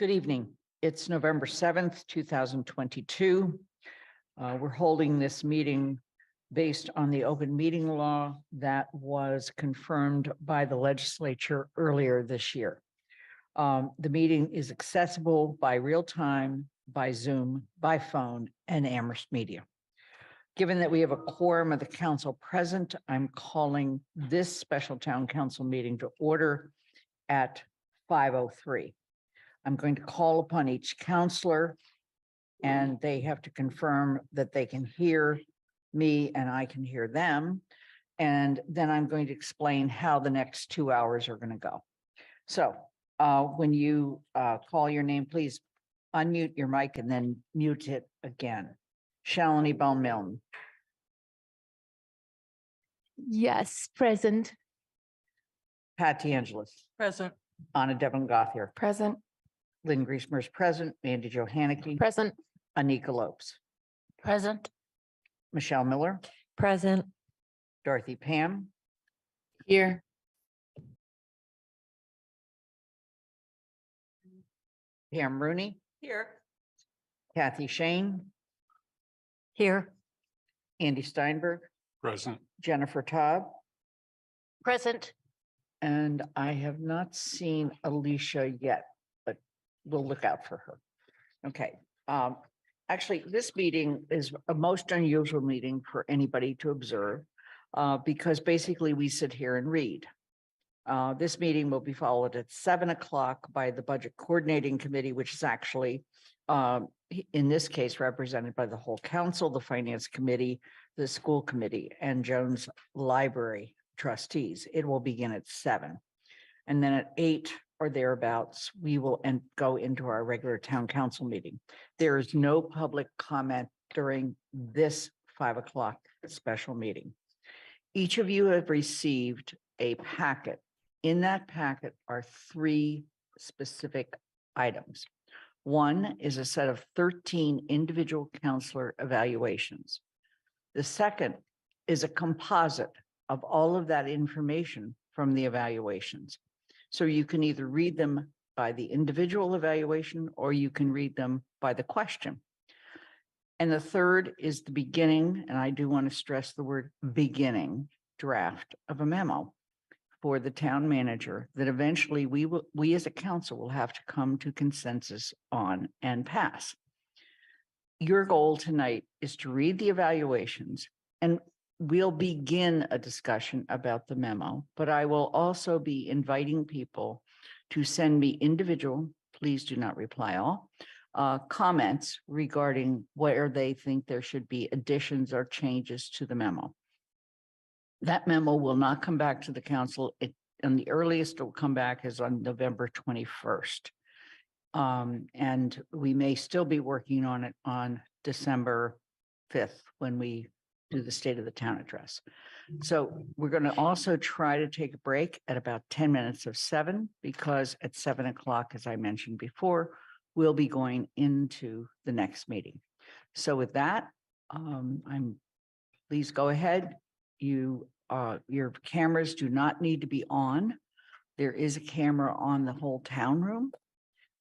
Good evening. It's November 7th, 2022. We're holding this meeting based on the open meeting law that was confirmed by the legislature earlier this year. The meeting is accessible by real time, by Zoom, by phone, and Amherst Media. Given that we have a quorum of the council present, I'm calling this special town council meeting to order at 5:03. I'm going to call upon each counselor and they have to confirm that they can hear me and I can hear them. And then I'm going to explain how the next 2 hours are going to go. So when you call your name, please unmute your mic and then mute it again. Shalini Bone-Milne. Yes, present. Pat DeAngelis. Present. Anna Devon Gothier. Present. Lynn Griesmer's present. Mandy Johanicky. Present. Anika Lopes. Present. Michelle Miller. Present. Dorothy Pam. Here. Pam Rooney. Here. Kathy Shane. Here. Andy Steinberg. Present. Jennifer Taub. Present. And I have not seen Alicia yet, but we'll look out for her. Okay. Actually, this meeting is a most unusual meeting for anybody to observe because basically we sit here and read. This meeting will be followed at 7 o'clock by the Budget Coordinating Committee, which is actually, in this case, represented by the whole council, the Finance Committee, the School Committee, and Jones Library trustees. It will begin at 7. And then at 8 or thereabouts, we will go into our regular town council meeting. There is no public comment during this 5 o'clock special meeting. Each of you have received a packet. In that packet are 3 specific items. One is a set of 13 individual counselor evaluations. The second is a composite of all of that information from the evaluations. So you can either read them by the individual evaluation or you can read them by the question. And the third is the beginning, and I do want to stress the word beginning, draft of a memo for the town manager that eventually we as a council will have to come to consensus on and pass. Your goal tonight is to read the evaluations, and we'll begin a discussion about the memo, but I will also be inviting people to send me individual, please do not reply all, comments regarding where they think there should be additions or changes to the memo. That memo will not come back to the council. And the earliest it will come back is on November 21st. And we may still be working on it on December 5th when we do the State of the Town address. So we're going to also try to take a break at about 10 minutes of 7, because at 7 o'clock, as I mentioned before, we'll be going into the next meeting. So with that, please go ahead. Your cameras do not need to be on. There is a camera on the whole town room.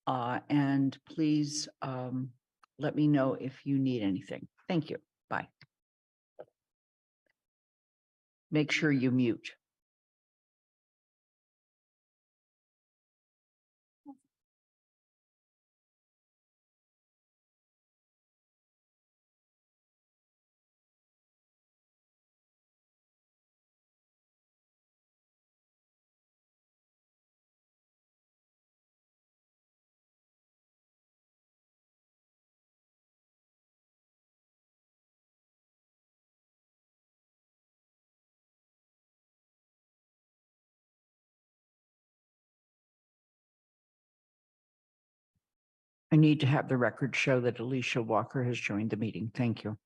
And please let me know if you need anything. Thank you. Bye. Make sure you mute. I need to have the record show that Alicia Walker has joined the meeting. Thank you.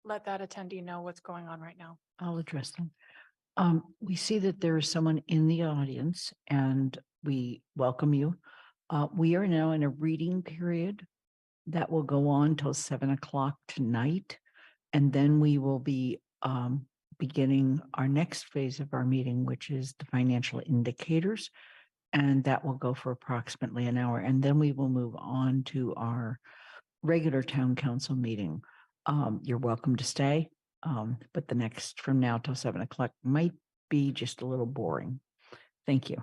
let that attendee know what's going on right now. I'll address them. We see that there is someone in the audience and we welcome you. We are now in a reading period that will go on till 7 o'clock tonight. And then we will be beginning our next phase of our meeting, which is the financial indicators. And that will go for approximately an hour. And then we will move on to our regular town council meeting. You're welcome to stay. But the next from now till 7 o'clock might be just a little boring. Thank you.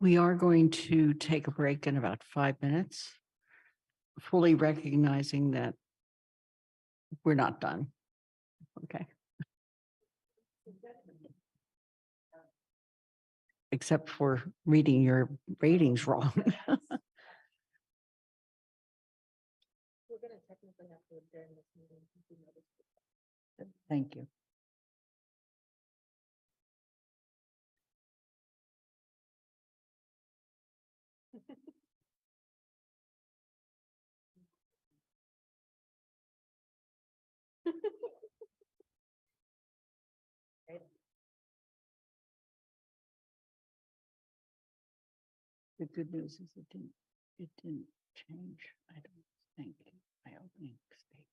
We are going to take a break in about 5 minutes, fully recognizing that we're not done. Okay. Except for reading your ratings wrong. Thank you. The good news is it didn't change, I don't think, my opening statement.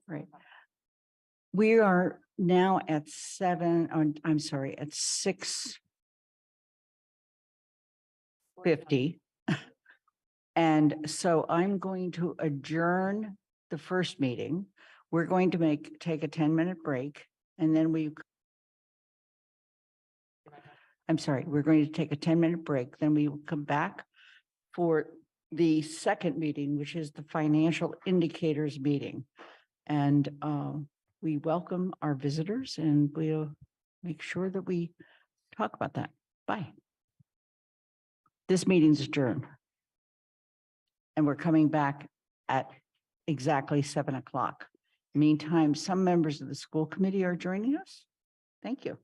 Right. We are now at 7, I'm sorry, at 6:50. And so I'm going to adjourn the first meeting. We're going to take a 10-minute break and then I'm sorry, we're going to take a 10-minute break. Then we will come back for the second meeting, which is the financial indicators meeting. And we welcome our visitors and we'll make sure that we talk about that. Bye. This meeting's adjourned. And we're coming back at exactly 7 o'clock. Meantime, some members of the school committee are joining us. Thank you.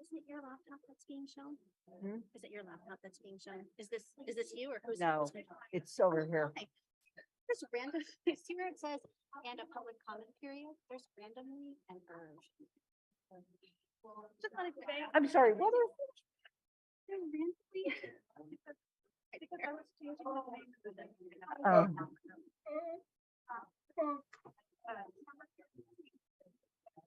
Isn't it your laptop that's being shown? Hmm? Is it your laptop that's being shown? Is this you or who's? No, who's- it's over here. Okay. There's random, see where it says, and a public comment period? There's randomly and urged. Just wanted to. I'm sorry, what is? There's randomly. I think I was changing the name. Oh.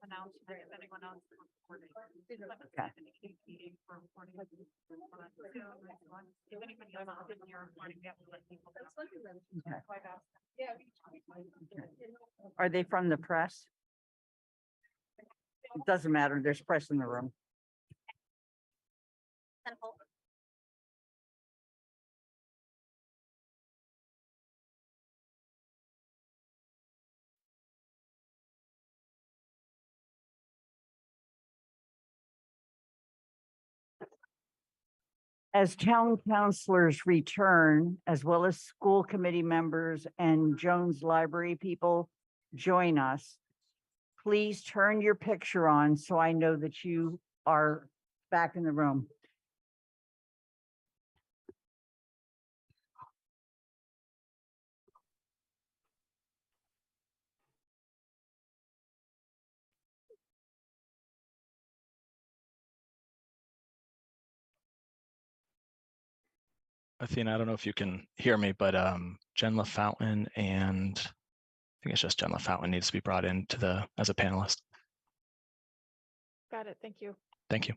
Announcement if anyone else is recording. Okay. If anybody else is here recording, we have to let people know. Okay. So I've asked them. Are they from the press? It doesn't matter. There's press in the room. Then hold. As town councilors return, as well as school committee members and Jones Library people join us, please turn your picture on so I know that you are back in the room. Athena, I don't know if you can hear me, but Jen LaFountain and I think it's just Jen LaFountain needs to be brought in to the as a panelist. Got it. Thank you. Thank you.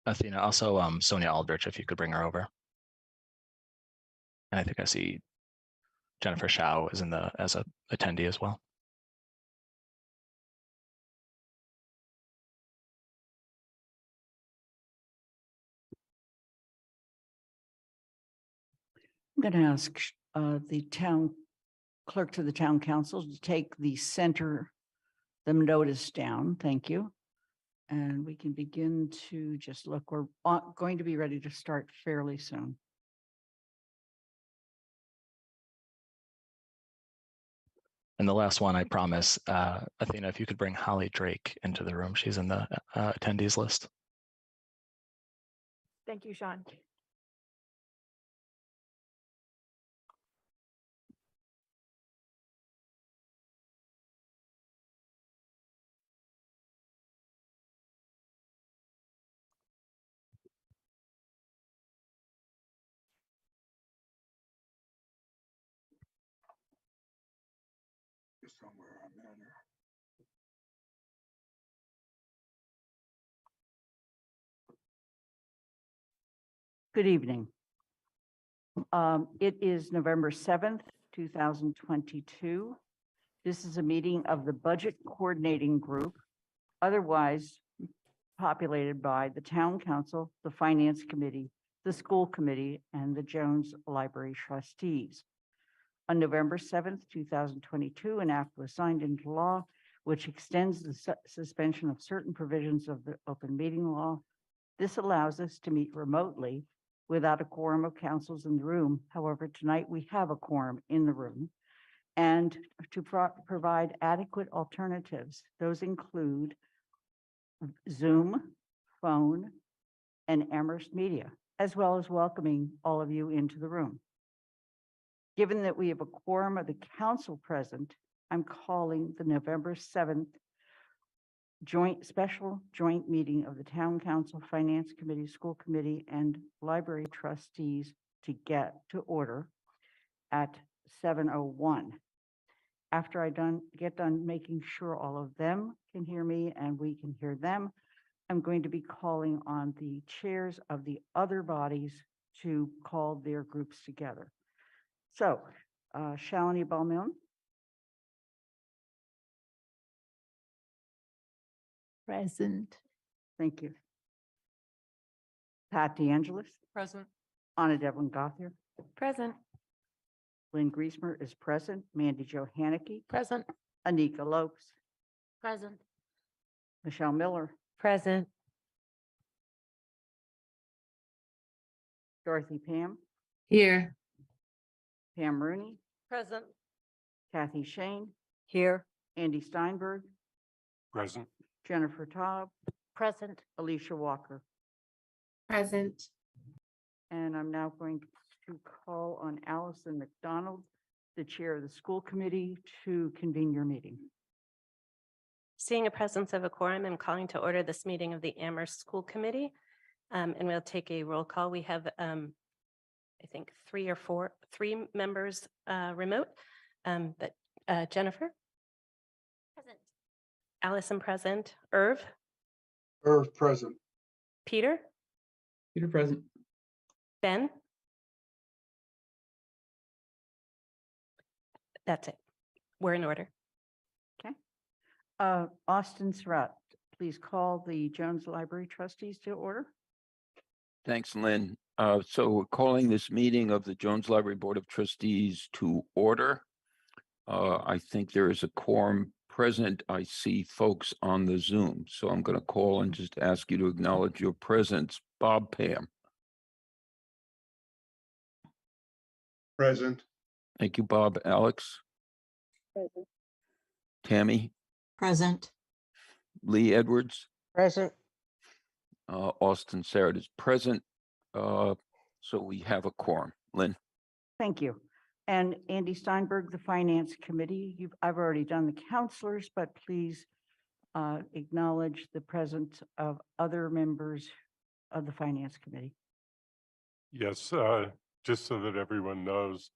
Athena, also Sonia Aldrich, if you could bring her over. And I think I see Jennifer Shao is in the as a attendee as well. I'm going to ask the town clerk to the town council to take the notice down. Thank you. And we can begin to just look. We're going to be ready to start fairly soon. And the last one, I promise, Athena, if you could bring Holly Drake into the room, she's in the attendees list. Thank you, Sean. Good evening. It is November 7th, 2022. This is a meeting of the Budget Coordinating Group, otherwise populated by the Town Council, the Finance Committee, the school committee, and the Jones Library trustees. On November 7th, 2022, an act was signed into law which extends the suspension of certain provisions of the open meeting law. This allows us to meet remotely without a quorum of councils in the room. However, tonight we have a quorum in the room, and to provide adequate alternatives. Those include Zoom, phone, and Amherst Media, as well as welcoming all of you into the room. Given that we have a quorum of the council present, I'm calling the November 7th special joint meeting of the Town Council, Finance Committee, School Committee, and Library Trustees to get to order at 7:01. After I get done making sure all of them can hear me and we can hear them, I'm going to be calling on the chairs of the other bodies to call their groups together. So, Shalini Balmilne. Present. Thank you. Pat DeAngelis, Present. Anna Devlin Gothier, Present. Lynn Griesmer is present, Mandy Jo Haneke, Present. Anika Lopes, Present. Michelle Miller, Present. Dorothy Pam, Here. Pam Rooney, Present. Kathy Shane, Here. Andy Steinberg, Present. Jennifer Taub, Present. Alicia Walker. Present. And I'm now going to call on Allison McDonald, the chair of the school committee, to convene your meeting. Seeing a presence of a quorum, I'm calling to order this meeting of the Amherst School Committee. And we'll take a roll call. We have, I think, three members remote. Jennifer, Present. Allison present, Irv, Irv present. Peter, Peter present. Ben. That's it. We're in order. Austin Surratt, please call the Jones Library trustees to order. Thanks, Lynn. So we're calling this meeting of the Jones Library Board of Trustees to order. I think there is a quorum present. I see folks on the Zoom, so I'm going to call and just ask you to acknowledge your presence. Bob, Pam. Present. Thank you, Bob. Alex. Present. Tammy. Present. Lee Edwards. Present. Austin Sarrett is present. So we have a quorum. Lynn. Thank you. And Andy Steinberg, the Finance Committee. I've already done the counselors, but please acknowledge the presence of other members of the Finance Committee. Yes, just so that everyone knows,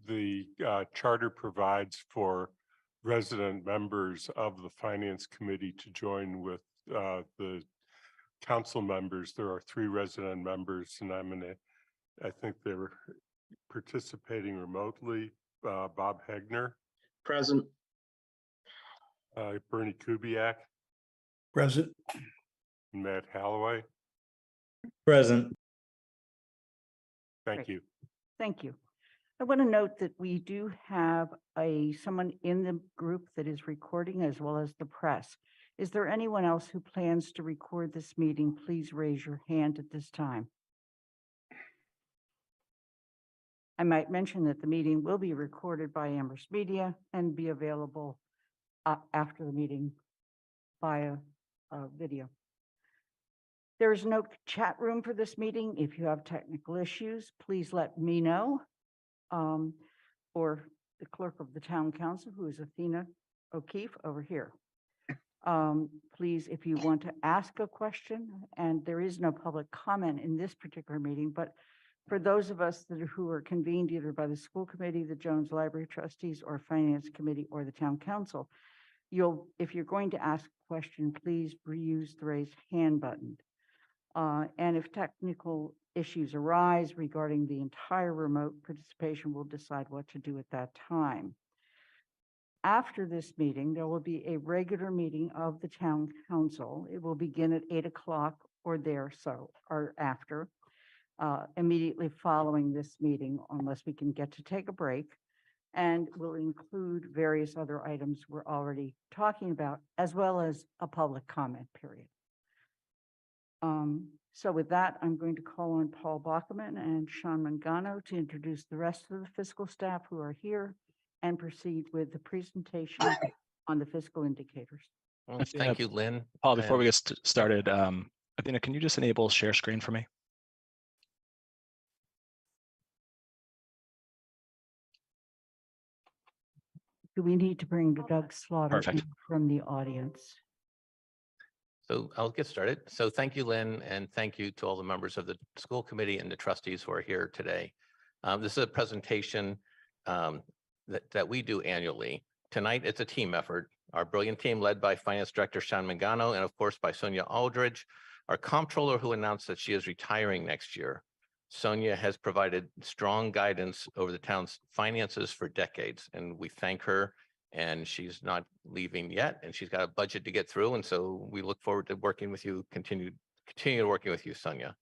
the charter provides for resident members of the Finance Committee to join with the council members. There are 3 resident members, and I think they're participating remotely. Bob Hegner. Present. Bernie Kubiak. Present. And Matt Holloway. Present. Thank Great. you. Thank you. I want to note that we do have someone in the group that is recording, as well as the press. Is there anyone else who plans to record this meeting? Please raise your hand at this time. I might mention that the meeting will be recorded by Amherst Media and be available after the meeting via video. There is no chat room for this meeting. If you have technical issues, please let me know, or the clerk of the town council, who is Athena O'Keefe over here. Please, if you want to ask a question, and there is no public comment in this particular meeting, but for those of us who are convened either by the school committee, the Jones Library trustees, or finance committee, or the town council, if you're going to ask a question, please use the raise hand button. And if technical issues arise regarding the entire remote participation, we'll decide what to do at that time. After this meeting, there will be a regular meeting of the town council. It will begin at 8 o'clock or after. immediately following this meeting, unless we can get to take a break. And will include various other items we're already talking about, as well as a public comment period. So with that, I'm going to call on Paul Bachman and Sean Mangano to introduce the rest of the fiscal staff who are here and proceed with the presentation on the fiscal indicators. Well, thank you, Lynn. Paul, before And- we get started, Athena, can you just enable share screen for me? Do we need to bring Doug Slaughter Perfect. in from the audience? So I'll get started. So thank you, Lynn, and thank you to all the members of the school committee and the trustees who are here today. This is a presentation that we do annually. Tonight, it's a team effort. Our brilliant team led by Finance Director Sean Mangano and of course by Sonia Aldridge, our comptroller who announced that she is retiring next year. Sonia has provided strong guidance over the town's finances for decades, and we thank her. And she's not leaving yet, and she's got a budget to get through. And so we look forward to working with you, continue working with you, Sonia.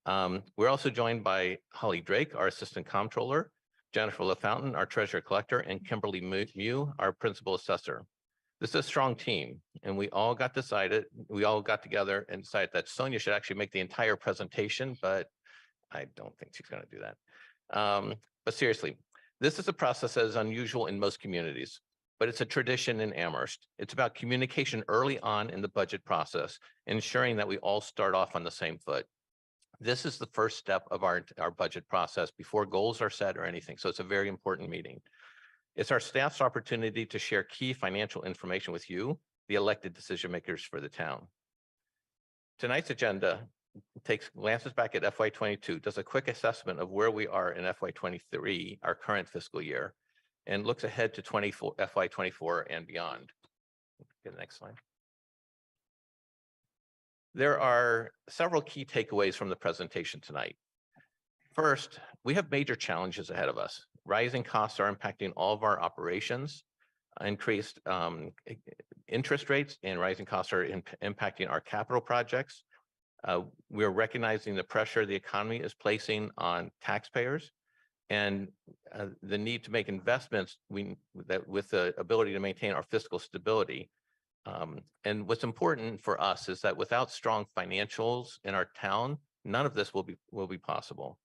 We're also joined by Holly Drake, our assistant comptroller, Jennifer LaFountain, our treasurer collector, and Kimberly Mew, our principal assessor. This is a strong team, and we all got together and decided that Sonia should actually make the entire presentation, but I don't think she's going to do that. But seriously, this is a process that is unusual in most communities, but it's a tradition in Amherst. It's about communication early on in the budget process, ensuring that we all start off on the same foot. This is the first step of our budget process before goals are set or anything. So it's a very important meeting. It's our staff's opportunity to share key financial information with you, the elected decision makers for the town. Tonight's agenda glances back at FY22, does a quick assessment of where we are in FY23, our current fiscal year, and looks ahead to FY24 and beyond. Get the next slide. There are several key takeaways from the presentation tonight. First, we have major challenges ahead of us. Rising costs are impacting all of our operations. Increased interest rates and rising costs are impacting our capital projects. We're recognizing the pressure the economy is placing on taxpayers and the need to make investments with the ability to maintain our fiscal stability. And what's important for us is that without strong financials in our town, none of this will be possible.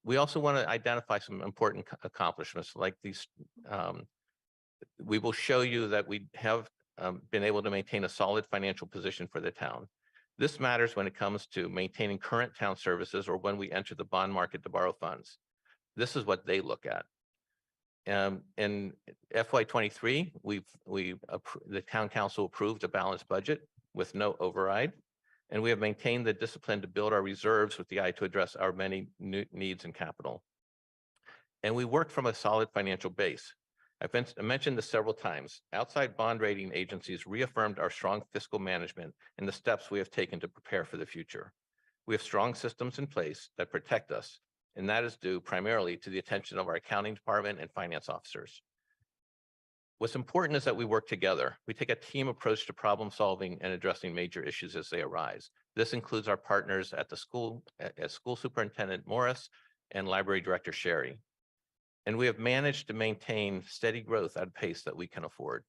We also want to identify some important accomplishments like these. We will show you that we have been able to maintain a solid financial position for the town. This matters when it comes to maintaining current town services or when we enter the bond market to borrow funds. This is what they look at. In FY23, the town council approved a balanced budget with no override, and we have maintained the discipline to build our reserves with the eye to address our many new needs in capital. And we work from a solid financial base. I've mentioned this several times. Outside bond rating agencies reaffirmed our strong fiscal management and the steps we have taken to prepare for the future. We have strong systems in place that protect us, and that is due primarily to the attention of our accounting department and finance officers. What's important is that we work together. We take a team approach to problem solving and addressing major issues as they arise. This includes our partners at the school, as School Superintendent Morris and Library Director Sherry. And we have managed to maintain steady growth at a pace that we can afford.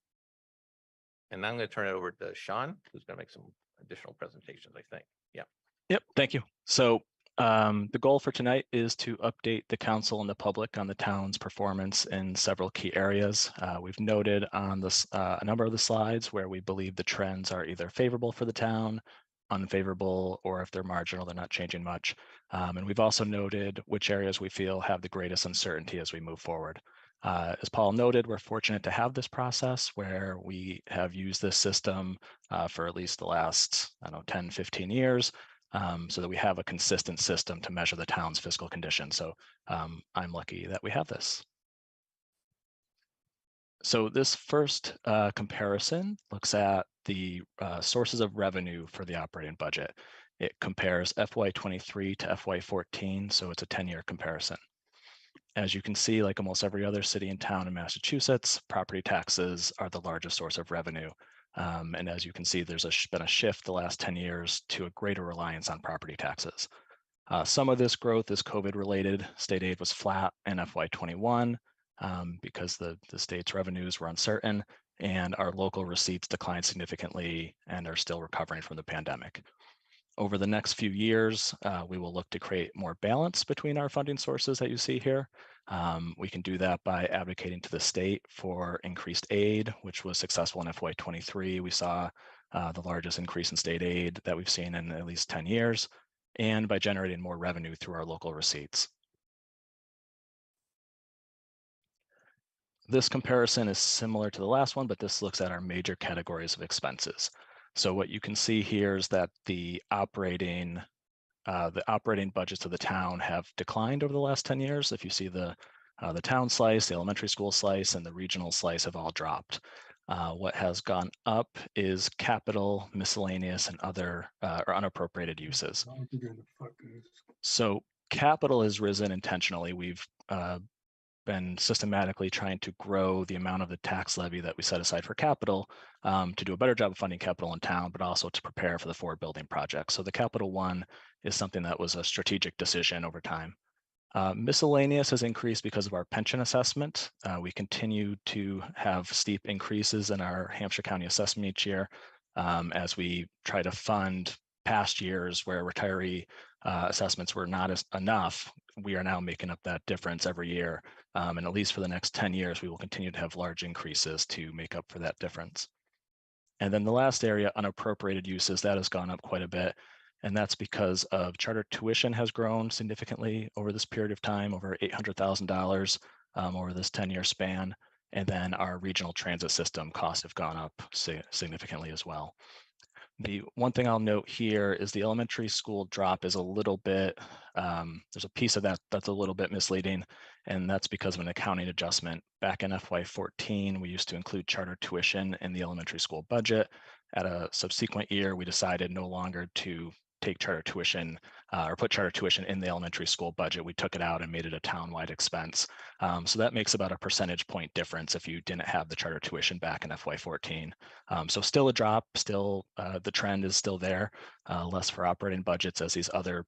And now I'm going to turn it over to Sean, who's going to make some additional presentations, I think. Yeah. Yep, thank you. So the goal for tonight is to update the council and the public on the town's performance in several key areas. We've noted on this a number of the slides where we believe the trends are either favorable for the town, unfavorable, or if they're marginal, they're not changing much. And we've also noted which areas we feel have the greatest uncertainty as we move forward. As Paul noted, we're fortunate to have this process where we have used this system for at least the last, 10, 15 years, so that we have a consistent system to measure the town's fiscal condition. So I'm lucky that we have this. So this first comparison looks at the sources of revenue for the operating budget. It compares FY23 to FY14, so it's a 10-year comparison. As you can see, like almost every other city and town in Massachusetts, property taxes are the largest source of revenue. And as you can see, there's been a shift the last 10 years to a greater reliance on property taxes. Some of this growth is COVID related. State aid was flat in FY21 because the state's revenues were uncertain, and our local receipts declined significantly and are still recovering from the pandemic. Over the next few years, we will look to create more balance between our funding sources that you see here. We can do that by advocating to the state for increased aid, which was successful in FY23. We saw the largest increase in state aid that we've seen in at least 10 years, and by generating more revenue through our local receipts. This comparison is similar to the last one, but this looks at our major categories of expenses. So what you can see here is that the operating budgets of the town have declined over the last 10 years. If you see the town slice, the elementary school slice, and the regional slice have all dropped. What has gone up is capital, miscellaneous, and other or unappropriated uses. So capital has risen intentionally. We've been systematically trying to grow the amount of the tax levy that we set aside for capital to do a better job of funding capital in town, but also to prepare for the forward building projects. So the capital one is something that was a strategic decision over time. Miscellaneous has increased because of our pension assessment. We continue to have steep increases in our Hampshire County assessment each year as we try to fund past years where retiree assessments were not enough. We are now making up that difference every year. And at least for the next 10 years, we will continue to have large increases to make up for that difference. And then the last area, unappropriated uses, that has gone up quite a bit. And that's because of charter tuition has grown significantly over this period of time, over $800,000 over this 10-year span. And then our regional transit system costs have gone up significantly as well. The one thing I'll note here is the elementary school drop is a little bit, there's a piece of that that's a little bit misleading, and that's because of an accounting adjustment. Back in FY14, we used to include charter tuition in the elementary school budget. At a subsequent year, we decided no longer to take charter tuition or put charter tuition in the elementary school budget. We took it out and made it a town-wide expense. So that makes about a percentage point difference if you didn't have the charter tuition back in FY14. So still a drop, still the trend is still there, less for operating budgets as these other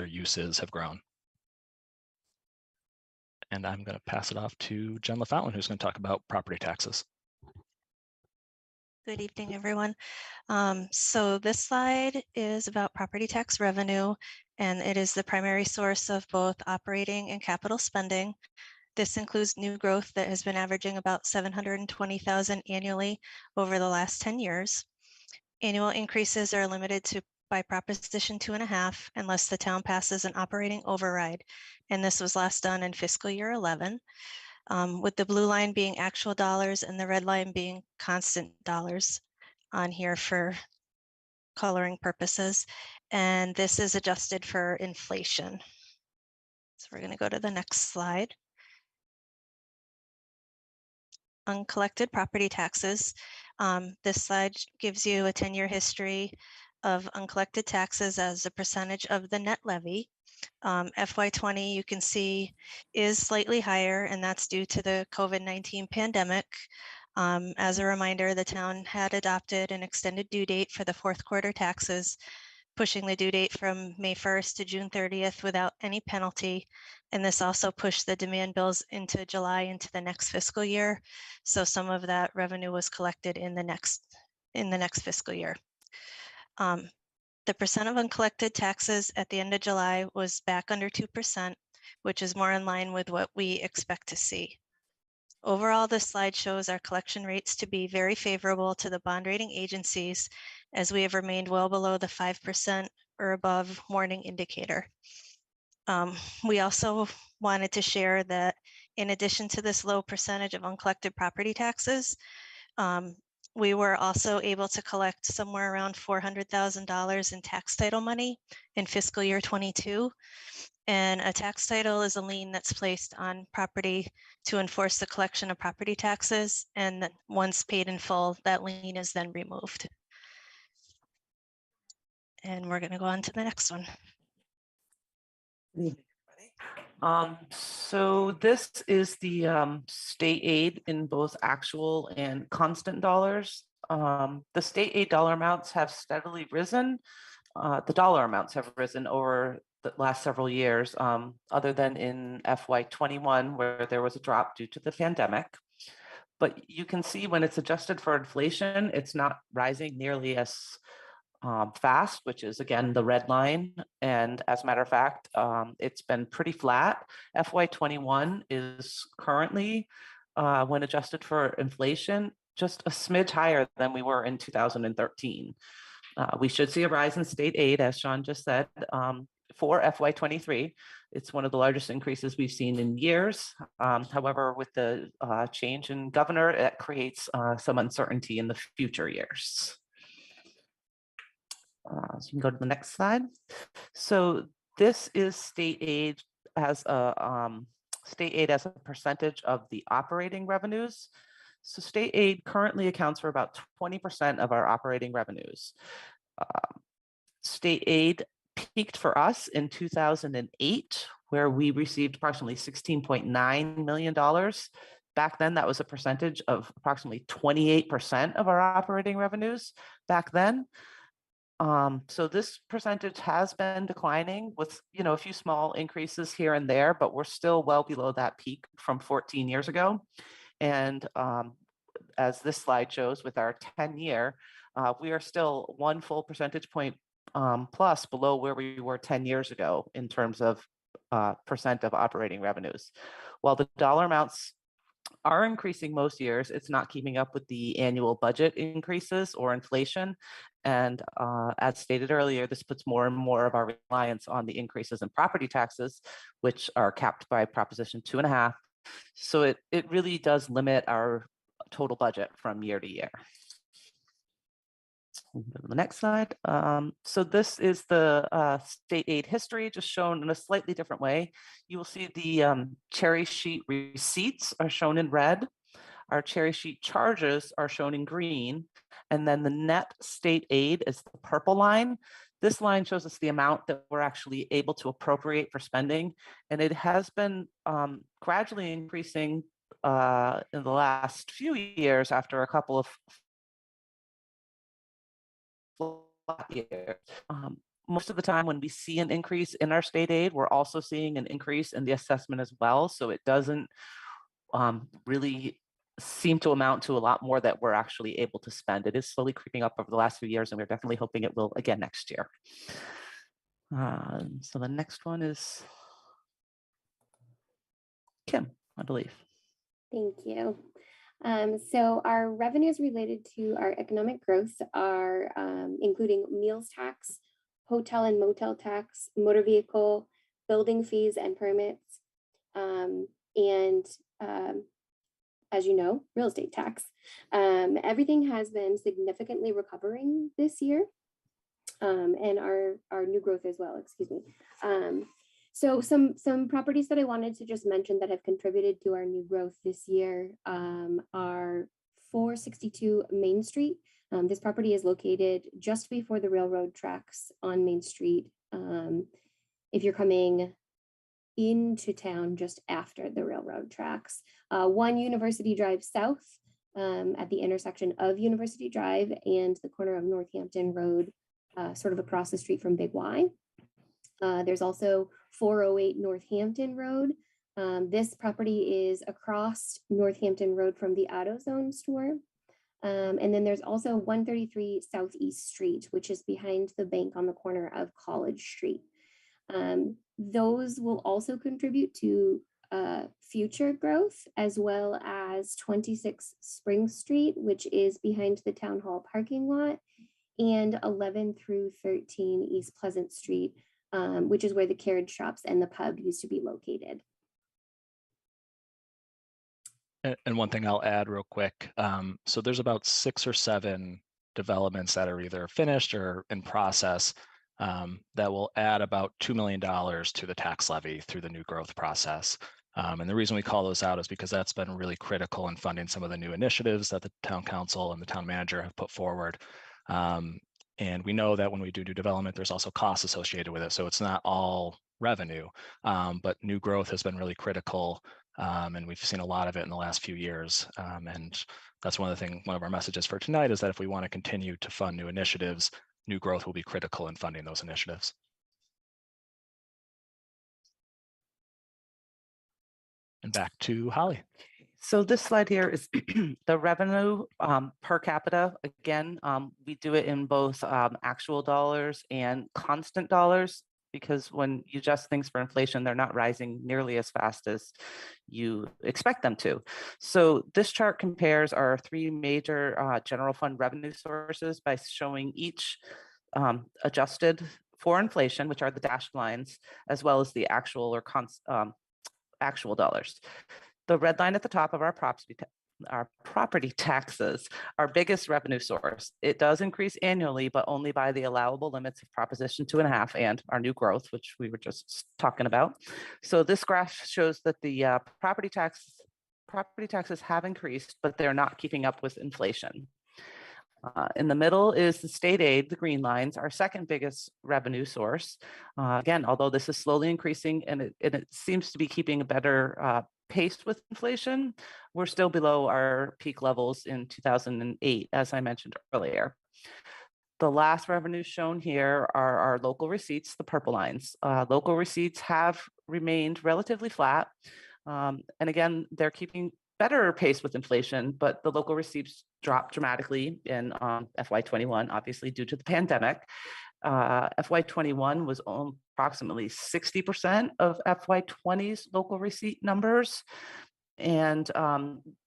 uses have grown. And I'm going to pass it off to Jen LaFountain, who's going to talk about property taxes. Good evening, everyone. So this slide is about property tax revenue, and it is the primary source of both operating and capital spending. This includes new growth that has been averaging about $720,000 annually over the last 10 years. Annual increases are limited to by Proposition 2.5 unless the town passes an operating override, and this was last done in fiscal year 11. With the blue line being actual dollars and the red line being constant dollars on here for coloring purposes. And this is adjusted for inflation. So we're going to go to the next slide. Uncollected property taxes. This slide gives you a 10-year history of uncollected taxes as a percentage of the net levy. FY20, you can see, is slightly higher, and that's due to the COVID-19 pandemic. As a reminder, the town had adopted an extended due date for the fourth quarter taxes, pushing the due date from May 1st to June 30th without any penalty. And this also pushed the demand bills into July into the next fiscal year. So some of that revenue was collected in the next fiscal year. The percent of uncollected taxes at the end of July was back under 2%, which is more in line with what we expect to see. Overall, this slide shows our collection rates to be very favorable to the bond rating agencies, as we have remained well below the 5% or above warning indicator. We also wanted to share that in addition to this low percentage of uncollected property taxes, we were also able to collect somewhere around $400,000 in tax title money in fiscal year 22. And a tax title is a lien that's placed on property to enforce the collection of property taxes. And once paid in full, that lien is then removed. And we're going to go on to the next one. So this is the state aid in both actual and constant dollars. The state aid dollar amounts have steadily risen. The dollar amounts have risen over the last several years, other than in FY21 where there was a drop due to the pandemic. But you can see when it's adjusted for inflation, it's not rising nearly as fast, which is again the red line. And as a matter of fact, it's been pretty flat. FY21 is currently, when adjusted for inflation, just a smidge higher than we were in 2013. We should see a rise in state aid, as Sean just said, for FY23. It's one of the largest increases we've seen in years. However, with the change in governor, it creates some uncertainty in the future years. So you can go to the next slide. So this is state aid as a percentage of the operating revenues. So state aid currently accounts for about 20% of our operating revenues. State aid peaked for us in 2008, where we received approximately $16.9 million. Back then, that was a percentage of approximately 28% of our operating revenues back then. So this percentage has been declining with, a few small increases here and there, but we're still well below that peak from 14 years ago. And as this slide shows, with our 10-year, we are still 1 full percentage point plus below where we were 10 years ago in terms of percent of operating revenues. While the dollar amounts are increasing most years, it's not keeping up with the annual budget increases or inflation. And as stated earlier, this puts more and more of our reliance on the increases in property taxes, which are capped by Proposition 2.5. So it really does limit our total budget from year to year. The next slide. So this is the state aid history, just shown in a slightly different way. You will see the cherry sheet receipts are shown in red. Our cherry sheet charges are shown in green. And then the net state aid is the purple line. This line shows us the amount that we're actually able to appropriate for spending. And it has been gradually increasing in the last few years after a couple of years. Most of the time when we see an increase in our state aid, we're also seeing an increase in the assessment as well. So it doesn't really seem to amount to a lot more that we're actually able to spend. It is slowly creeping up over the last few years, and we're definitely hoping it will again next year. So the next one is Kim, I believe. Thank you. So our revenues related to our economic growth are including meals tax, hotel and motel tax, motor vehicle, building fees and permits, and as you know, real estate tax. Everything has been significantly recovering this year, and our new growth as well, excuse me. So some properties that I wanted to just mention that have contributed to our new growth this year are 462 Main Street. This property is located just before the railroad tracks on Main Street. If you're coming into town just after the railroad tracks. 1 University Drive South at the intersection of University Drive and the corner of Northampton Road, sort of across the street from Big Y. There's also 408 Northampton Road. This property is across Northampton Road from the AutoZone store. And then there's also 133 Southeast Street, which is behind the bank on the corner of College Street. Those will also contribute to future growth, as well as 26 Spring Street, which is behind the town hall parking lot, and 11 through 13 East Pleasant Street, which is where the carriage shops and the pub used to be located. And one thing I'll add real quick. So there's about 6 or 7 developments that are either finished or in process that will add about $2 million to the tax levy through the new growth process. And the reason we call those out is because that's been really critical in funding some of the new initiatives that the town council and the town manager have put forward. And we know that when we do development, there's also costs associated with it. So it's not all revenue, but new growth has been really critical. And we've seen a lot of it in the last few years. And that's one of our messages for tonight is that if we want to continue to fund new initiatives, new growth will be critical in funding those initiatives. And back to Holly. So this slide here is the revenue per capita. Again, we do it in both actual dollars and constant dollars, because when you adjust things for inflation, they're not rising nearly as fast as you expect them to. So this chart compares our three major general fund revenue sources by showing each adjusted for inflation, which are the dashed lines, as well as the actual or actual dollars. The red line at the top of our property taxes, our biggest revenue source. It does increase annually, but only by the allowable limits of Proposition 2.5 and our new growth, which we were just talking about. So this graph shows that the property taxes have increased, but they're not keeping up with inflation. In the middle is the state aid, the green lines, our second biggest revenue source. Again, although this is slowly increasing and it seems to be keeping a better pace with inflation, we're still below our peak levels in 2008, as I mentioned earlier. The last revenues shown here are our local receipts, the purple lines. Local receipts have remained relatively flat. And again, they're keeping better pace with inflation, but the local receipts dropped dramatically in FY21, obviously due to the pandemic. FY21 was approximately 60% of FY20's local receipt numbers. And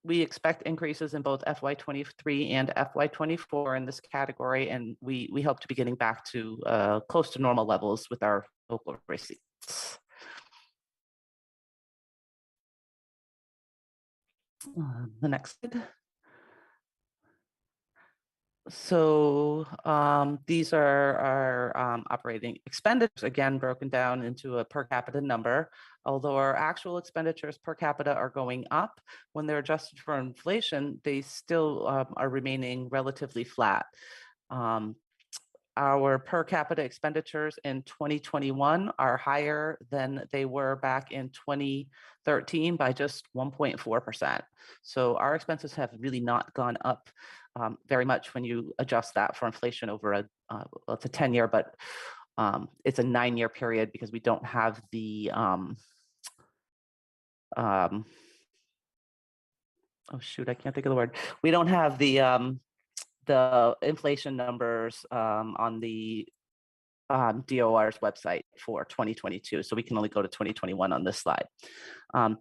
we expect increases in both FY23 and FY24 in this category. And we hope to be getting back to close to normal levels with our local receipts. The next slide. So these are our operating expenditures, again, broken down into a per capita number. Although our actual expenditures per capita are going up, when they're adjusted for inflation, they still are remaining relatively flat. Our per capita expenditures in 2021 are higher than they were back in 2013 by just 1.4%. So our expenses have really not gone up very much when you adjust that for inflation over well, it's a 10-year, but it's a 9-year period because we don't have the oh shoot, I can't think of the word. We don't have the inflation numbers on the DOR's website for 2022. So we can only go to 2021 on this slide.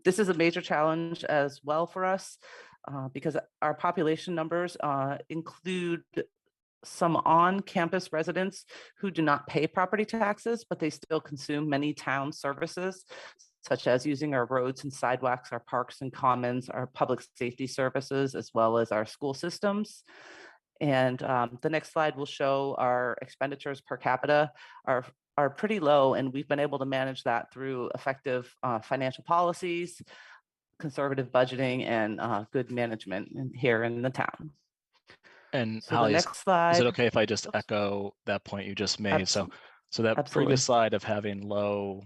This is a major challenge as well for us because our population numbers include some on-campus residents who do not pay property taxes, but they still consume many town services, such as using our roads and sidewalks, our parks and commons, our public safety services, as well as our school systems. And the next slide will show our expenditures per capita are pretty low, and we've been able to manage that through effective financial policies, conservative budgeting, and good management here in the town. And So Holly, the next slide. is it okay if I just echo that point you just made? So that Absolutely. previous slide of having low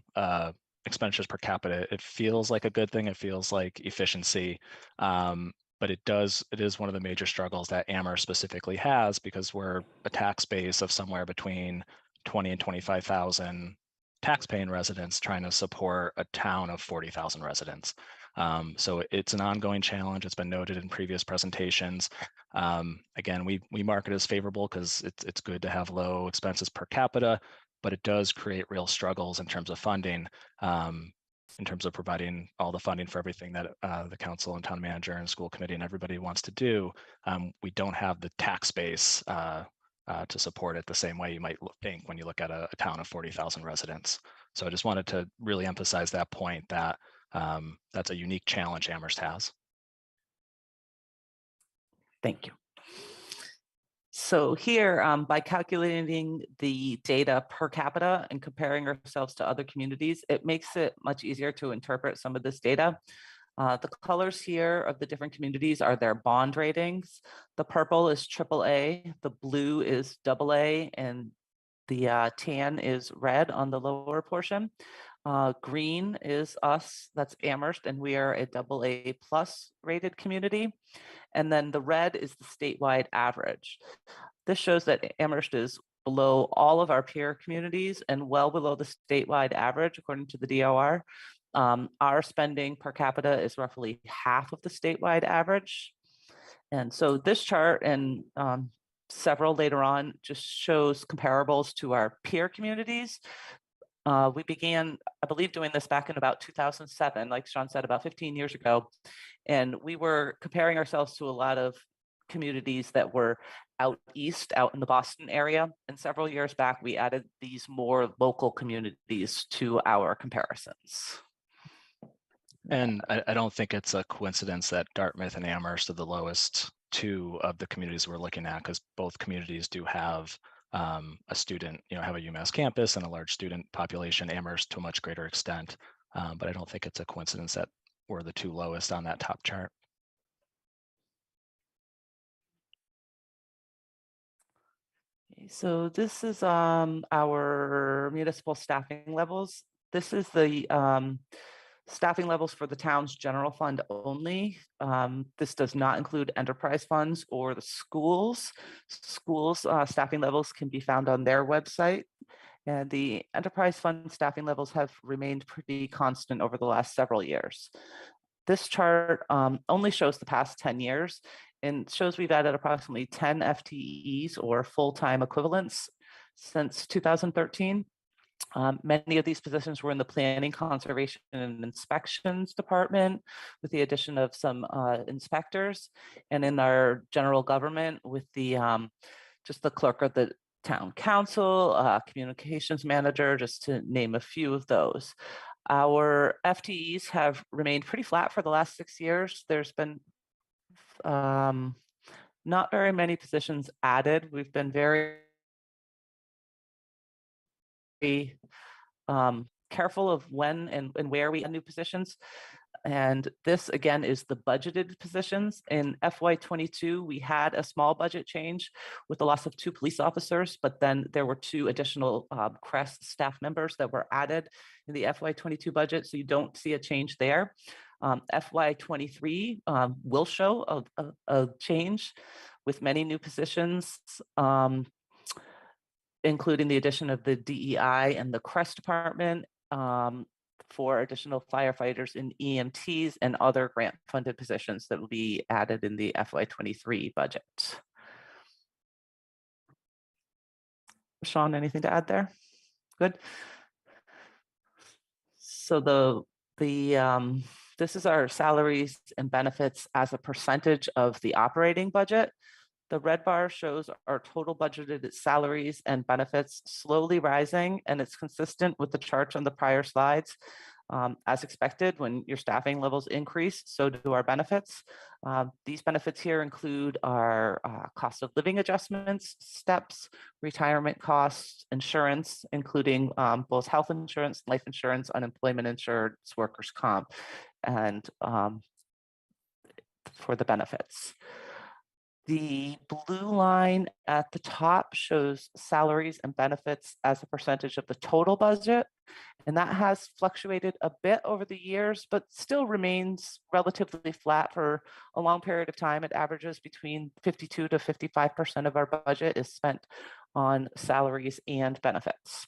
expenditures per capita, it feels like a good thing. It feels like efficiency. But it is one of the major struggles that Amherst specifically has because we're a tax base of somewhere between 20 and 25,000 tax-paying residents trying to support a town of 40,000 residents. So it's an ongoing challenge. It's been noted in previous presentations. Again, we mark it as favorable because it's good to have low expenses per capita, but it does create real struggles in terms of funding. In terms of providing all the funding for everything that the council and town manager and school committee and everybody wants to do, we don't have the tax base to support it the same way you might think when you look at a town of 40,000 residents. So I just wanted to really emphasize that point that that's a unique challenge Amherst has. Thank you. So here, by calculating the data per capita and comparing ourselves to other communities, it makes it much easier to interpret some of this data. The colors here of the different communities are their bond ratings. The purple is AAA, the blue is AA, and the tan is red on the lower portion. Green is us, that's Amherst, and we are a AA+ rated community. And then the red is the statewide average. This shows that Amherst is below all of our peer communities and well below the statewide average, according to the DOR. Our spending per capita is roughly half of the statewide average. And so this chart and several later on just shows comparables to our peer communities. We began, I believe, doing this back in about 2007, like Sean said, about 15 years ago. And we were comparing ourselves to a lot of communities that were out east, out in the Boston area. And several years back, we added these more local communities to our comparisons. And I don't think it's a coincidence that Dartmouth and Amherst are the lowest two of the communities we're looking at, because both communities do have a student, have a UMass campus and a large student population, Amherst to a much greater extent. But I don't think it's a coincidence that we're the two lowest on that top chart. So this is our municipal staffing levels. This is the staffing levels for the town's general fund only. This does not include enterprise funds or the schools. Schools staffing levels can be found on their website. And the enterprise fund staffing levels have remained pretty constant over the last several years. This chart only shows the past 10 years and shows we've added approximately 10 FTEs or full-time equivalents since 2013. Many of these positions were in the planning, conservation, and inspections department with the addition of some inspectors, and in our general government with the just the clerk of the town council, communications manager, just to name a few of those. Our FTEs have remained pretty flat for the last 6 years. There's been not very many positions added. We've been very careful of when and where we add new positions. And this again is the budgeted positions. In FY22, we had a small budget change with the loss of 2 police officers, but then there were 2 additional CREST staff members that were added in the FY22 budget. So you don't see a change there. FY23 will show a change with many new positions, including the addition of the DEI and the CREST department, for additional firefighters and EMTs and other grant-funded positions that will be added in the FY23 budget. Sean, anything to add there? Good. So this is our salaries and benefits as a percentage of the operating budget. The red bar shows our total budgeted salaries and benefits slowly rising, and it's consistent with the charts on the prior slides. As expected, when your staffing levels increase, so do our benefits. These benefits here include our cost of living adjustments, steps, retirement costs, insurance, including both health insurance, life insurance, unemployment insurance, workers' comp, and for the benefits. The blue line at the top shows salaries and benefits as a percentage of the total budget, and that has fluctuated a bit over the years, but still remains relatively flat for a long period of time. It averages between 52 to 55% of our budget is spent on salaries and benefits.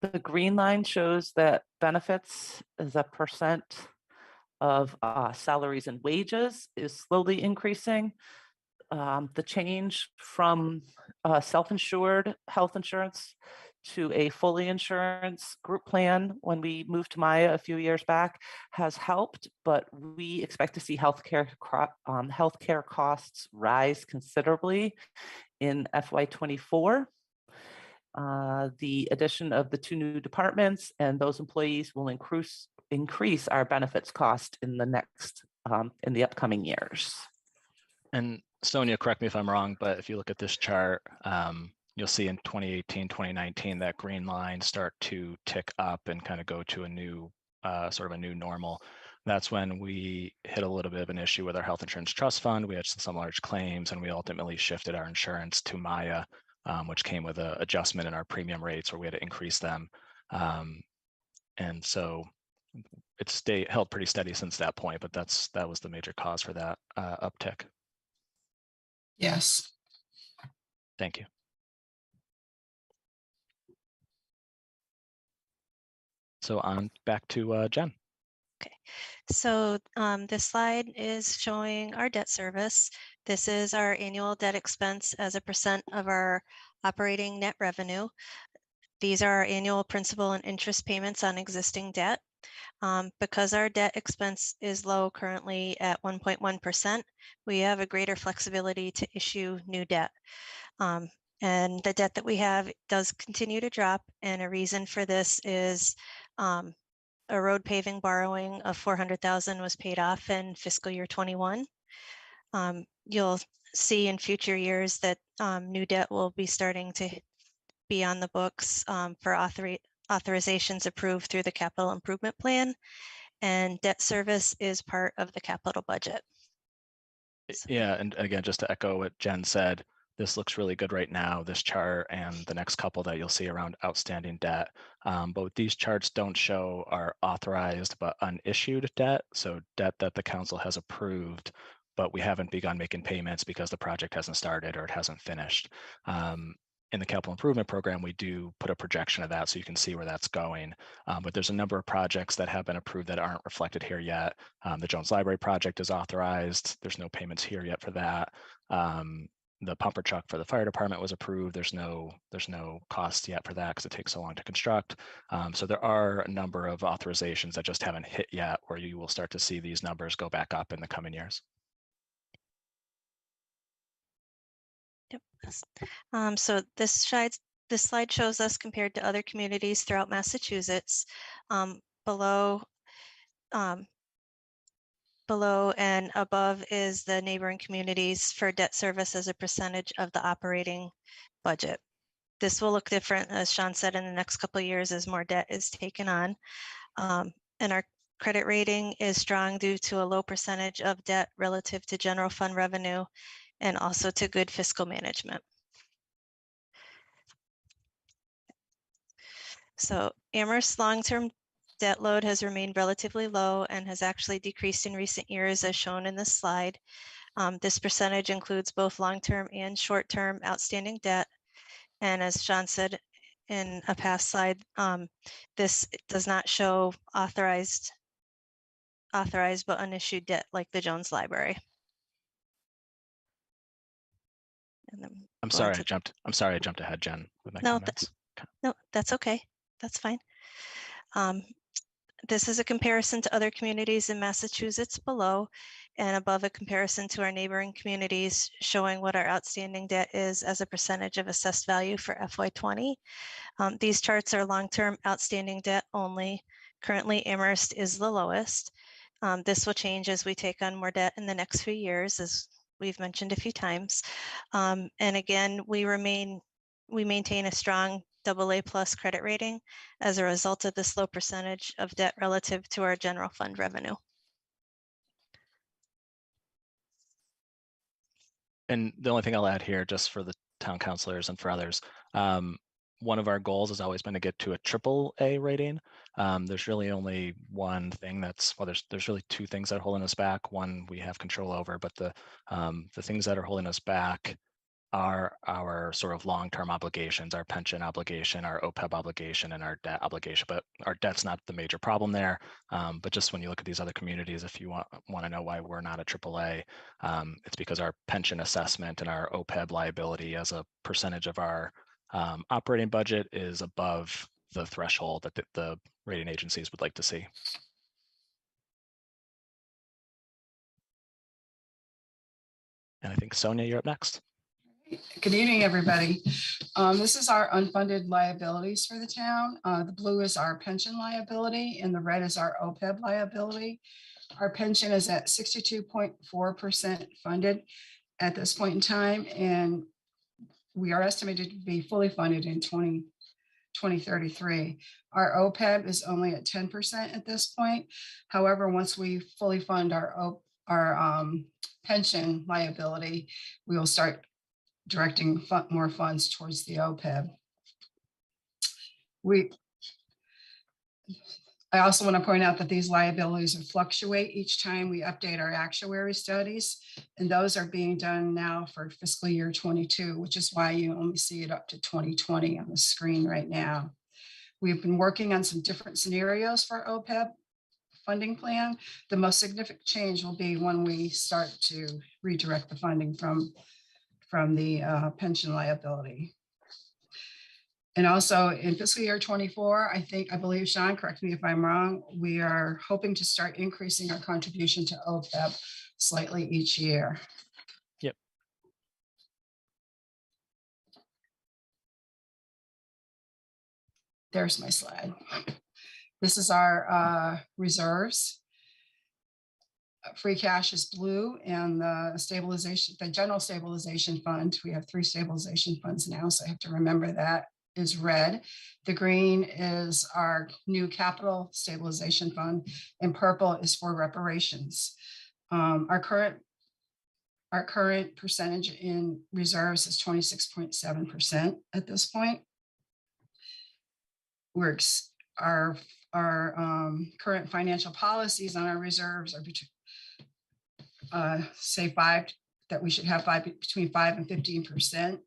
The green line shows that benefits as a percent of salaries and wages is slowly increasing. The change from self-insured health insurance to a fully insurance group plan when we moved to Maya a few years back has helped, but we expect to see healthcare costs rise considerably in FY24. The addition of the 2 new departments and those employees will increase our benefits cost in the upcoming years. And Sonia, correct me if I'm wrong, but if you look at this chart, you'll see in 2018, 2019, that green line start to tick up and kind of go to a new, sort of a new normal. That's when we hit a little bit of an issue with our health insurance trust fund. We had some large claims, and we ultimately shifted our insurance to Maya, which came with an adjustment in our premium rates where we had to increase them. And so it's held pretty steady since that point, but that was the major cause for that uptick. Yes. Thank you. So on back to Jen. So this slide is showing our debt service. This is our annual debt expense as a percent of our operating net revenue. These are our annual principal and interest payments on existing debt. Because our debt expense is low currently at 1.1%, we have a greater flexibility to issue new debt. And the debt that we have does continue to drop. And a reason for this is a road paving borrowing of 400,000 was paid off in fiscal year 21. You'll see in future years that new debt will be starting to be on the books for authorizations approved through the capital improvement plan, and debt service is part of the capital budget. Yeah, and again, just to echo what Jen said, this looks really good right now, this chart and the next couple that you'll see around outstanding debt. But these charts don't show our authorized but unissued debt. So debt that the council has approved, but we haven't begun making payments because the project hasn't started or it hasn't finished. In the capital improvement program, we do put a projection of that so you can see where that's going. But there's a number of projects that have been approved that aren't reflected here yet. The Jones Library project is authorized. There's no payments here yet for that. The pumper truck for the fire department was approved. There's no cost yet for that because it takes so long to construct. So there are a number of authorizations that just haven't hit yet, where you will start to see these numbers go back up in the coming years. Yep. So this slide shows us compared to other communities throughout Massachusetts. Below and above is the neighboring communities for debt service as a percentage of the operating budget. This will look different, as Sean said, in the next couple of years as more debt is taken on. And our credit rating is strong due to a low percentage of debt relative to general fund revenue and also to good fiscal management. So Amherst's long-term debt load has remained relatively low and has actually decreased in recent years, as shown in this slide. This percentage includes both long-term and short-term outstanding debt. And as Sean said in a past slide, this does not show authorized but unissued debt like the Jones Library. And then I'm sorry I jumped ahead, Jen, with my comments. No, that's okay. That's fine. This is a comparison to other communities in Massachusetts below, and above a comparison to our neighboring communities, showing what our outstanding debt is as a percentage of assessed value for FY20. These charts are long-term outstanding debt only. Currently, Amherst is the lowest. This will change as we take on more debt in the next few years, as we've mentioned a few times. And again, we maintain a strong AA+ credit rating as a result of this low percentage of debt relative to our general fund revenue. And the only thing I'll add here, just for the town councilors and for others, one of our goals has always been to get to a AAA rating. There's really only one thing there's really two things that are holding us back. One we have control over, but the things that are holding us back are our sort of long-term obligations, our pension obligation, our OPEB obligation, and our debt obligation. But our debt's not the major problem there. But just when you look at these other communities, if you want to know why we're not a AAA, it's because our pension assessment and our OPEB liability as a percentage of our operating budget is above the threshold that the rating agencies would like to see. And I think Sonia, you're up next. Good evening, everybody. This is our unfunded liabilities for the town. The blue is our pension liability and the red is our OPEB liability. Our pension is at 62.4% funded at this point in time, and we are estimated to be fully funded in 2033. Our OPEB is only at 10% at this point. However, once we fully fund our pension liability, we will start directing more funds towards the OPEB. I also want to point out that these liabilities will fluctuate each time we update our actuary studies, and those are being done now for fiscal year 22, which is why you only see it up to 2020 on the screen right now. We've been working on some different scenarios for OPEB funding plan. The most significant change will be when we start to redirect the funding from the pension liability. And also in fiscal year 24, I believe, Sean, correct me if I'm wrong, we are hoping to start increasing our contribution to OPEB slightly each year. Yep. There's my slide. This is our reserves. Free cash is blue, and the general stabilization fund, we have 3 stabilization funds now, so I have to remember that, is red. The green is our new capital stabilization fund, and purple is for reparations. Our current percentage in reserves is 26.7% at this point. Our current financial policies on our reserves are that we should have between 5 and 15%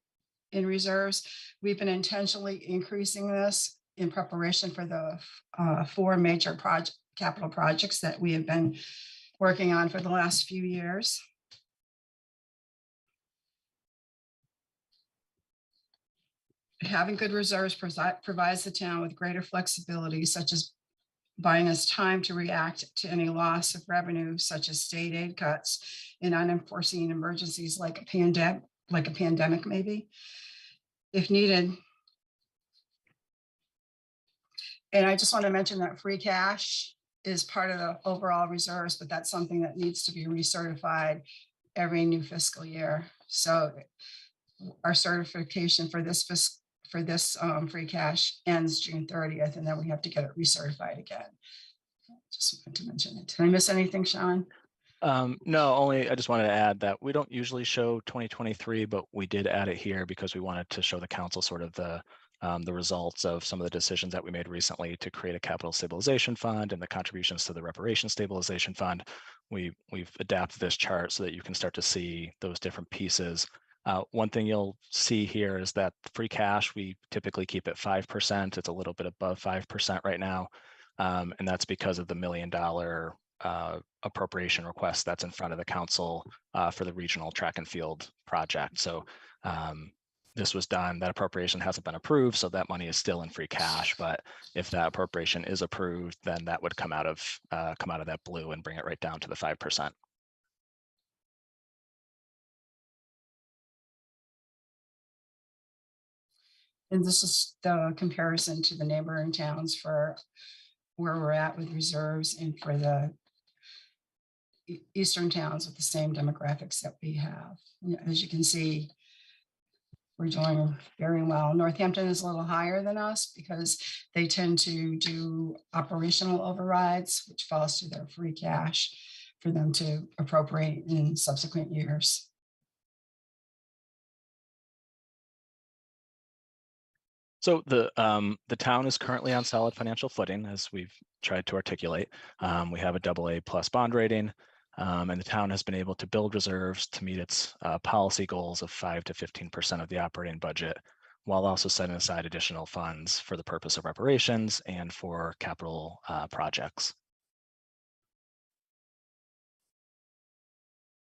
in reserves. We've been intentionally increasing this in preparation for the 4 major capital projects that we have been working on for the last few years. Having good reserves provides the town with greater flexibility, such as buying us time to react to any loss of revenue, such as state aid cuts and unforeseen emergencies like a pandemic, maybe, if needed. And I just want to mention that free cash is part of the overall reserves, but that's something that needs to be recertified every new fiscal year. So our certification for this free cash ends June 30th, and then we have to get it recertified again. Just wanted to mention it. Did I miss anything, Sean? No, only I just wanted to add that we don't usually show 2023, but we did add it here because we wanted to show the council sort of the results of some of the decisions that we made recently to create a capital stabilization fund and the contributions to the reparation stabilization fund. We've adapted this chart so that you can start to see those different pieces. One thing you'll see here is that free cash, we typically keep at 5%. It's a little bit above 5% right now. And that's because of the $1 million appropriation request that's in front of the council for the regional track and field project. So this was done, that appropriation hasn't been approved, so that money is still in free cash. But if that appropriation is approved, then that would come out of that blue and bring it right down to the 5%. And this is the comparison to the neighboring towns for where we're at with reserves and for the eastern towns with the same demographics that we have. As you can see, we're doing very well. Northampton is a little higher than us because they tend to do operational overrides, which falls to their free cash for them to appropriate in subsequent years. So the town is currently on solid financial footing, as we've tried to articulate. We have a AA+ bond rating, and the town has been able to build reserves to meet its policy goals of 5 to 15% of the operating budget, while also setting aside additional funds for the purpose of reparations and for capital projects.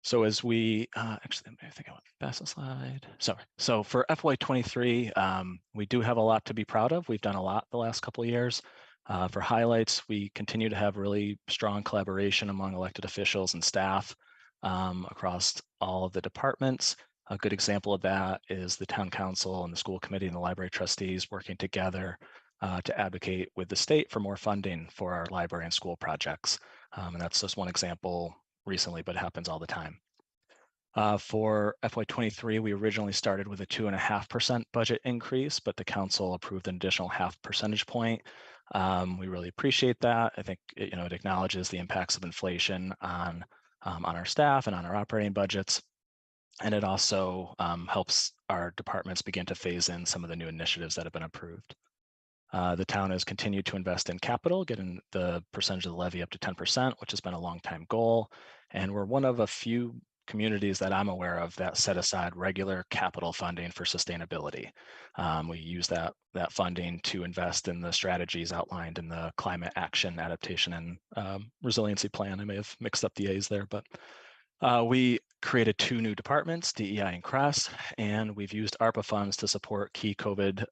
So as we, actually, I think I want to pass the slide. Sorry. So for FY23, we do have a lot to be proud of. We've done a lot the last couple of years. For highlights, we continue to have really strong collaboration among elected officials and staff across all of the departments. A good example of that is the town council and the school committee and the library trustees working together to advocate with the state for more funding for our library and school projects. And that's just one example recently, but it happens all the time. For FY23, we originally started with a 2.5% budget increase, but the council approved an additional 0.5 percentage point. We really appreciate that. I think it acknowledges the impacts of inflation on our staff and on our operating budgets. And it also helps our departments begin to phase in some of the new initiatives that have been approved. The town has continued to invest in capital, getting the percentage of the levy up to 10%, which has been a long time goal. And we're one of a few communities that I'm aware of that set aside regular capital funding for sustainability. We use that funding to invest in the strategies outlined in the Climate Action, Adaptation, and Resiliency Plan. I may have mixed up the A's there, but we created 2 new departments, DEI and CRESS, and we've used ARPA funds to support key COVID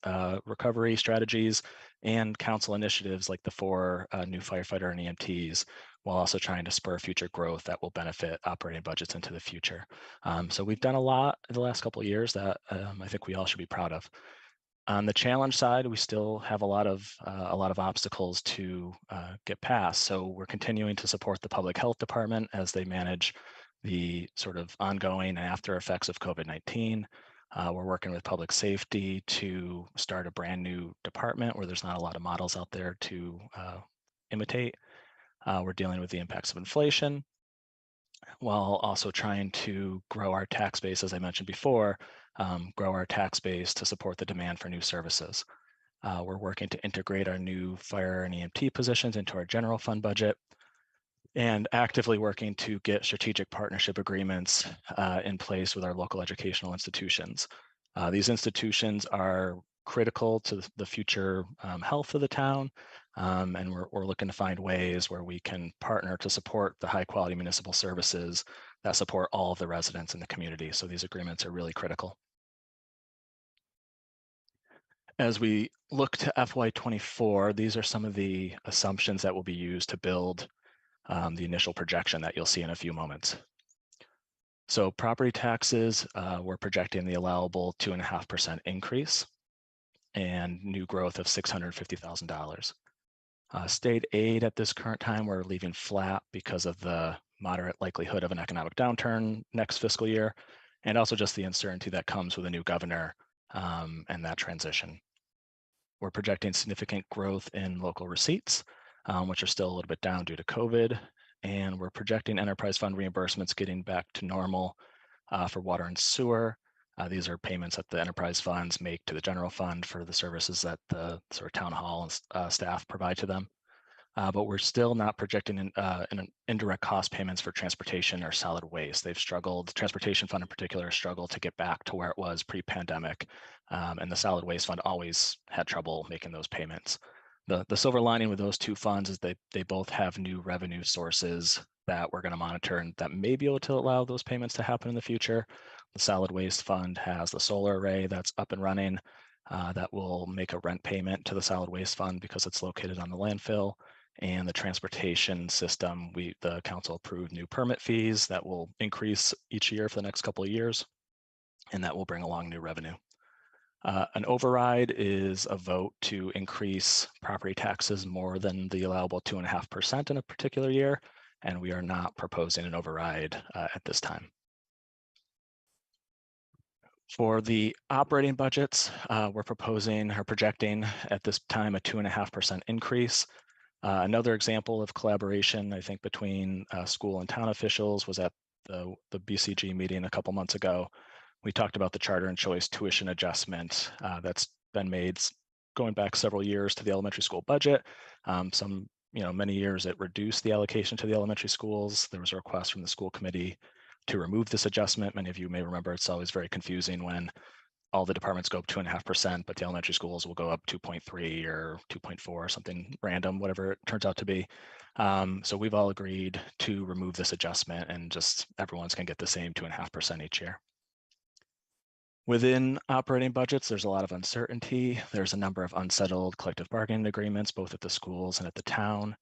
recovery strategies and council initiatives like the 4 new firefighter and EMTs, while also trying to spur future growth that will benefit operating budgets into the future. So we've done a lot in the last couple of years that I think we all should be proud of. On the challenge side, we still have a lot of obstacles to get past. So we're continuing to support the public health department as they manage the sort of ongoing and after effects of COVID-19. We're working with public safety to start a brand new department where there's not a lot of models out there to imitate. We're dealing with the impacts of inflation while also trying to grow our tax base, as I mentioned before, grow our tax base to support the demand for new services. We're working to integrate our new fire and EMT positions into our general fund budget, and actively working to get strategic partnership agreements in place with our local educational institutions. These institutions are critical to the future health of the town, and we're looking to find ways where we can partner to support the high quality municipal services that support all of the residents in the community. So these agreements are really critical. As we look to FY24, these are some of the assumptions that will be used to build the initial projection that you'll see in a few moments. So property taxes, we're projecting the allowable 2.5% increase and new growth of $650,000. State aid at this current time, we're leaving flat because of the moderate likelihood of an economic downturn next fiscal year, and also just the uncertainty that comes with a new governor and that transition. We're projecting significant growth in local receipts, which are still a little bit down due to COVID. And we're projecting enterprise fund reimbursements getting back to normal for water and sewer. These are payments that the enterprise funds make to the general fund for the services that the sort of town hall and staff provide to them. But we're still not projecting in indirect cost payments for transportation or solid waste. They've struggled, the transportation fund in particular, struggled to get back to where it was pre-pandemic. And the solid waste fund always had trouble making those payments. The silver lining with those 2 funds is they both have new revenue sources that we're going to monitor and that may be able to allow those payments to happen in the future. The solid waste fund has the solar array that's up and running that will make a rent payment to the solid waste fund because it's located on the landfill. And the transportation system, the council approved new permit fees that will increase each year for the next couple of years, and that will bring along new revenue. An override is a vote to increase property taxes more than the allowable 2.5% in a particular year, and we are not proposing an override at this time. For the operating budgets, we're proposing or projecting at this time a 2.5% increase. Another example of collaboration, I think, between school and town officials was at the BCG meeting a couple months ago. We talked about the charter and choice tuition adjustment that's been made going back several years to the elementary school budget. Many years it reduced the allocation to the elementary schools. There was a request from the school committee to remove this adjustment. Many of you may remember it's always very confusing when all the departments go up 2.5%, but the elementary schools will go up 2.3 or 2.4 or something random, whatever it turns out to be. So we've all agreed to remove this adjustment and just everyone's going to get the same 2.5% each year. Within operating budgets, there's a lot of uncertainty. There's a number of unsettled collective bargaining agreements, both at the schools and at the town.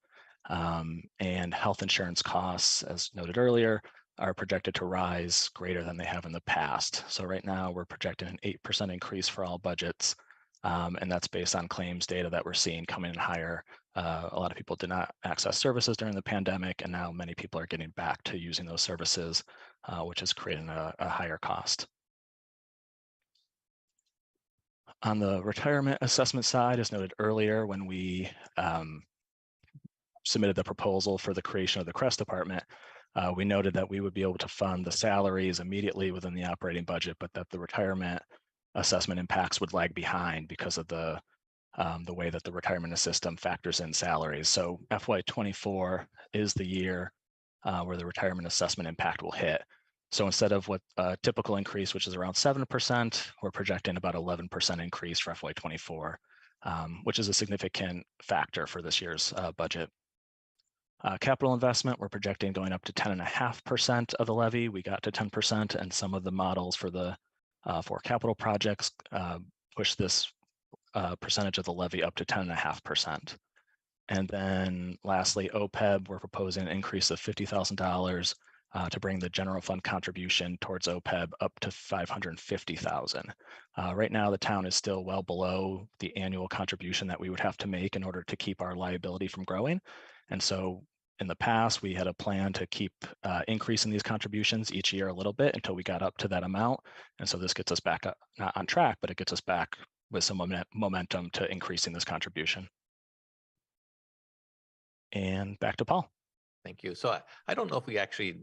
And health insurance costs, as noted earlier, are projected to rise greater than they have in the past. So right now we're projecting an 8% increase for all budgets. And that's based on claims data that we're seeing coming in higher. A lot of people did not access services during the pandemic, and now many people are getting back to using those services, which is creating a higher cost. On the retirement assessment side, as noted earlier, when we submitted the proposal for the creation of the CRESS department, we noted that we would be able to fund the salaries immediately within the operating budget, but that the retirement assessment impacts would lag behind because of the way that the retirement system factors in salaries. So FY24 is the year where the retirement assessment impact will hit. So instead of what a typical increase, which is around 7%, we're projecting about 11% increase for FY24, which is a significant factor for this year's budget. Capital investment, we're projecting going up to 10.5% of the levy. We got to 10%, and some of the models for the for capital projects push this percentage of the levy up to 10.5%. And then lastly, OPEB, we're proposing an increase of $50,000 to bring the general fund contribution towards OPEB up to $550,000. Right now, the town is still well below the annual contribution that we would have to make in order to keep our liability from growing. And so in the past, we had a plan to keep increasing these contributions each year a little bit until we got up to that amount. And so this gets us back up, not on track, but it gets us back with some momentum to increasing this contribution. And back to Paul. Thank you. So I don't know if we actually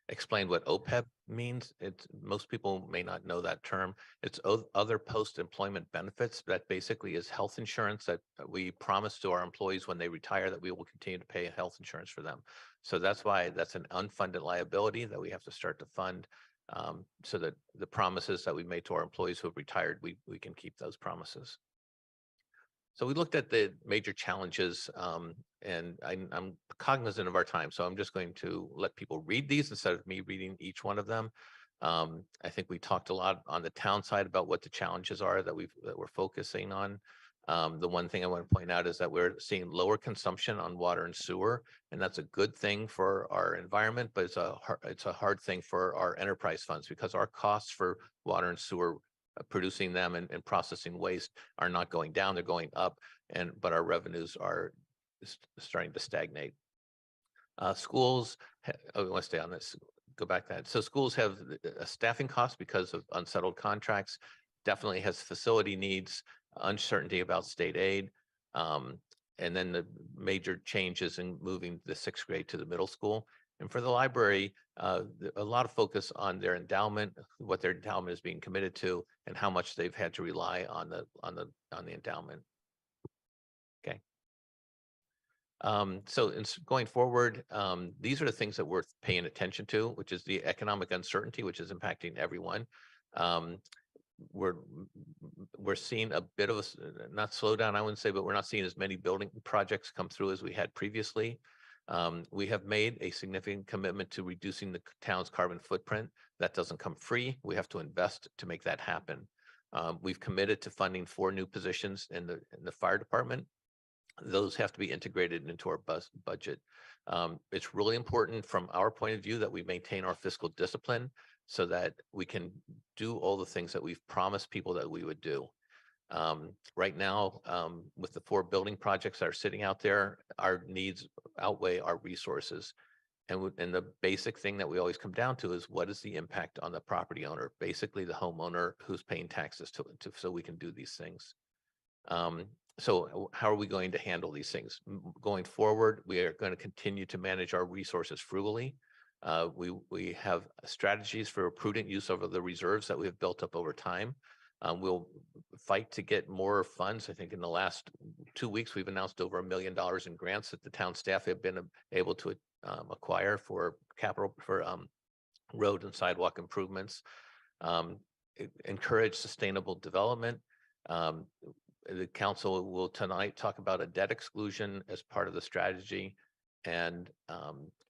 explained what OPEB means. Most people may not know that term. It's other post-employment benefits. That basically is health insurance that we promise to our employees when they retire that we will continue to pay health insurance for them. So that's why that's an unfunded liability that we have to start to fund, so that the promises that we made to our employees who have retired, we can keep those promises. So we looked at the major challenges, and I'm cognizant of our time, so I'm just going to let people read these instead of me reading each one of them. I think we talked a lot on the town side about what the challenges are that we're focusing on. The one thing I want to point out is that we're seeing lower consumption on water and sewer, and that's a good thing for our environment, but it's a hard thing for our enterprise funds because our costs for water and sewer producing them and processing waste are not going down, they're going up, but our revenues are starting to stagnate. Schools, I want to stay on this, go back to that. So schools have a staffing cost because of unsettled contracts, definitely has facility needs, uncertainty about state aid, and then the major changes in moving the 6th grade to the middle school. And for the library, a lot of focus on their endowment, what their endowment is being committed to, and how much they've had to rely on the endowment. Okay. So going forward, these are the things that we're paying attention to, which is the economic uncertainty, which is impacting everyone. We're seeing a bit of a, not slowdown, I wouldn't say, but we're not seeing as many building projects come through as we had previously. We have made a significant commitment to reducing the town's carbon footprint. That doesn't come free. We have to invest to make that happen. We've committed to funding 4 new positions in the fire department. Those have to be integrated into our budget. It's really important from our point of view that we maintain our fiscal discipline so that we can do all the things that we've promised people that we would do. Right now, with the 4 building projects that are sitting out there, our needs outweigh our resources. And the basic thing that we always come down to is what is the impact on the property owner, basically the homeowner who's paying taxes so we can do these things. So how are we going to handle these things? Going forward, we are going to continue to manage our resources frugally. We have strategies for a prudent use of the reserves that we have built up over time. We'll fight to get more funds. I think in the last 2 weeks, we've announced over $1 million in grants that the town staff have been able to acquire for capital, for road and sidewalk improvements. Encourage sustainable development. The council will tonight talk about a debt exclusion as part of the strategy. And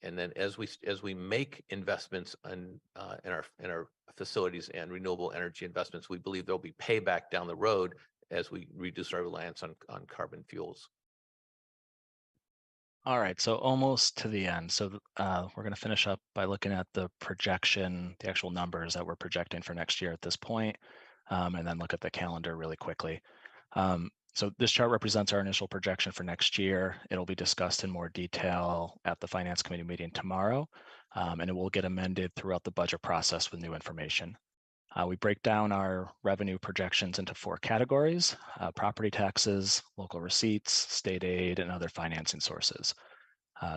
then as we make investments in our facilities and renewable energy investments, we believe there'll be payback down the road as we reduce our reliance on carbon fuels. All right, so almost to the end. So we're going to finish up by looking at the projection, the actual numbers that we're projecting for next year at this point, and then look at the calendar really quickly. So this chart represents our initial projection for next year. It'll be discussed in more detail at the Finance Committee meeting tomorrow, and it will get amended throughout the budget process with new information. We break down our revenue projections into 4 categories: property taxes, local receipts, state aid, and other financing sources.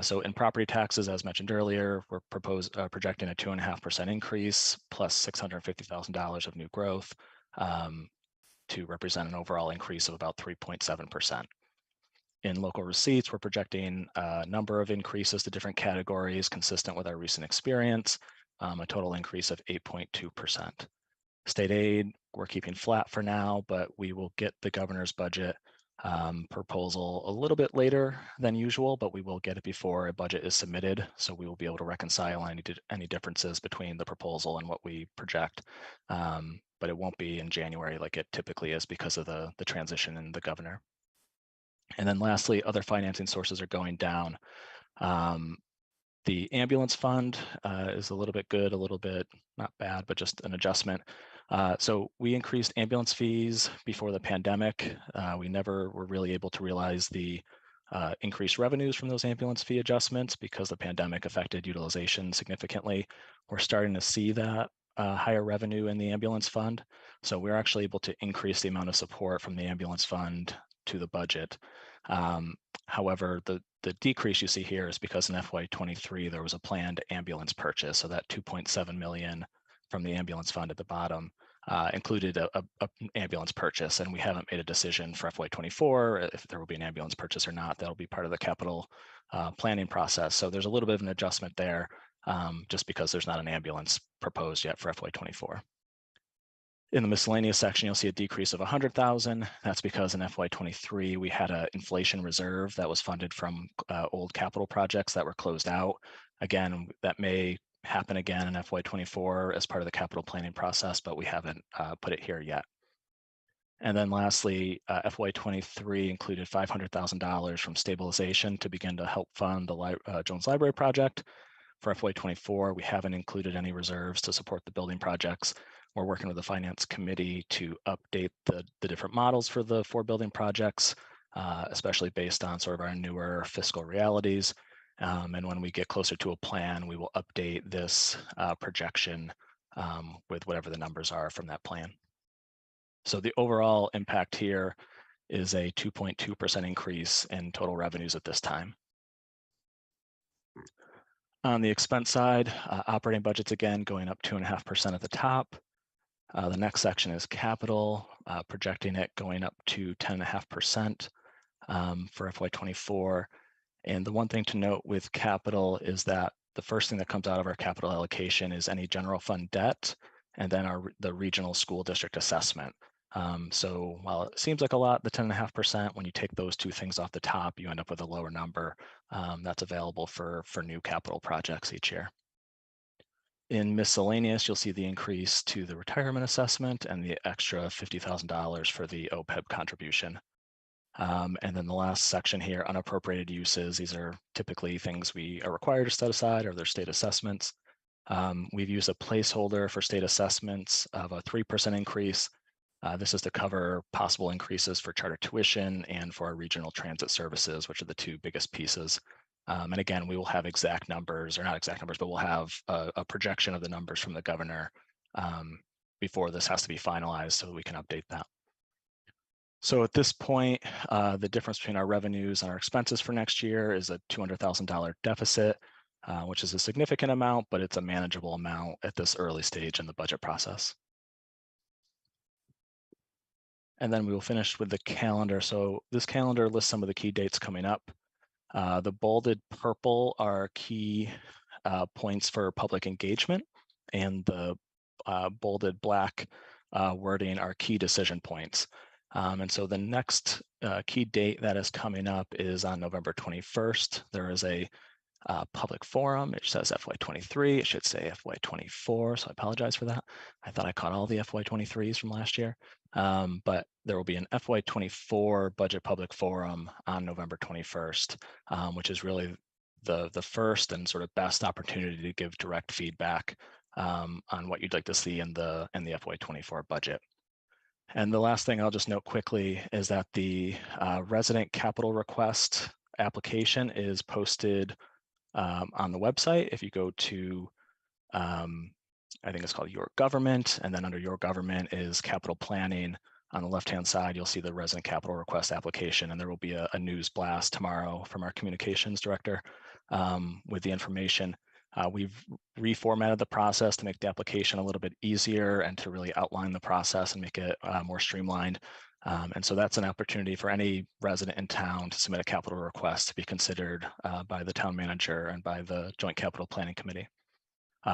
So in property taxes, as mentioned earlier, we're projecting a 2.5% increase plus $650,000 of new growth, to represent an overall increase of about 3.7%. In local receipts, we're projecting a number of increases to different categories consistent with our recent experience. a total increase of 8.2%. State aid, we're keeping flat for now, but we will get the governor's budget proposal a little bit later than usual, but we will get it before a budget is submitted. So we will be able to reconcile any differences between the proposal and what we project. But it won't be in January like it typically is because of the transition in the governor. And then lastly, other financing sources are going down. The ambulance fund is a little bit good, a little bit not bad, but just an adjustment. So we increased ambulance fees before the pandemic. We never were really able to realize the increased revenues from those ambulance fee adjustments because the pandemic affected utilization significantly. We're starting to see that higher revenue in the ambulance fund. So we're actually able to increase the amount of support from the ambulance fund to the budget. However, the decrease you see here is because in FY23 there was a planned ambulance purchase. So that 2.7 million from the ambulance fund at the bottom included a ambulance purchase, and we haven't made a decision for FY24 if there will be an ambulance purchase or not. That'll be part of the capital planning process. So there's a little bit of an adjustment there just because there's not an ambulance proposed yet for FY24. In the miscellaneous section, you'll see a decrease of 100,000. That's because in FY23, we had an inflation reserve that was funded from old capital projects that were closed out. Again, that may happen again in FY24 as part of the capital planning process, but we haven't put it here yet. And then lastly, FY23 included $500,000 from stabilization to begin to help fund the Jones Library project. For FY24, we haven't included any reserves to support the building projects. We're working with the finance committee to update the different models for the 4 building projects, especially based on sort of our newer fiscal realities. And when we get closer to a plan, we will update this projection with whatever the numbers are from that plan. So the overall impact here is a 2.2% increase in total revenues at this time. On the expense side, operating budgets again going up 2.5% at the top. The next section is capital, projecting it going up to 10.5% for FY24. And the one thing to note with capital is that the first thing that comes out of our capital allocation is any general fund debt, and then the regional school district assessment. So while it seems like a lot, the 10.5%, when you take those two things off the top, you end up with a lower number that's available for new capital projects each year. In miscellaneous, you'll see the increase to the retirement assessment and the extra $50,000 for the OPEB contribution. And then the last section here, unappropriated uses. These are typically things we are required to set aside or their state assessments. We've used a placeholder for state assessments of a 3% increase. This is to cover possible increases for charter tuition and for our regional transit services, which are the 2 biggest pieces. And again, we will have exact numbers, or not exact numbers, but we'll have a projection of the numbers from the governor before this has to be finalized so we can update that. So at this point, the difference between our revenues and our expenses for next year is a $200,000 deficit, which is a significant amount, but it's a manageable amount at this early stage in the budget process. And then we will finish with the calendar. So this calendar lists some of the key dates coming up. The bolded purple are key points for public engagement, and the bolded black wording are key decision points. And so the next key date that is coming up is on November 21st. There is a public forum. It says FY23. It should say FY24. So I apologize for that. I thought I caught all the FY23s from last year. But there will be an FY24 budget public forum on November 21st, which is really the first and sort of best opportunity to give direct feedback on what you'd like to see in the FY24 budget. And the last thing I'll just note quickly is that the resident capital request application is posted on the website. If you go to, I think it's called Your Government, and then under Your Government is capital planning. On the left-hand side, you'll see the resident capital request application, and there will be a news blast tomorrow from our communications director with the information. We've reformatted the process to make the application a little bit easier and to really outline the process and make it more streamlined. And so that's an opportunity for any resident in town to submit a capital request to be considered by the town manager and by the Joint Capital Planning Committee.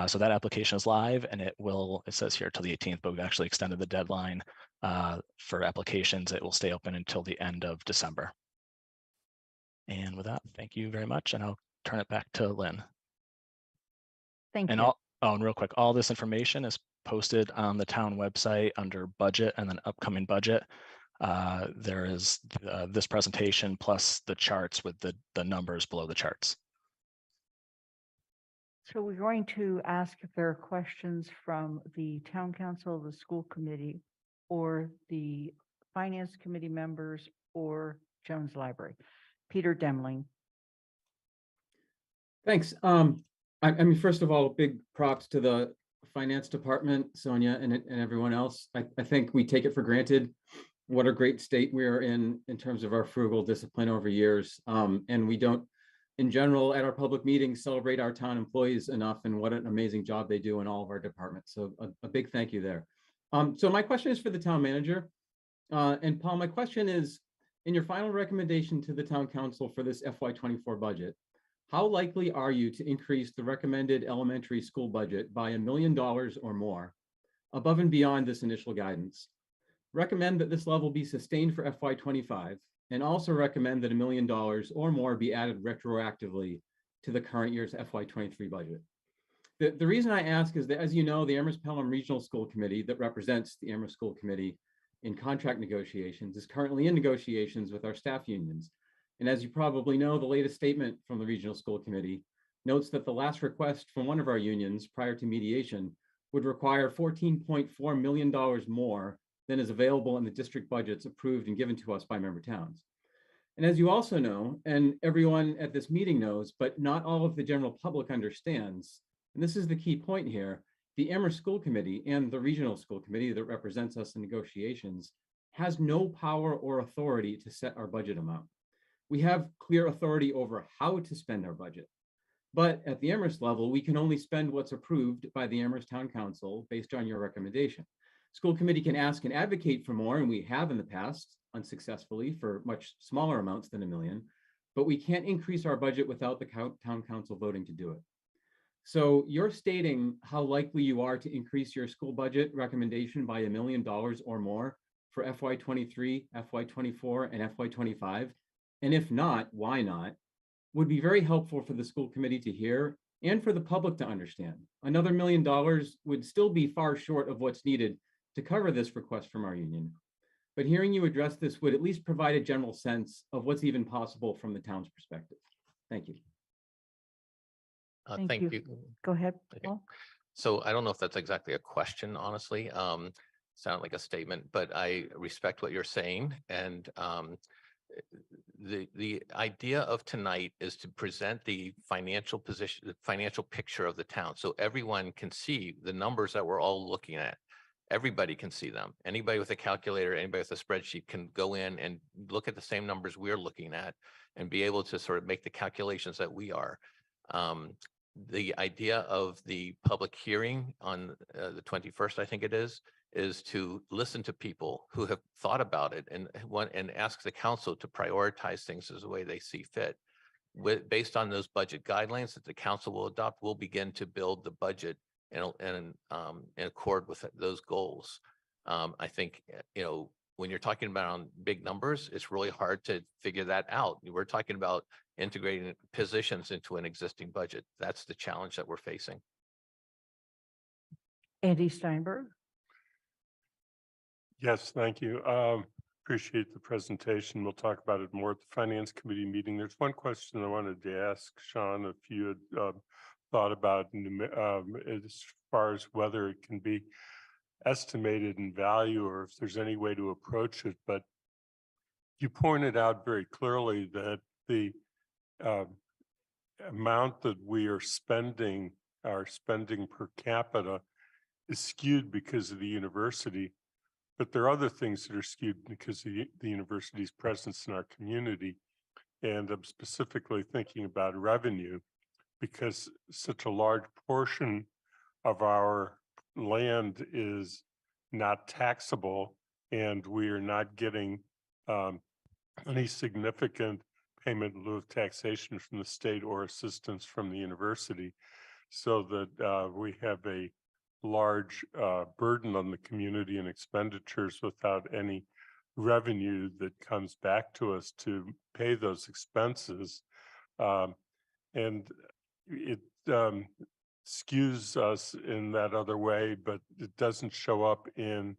So that application is live and it says here till the 18th, but we've actually extended the deadline for applications. It will stay open until the end of December. And with that, thank you very much. And I'll turn it back to Lynn. Thank And you. and real quick, all this information is posted on the town website under budget and then upcoming budget. There is this presentation plus the charts with the numbers below the charts. So we're going to ask if there are questions from the town council, the school committee, or the finance committee members, or Jones Library. Peter Demling. Thanks. I mean, first of all, big props to the finance department, Sonia, and everyone else. I think we take it for granted what a great state we are in terms of our frugal discipline over years. And we don't, in general, at our public meetings, celebrate our town employees enough and what an amazing job they do in all of our departments. So a big thank you there. So my question is for the town manager. And Paul, my question is, in your final recommendation to the town council for this FY24 budget, how likely are you to increase the recommended elementary school budget by $1 million or more above and beyond this initial guidance? Recommend that this level be sustained for FY25 and also recommend that $1 million or more be added retroactively to the current year's FY23 budget. The reason I ask is that, as you know, the Amherst Pelham Regional School Committee that represents the Amherst School Committee in contract negotiations is currently in negotiations with our staff unions. And as you probably know, the latest statement from the Regional School Committee notes that the last request from one of our unions prior to mediation would require $14.4 million more than is available in the district budgets approved and given to us by member towns. And as you also know, and everyone at this meeting knows, but not all of the general public understands, and this is the key point here, the Amherst School Committee and the Regional School Committee that represents us in negotiations has no power or authority to set our budget amount. We have clear authority over how to spend our budget. But at the Amherst level, we can only spend what's approved by the Amherst Town Council based on your recommendation. School committee can ask and advocate for more, and we have in the past unsuccessfully for much smaller amounts than $1 million, but we can't increase our budget without the town council voting to do it. So you're stating how likely you are to increase your school budget recommendation by $1 million or more for FY23, FY24, and FY25. And if not, why not, would be very helpful for the school committee to hear and for the public to understand. Another $1 million would still be far short of what's needed to cover this request from our union. But hearing you address this would at least provide a general sense of what's even possible from the town's perspective. Thank you. Thank you. Go ahead, Okay. Paul. So I don't know if that's exactly a question, honestly. Sound like a statement, but I respect what you're saying. And the idea of tonight is to present the financial position, the financial picture of the town, so everyone can see the numbers that we're all looking at. Everybody can see them. Anybody with a calculator, anybody with a spreadsheet can go in and look at the same numbers we're looking at and be able to sort of make the calculations that we are. The idea of the public hearing on the 21st, I think it is to listen to people who have thought about it and ask the council to prioritize things as the way they see fit. Based on those budget guidelines that the council will adopt, we'll begin to build the budget in accord with those goals. I think, when you're talking about on big numbers, it's really hard to figure that out. We're talking about integrating positions into an existing budget. That's the challenge that we're facing. Andy Steinberg. Yes, thank you. Appreciate the presentation. We'll talk about it more at the Finance Committee meeting. There's one question I wanted to ask Sean, if you had thought about as far as whether it can be estimated in value or if there's any way to approach it. But you pointed out very clearly that the amount that we are spending, our spending per capita, is skewed because of the university. But there are other things that are skewed because of the university's presence in our community. And I'm specifically thinking about revenue, because such a large portion of our land is not taxable, and we are not getting any significant payment in lieu of taxation from the state or assistance from the university. so that we have a large burden on the community and expenditures without any revenue that comes back to us to pay those expenses. And it skews us in that other way, but it doesn't show up in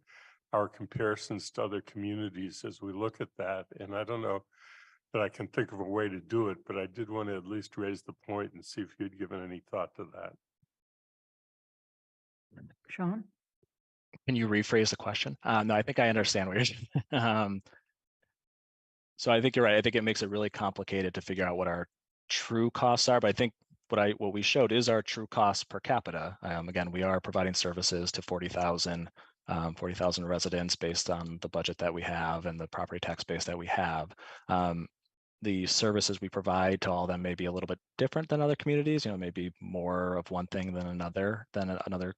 our comparisons to other communities as we look at that. And I don't know that I can think of a way to do it, but I did want to at least raise the point and see if you'd given any thought to that. Sean? Can you rephrase the question? No, I think I understand what you're saying. So I think you're right. I think it makes it really complicated to figure out what our true costs are, but I think what we showed is our true cost per capita. Again, we are providing services to 40,000 residents based on the budget that we have and the property tax base that we have. The services we provide to all of them may be a little bit different than other communities, maybe more of one thing than another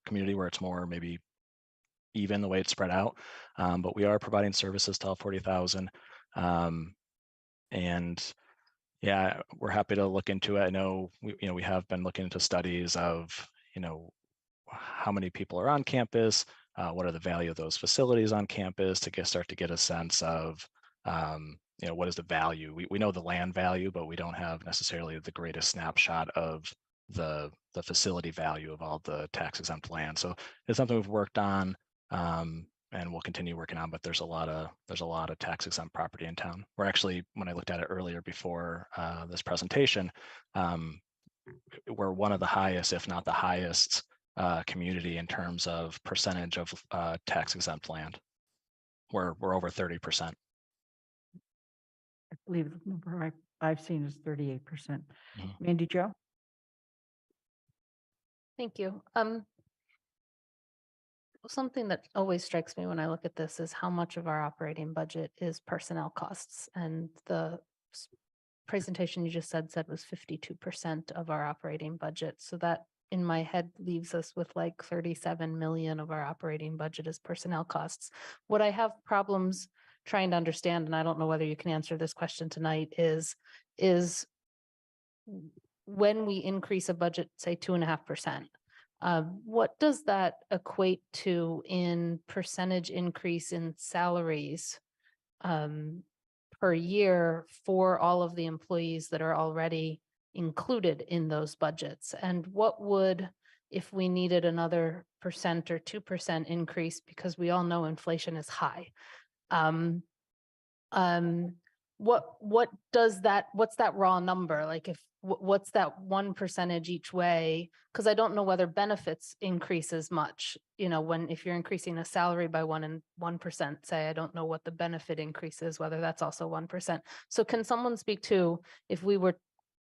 community where it's more maybe even the way it's spread out. But we are providing services to all 40,000. And yeah, we're happy to look into it. I know we have been looking into studies of, how many people are on campus, what are the value of those facilities on campus to start to get a sense of, what is the value? We know the land value, but we don't have necessarily the greatest snapshot of the facility value of all the tax exempt land. So it's something we've worked on and we'll continue working on, but there's a lot of tax exempt property in town. We're actually, when I looked at it earlier before this presentation, we're one of the highest, if not the highest community in terms of percentage of tax exempt land. We're over 30%. I believe the number I've seen is 38%. Mhm. Mandy Jo? Thank you. Something that always strikes me when I look at this is how much of our operating budget is personnel costs. And the presentation you just said was 52% of our operating budget. So that in my head leaves us with like 37 million of our operating budget as personnel costs. What I have problems trying to understand, and I don't know whether you can answer this question tonight, is when we increase a budget, say 2.5%, what does that equate to in percentage increase in salaries per year for all of the employees that are already included in those budgets? And what would, if we needed another 1% or 2% increase, because we all know inflation is high, what does that, what's that raw number? Like what's that 1% each way? Because I don't know whether benefits increase as much, if you're increasing a salary by 1%, say, I don't know what the benefit increase is, whether that's also 1%. So can someone speak to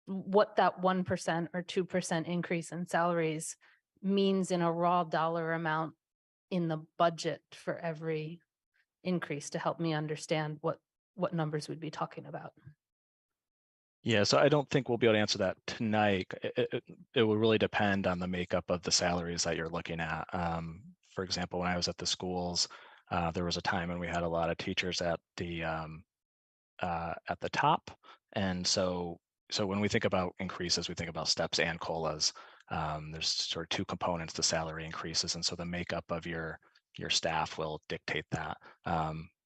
what that 1% or 2% increase in salaries means in a raw dollar amount in the budget for every increase, to help me understand what numbers we'd be talking about? Yeah, so I don't think we'll be able to answer that tonight. It will really depend on the makeup of the salaries that you're looking at. For example, when I was at the schools, there was a time when we had a lot of teachers at the top. And so when we think about increases, we think about steps and COLAs. There's sort of two components to salary increases. And so the makeup of your staff will dictate that.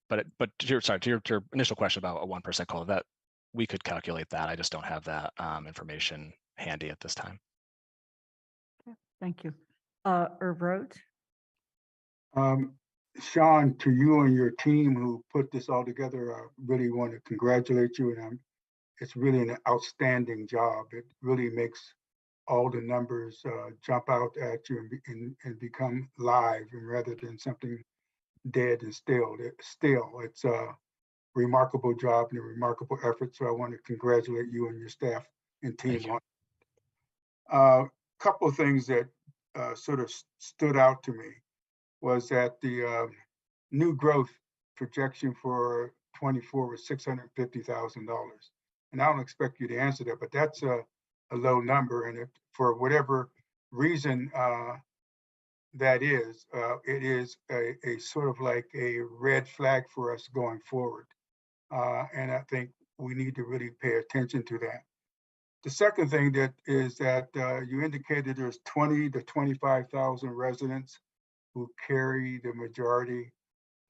But to your initial question about a 1% COLA, that we could calculate that. I just don't have that information handy at this time. Okay, thank you. Irv Rhodes? Sean, to you and your team who put this all together, I really want to congratulate you. And it's really an outstanding job. It really makes all the numbers jump out at you and become live, and rather than something dead and still. It's a remarkable job and a remarkable effort. So I want to congratulate you and your staff and team on it. A couple of things that sort of stood out to me was that the new growth projection for 24 was $650,000. And I don't expect you to answer that, but that's a low number. And if for whatever reason that is, it is a sort of like a red flag for us going forward. And I think we need to really pay attention to that. The second thing that is that you indicated there's 20 to 25,000 residents who carry the majority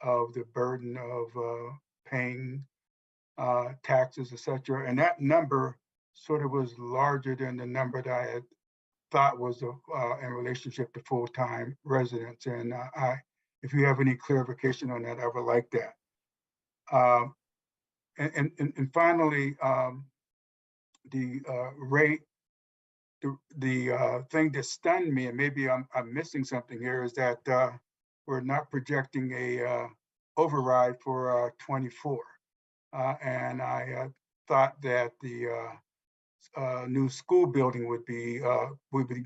of the burden of paying taxes, et cetera. And that number sort of was larger than the number that I had thought was in relationship to full-time residents. And if you have any clarification on that, I would like that. And finally, the rate, the thing that stunned me, and maybe I'm missing something here, is that we're not projecting a override for 24. And I thought that the new school building would be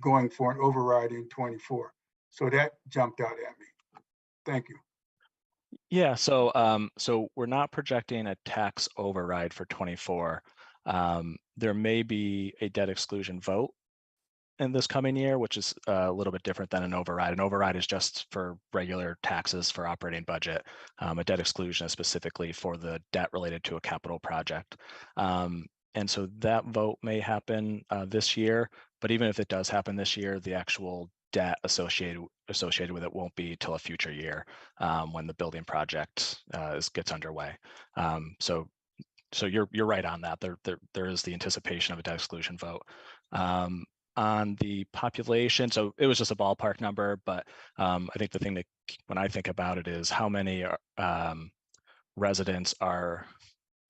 going for an override in 24. So that jumped out at me. Thank you. Yeah, so so we're not projecting a tax override for 24. There may be a debt exclusion vote in this coming year, which is a little bit different than an override. An override is just for regular taxes for operating budget. A debt exclusion is specifically for the debt related to a capital project. And so that vote may happen this year, but even if it does happen this year, the actual debt associated with it won't be till a future year when the building project gets underway. So you're right on that. There is the anticipation of a debt exclusion vote. On the population, so it was just a ballpark number, but I think the thing that when I think about it is how many residents are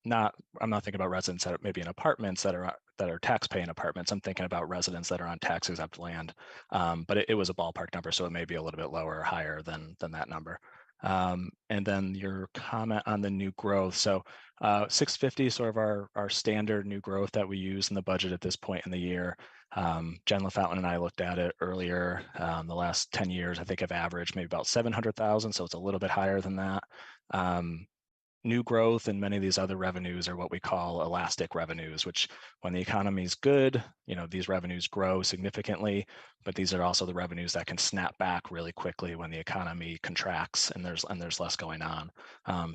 not. I'm not thinking about residents that are maybe in apartments that are tax-paying apartments. I'm thinking about residents that are on tax-exempt land. But it was a ballpark number, so it may be a little bit lower or higher than that number. And then your comment on the new growth. So 650 is sort of our standard new growth that we use in the budget at this point in the year. Jen LaFountain and I looked at it earlier. The last 10 years, I think, have averaged maybe about 700,000. So it's a little bit higher than that. New growth and many of these other revenues are what we call elastic revenues, which when the economy is good, these revenues grow significantly, but these are also the revenues that can snap back really quickly when the economy contracts and there's less going on.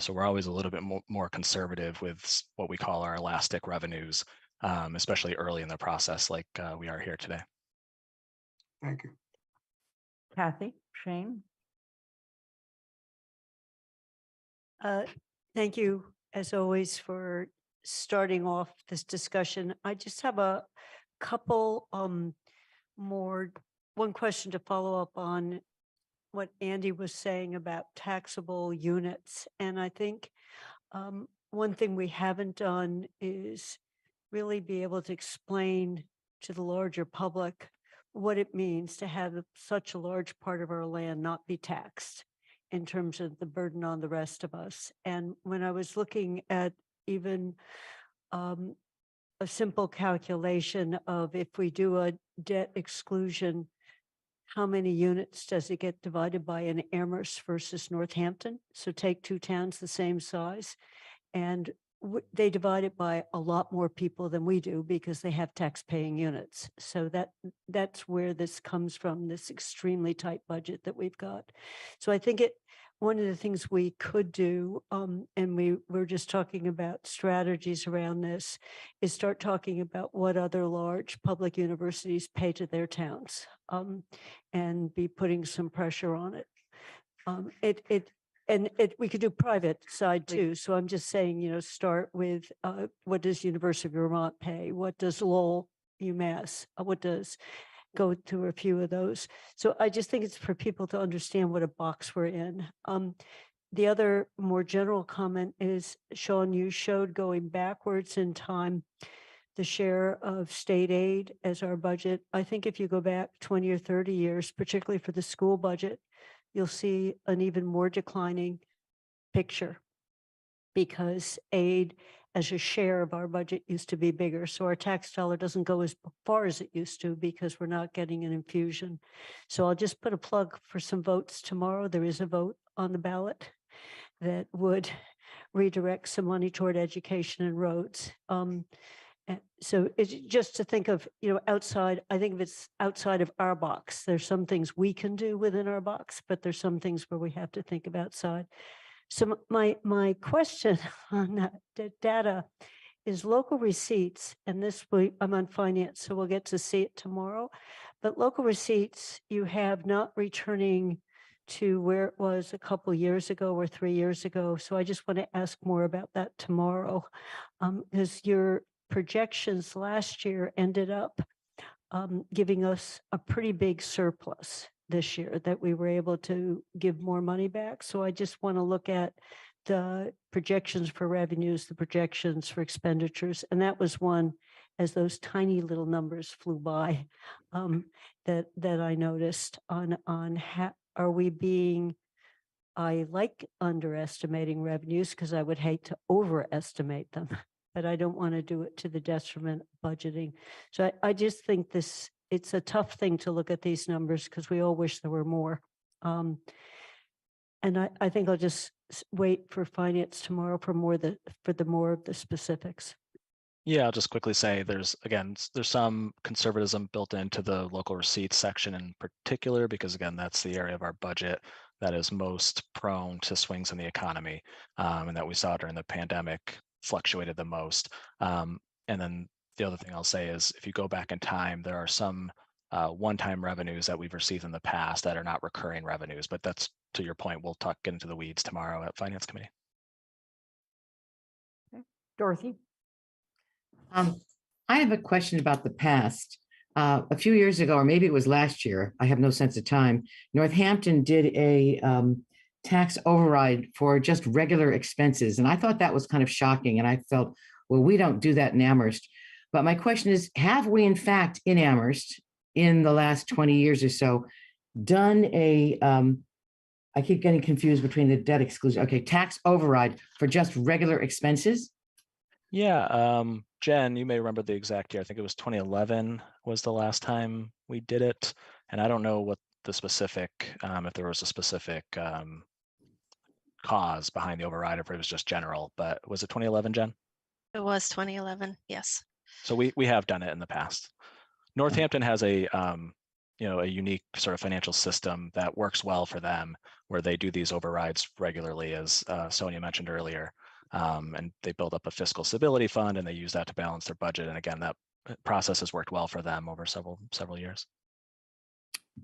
So we're always a little bit more conservative with what we call our elastic revenues, especially early in the process like we are here today. Thank you. Kathy, Shane? Thank you, as always, for starting off this discussion. I just have a couple one question to follow up on what Andy was saying about taxable units. And I think one thing we haven't done is really be able to explain to the larger public what it means to have such a large part of our land not be taxed in terms of the burden on the rest of us. And when I was looking at even a simple calculation of if we do a debt exclusion, how many units does it get divided by in Amherst versus Northampton? So take two towns the same size, and they divide it by a lot more people than we do because they have tax-paying units. So that's where this comes from, this extremely tight budget that we've got. So I think one of the things we could do, and we were just talking about strategies around this, is start talking about what other large public universities pay to their towns, and be putting some pressure on it. We could do private side too. So I'm just saying, start with what does University of Vermont pay? What does Lowell, UMass? What does go through a few of those? So I just think it's for people to understand what a box we're in. The other more general comment is, Sean, you showed going backwards in time the share of state aid as our budget. I think if you go back 20 or 30 years, particularly for the school budget, you'll see an even more declining picture because aid as a share of our budget used to be bigger. So our tax dollar doesn't go as far as it used to because we're not getting an infusion. So I'll just put a plug for some votes tomorrow. There is a vote on the ballot that would redirect some money toward education and roads. So it's just to think of, outside, I think if it's outside of our box, there's some things we can do within our box, but there's some things where we have to think of outside. So my question on that data is local receipts, and this week I'm on finance, so we'll get to see it tomorrow. But local receipts, you have not returning to where it was a couple years ago or 3 years ago. So I just want to ask more about that tomorrow. Because your projections last year ended up giving us a pretty big surplus this year that we were able to give more money back. So I just want to look at the projections for revenues, the projections for expenditures. And that was one, as those tiny little numbers flew by, that I noticed on how, are we being, I like underestimating revenues because I would hate to overestimate them, but I don't want to do it to the detriment of budgeting. So I just think it's a tough thing to look at these numbers because we all wish there were more. And I think I'll just wait for finance tomorrow for more of the specifics. Yeah, I'll just quickly say there's some conservatism built into the local receipts section in particular, because again, that's the area of our budget that is most prone to swings in the economy, and that we saw during the pandemic fluctuated the most. And then the other thing I'll say is if you go back in time, there are some one-time revenues that we've received in the past that are not recurring revenues, but that's, to your point, we'll get into the weeds tomorrow at Finance Committee. Dorothy? I have a question about the past. A few years ago, or maybe it was last year, I have no sense of time, Northampton did a tax override for just regular expenses. And I thought that was kind of shocking. And I felt, well, we don't do that in Amherst. But my question is, have we in fact in Amherst in the last 20 years or so done I keep getting confused between the debt exclusion, tax override for just regular expenses? Yeah, Jen, you may remember the exact year. I think it was 2011 was the last time we did it. And I don't know what the specific, if there was a specific cause behind the override, or if it was just general, but was it 2011, Jen? It was 2011, yes. So we have done it in the past. Northampton has a unique sort of financial system that works well for them, where they do these overrides regularly, as Sonia mentioned earlier. And they build up a fiscal stability fund and they use that to balance their budget. And again, that process has worked well for them over several years.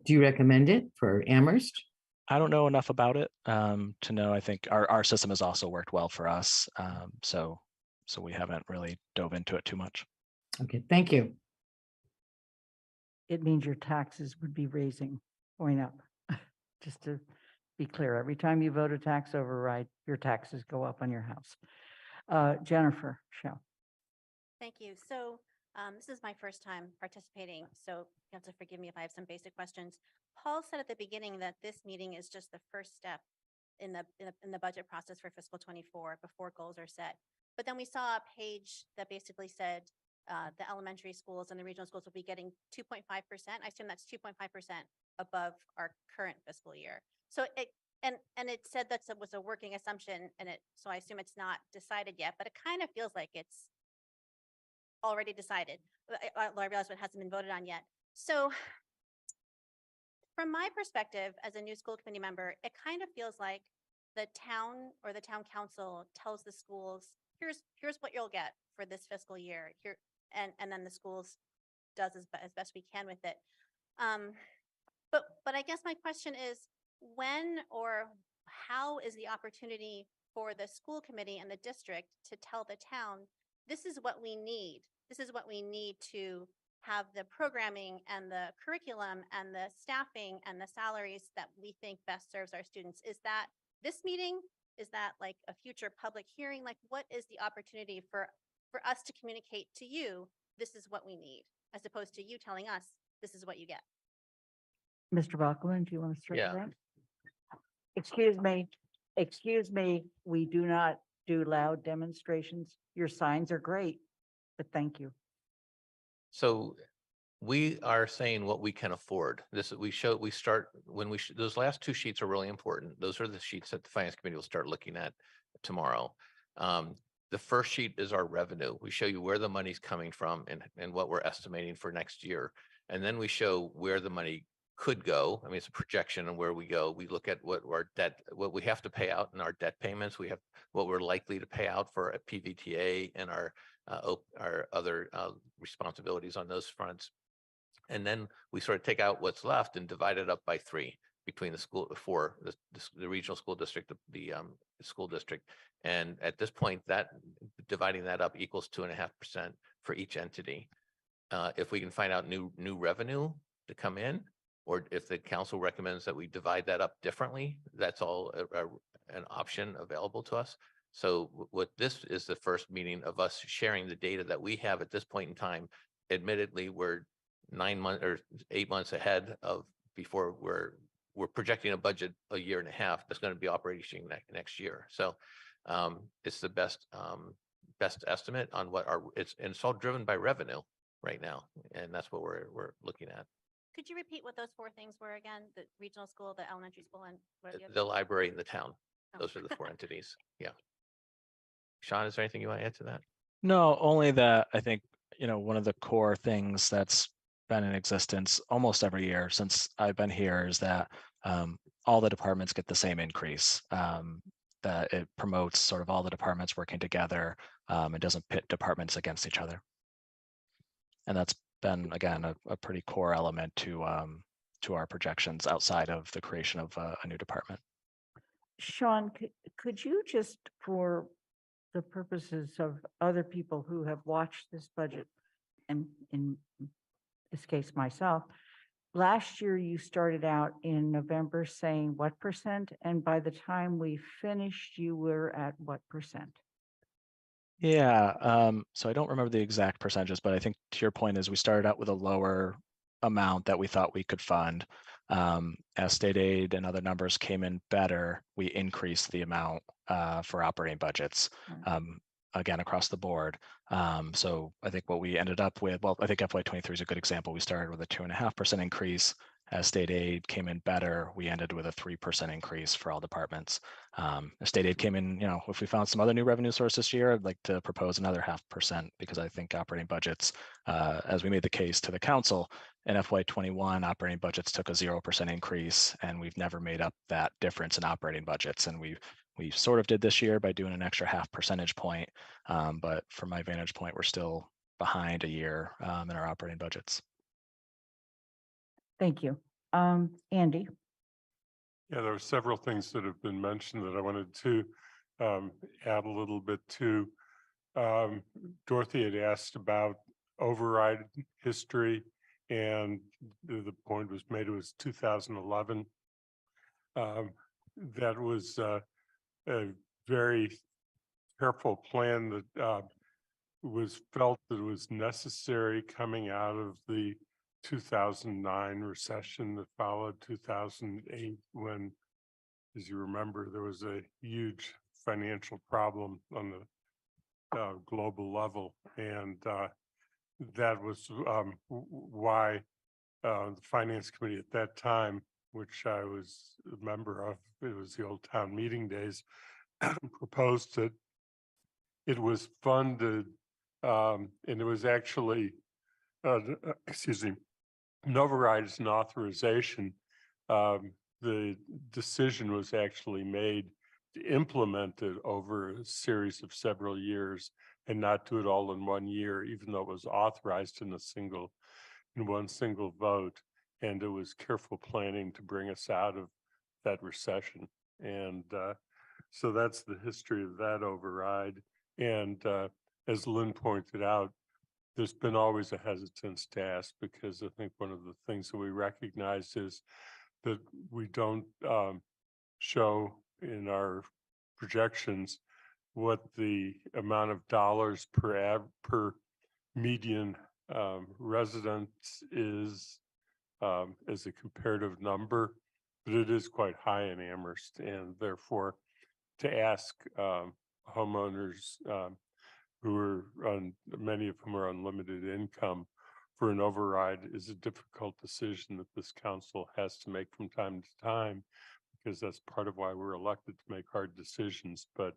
Do you recommend it for Amherst? I don't know enough about it to know. I think our system has also worked well for us. So we haven't really dove into it too much. Okay, thank you. It means your taxes would be going up. Just to be clear, every time you vote a tax override, your taxes go up on your house. Jennifer Shell. Thank you. So this is my first time participating, so you have to forgive me if I have some basic questions. Paul said at the beginning that this meeting is just the first step in the budget process for fiscal 24 before goals are set. But then we saw a page that basically said the elementary schools and the regional schools will be getting 2.5%. I assume that's 2.5% above our current fiscal year. So it said that was a working assumption, so I assume it's not decided yet, but it kind of feels like it's already decided. I realize it hasn't been voted on yet. So from my perspective as a new school committee member, it kind of feels like the town or the town council tells the schools, here's what you'll get for this fiscal year here, and then the schools does as best we can with it. But I guess my question is, when or how is the opportunity for the school committee and the district to tell the town, this is what we need. This is what we need to have the programming and the curriculum and the staffing and the salaries that we think best serves our students. Is that this meeting? Is that like a future public hearing? Like, what is the opportunity for us to communicate to you, this is what we need, as opposed to you telling us, this is what you get? Mr. Bachman, do you want to start with Yeah. that? Excuse me, we do not do loud demonstrations. Your signs are great, but thank you. So we are saying what we can afford. Those last two sheets are really important. Those are the sheets that the Finance Committee will start looking at tomorrow. The first sheet is our revenue. We show you where the money's coming from and what we're estimating for next year. And then we show where the money could go. I mean, it's a projection on where we go. We look at what our debt, what we have to pay out in our debt payments. We have what we're likely to pay out for a PVTA and our other responsibilities on those fronts. And then we sort of take out what's left and divide it up by 3 between the school, the regional school district, the school district. And at this point, that dividing that up equals 2.5% for each entity. If we can find out new revenue to come in, or if the council recommends that we divide that up differently, that's all an option available to us. So what this is the first meeting of us sharing the data that we have at this point in time. Admittedly, we're 9 months or 8 months ahead of before we're projecting a budget a year and a half that's going to be operating next year. So it's the best estimate on what it's all driven by revenue right now, and that's what we're looking at. Could you repeat what those 4 things were again? The regional school, the elementary school, and what are the The others? library and the town. Oh. Those are the 4 entities. Yeah. Sean, is there anything you want to add to that? No, only that I think, one of the core things that's been in existence almost every year since I've been here is that all the departments get the same increase. That it promotes sort of all the departments working together. It doesn't pit departments against each other. And that's been, again, a pretty core element to our projections outside of the creation of a new department. Sean, could you just, for the purposes of other people who have watched this budget, and in this case myself, last year you started out in November saying what percent, and by the time we finished, you were at what percent? Yeah, so I don't remember the exact percentages, but I think to your point is we started out with a lower amount that we thought we could fund. As state aid and other numbers came in better, we increased the amount for operating budgets, again, across the board. So I think what we ended up with, well, I think FY23 is a good example. We started with a 2.5% increase. As state aid came in better, we ended with a 3% increase for all departments. If state aid came in, if we found some other new revenue source this year, I'd like to propose another 0.5% because I think operating budgets, as we made the case to the council, in FY21, operating budgets took a 0% increase, and we've never made up that difference in operating budgets. And we sort of did this year by doing an extra 0.5 percentage point. But from my vantage point, we're still behind a year in our operating budgets. Thank you. Andy? Yeah, there are several things that have been mentioned that I wanted to add a little bit to. Dorothy had asked about override history, and the point was made it was 2011. That was a very careful plan that was felt that was necessary coming out of the 2009 recession that followed 2008, when, as you remember, there was a huge financial problem on the global level. And that was why the Finance Committee at that time, which I was a member of, it was the old town meeting days, proposed that it was funded, and it was actually, excuse me, an override is an authorization. The decision was actually made to implement it over a series of several years and not do it all in 1 year, even though it was authorized in one single vote. And it was careful planning to bring us out of that recession. And so that's the history of that override. And as Lynn pointed out, there's been always a hesitance to ask, because I think one of the things that we recognize is that we don't show in our projections what the amount of dollars per median resident is as a comparative number, but it is quite high in Amherst, and therefore to ask homeowners who are many of whom are on limited income for an override is a difficult decision that this council has to make from time to time, because that's part of why we're elected, to make hard decisions, but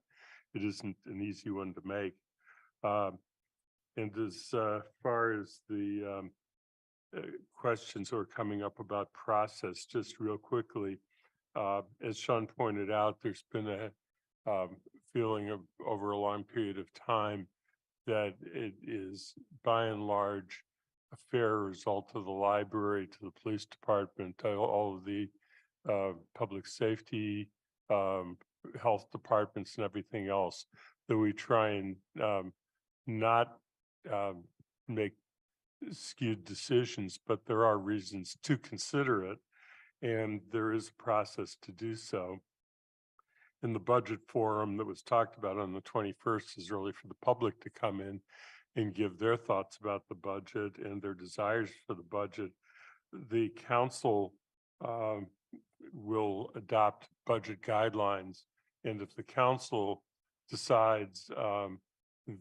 it isn't an easy one to make. And as far as the questions that are coming up about process, just real quickly. As Sean pointed out, there's been a feeling of over a long period of time that it is by and large a fair result of the library to the police department, to all of the public safety, health departments and everything else, that we try and not make skewed decisions, but there are reasons to consider it. And there is a process to do so. In the budget forum that was talked about on the 21st is really for the public to come in and give their thoughts about the budget and their desires for the budget. The council will adopt budget guidelines. And if the council decides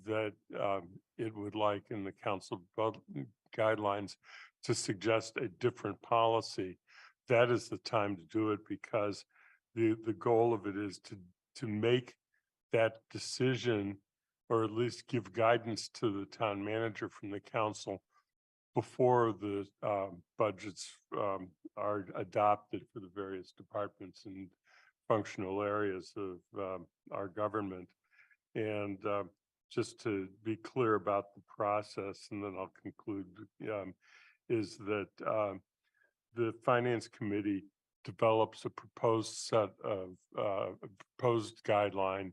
that it would like in the council guidelines to suggest a different policy, that is the time to do it, because the goal of it is to make that decision, or at least give guidance to the town manager from the council before the budgets are adopted for the various departments and functional areas of our government. And just to be clear about the process, and then I'll conclude, is that the Finance Committee develops a proposed set of proposed guideline,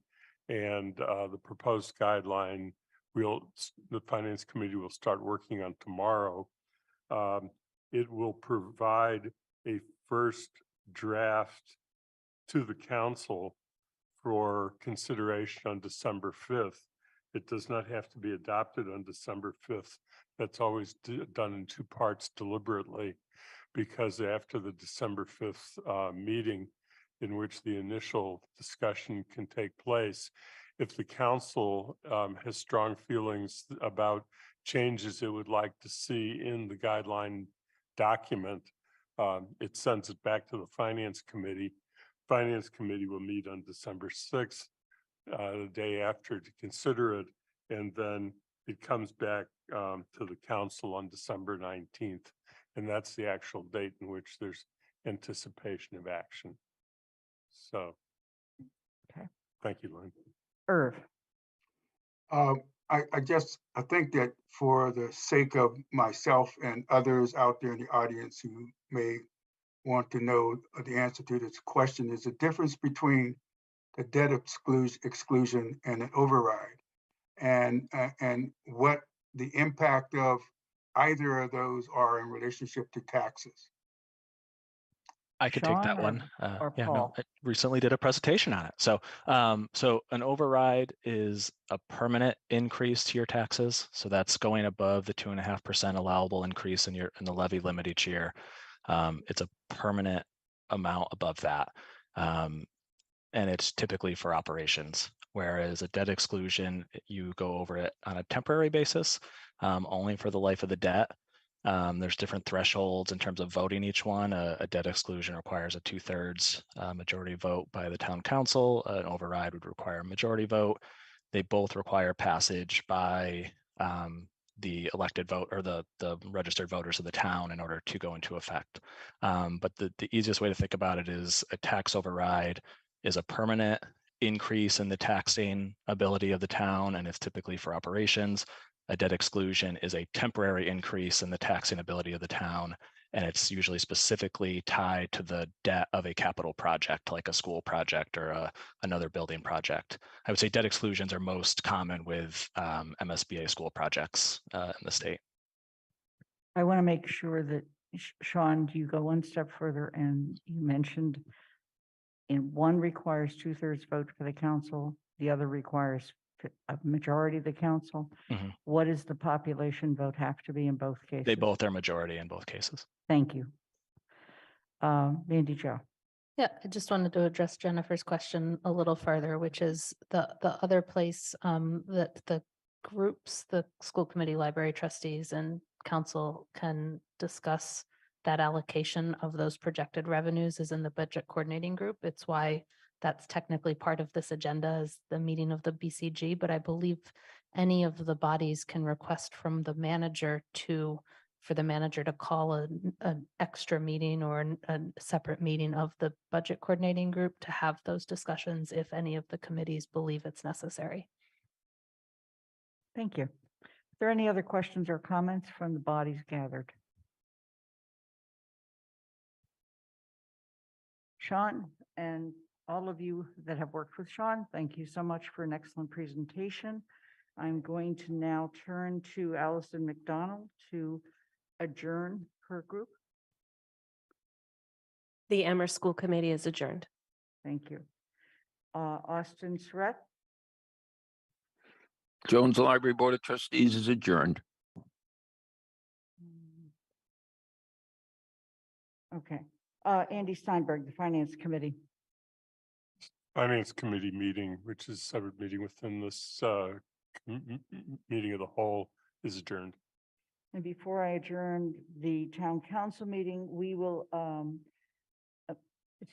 and the proposed guideline the Finance Committee will start working on tomorrow. It will provide a first draft to the council for consideration on December 5th. It does not have to be adopted on December 5th. That's always done in two parts deliberately, because after the December 5th meeting, in which the initial discussion can take place, if the council has strong feelings about changes it would like to see in the guideline document, it sends it back to the Finance Committee. Finance Committee will meet on December 6th, the day after, to consider it, and then it comes back to the council on December 19th. And that's the actual date in which there's anticipation of action. So, Okay. Thank you, Lynn. Irv. I think that for the sake of myself and others out there in the audience who may want to know the answer to this question, is the difference between the debt exclusion and an override, and what the impact of either of those are in relationship to taxes. I could take that Sean one. or Yeah, no, Paul? I recently did a presentation on it. So, so an override is a permanent increase to your taxes. So that's going above the 2.5% allowable increase in the levy limit each year. It's a permanent amount above that. And it's typically for operations. Whereas a debt exclusion, you go over it on a temporary basis, only for the life of the debt. There's different thresholds in terms of voting each one. A debt exclusion requires a 2/3 majority vote by the town council. An override would require a majority vote. They both require passage by the elected vote, or the registered voters of the town, in order to go into effect. But the easiest way to think about it is a tax override is a permanent increase in the taxing ability of the town, and it's typically for operations. A debt exclusion is a temporary increase in the taxing ability of the town, and it's usually specifically tied to the debt of a capital project, like a school project or another building project. I would say debt exclusions are most common with MSBA school projects in the state. I want to make sure that, Sean, you go one step further, and you mentioned one requires 2/3 vote for the council, the other requires a majority of the council. Mm-hmm. What does the population vote have to be in both cases? They both are majority in both cases. Thank you. Mandy Jo. Yeah, I just wanted to address Jennifer's question a little further, which is the other place that the groups, the school committee, library trustees, and council can discuss that allocation of those projected revenues is in the budget coordinating group. It's why that's technically part of this agenda, as the meeting of the BCG, but I believe any of the bodies can request from the manager to for the manager to call an extra meeting or a separate meeting of the budget coordinating group to have those discussions if any of the committees believe it's necessary. Thank you. Are there any other questions or comments from the bodies gathered? Sean and all of you that have worked with Sean, thank you so much for an excellent presentation. I'm going to now turn to Allison McDonald to adjourn her group. The Amherst School Committee is adjourned. Thank you. Austin Surratt, Jones Library Board of Trustees is adjourned. okay. Andy Steinberg, the Finance Committee. Finance Committee meeting, which is a separate meeting within this meeting of the whole, is adjourned. And before I adjourn the town council meeting, we will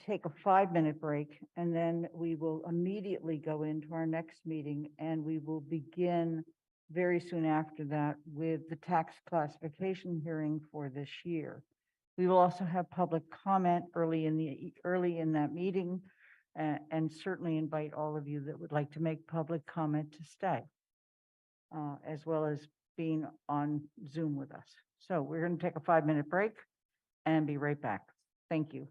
take a 5-minute break, and then we will immediately go into our next meeting, and we will begin very soon after that with the tax classification hearing for this year. We will also have public comment early in that meeting, and certainly invite all of you that would like to make public comment to stay, as well as being on Zoom with us. So we're going to take a 5-minute break and be right back. Thank you.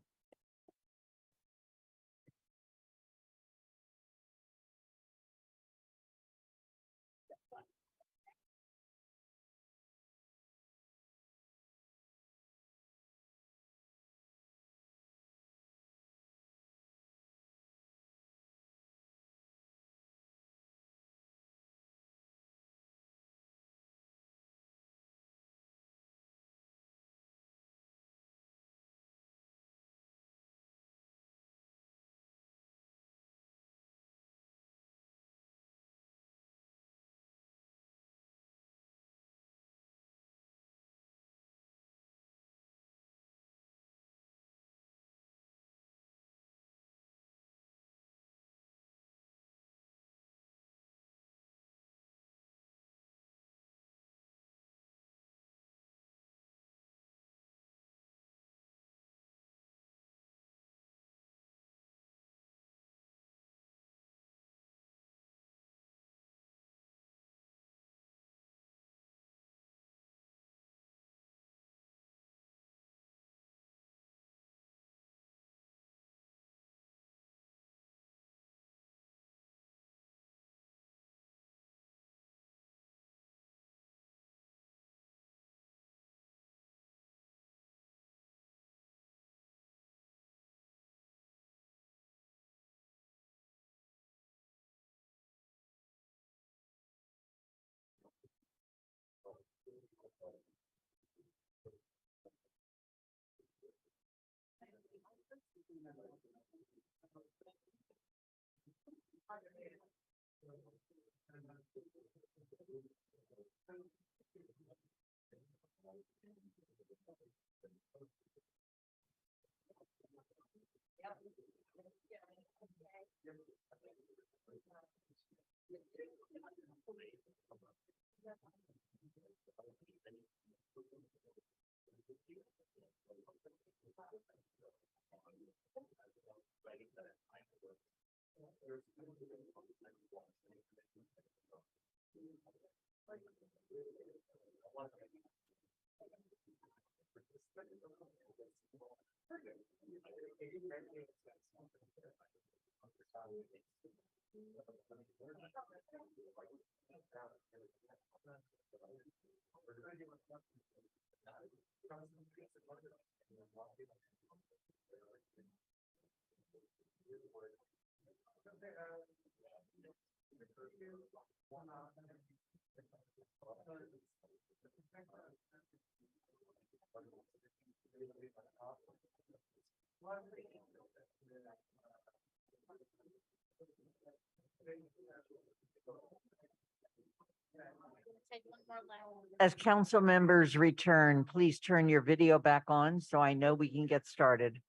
As council members return, please turn your video back on so I know we can get started.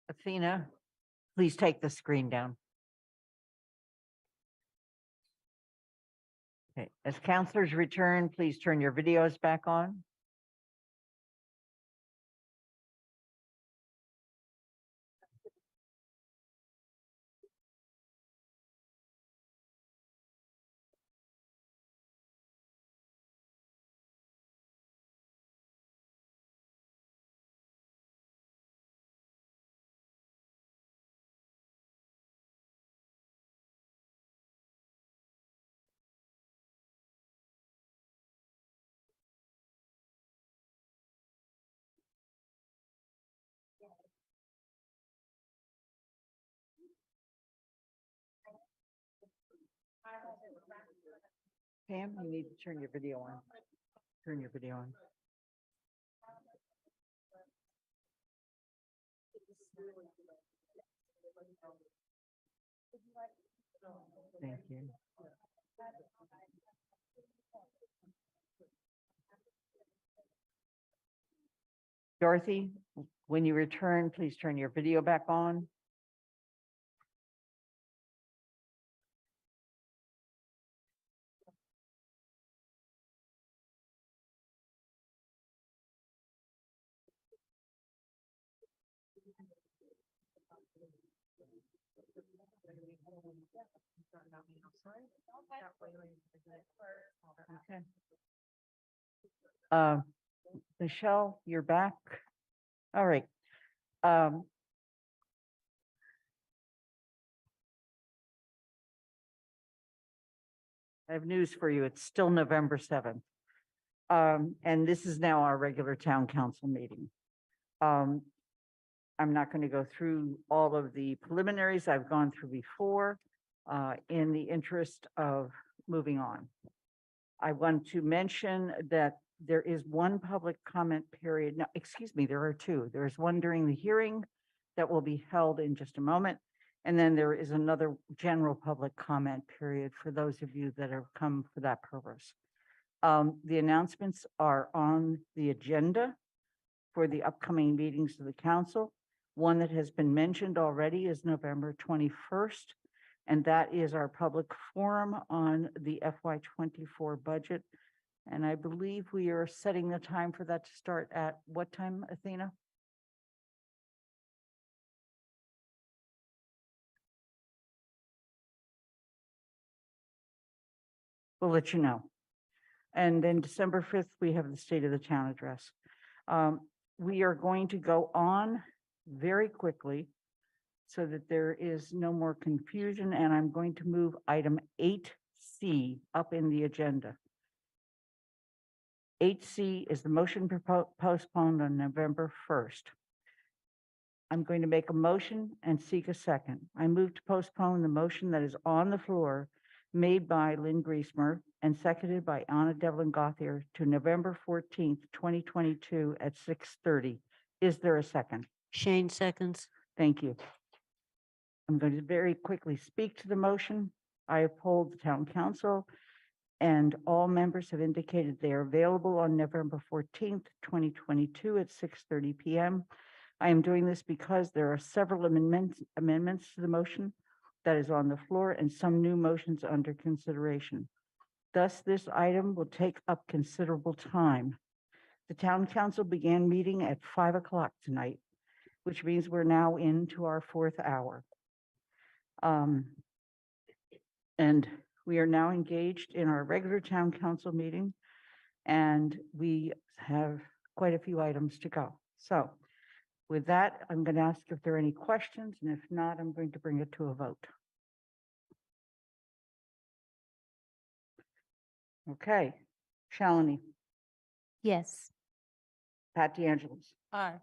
Athena, Please take the screen down. Okay, as counselors return, please turn your videos back on. Pam, you need to turn your video on. Turn your video on. Thank you. Dorothy, when you return, please turn your video back on. Okay. Michelle, you're back. All right. I have news for you. It's still November 7th. And this is now our regular town council meeting. I'm not going to go through all of the preliminaries I've gone through before in the interest of moving on. I want to mention that there is one public comment period. No, excuse me, there are two. There's one during the hearing that will be held in just a moment. And then there is another general public comment period for those of you that have come for that purpose. The announcements are on the agenda for the upcoming meetings of the council. One that has been mentioned already is November 21st, and that is our public forum on the FY24 budget. And I believe we are setting the time for that to start at what time, Athena? We'll let you know. And then December 5th, we have the State of the Town address. We are going to go on very quickly so that there is no more confusion, and I'm going to move item 8C up in the agenda. 8C is the motion postponed on November 1st. I'm going to make a motion and seek a second. I move to postpone the motion that is on the floor made by Lynn Griesmer and seconded by Anna Devlin Gauthier to November 14th, 2022 at 6:30. Is there a second? Shane seconds. Thank you. I'm going to very quickly speak to the motion. I have polled the town council and all members have indicated they are available on November 14th, 2022 at 6:30 p.m. I am doing this because there are several amendments to the motion that is on the floor and some new motions under consideration. Thus, this item will take up considerable time. The town council began meeting at 5 o'clock tonight, which means we're now into our 4th hour. And we are now engaged in our regular town council meeting, and we have quite a few items to go. So with that, I'm going to ask if there are any questions, and if not, I'm going to bring it to a vote. Okay, Shalini, Yes. Pat DeAngelis, Aye.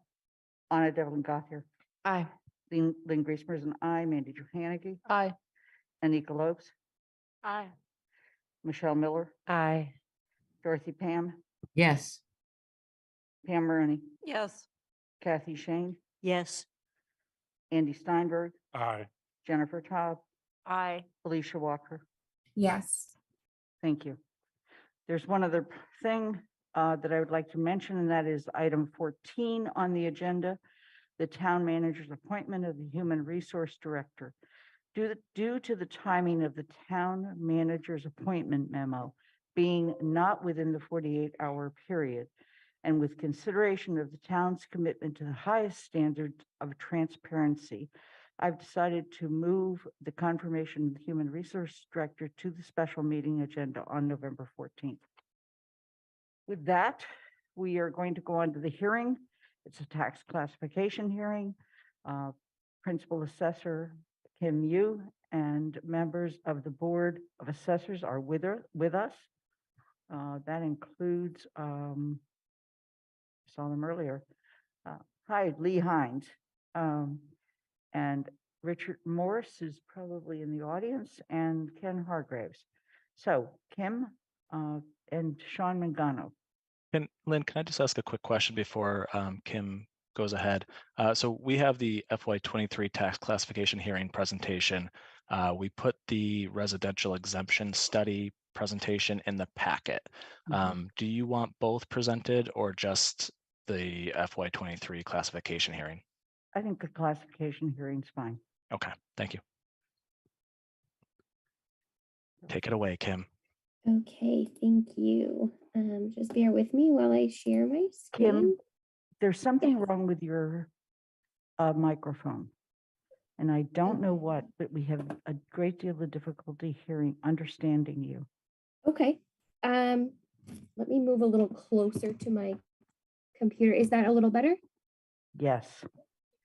Anna Devlin Gauthier, Aye. Lynn Griesmer is an aye, Mandy Johanicky, Aye. Anika Lopes, Aye. Michelle Miller, Aye. Dorothy Pam, Yes. Pam Maroney, Yes. Kathy Shane, Yes. Andy Steinberg, Aye. Jennifer Taub, Aye. Alicia Walker. Yes. Thank you. There's one other thing that I would like to mention, and that is item 14 on the agenda. the town manager's appointment of the human resource director. Due to the timing of the town manager's appointment memo being not within the 48-hour period, and with consideration of the town's commitment to the highest standards of transparency, I've decided to move the confirmation of the human resource director to the special meeting agenda on November 14th. With that, we are going to go on to the hearing. It's a tax classification hearing. Principal Assessor Kim Yu and members of the Board of Assessors are with us. That includes, saw them earlier. Hi, Lee Hines. And Richard Morris is probably in the audience, and Ken Hargraves. So Kim and Sean Mangano. Lynn, can I just ask a quick question before Kim goes ahead? So we have the FY23 tax classification hearing presentation. We put the residential exemption study presentation in the packet. Do you want both presented or just the FY23 classification hearing? I think the classification hearing's fine. Okay, thank you. Take it away, Kim. Okay, thank you. Just bear with me while I share my screen. Kim, there's something wrong with your microphone. And I don't know what, but we have a great deal of difficulty understanding you. Okay. Let me move a little closer to my computer. Is that a little better? Yes.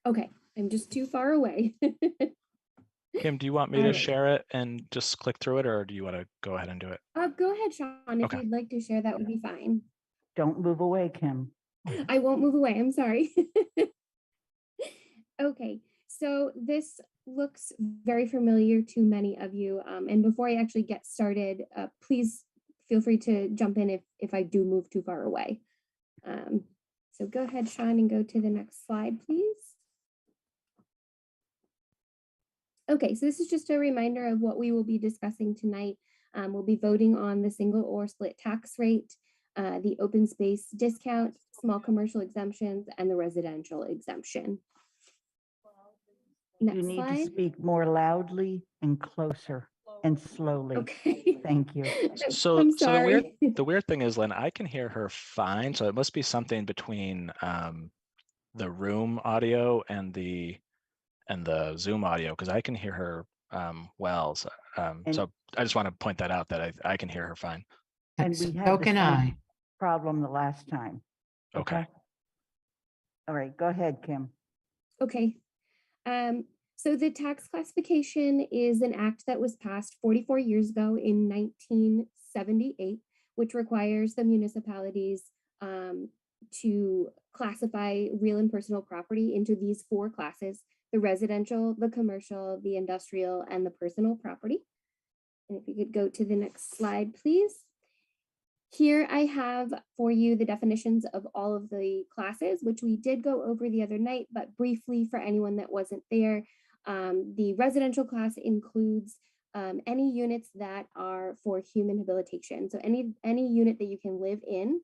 Okay, I'm just too far away. Kim, do you want me to share it and just click through it, or do you want to go ahead and do it? Go ahead, Sean. If Okay. you'd like to share, that would be fine. Don't move away, Kim. I won't move away. I'm sorry. Okay, so this looks very familiar to many of you. And before I actually get started, please feel free to jump in if I do move too far away. So go ahead, Sean, and go to the next slide, please. Okay, so this is just a reminder of what we will be discussing tonight. We'll be voting on the single or split tax rate, the open space discount, small commercial exemptions, and the residential exemption. You Next need slide. to speak more loudly and closer and slowly. Okay. Thank you. So, I'm so sorry. the weird thing is, Lynn, I can hear her fine. So it must be something between the room audio and the Zoom audio, because I can hear her well. So, so I just want to point that out, that I can hear her fine. And we So had the can same I. problem the last time. Okay. All right, go ahead, Kim. Okay. So the tax classification is an act that was passed 44 years ago in 1978, which requires the municipalities to classify real and personal property into these 4 classes: the residential, the commercial, the industrial, and the personal property. And if you could go to the next slide, please. Here I have for you the definitions of all of the classes, which we did go over the other night, but briefly for anyone that wasn't there, the residential class includes any units that are for human habilitation. So any unit that you can live in,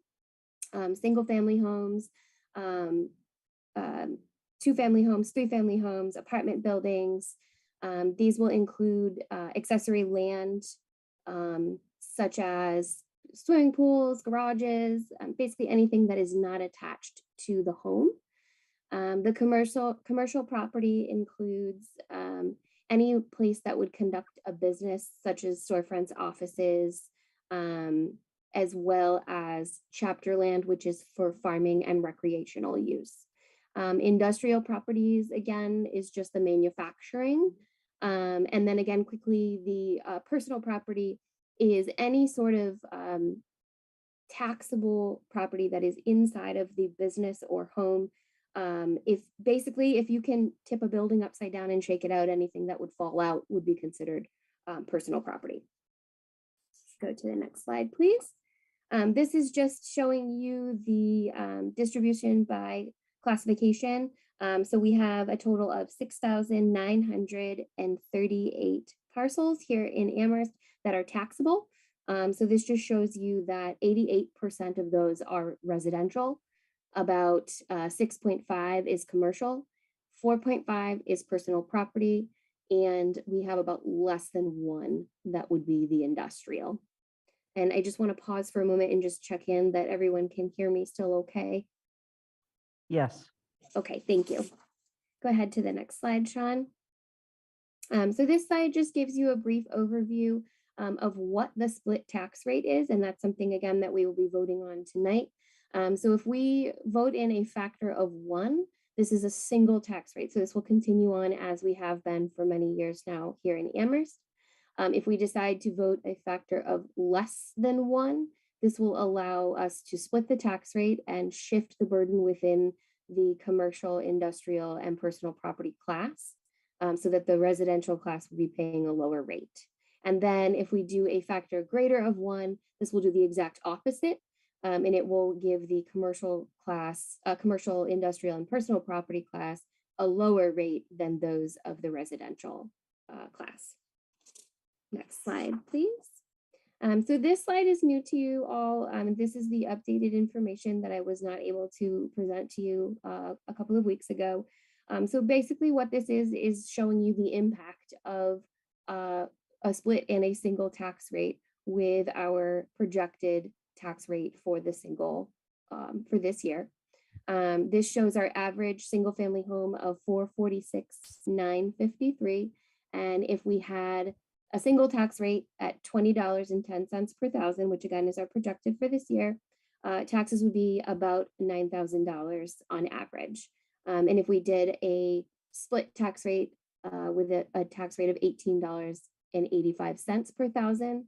single family homes, 2-family homes, 3-family homes, apartment buildings. These will include accessory land, such as swimming pools, garages, basically anything that is not attached to the home. The commercial property includes any place that would conduct a business, such as storefronts, offices, as well as chapter land, which is for farming and recreational use. Industrial properties, again, is just the manufacturing. And then again, quickly, the personal property is any sort of taxable property that is inside of the business or home. If you can tip a building upside down and shake it out, anything that would fall out would be considered personal property. Go to the next slide, please. This is just showing you the distribution by classification. So we have a total of 6,938 parcels here in Amherst that are taxable. So this just shows you that 88% of those are residential, about 6.5 is commercial, 4.5 is personal property, and we have about less than 1 that would be the industrial. And I just want to pause for a moment and just check in that everyone can hear me still okay. Yes. Okay, thank you. Go ahead to the next slide, Sean. So this slide just gives you a brief overview of what the split tax rate is, and that's something, again, that we will be voting on tonight. So if we vote in a factor of 1, this is a single tax rate. So this will continue on as we have been for many years now here in Amherst. If we decide to vote a factor of less than 1, this will allow us to split the tax rate and shift the burden within the commercial, industrial, and personal property class, so that the residential class will be paying a lower rate. And then if we do a factor greater of 1, this will do the exact opposite, and it will give the commercial class, commercial, industrial, and personal property class a lower rate than those of the residential class. Next slide, please. So this slide is new to you all. This is the updated information that I was not able to present to you a couple of weeks ago. So basically what this is showing you the impact of a split and a single tax rate with our projected tax rate for the single for this year. This shows our average single family home of $446,953. And if we had a single tax rate at $20.10 per thousand, which again is our projected for this year, taxes would be about $9,000 on average. And if we did a split tax rate with a tax rate of $18.85 per thousand,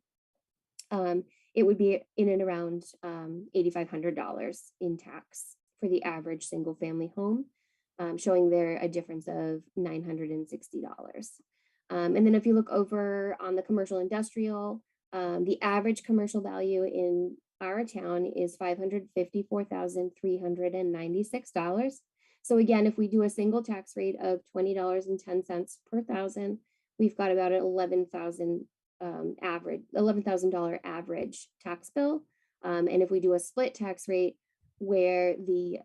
it would be in and around $8,500 in tax for the average single family home, showing there a difference of $960. And then if you look over on the commercial industrial, the average commercial value in our town is $554,396. So again, if we do a single tax rate of $20.10 per thousand, we've got about an $11,000 average tax bill. And if we do a split tax rate where the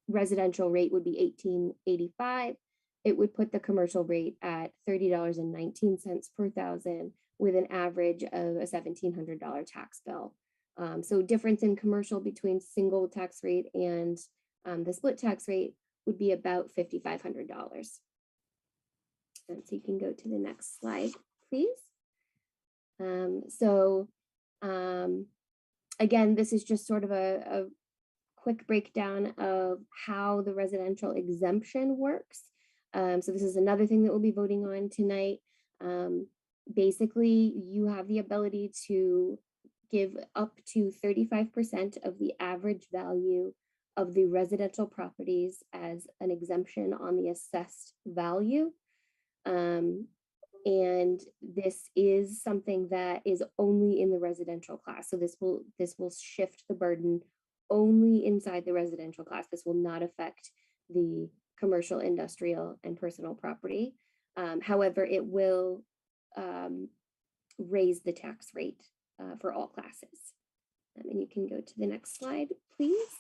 residential rate would be $18.85, it would put the commercial rate at $30.19 per thousand with an average of a $1,700 tax bill. So difference in commercial between single tax rate and the split tax rate would be about $5,500. And so you can go to the next slide, please. Again, this is just sort of a quick breakdown of how the residential exemption works. So this is another thing that we'll be voting on tonight. Basically, you have the ability to give up to 35% of the average value of the residential properties as an exemption on the assessed value. And this is something that is only in the residential class. So this will shift the burden only inside the residential class. This will not affect the commercial, industrial, and personal property. However, it will raise the tax rate for all classes. And you can go to the next slide, please.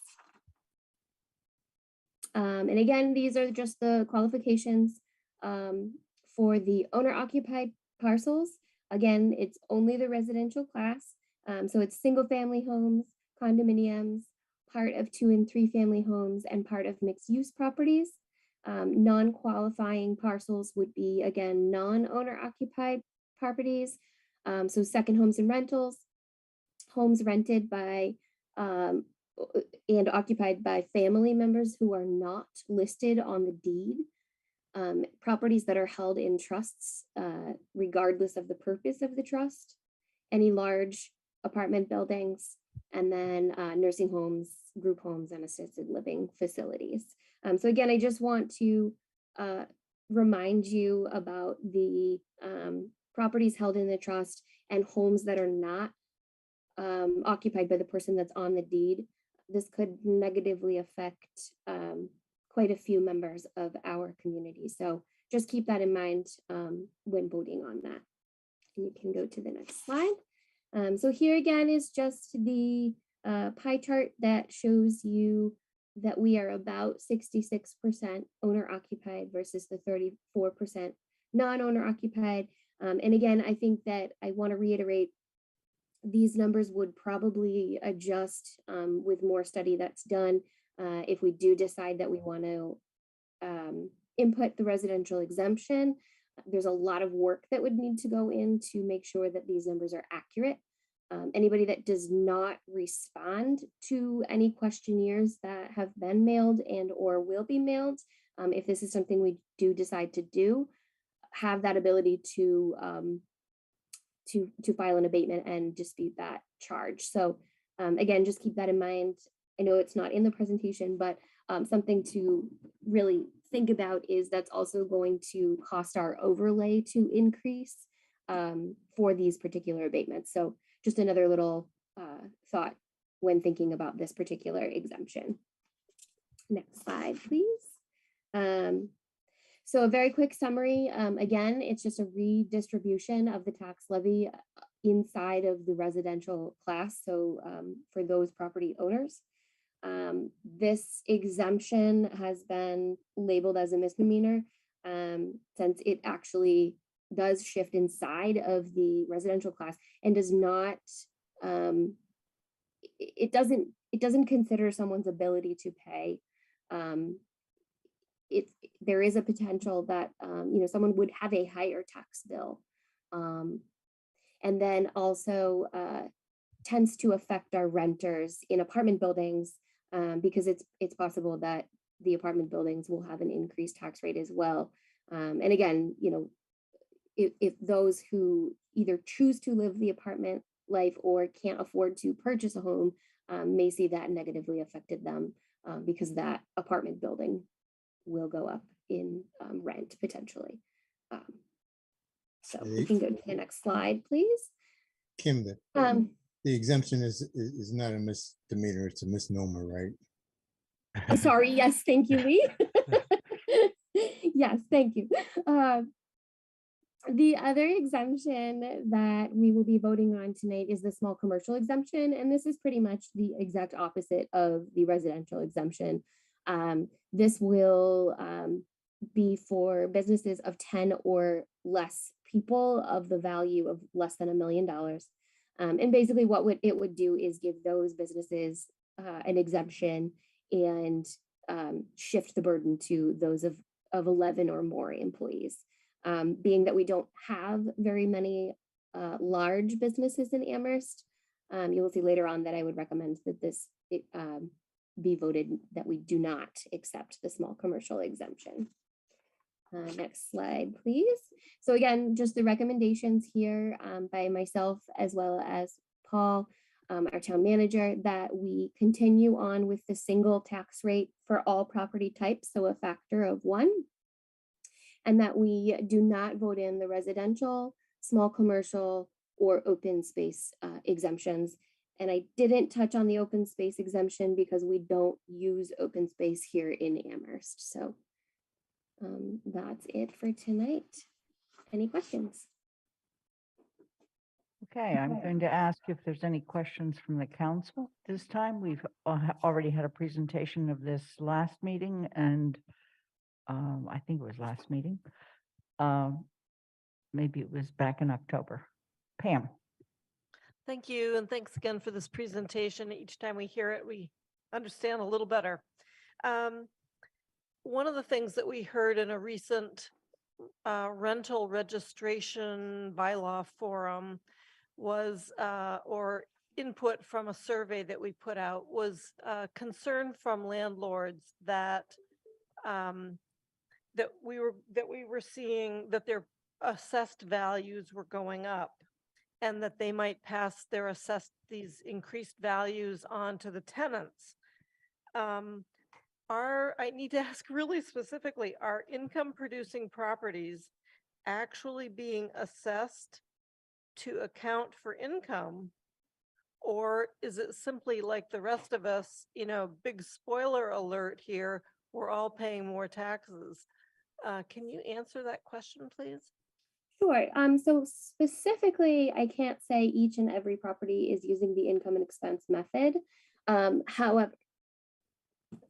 And again, these are just the qualifications for the owner-occupied parcels. Again, it's only the residential class. So it's single-family homes, condominiums, part of 2- and 3-family homes, and part of mixed-use properties. Non-qualifying parcels would be, again, non-owner occupied properties. So second homes and rentals, homes rented by and occupied by family members who are not listed on the deed, properties that are held in trusts, regardless of the purpose of the trust, any large apartment buildings, and then nursing homes, group homes, and assisted living facilities. So again, I just want to remind you about the properties held in the trust and homes that are not occupied by the person that's on the deed. This could negatively affect quite a few members of our community. So just keep that in mind when voting on that. And you can go to the next slide. So here again is just the pie chart that shows you that we are about 66% owner occupied versus the 34% non-owner occupied. And again, I think that I want to reiterate, these numbers would probably adjust with more study that's done if we do decide that we want to input the residential exemption. There's a lot of work that would need to go in to make sure that these numbers are accurate. Anybody that does not respond to any questionnaires that have been mailed and or will be mailed, if this is something we do decide to do, have that ability to file an abatement and dispute that charge. So again, just keep that in mind. I know it's not in the presentation, but something to really think about is that's also going to cost our overlay to increase for these particular abatements. So just another little thought when thinking about this particular exemption. Next slide, please. So a very quick summary. Again, it's just a redistribution of the tax levy inside of the residential class. So for those property owners, this exemption has been labeled as a misdemeanor since it actually does shift inside of the residential class and does not, it doesn't consider someone's ability to pay. There is a potential that someone would have a higher tax bill, and then also tends to affect our renters in apartment buildings because it's possible that the apartment buildings will have an increased tax rate as well. And again, if those who either choose to live the apartment life or can't afford to purchase a home may see that negatively affected them because that apartment building will go up in rent potentially. So we can go to the next slide, please. Kim, the exemption is not a misdemeanor, it's a misnomer, right? Sorry, yes, thank you, Lee. Yes, thank you. The other exemption that we will be voting on tonight is the small commercial exemption, and this is pretty much the exact opposite of the residential exemption. This will be for businesses of 10 or less people of the value of less than $1 million. And basically what it would do is give those businesses an exemption and shift the burden to those of 11 or more employees. Being that we don't have very many large businesses in Amherst, you will see later on that I would recommend that this be voted that we do not accept the small commercial exemption. Next slide, please. So again, just the recommendations here by myself as well as Paul, our town manager, that we continue on with the single tax rate for all property types, so a factor of 1, and that we do not vote in the residential, small commercial, or open space exemptions. And I didn't touch on the open space exemption because we don't use open space here in Amherst. So that's it for tonight. Any questions? Okay, I'm going to ask if there's any questions from the council. This time we've already had a presentation of this last meeting, and I think it was last meeting. Maybe it was back in October. Pam. Thank you, and thanks again for this presentation. Each time we hear it, we understand a little better. One of the things that we heard in a recent rental registration bylaw forum was, or input from a survey that we put out, was concern from landlords that that we were seeing that their assessed values were going up, and that they might pass these increased values on to the tenants. I need to ask really specifically, are income producing properties actually being assessed to account for income? Or is it simply like the rest of us, big spoiler alert here, we're all paying more taxes? Can you answer that question, please? Sure. So specifically, I can't say each and every property is using the income and expense method. However,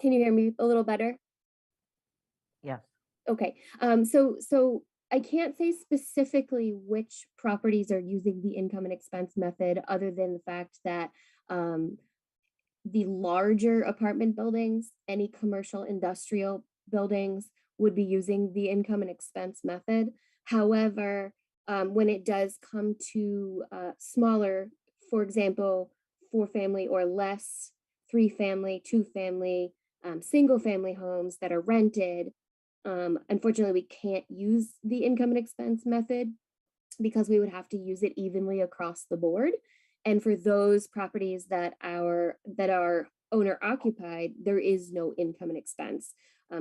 Can you hear me a little better? Yes. Okay, so I can't say specifically which properties are using the income and expense method, other than the fact that the larger apartment buildings, any commercial industrial buildings would be using the income and expense method. However, when it does come to smaller, for example, 4-family or less, 3-family, 2-family, single-family homes that are rented, unfortunately, we can't use the income and expense method because we would have to use it evenly across the board. And for those properties that are owner occupied, there is no income and expense.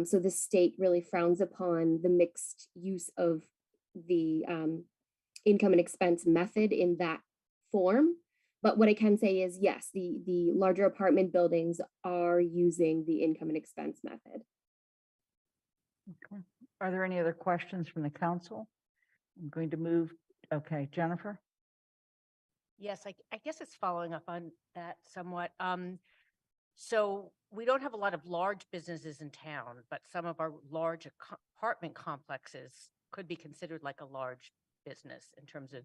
So the state really frowns upon the mixed use of the income and expense method in that form. But what I can say is, yes, the larger apartment buildings are using the income and expense method. Okay. Are there any other questions from the council? I'm going to move. Okay, Jennifer? Yes, I guess it's following up on that somewhat. So we don't have a lot of large businesses in town, but some of our large apartment complexes could be considered like a large business in terms of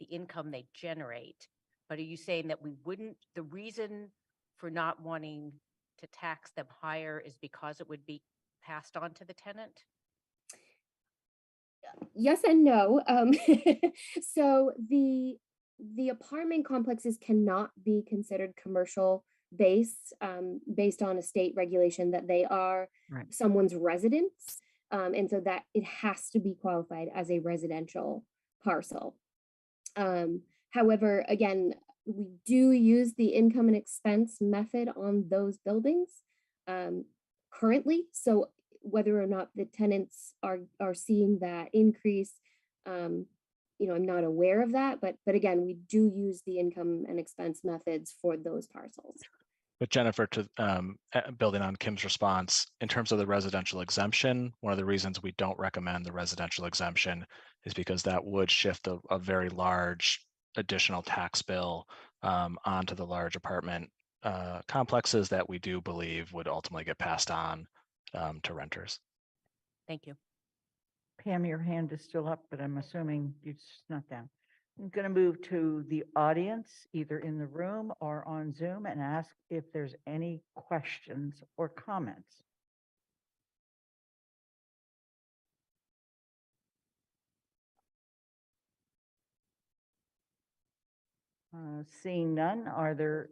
the income they generate. But are you saying that we wouldn't, the reason for not wanting to tax them higher is because it would be passed on to the tenant? Yes and no. So the apartment complexes cannot be considered commercial based on a state regulation that they are Right. someone's residence. And so that it has to be qualified as a residential parcel. However, again, we do use the income and expense method on those buildings currently. So whether or not the tenants are seeing that increase, I'm not aware of that, but again, we do use the income and expense methods for those parcels. But Jennifer, to building on Kim's response, in terms of the residential exemption, one of the reasons we don't recommend the residential exemption is because that would shift a very large additional tax bill onto the large apartment complexes that we do believe would ultimately get passed on to renters. Thank you. Pam, your hand is still up, but I'm assuming you snuck down. I'm going to move to the audience, either in the room or on Zoom, and ask if there's any questions or comments. Seeing none, are there,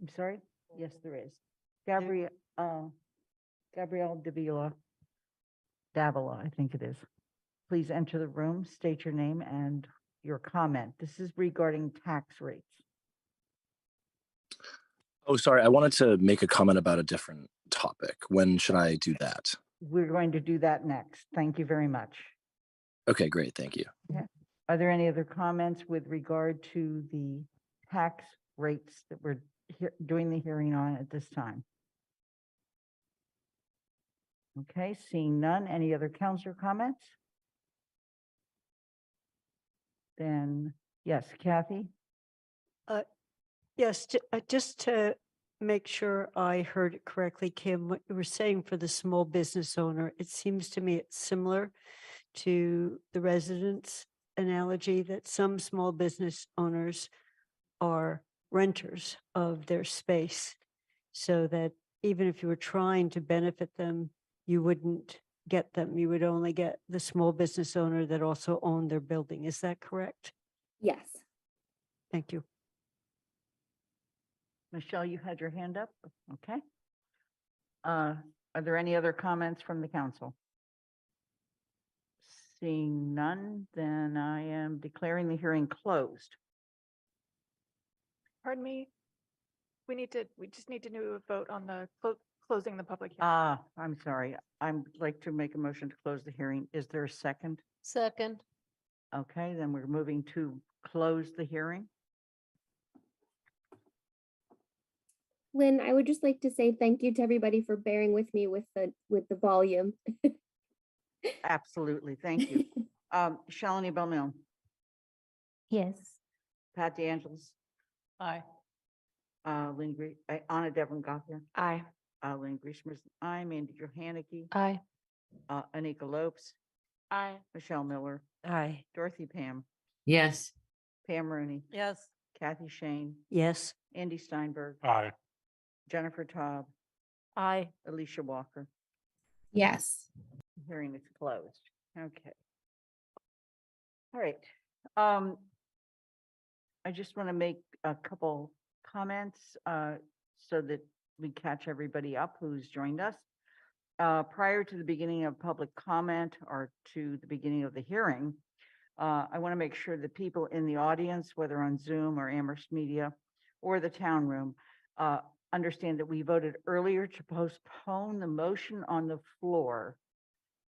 I'm sorry? Yes, there is. Gabrielle Davila, I think it is. Please enter the room, state your name and your comment. This is regarding tax rates. Oh, sorry. I wanted to make a comment about a different topic. When should I do that? We're going to do that next. Thank you very much. Okay, great. Thank you. Yeah. Are there any other comments with regard to the tax rates that we're doing the hearing on at this time? Okay, seeing none. Any other councilor comments? Then, yes, Kathy? Yes, just to make sure I heard it correctly, Kim, what you were saying for the small business owner, it seems to me it's similar to the residents analogy that some small business owners are renters of their space, so that even if you were trying to benefit them, you wouldn't get them. You would only get the small business owner that also owned their building. Is that correct? Yes. Thank you. Michelle, you had your hand up. Okay. Are there any other comments from the council? Seeing none, then I am declaring the hearing closed. Pardon me. We just need to do a vote on the closing the public hearing. I'm sorry. I'd like to make a motion to close the hearing. Is there a second? Second. Okay, then we're moving to close the hearing. Lynn, I would just like to say thank you to everybody for bearing with me with the volume. Absolutely. Thank you. Shalini Belmilne, Yes. Pat DeAngelis, Aye. Lynn Green, Anna Devlin Goffler, Aye. Lynn Grisham is aye. Mandy Johanicky. Aye. Anika Lopes. Aye. Michelle Miller. Aye. Dorothy Pam. Yes. Pam Rooney. Yes. Kathy Shane. Yes. Andy Steinberg. Aye. Jennifer Taub. Aye. Alicia Walker. Yes. Hearing is closed. Okay. All right. I just want to make a couple comments so that we catch everybody up who's joined us. Prior to the beginning of public comment or to the beginning of the hearing, I want to make sure that people in the audience, whether on Zoom or Amherst Media or the town room, understand that we voted earlier to postpone the motion on the floor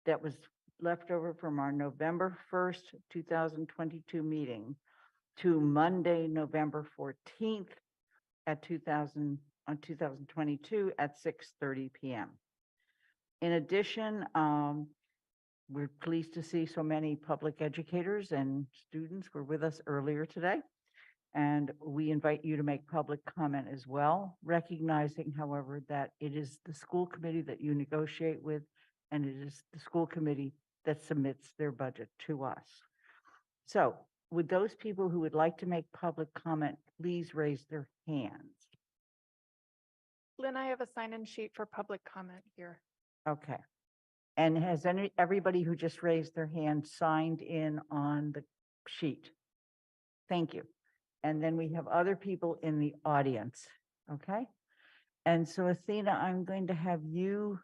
that was left over from our November 1st, 2022 meeting to Monday, November 14th at 2022 at 6:30 p.m. In addition, we're pleased to see so many public educators and students were with us earlier today. And we invite you to make public comment as well, recognizing, however, that it is the school committee that you negotiate with, and it is the school committee that submits their budget to us. So would those people who would like to make public comment, please raise their hands? Lynn, I have a sign-in sheet for public comment here. Okay. And has everybody who just raised their hand signed in on the sheet? Thank you. And then we have other people in the audience, okay? And so Athena, I'm going to have you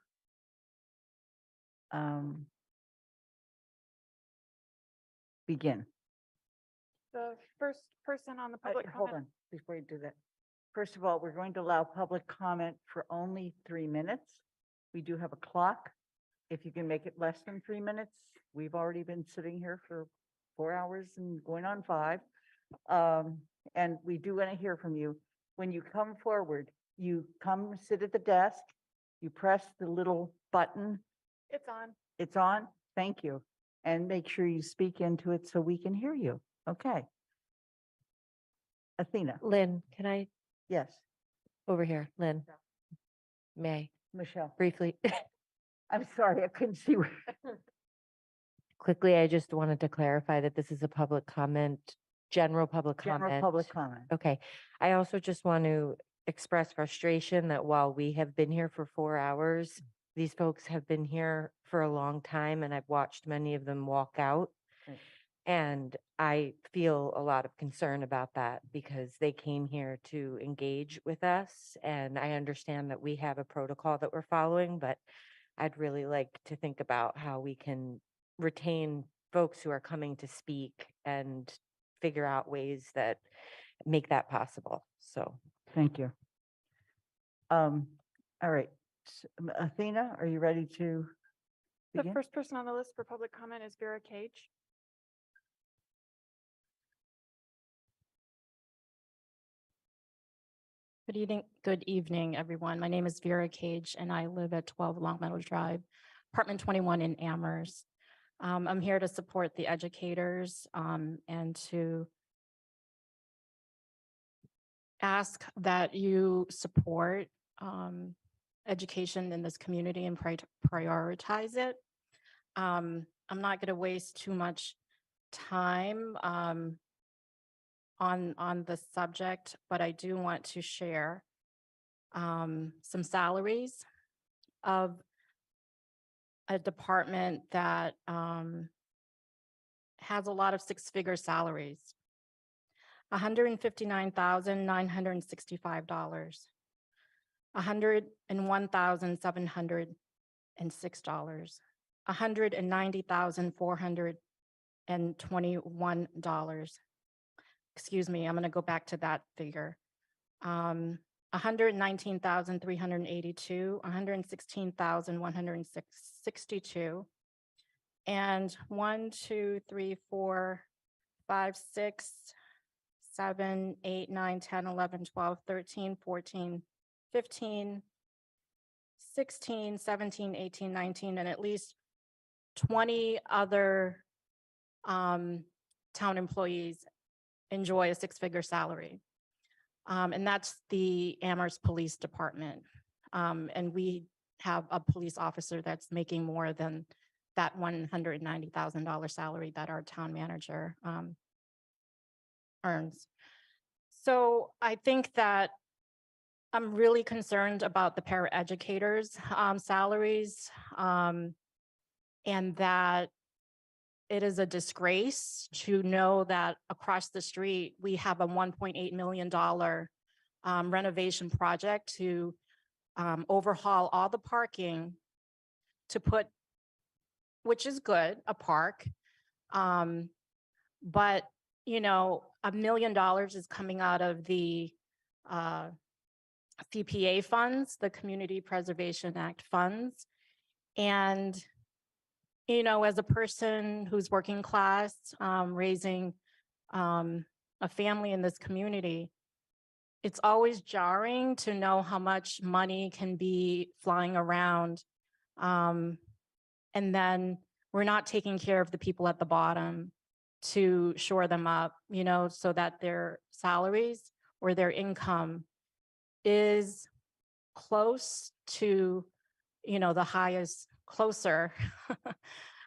begin. The first person on the public Hold comment. on, before you do that. First of all, we're going to allow public comment for only 3 minutes. We do have a clock. If you can make it less than 3 minutes, we've already been sitting here for 4 hours and going on 5. And we do want to hear from you. When you come forward, you come sit at the desk, you press the little button. It's on. It's on. Thank you. And make sure you speak into it so we can hear you. Okay. Athena. Lynn, can I, Yes. over here, Lynn? May Michelle. briefly, I'm sorry, I couldn't see. quickly, I just wanted to clarify that this is a public comment, general public comment. General public comment. Okay. I also just want to express frustration that while we have been here for 4 hours, these folks have been here for a long time, and I've watched many of them walk out. Right. And I feel a lot of concern about that because they came here to engage with us. And I understand that we have a protocol that we're following, but I'd really like to think about how we can retain folks who are coming to speak and figure out ways that make that possible. So Thank you. All right. Athena, are you ready to The begin? first person on the list for public comment is Vera Cage. Good evening, everyone. My name is Vera Cage, and I live at 12 Longmeadow Drive, apartment 21 in Amherst. I'm here to support the educators and to ask that you support education in this community and prioritize it. I'm not going to waste too much time on the subject, but I do want to share some salaries of a department that has a lot of six-figure salaries. $159,965, $101,706, $190,421. Excuse me, I'm going to go back to that figure. 119,382, 116,162, and 1, 2, 3, 4, 5, 6, 7, 8, 9, 10, 11, 12, 13, 14, 15, 16, 17, 18, 19, and at least 20 other town employees enjoy a six-figure salary. And that's the Amherst Police Department. And we have a police officer that's making more than that $190,000 salary that our town manager earns. So I think that I'm really concerned about the paraeducators' salaries, and that it is a disgrace to know that across the street, we have a $1.8 million renovation project to overhaul all the parking to put, which is good, a park. But, you know, $1 million is coming out of the CPA funds, the Community Preservation Act funds. And, you know, as a person who's working class, raising a family in this community, it's always jarring to know how much money can be flying around. And then we're not taking care of the people at the bottom to shore them up, you know, so that their salaries or their income is close to, you know, the highest, closer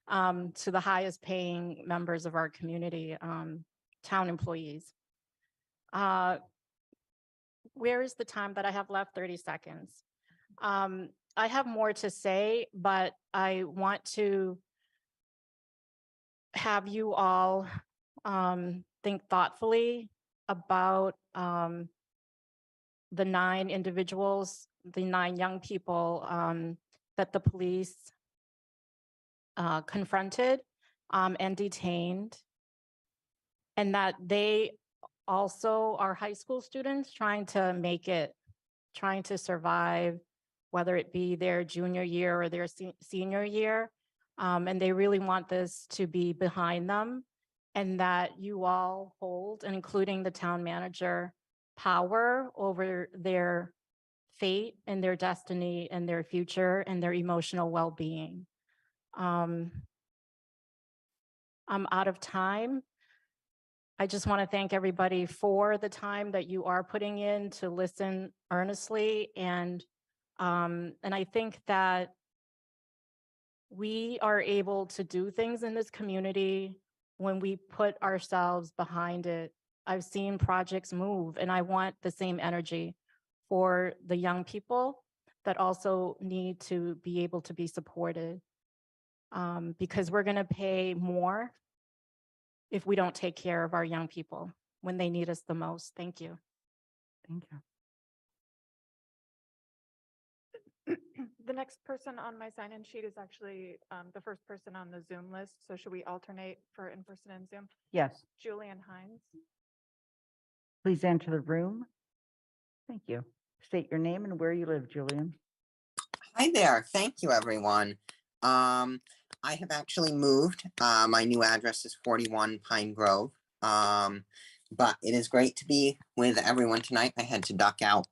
to the highest paying members of our community, town employees. Where is the time that I have left? 30 seconds. I have more to say, but I want to have you all think thoughtfully about the 9 individuals, the 9 young people that the police confronted and detained, and that they also are high school students trying to make it, trying to survive, whether it be their junior year or their senior year. And they really want this to be behind them, and that you all hold, including the town manager, power over their fate and their destiny and their future and their emotional well-being. I'm out of time. I just want to thank everybody for the time that you are putting in to listen earnestly. And I think that we are able to do things in this community when we put ourselves behind it. I've seen projects move, and I want the same energy for the young people that also need to be able to be supported, because we're going to pay more if we don't take care of our young people when they need us the most. Thank you. Thank you. The next person on my sign-in sheet is actually the first person on the Zoom list. So should we alternate for in-person and Zoom? Yes, Julian Hines. please enter the room. Thank you. State your name and where you live, Julian. Hi there. Thank you, everyone. I have actually moved. My new address is 41 Pine Grove. But it is great to be with everyone tonight. I had to duck out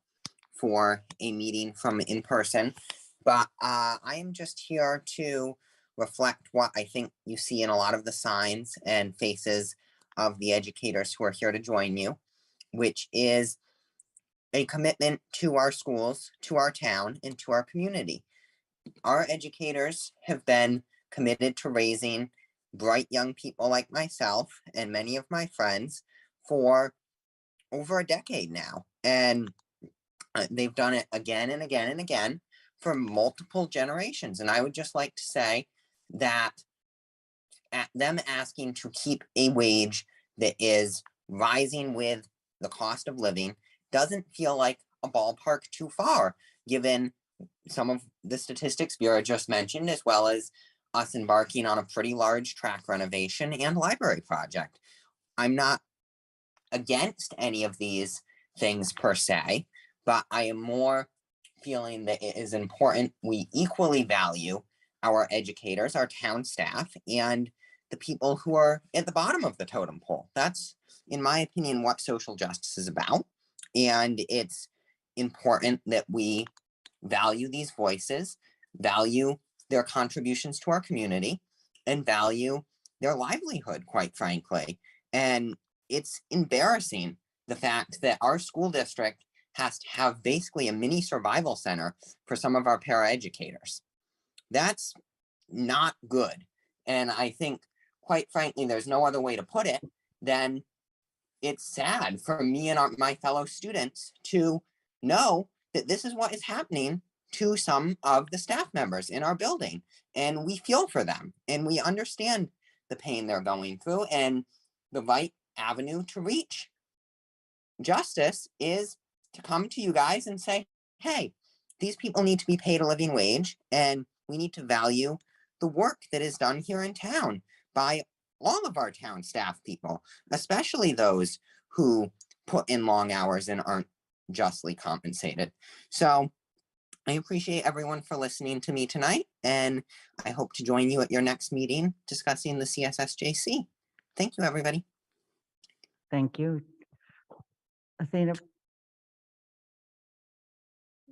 for a meeting from in person, but I am just here to reflect what I think you see in a lot of the signs and faces of the educators who are here to join you, which is a commitment to our schools, to our town, and to our community. Our educators have been committed to raising bright young people like myself and many of my friends for over a decade now. And they've done it again and again and again for multiple generations. And I would just like to say that them asking to keep a wage that is rising with the cost of living doesn't feel like a ballpark too far, given some of the statistics Vera just mentioned, as well as us embarking on a pretty large track renovation and library project. I'm not against any of these things per se, but I am more feeling that it is important we equally value our educators, our town staff, and the people who are at the bottom of the totem pole. That's, in my opinion, what social justice is about. And it's important that we value these voices, value their contributions to our community, and value their livelihood, quite frankly. And it's embarrassing the fact that our school district has to have basically a mini survival center for some of our paraeducators. That's not good. And I think, quite frankly, there's no other way to put it than it's sad for me and my fellow students to know that this is what is happening to some of the staff members in our building. And we feel for them and we understand the pain they're going through, and the right avenue to reach justice is to come to you guys and say, hey, these people need to be paid a living wage, and we need to value the work that is done here in town by all of our town staff people, especially those who put in long hours and aren't justly compensated. So I appreciate everyone for listening to me tonight, and I hope to join you at your next meeting discussing the CSSJC. Thank you, everybody. Thank you. Athena,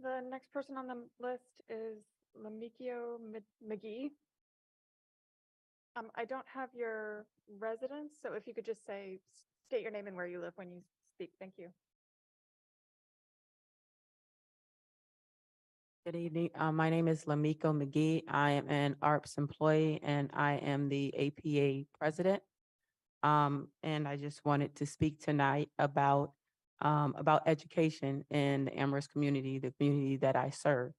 The next person on the list is Lamikio McGee. I don't have your residence, so if you could just state your name and where you live when you speak. Thank you. Good evening. My name is Lamiko McGee. I am an ARPS employee and I am the APA president. And I just wanted to speak tonight about education in the Amherst community, the community that I serve.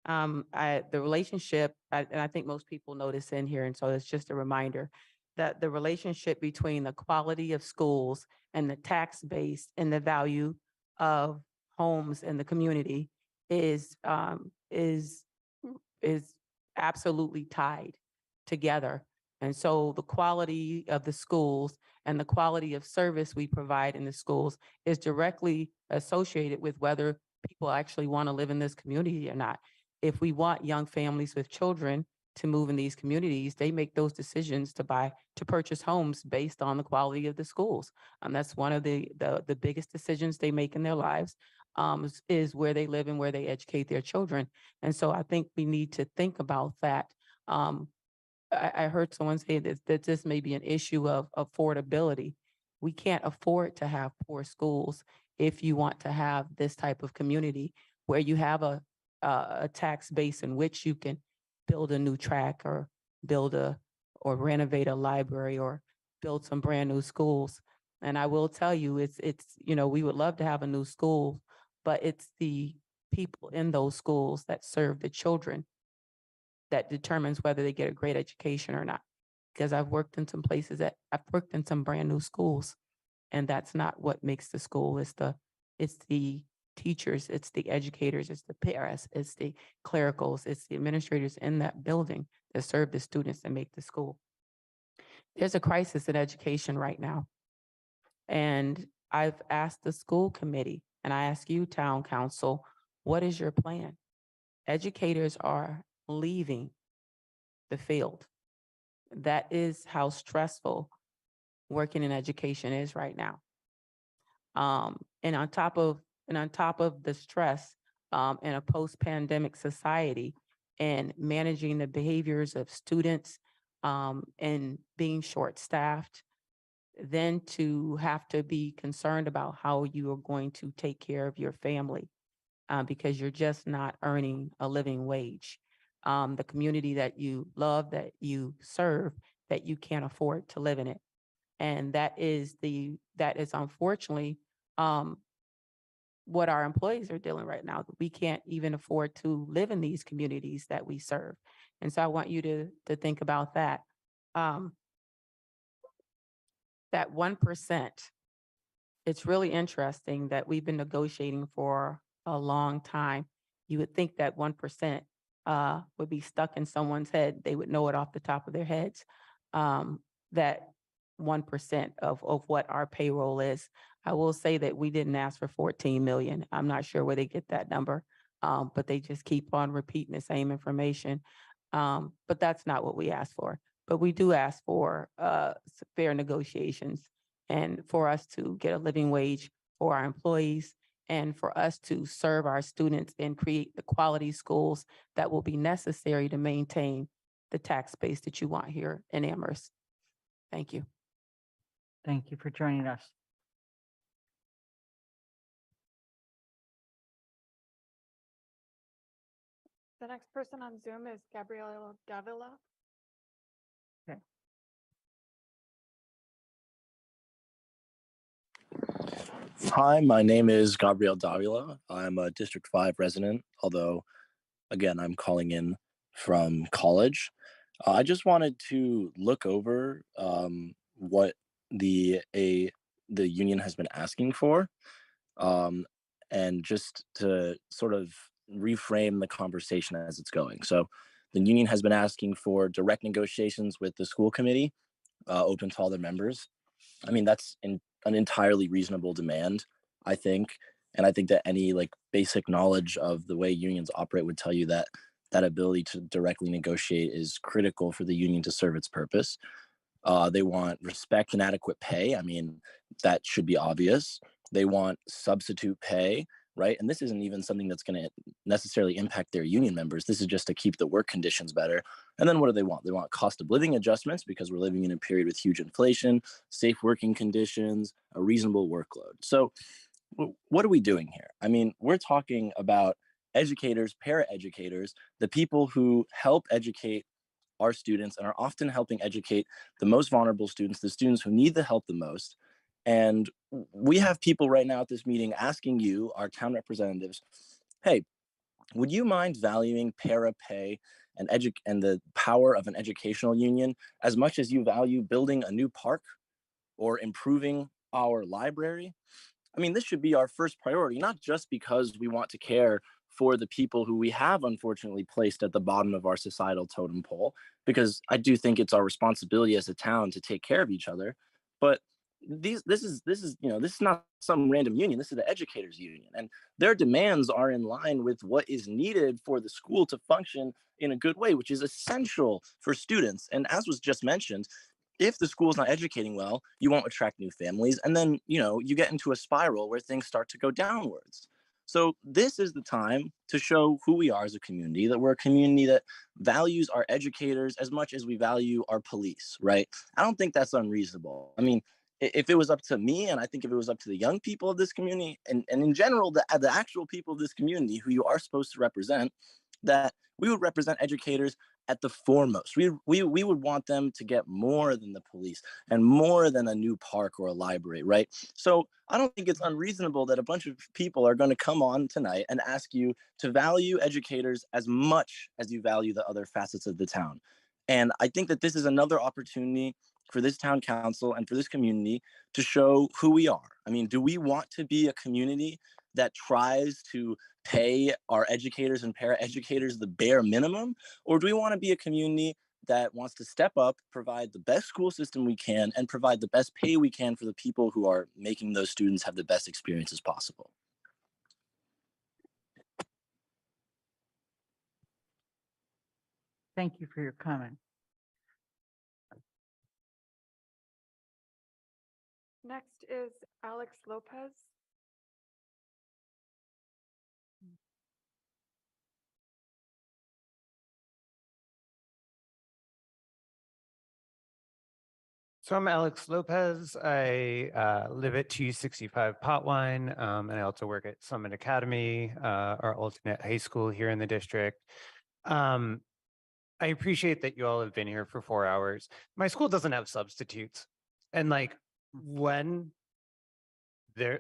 The relationship, and I think most people know this in here, and so it's just a reminder that the relationship between the quality of schools and the tax base and the value of homes in the community is absolutely tied together. And so the quality of the schools and the quality of service we provide in the schools is directly associated with whether people actually want to live in this community or not. If we want young families with children to move in these communities, they make those decisions to purchase homes based on the quality of the schools. That's one of the biggest decisions they make in their lives, is where they live and where they educate their children. And so I think we need to think about that. I heard someone say that this may be an issue of affordability. We can't afford to have poor schools if you want to have this type of community where you have a tax base in which you can build a new track or or renovate a library or build some brand new schools. And I will tell you, it's we would love to have a new school, but it's the people in those schools that serve the children that determines whether they get a great education or not. Because I've worked in some places I've worked in some brand new schools, and that's not what makes the school. It's the teachers, it's the educators, it's the parents, it's the clericals, it's the administrators in that building that serve the students and make the school. There's a crisis in education right now. And I've asked the school committee, and I ask you, town council, what is your plan? Educators are leaving the field. That is how stressful working in education is right now. And on top of the stress, in a post-pandemic society and managing the behaviors of students, and being short-staffed, then to have to be concerned about how you are going to take care of your family, because you're just not earning a living wage. The community that you love, that you serve, that you can't afford to live in it. And that is unfortunately what our employees are dealing right now. We can't even afford to live in these communities that we serve. And so I want you to think about that. That 1%, it's really interesting that we've been negotiating for a long time. You would think that 1% would be stuck in someone's head. They would know it off the top of their heads. That 1% of what our payroll is. I will say that we didn't ask for 14 million. I'm not sure where they get that number, but they just keep on repeating the same information. But that's not what we asked for. But we do ask for fair negotiations and for us to get a living wage for our employees and for us to serve our students and create the quality schools that will be necessary to maintain the tax base that you want here in Amherst. Thank you. thank you for joining us. The next person on Zoom is Gabriela Davila. Hi, my name is Gabriel Davila. I'm a District 5 resident, although, again, I'm calling in from college. I just wanted to look over what the union has been asking for, um, and just to sort of reframe the conversation as it's going. So, the union has been asking for direct negotiations with the school committee, open to all their members. I mean, that's an entirely reasonable demand, I think. And I think that any like basic knowledge of the way unions operate would tell you that that ability to directly negotiate is critical for the union to serve its purpose. They want respect and adequate pay. I mean, that should be obvious. They want substitute pay, right? And this isn't even something that's going to necessarily impact their union members. This is just to keep the work conditions better. And then what do they want? They want cost of living adjustments because we're living in a period with huge inflation, safe working conditions, a reasonable workload. So what are we doing here? I mean, we're talking about educators, paraeducators, the people who help educate our students and are often helping educate the most vulnerable students, the students who need the help the most. And we have people right now at this meeting asking you, our town representatives, hey, would you mind valuing para pay and the power of an educational union as much as you value building a new park or improving our library? I mean, this should be our first priority, not just because we want to care for the people who we have unfortunately placed at the bottom of our societal totem pole, because I do think it's our responsibility as a town to take care of each other. But this is not some random union. This is the educators union, and their demands are in line with what is needed for the school to function in a good way, which is essential for students. And as was just mentioned, if the school is not educating well, you won't attract new families. And then, you get into a spiral where things start to go downwards. So this is the time to show who we are as a community, that we're a community that values our educators as much as we value our police, right? I don't think that's unreasonable. I mean, if it was up to me, and I think if it was up to the young people of this community, and in general, the actual people of this community who you are supposed to represent, that we would represent educators at the foremost. We would want them to get more than the police and more than a new park or a library, right? So I don't think it's unreasonable that a bunch of people are going to come on tonight and ask you to value educators as much as you value the other facets of the town. And I think that this is another opportunity for this town council and for this community to show who we are. I mean, do we want to be a community that tries to pay our educators and paraeducators the bare minimum? Or do we want to be a community that wants to step up, provide the best school system we can, and provide the best pay we can for the people who are making those students have the best experiences possible? Thank you for your comment. Next is Alex Lopez. So I'm Alex Lopez. I live at 265 Potwine, and I also work at Summit Academy, our alternate high school here in the district. I appreciate that you all have been here for 4 hours. My school doesn't have substitutes. And like when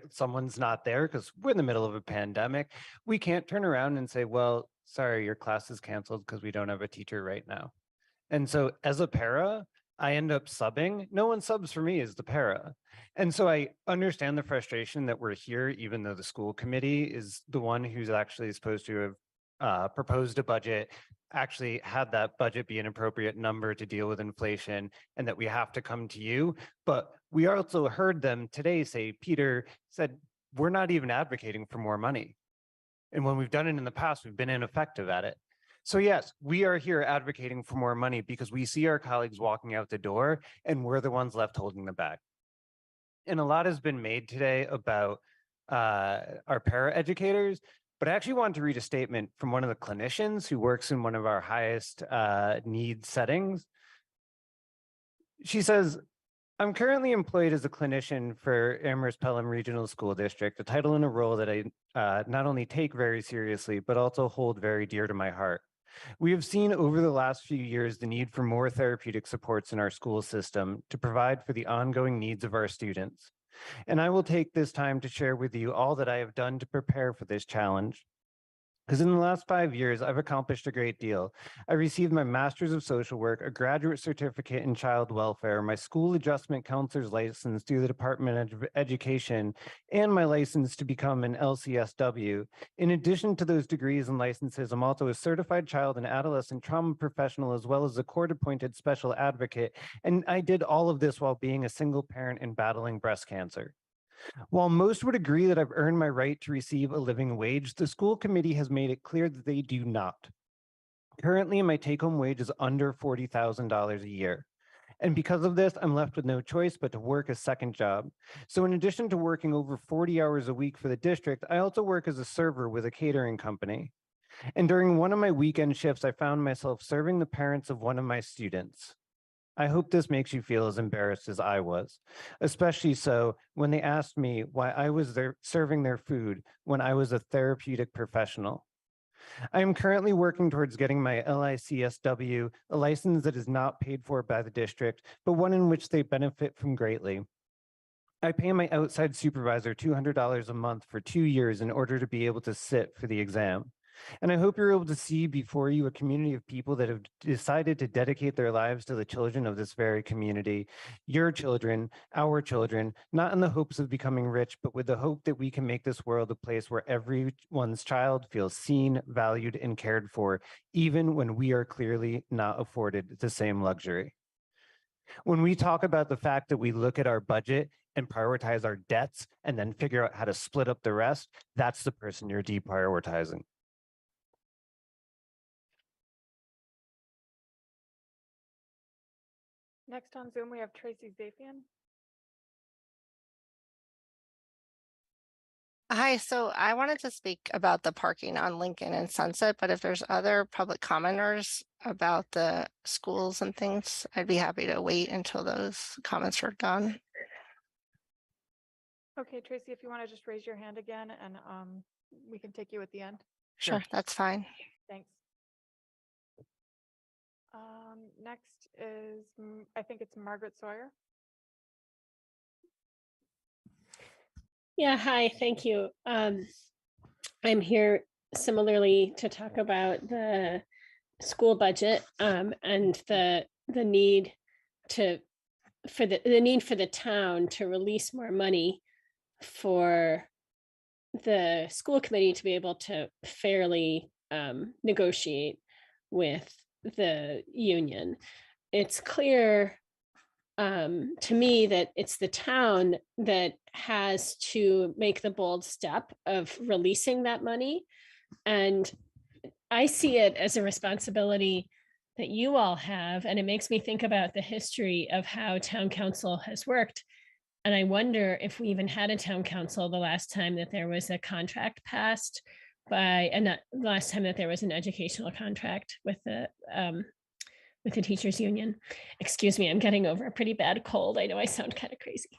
someone's not there, because we're in the middle of a pandemic, we can't turn around and say, well, sorry, your class is canceled because we don't have a teacher right now. And so as a para, I end up subbing. No one subs for me as the para. And so I understand the frustration that we're here, even though the school committee is the one who's actually supposed to have proposed a budget, actually had that budget be an appropriate number to deal with inflation, and that we have to come to you. But we also heard them today say, Peter said, we're not even advocating for more money. And when we've done it in the past, we've been ineffective at it. So yes, we are here advocating for more money because we see our colleagues walking out the door and we're the ones left holding the bag. And a lot has been made today about our paraeducators, but I actually wanted to read a statement from one of the clinicians who works in one of our highest need settings. She says, I'm currently employed as a clinician for Amherst Pelham Regional School District, a title and a role that I not only take very seriously, but also hold very dear to my heart. We have seen over the last few years the need for more therapeutic supports in our school system to provide for the ongoing needs of our students. And I will take this time to share with you all that I have done to prepare for this challenge. Because in the last 5 years, I've accomplished a great deal. I received my Master's of Social Work, a graduate certificate in child welfare, my school adjustment counselor's license through the Department of Education, and my license to become an LCSW. In addition to those degrees and licenses, I'm also a certified child and adolescent trauma professional, as well as a court-appointed special advocate. And I did all of this while being a single parent and battling breast cancer. While most would agree that I've earned my right to receive a living wage, the school committee has made it clear that they do not. Currently, my take-home wage is under $40,000 a year. And because of this, I'm left with no choice but to work a second job. So in addition to working over 40 hours a week for the district, I also work as a server with a catering company. And during one of my weekend shifts, I found myself serving the parents of one of my students. I hope this makes you feel as embarrassed as I was, especially so when they asked me why I was there serving their food when I was a therapeutic professional. I am currently working towards getting my LICSW, a license that is not paid for by the district, but one in which they benefit from greatly. I pay my outside supervisor $200 a month for 2 years in order to be able to sit for the exam. And I hope you're able to see before you a community of people that have decided to dedicate their lives to the children of this very community, your children, our children, not in the hopes of becoming rich, but with the hope that we can make this world a place where everyone's child feels seen, valued, and cared for, even when we are clearly not afforded the same luxury. When we talk about the fact that we look at our budget and prioritize our debts and then figure out how to split up the rest, that's the person you're deprioritizing. Next on Zoom, we have Tracy Zafian. Hi, so I wanted to speak about the parking on Lincoln and Sunset, but if there's other public commenters about the schools and things, I'd be happy to wait until those comments are done. Okay, Tracy, if you want to just raise your hand again and we can take you at the end. Sure, that's fine. Thanks. Next is, I think it's Margaret Sawyer. Yeah, hi, thank you. I'm here similarly to talk about the school budget and the need for the town to release more money for the school committee to be able to fairly negotiate with the union. It's clear to me that it's the town that has to make the bold step of releasing that money. And I see it as a responsibility that you all have. And it makes me think about the history of how town council has worked. And I wonder if we even had a town council the last time that there was a contract passed by, and not the last time that there was an educational contract with the teachers union. Excuse me, I'm getting over a pretty bad cold. I know I sound kind of crazy.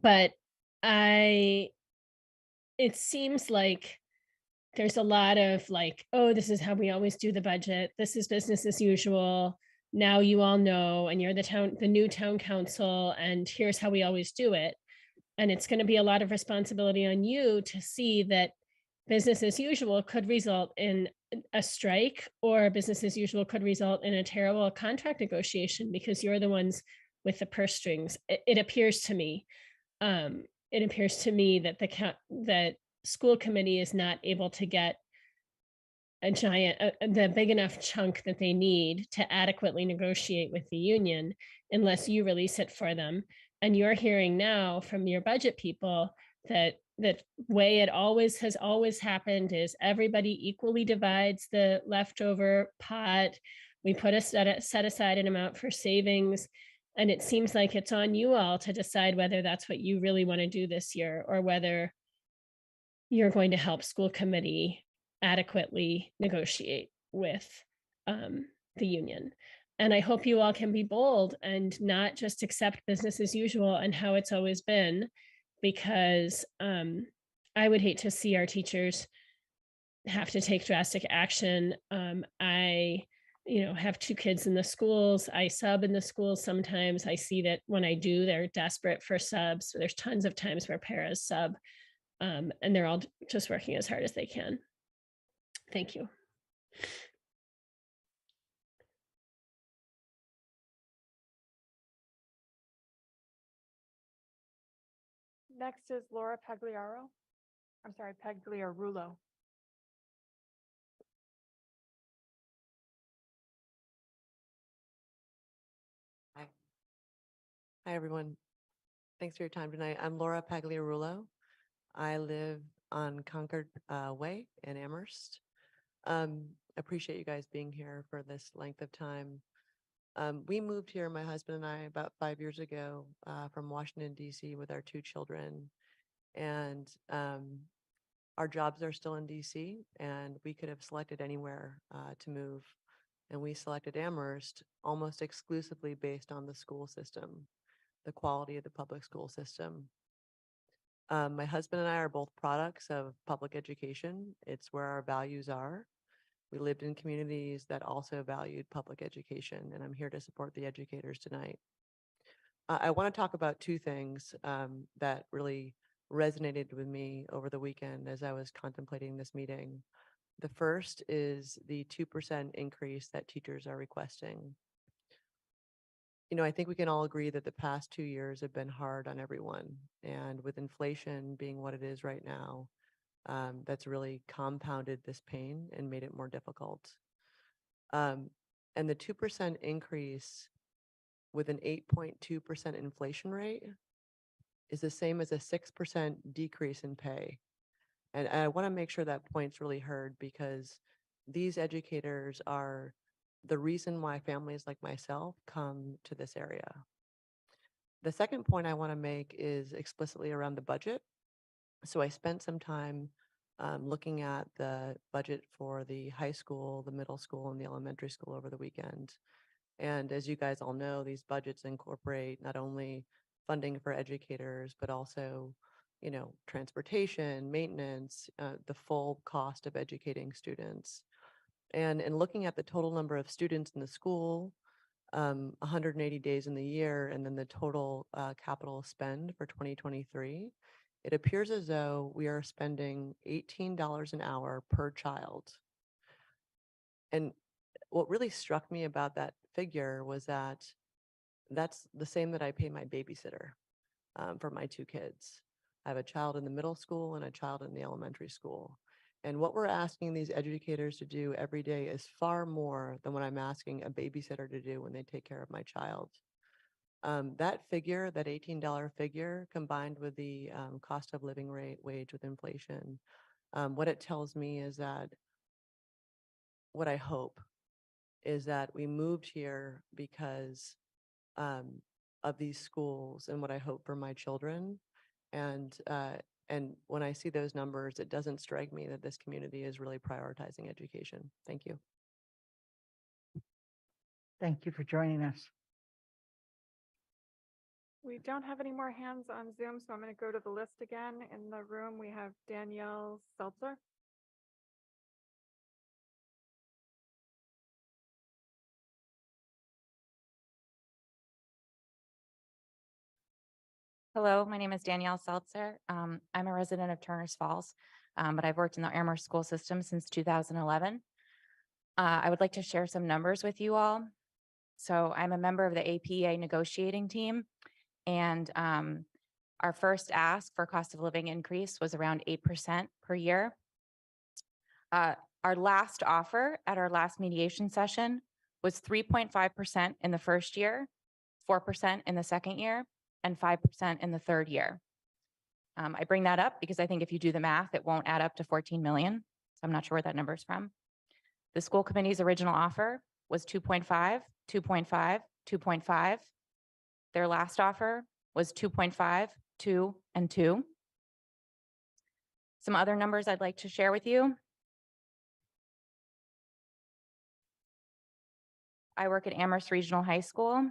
But it seems like there's a lot of like, oh, this is how we always do the budget. This is business as usual. Now you all know, and you're the new town council, and here's how we always do it. And it's going to be a lot of responsibility on you to see that business as usual could result in a strike, or business as usual could result in a terrible contract negotiation because you're the ones with the purse strings. It appears to me that that school committee is not able to get the big enough chunk that they need to adequately negotiate with the union unless you release it for them. And you're hearing now from your budget people that way it has always happened is everybody equally divides the leftover pot. We put a set aside an amount for savings. And it seems like it's on you all to decide whether that's what you really want to do this year, or whether you're going to help school committee adequately negotiate with the union. And I hope you all can be bold and not just accept business as usual and how it's always been, because I would hate to see our teachers have to take drastic action. I have 2 kids in the schools. I sub in the schools sometimes. I see that when I do, they're desperate for subs. So there's tons of times where paras sub, and they're all just working as hard as they can. Thank you. Next is Laura Pagliaro. I'm sorry, Pagliarulo. Hi, everyone. Thanks for your time tonight. I'm Laura Pagliarulo. I live on Concord Way in Amherst. Appreciate you guys being here for this length of time. We moved here, my husband and I, about 5 years ago from Washington, D.C. with our 2 children. And our jobs are still in D.C. and we could have selected anywhere to move. And we selected Amherst almost exclusively based on the school system, the quality of the public school system. My husband and I are both products of public education. It's where our values are. We lived in communities that also valued public education, and I'm here to support the educators tonight. I want to talk about 2 things that really resonated with me over the weekend as I was contemplating this meeting. The first is the 2% increase that teachers are requesting. I think we can all agree that the past 2 years have been hard on everyone. And with inflation being what it is right now, that's really compounded this pain and made it more difficult. And the 2% increase with an 8.2% inflation rate is the same as a 6% decrease in pay. And I want to make sure that point's really heard, because these educators are the reason why families like myself come to this area. The second point I want to make is explicitly around the budget. So I spent some time looking at the budget for the high school, the middle school, and the elementary school over the weekend. And as you guys all know, these budgets incorporate not only funding for educators, but also, transportation, maintenance, the full cost of educating students. And in looking at the total number of students in the school, 180 days in the year, and then the total capital spend for 2023, it appears as though we are spending $18 an hour per child. And what really struck me about that figure was that that's the same that I pay my babysitter for my 2 kids. I have a child in the middle school and a child in the elementary school. And what we're asking these educators to do every day is far more than what I'm asking a babysitter to do when they take care of my child. That figure, that $18 figure, combined with the cost of living rate, wage with inflation, what it tells me is that what I hope is that we moved here because of these schools and what I hope for my children. And when I see those numbers, it doesn't strike me that this community is really prioritizing education. Thank you. Thank you for joining us. We don't have any more hands on Zoom, so I'm going to go to the list again. In the room, we have Danielle Seltzer. Hello, my name is Danielle Seltzer. I'm a resident of Turners Falls, but I've worked in the Amherst school system since 2011. I would like to share some numbers with you all. So I'm a member of the APA negotiating team, and our first ask for cost of living increase was around 8% per year. Our last offer at our last mediation session was 3.5% in the first year, 4% in the second year, and 5% in the third year. I bring that up because I think if you do the math, it won't add up to 14 million. So I'm not sure where that number is from. The school committee's original offer was 2.5, 2.5, 2.5. Their last offer was 2.5, 2, and 2. Some other numbers I'd like to share with you. I work at Amherst Regional High School.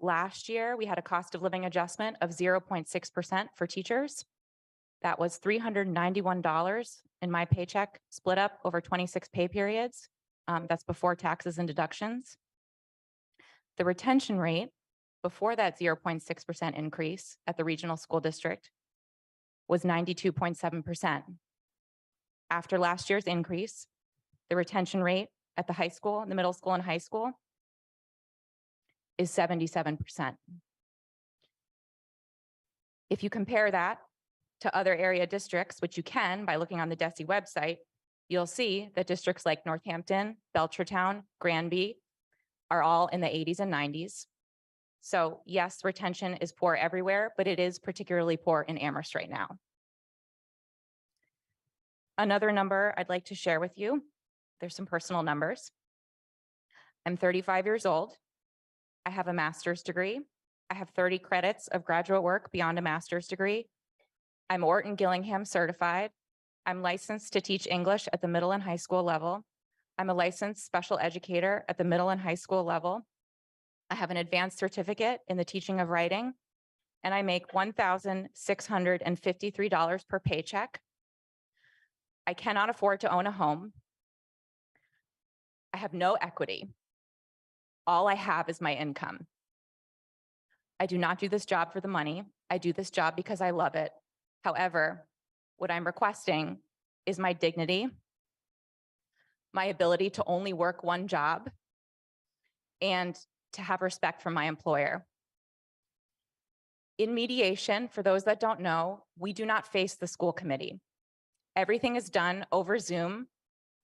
Last year, we had a cost of living adjustment of 0.6% for teachers. That was $391 in my paycheck split up over 26 pay periods. That's before taxes and deductions. The retention rate before that 0.6% increase at the regional school district was 92.7%. After last year's increase, the retention rate at the high school, the middle school and high school is 77%. If you compare that to other area districts, which you can by looking on the DESE website, you'll see that districts like Northampton, Belchertown, Granby are all in the 80s and 90s. So yes, retention is poor everywhere, but it is particularly poor in Amherst right now. Another number I'd like to share with you, there's some personal numbers. I'm 35 years old. I have a master's degree. I have 30 credits of graduate work beyond a master's degree. I'm Orton Gillingham certified. I'm licensed to teach English at the middle and high school level. I'm a licensed special educator at the middle and high school level. I have an advanced certificate in the teaching of writing, and I make $1,653 per paycheck. I cannot afford to own a home. I have no equity. All I have is my income. I do not do this job for the money. I do this job because I love it. However, what I'm requesting is my dignity, my ability to only work one job, and to have respect from my employer. In mediation, for those that don't know, we do not face the school committee. Everything is done over Zoom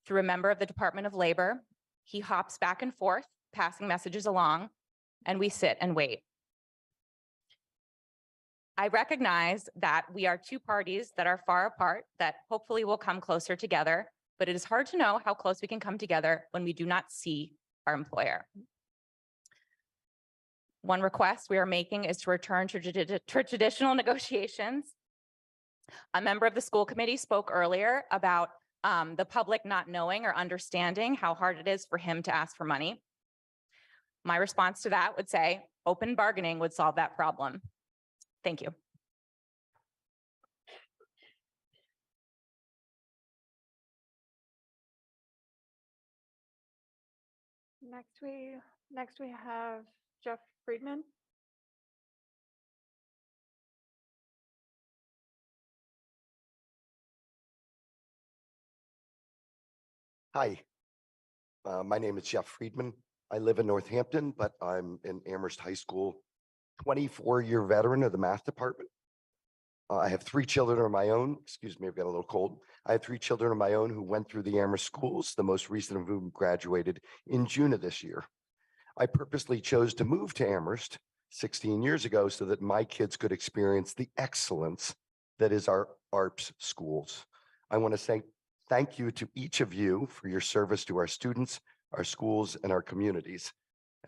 through a member of the Department of Labor. He hops back and forth, passing messages along, and we sit and wait. I recognize that we are two parties that are far apart that hopefully will come closer together, but it is hard to know how close we can come together when we do not see our employer. One request we are making is to return to traditional negotiations. A member of the school committee spoke earlier about the public not knowing or understanding how hard it is for him to ask for money. My response to that would say open bargaining would solve that problem. Thank you. Next we have Jeff Friedman. Hi, my name is Jeff Friedman. I live in Northampton, but I'm in Amherst High School, 24-year veteran of the math department. I have 3 children of my own. Excuse me, I've got a little cold. I have 3 children of my own who went through the Amherst schools, the most recent of whom graduated in June of this year. I purposely chose to move to Amherst 16 years ago so that my kids could experience the excellence that is our ARPS schools. I want to say thank you to each of you for your service to our students, our schools, and our communities.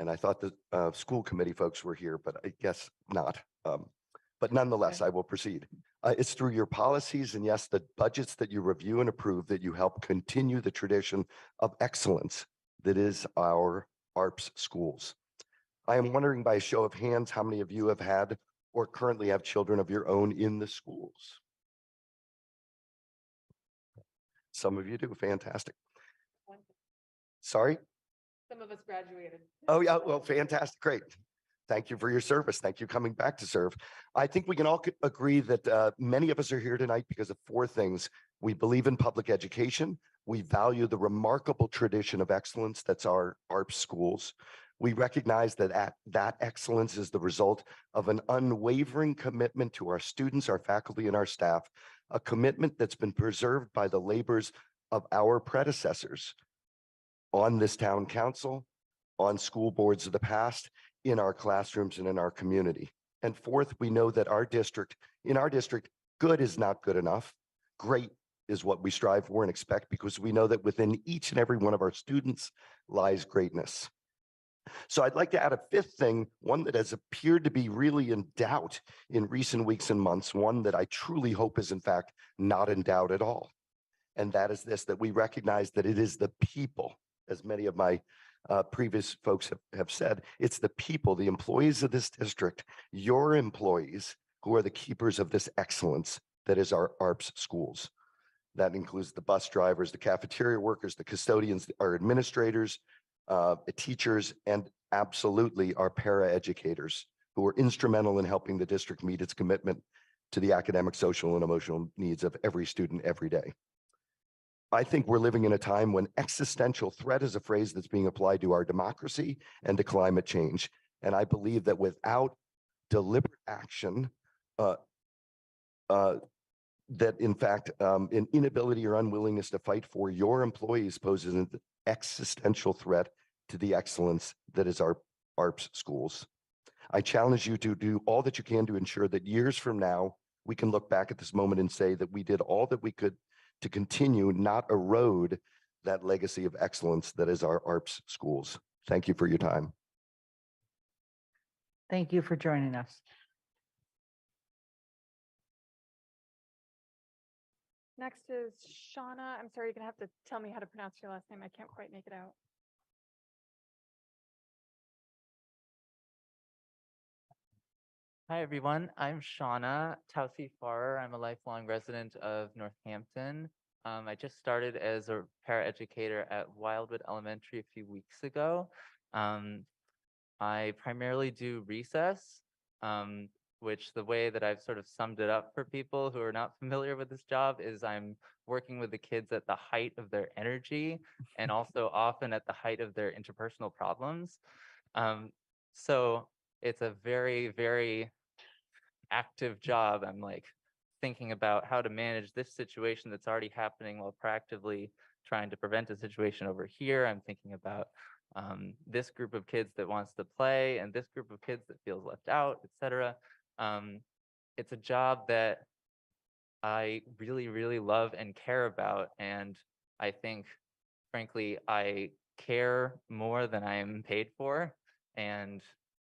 And I thought the school committee folks were here, but I guess not. But nonetheless, I will proceed. It's through your policies and yes, the budgets that you review and approve that you help continue the tradition of excellence that is our ARPS schools. I am wondering by a show of hands, how many of you have had or currently have children of your own in the schools? Some of you do, fantastic. Sorry? Some of us graduated. Oh yeah, well, fantastic, great. Thank you for your service. Thank you coming back to serve. I think we can all agree that many of us are here tonight because of 4 things. We believe in public education. We value the remarkable tradition of excellence that's our ARPS schools. We recognize that that excellence is the result of an unwavering commitment to our students, our faculty, and our staff, a commitment that's been preserved by the labors of our predecessors on this town council, on school boards of the past, in our classrooms and in our community. And 4th, we know that in our district, good is not good enough. Great is what we strive for and expect because we know that within each and every one of our students lies greatness. So I'd like to add a 5th thing, one that has appeared to be really in doubt in recent weeks and months, one that I truly hope is in fact not in doubt at all. And that is this, that we recognize that it is the people, as many of my previous folks have said, it's the people, the employees of this district, your employees, who are the keepers of this excellence that is our ARPS schools. That includes the bus drivers, the cafeteria workers, the custodians, our administrators, the teachers, and absolutely our para-educators who are instrumental in helping the district meet its commitment to the academic, social, and emotional needs of every student every day. I think we're living in a time when existential threat is a phrase that's being applied to our democracy and to climate change. And I believe that without deliberate action, that in fact, an inability or unwillingness to fight for your employees poses an existential threat to the excellence that is our ARPS schools. I challenge you to do all that you can to ensure that years from now, we can look back at this moment and say that we did all that we could to continue, not erode, that legacy of excellence that is our ARPS schools. Thank you for your time. Thank you for joining us. Next is Shauna. I'm sorry, you're gonna have to tell me how to pronounce your last name. I can't quite make it out. Hi, everyone. I'm Shauna Tausi-Farrer. I'm a lifelong resident of Northampton. I just started as a paraeducator at Wildwood Elementary a few weeks ago. I primarily do recess, which the way that I've sort of summed it up for people who are not familiar with this job is I'm working with the kids at the height of their energy and also often at the height of their interpersonal problems. So it's a very, very active job. I'm like thinking about how to manage this situation that's already happening while proactively trying to prevent a situation over here. I'm thinking about this group of kids that wants to play and this group of kids that feels left out, etc. It's a job that I really, really love and care about. And I think, frankly, I care more than I am paid for. And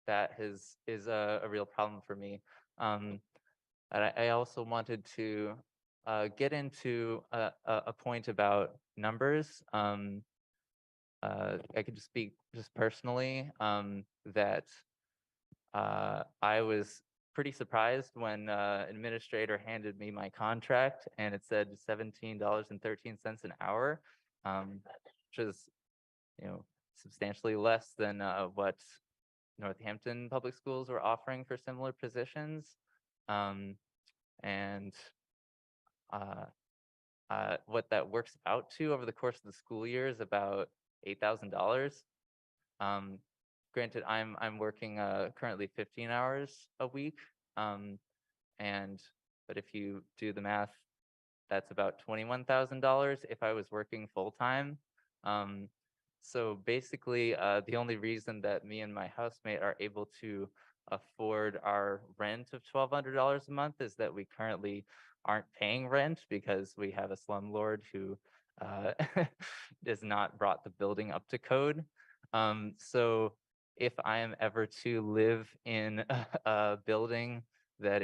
that is a real problem for me. And I also wanted to get into a point about numbers. I could just speak just personally that I was pretty surprised when an administrator handed me my contract and it said $17.13 an hour, which is, substantially less than what Northampton Public Schools were offering for similar positions. And what that works out to over the course of the school year is about $8,000. Granted, I'm working currently 15 hours a week, but if you do the math, that's about $21,000 if I was working full time. So basically, the only reason that me and my housemate are able to afford our rent of $1,200 a month is that we currently aren't paying rent because we have a slumlord who has not brought the building up to code. So if I am ever to live in a building that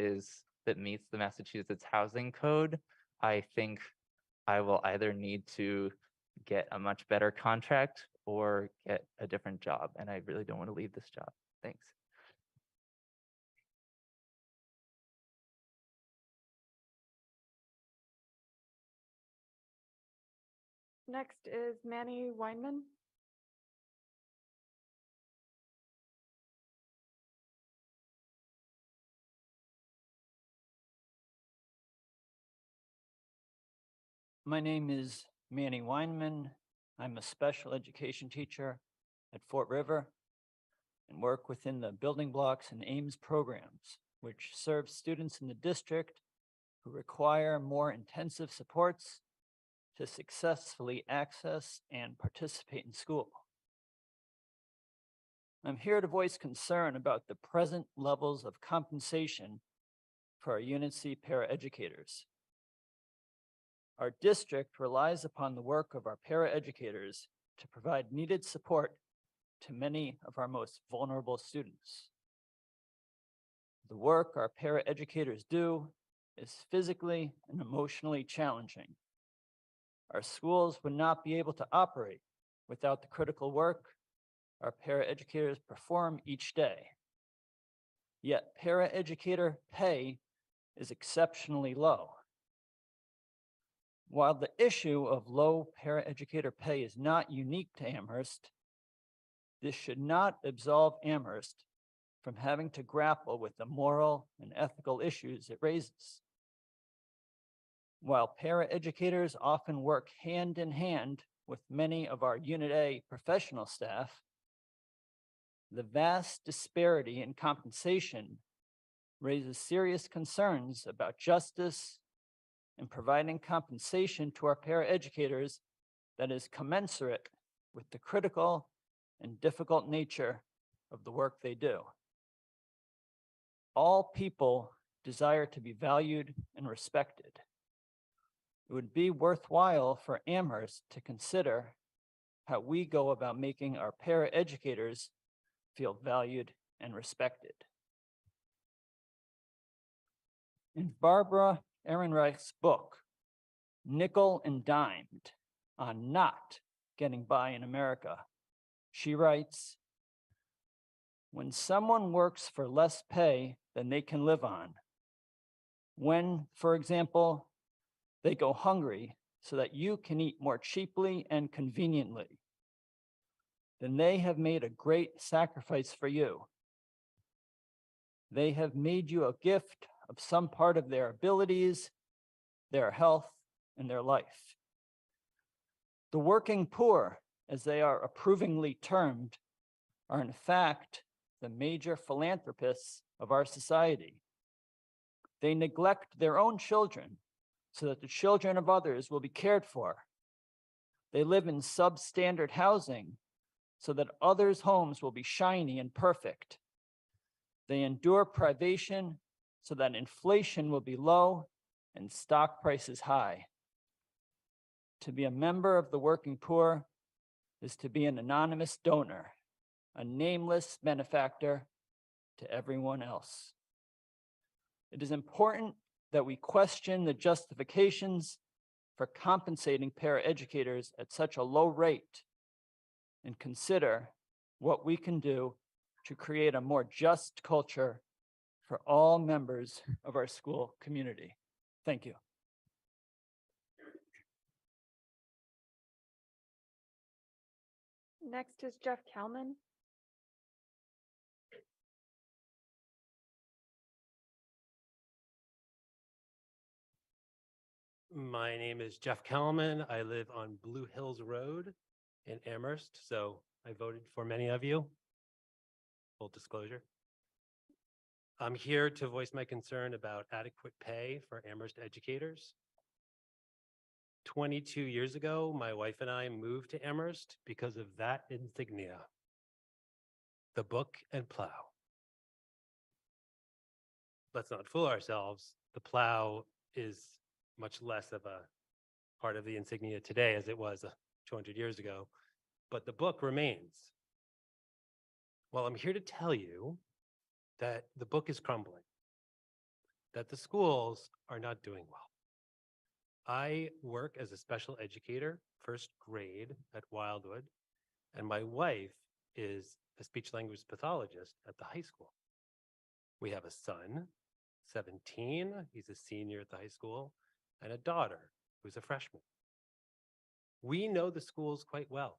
meets the Massachusetts housing code, I think I will either need to get a much better contract or get a different job. And I really don't want to leave this job. Thanks. Next is Manny Weinman. My name is Manny Weinman. I'm a special education teacher at Fort River and work within the Building Blocks and Aims programs, which serve students in the district who require more intensive supports to successfully access and participate in school. I'm here to voice concern about the present levels of compensation for our Unit C paraeducators. Our district relies upon the work of our paraeducators to provide needed support to many of our most vulnerable students. The work our paraeducators do is physically and emotionally challenging. Our schools would not be able to operate without the critical work our paraeducators perform each day. Yet paraeducator pay is exceptionally low. While the issue of low paraeducator pay is not unique to Amherst, this should not absolve Amherst from having to grapple with the moral and ethical issues it raises. While paraeducators often work hand in hand with many of our Unit A professional staff, the vast disparity in compensation raises serious concerns about justice and providing compensation to our paraeducators that is commensurate with the critical and difficult nature of the work they do. All people desire to be valued and respected. It would be worthwhile for Amherst to consider how we go about making our paraeducators feel valued and respected. In Barbara Ehrenreich's book, Nickel and Dimed, on not getting by in America, she writes, when someone works for less pay than they can live on, when, for example, they go hungry so that you can eat more cheaply and conveniently, then they have made a great sacrifice for you. They have made you a gift of some part of their abilities, their health, and their life. The working poor, as they are approvingly termed, are in fact the major philanthropists of our society. They neglect their own children so that the children of others will be cared for. They live in substandard housing so that others' homes will be shiny and perfect. They endure privation so that inflation will be low and stock prices high. To be a member of the working poor is to be an anonymous donor, a nameless benefactor to everyone else. It is important that we question the justifications for compensating paraeducators at such a low rate and consider what we can do to create a more just culture for all members of our school community. Thank you. Next is Jeff Kalman. My name is Jeff Kalman. I live on Blue Hills Road in Amherst, so I voted for many of you. Full disclosure. I'm here to voice my concern about adequate pay for Amherst educators. 22 years ago, my wife and I moved to Amherst because of that insignia, the book and plow. Let's not fool ourselves. The plow is much less of a part of the insignia today as it was 200 years ago, but the book remains. Well, I'm here to tell you that the book is crumbling, that the schools are not doing well. I work as a special educator, first grade at Wildwood, and my wife is a speech language pathologist at the high school. We have a son, 17, he's a senior at the high school, and a daughter who's a freshman. We know the schools quite well.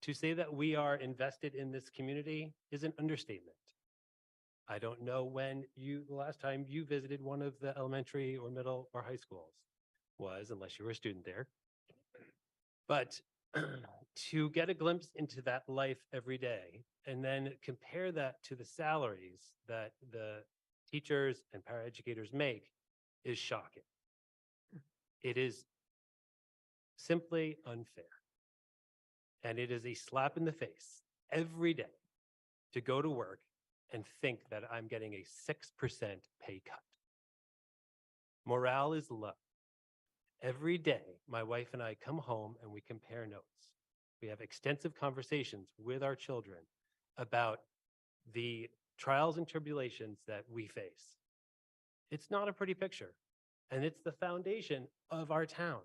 To say that we are invested in this community is an understatement. I don't know when the last time you visited one of the elementary or middle or high schools was, unless you were a student there. But to get a glimpse into that life every day and then compare that to the salaries that the teachers and paraeducators make is shocking. It is simply unfair. And it is a slap in the face every day to go to work and think that I'm getting a 6% pay cut. Morale is low. Every day, my wife and I come home and we compare notes. We have extensive conversations with our children about the trials and tribulations that we face. It's not a pretty picture, and it's the foundation of our town.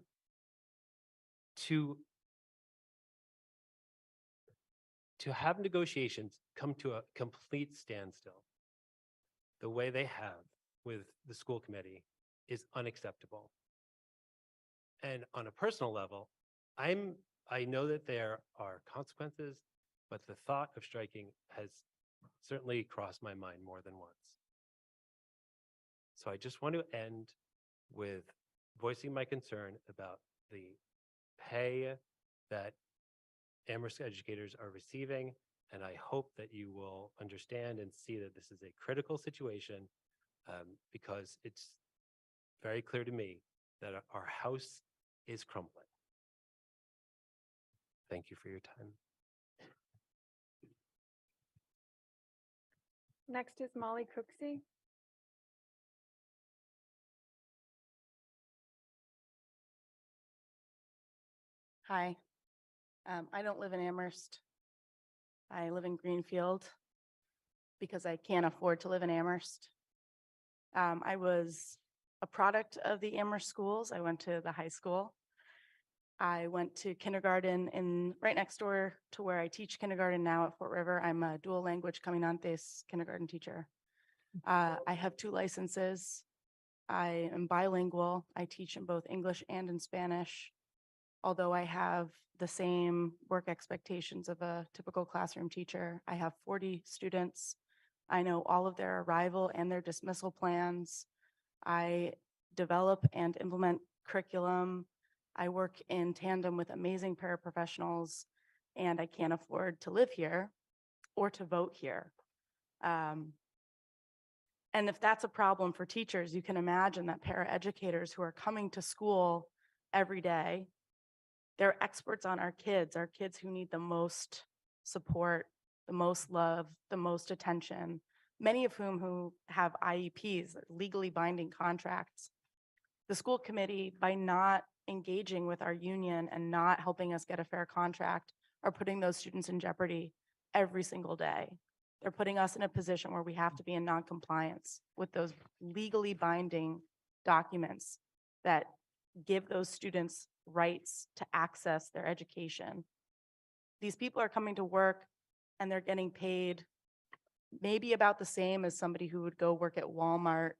To have negotiations come to a complete standstill the way they have with the school committee is unacceptable. And on a personal level, I know that there are consequences, but the thought of striking has certainly crossed my mind more than once. So I just want to end with voicing my concern about the pay that Amherst educators are receiving. And I hope that you will understand and see that this is a critical situation, because it's very clear to me that our house is crumbling. Thank you for your time. Next is Molly Cooksey. Hi, I don't live in Amherst. I live in Greenfield because I can't afford to live in Amherst. I was a product of the Amherst schools. I went to the high school. I went to kindergarten right next door to where I teach kindergarten now at Fort River. I'm a dual language Caminantes kindergarten teacher. I have 2 licenses. I am bilingual. I teach in both English and in Spanish. Although I have the same work expectations of a typical classroom teacher, I have 40 students. I know all of their arrival and their dismissal plans. I develop and implement curriculum. I work in tandem with amazing paraprofessionals, and I can't afford to live here or to vote here. And if that's a problem for teachers, you can imagine that paraeducators who are coming to school every day, they're experts on our kids who need the most support, the most love, the most attention, many of who have IEPs, legally binding contracts. The school committee, by not engaging with our union and not helping us get a fair contract, are putting those students in jeopardy every single day. They're putting us in a position where we have to be in non-compliance with those legally binding documents that give those students rights to access their education. These people are coming to work and they're getting paid maybe about the same as somebody who would go work at Walmart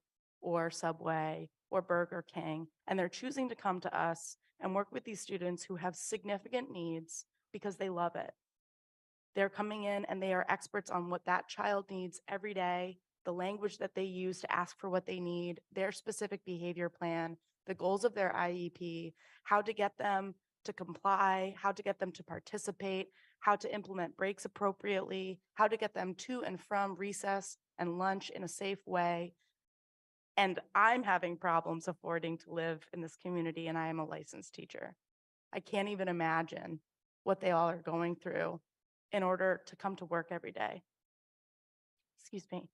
or Subway or Burger King. And they're choosing to come to us and work with these students who have significant needs because they love it. They're coming in and they are experts on what that child needs every day, the language that they use to ask for what they need, their specific behavior plan, the goals of their IEP, how to get them to comply, how to get them to participate, how to implement breaks appropriately, how to get them to and from recess and lunch in a safe way. And I'm having problems affording to live in this community, and I am a licensed teacher. I can't even imagine what they all are going through in order to come to work every day. Excuse me.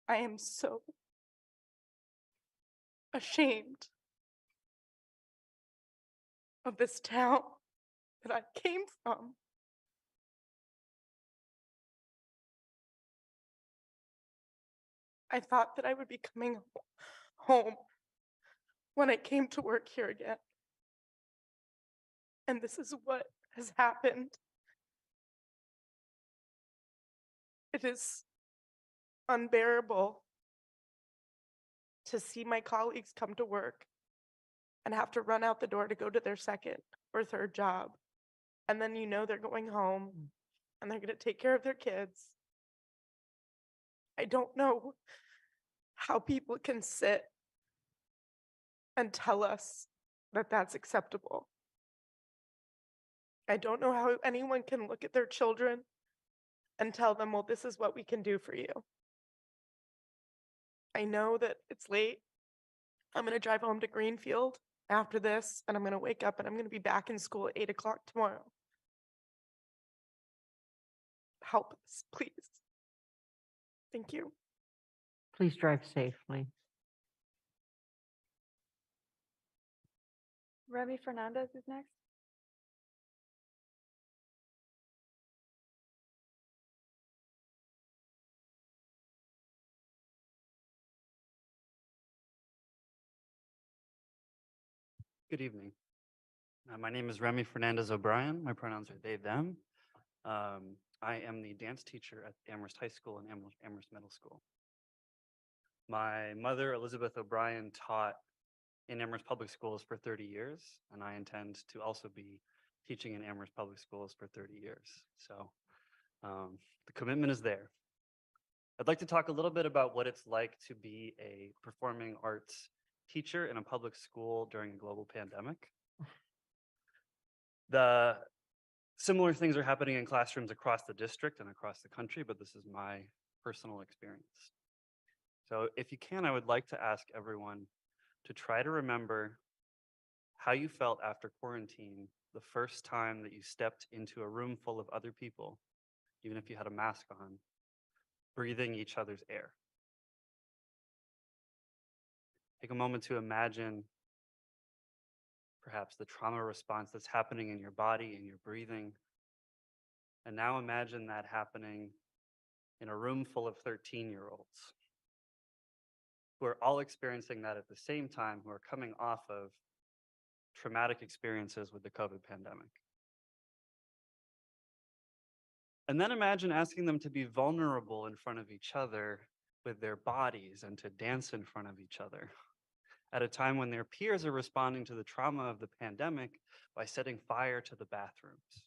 I am so ashamed of this town that I came from. I thought that I would be coming home when I came to work here again. And this is what has happened. It is unbearable to see my colleagues come to work and have to run out the door to go to their second or third job. And then they're going home and they're going to take care of their kids. I don't know how people can sit and tell us that that's acceptable. I don't know how anyone can look at their children and tell them, well, this is what we can do for you. I know that it's late. I'm going to drive home to Greenfield after this, and I'm going to wake up and I'm going to be back in school at 8 o'clock tomorrow. Help us, please. Thank you. Please drive safely. Remy Fernandez is next. Good evening. My name is Remy Fernandez O'Brien. My pronouns are they, them. I am the dance teacher at Amherst High School and Amherst Middle School. My mother, Elizabeth O'Brien, taught in Amherst Public Schools for 30 years, and I intend to also be teaching in Amherst Public Schools for 30 years. So the commitment is there. I'd like to talk a little bit about what it's like to be a performing arts teacher in a public school during a global pandemic. The similar things are happening in classrooms across the district and across the country, but this is my personal experience. So if you can, I would like to ask everyone to try to remember how you felt after quarantine the first time that you stepped into a room full of other people, even if you had a mask on, breathing each other's air. Take a moment to imagine perhaps the trauma response that's happening in your body and your breathing. And now imagine that happening in a room full of 13-year-olds who are all experiencing that at the same time, who are coming off of traumatic experiences with the COVID pandemic. And then imagine asking them to be vulnerable in front of each other with their bodies and to dance in front of each other at a time when their peers are responding to the trauma of the pandemic by setting fire to the bathrooms.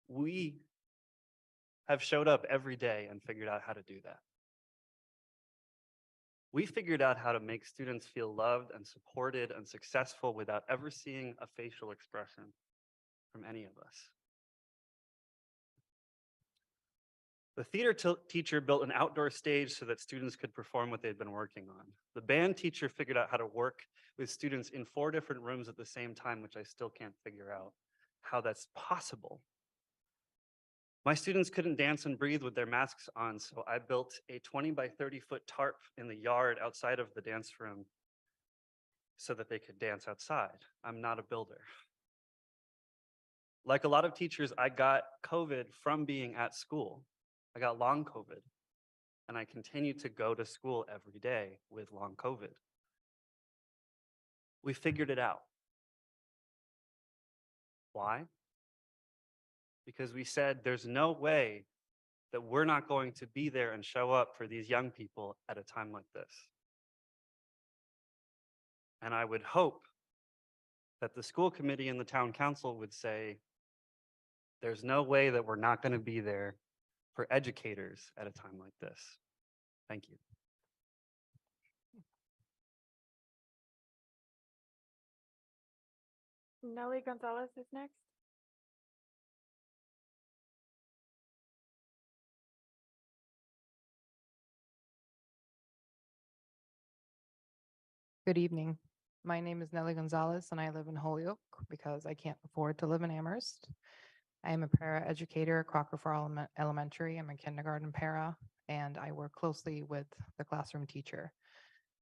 We have showed up every day and figured out how to do that. We figured out how to make students feel loved and supported and successful without ever seeing a facial expression from any of us. The theater teacher built an outdoor stage so that students could perform what they'd been working on. The band teacher figured out how to work with students in 4 different rooms at the same time, which I still can't figure out how that's possible. My students couldn't dance and breathe with their masks on, so I built a 20 by 30 foot tarp in the yard outside of the dance room so that they could dance outside. I'm not a builder. Like a lot of teachers, I got COVID from being at school. I got long COVID, and I continue to go to school every day with long COVID. We figured it out. Why? Because we said there's no way that we're not going to be there and show up for these young people at a time like this. And I would hope that the school committee and the town council would say, there's no way that we're not going to be there for educators at a time like this. Thank you. Nelly Gonzalez is next. Good evening. My name is Nelly Gonzalez and I live in Holyoke because I can't afford to live in Amherst. I am a para educator at Crocker for Elementary. I'm a kindergarten para and I work closely with the classroom teacher.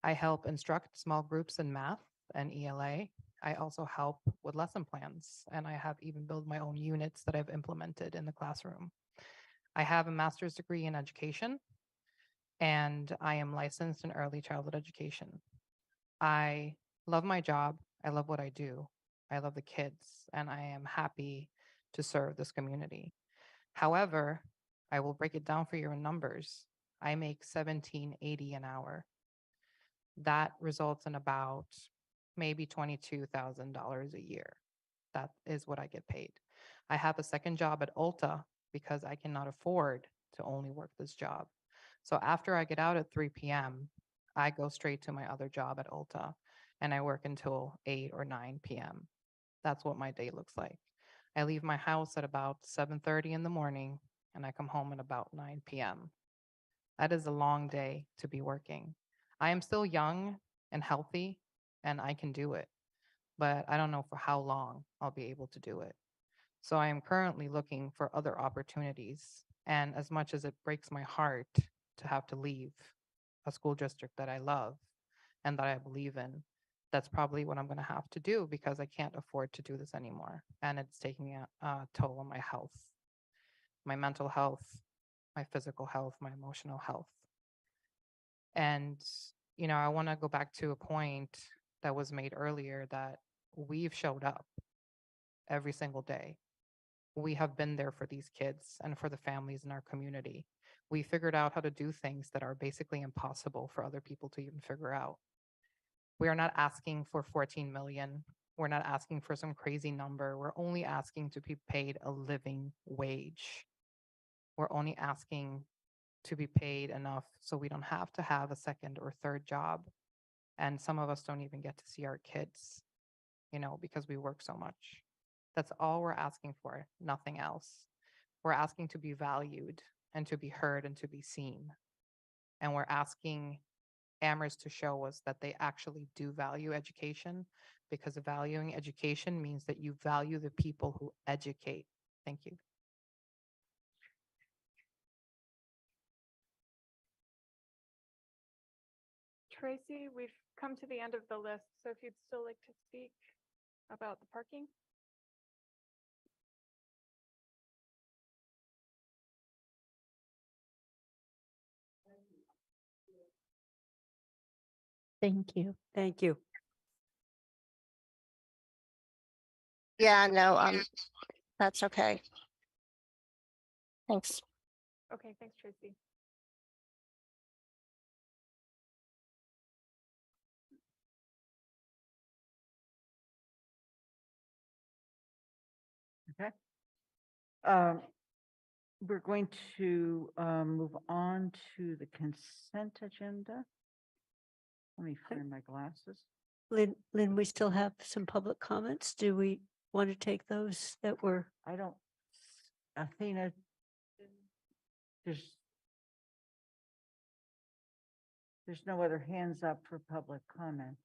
I help instruct small groups in math and ELA. I also help with lesson plans and I have even built my own units that I've implemented in the classroom. I have a master's degree in education and I am licensed in early childhood education. I love my job. I love what I do. I love the kids and I am happy to serve this community. However, I will break it down for you in numbers. I make $17.80 an hour. That results in about maybe $22,000 a year. That is what I get paid. I have a second job at Ulta because I cannot afford to only work this job. So after I get out at 3 p.m., I go straight to my other job at Ulta and I work until 8 or 9 p.m. That's what my day looks like. I leave my house at about 7:30 in the morning and I come home at about 9 p.m. That is a long day to be working. I am still young and healthy and I can do it, but I don't know for how long I'll be able to do it. So I am currently looking for other opportunities. And as much as it breaks my heart to have to leave a school district that I love and that I believe in, that's probably what I'm going to have to do because I can't afford to do this anymore. And it's taking a toll on my health, my mental health, my physical health, my emotional health. And, you know, I want to go back to a point that was made earlier that we've showed up every single day. We have been there for these kids and for the families in our community. We figured out how to do things that are basically impossible for other people to even figure out. We are not asking for 14 million. We're not asking for some crazy number. We're only asking to be paid a living wage. We're only asking to be paid enough so we don't have to have a second or third job. And some of us don't even get to see our kids, because we work so much. That's all we're asking for, nothing else. We're asking to be valued and to be heard and to be seen. And we're asking Amherst to show us that they actually do value education, because valuing education means that you value the people who educate. Thank you. Tracy, we've come to the end of the list, so if you'd still like to speak about the parking. Thank you. Thank you. Yeah, no, that's okay. Thanks. Okay, thanks, Tracy. Okay. We're going to move on to the consent agenda. Let me find my glasses. Lynn, we still have some public comments. Do we want to take those that were? I don't, Athena, there's no other hands up for public comment.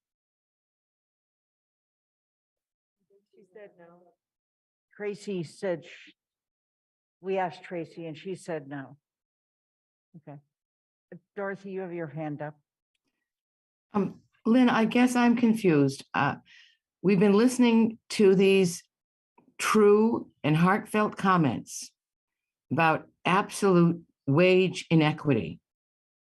She said no. Tracy said, we asked Tracy and she said no. Okay. Dorothy, you have your hand up. Lynn, I guess I'm confused. We've been listening to these true and heartfelt comments about absolute wage inequity.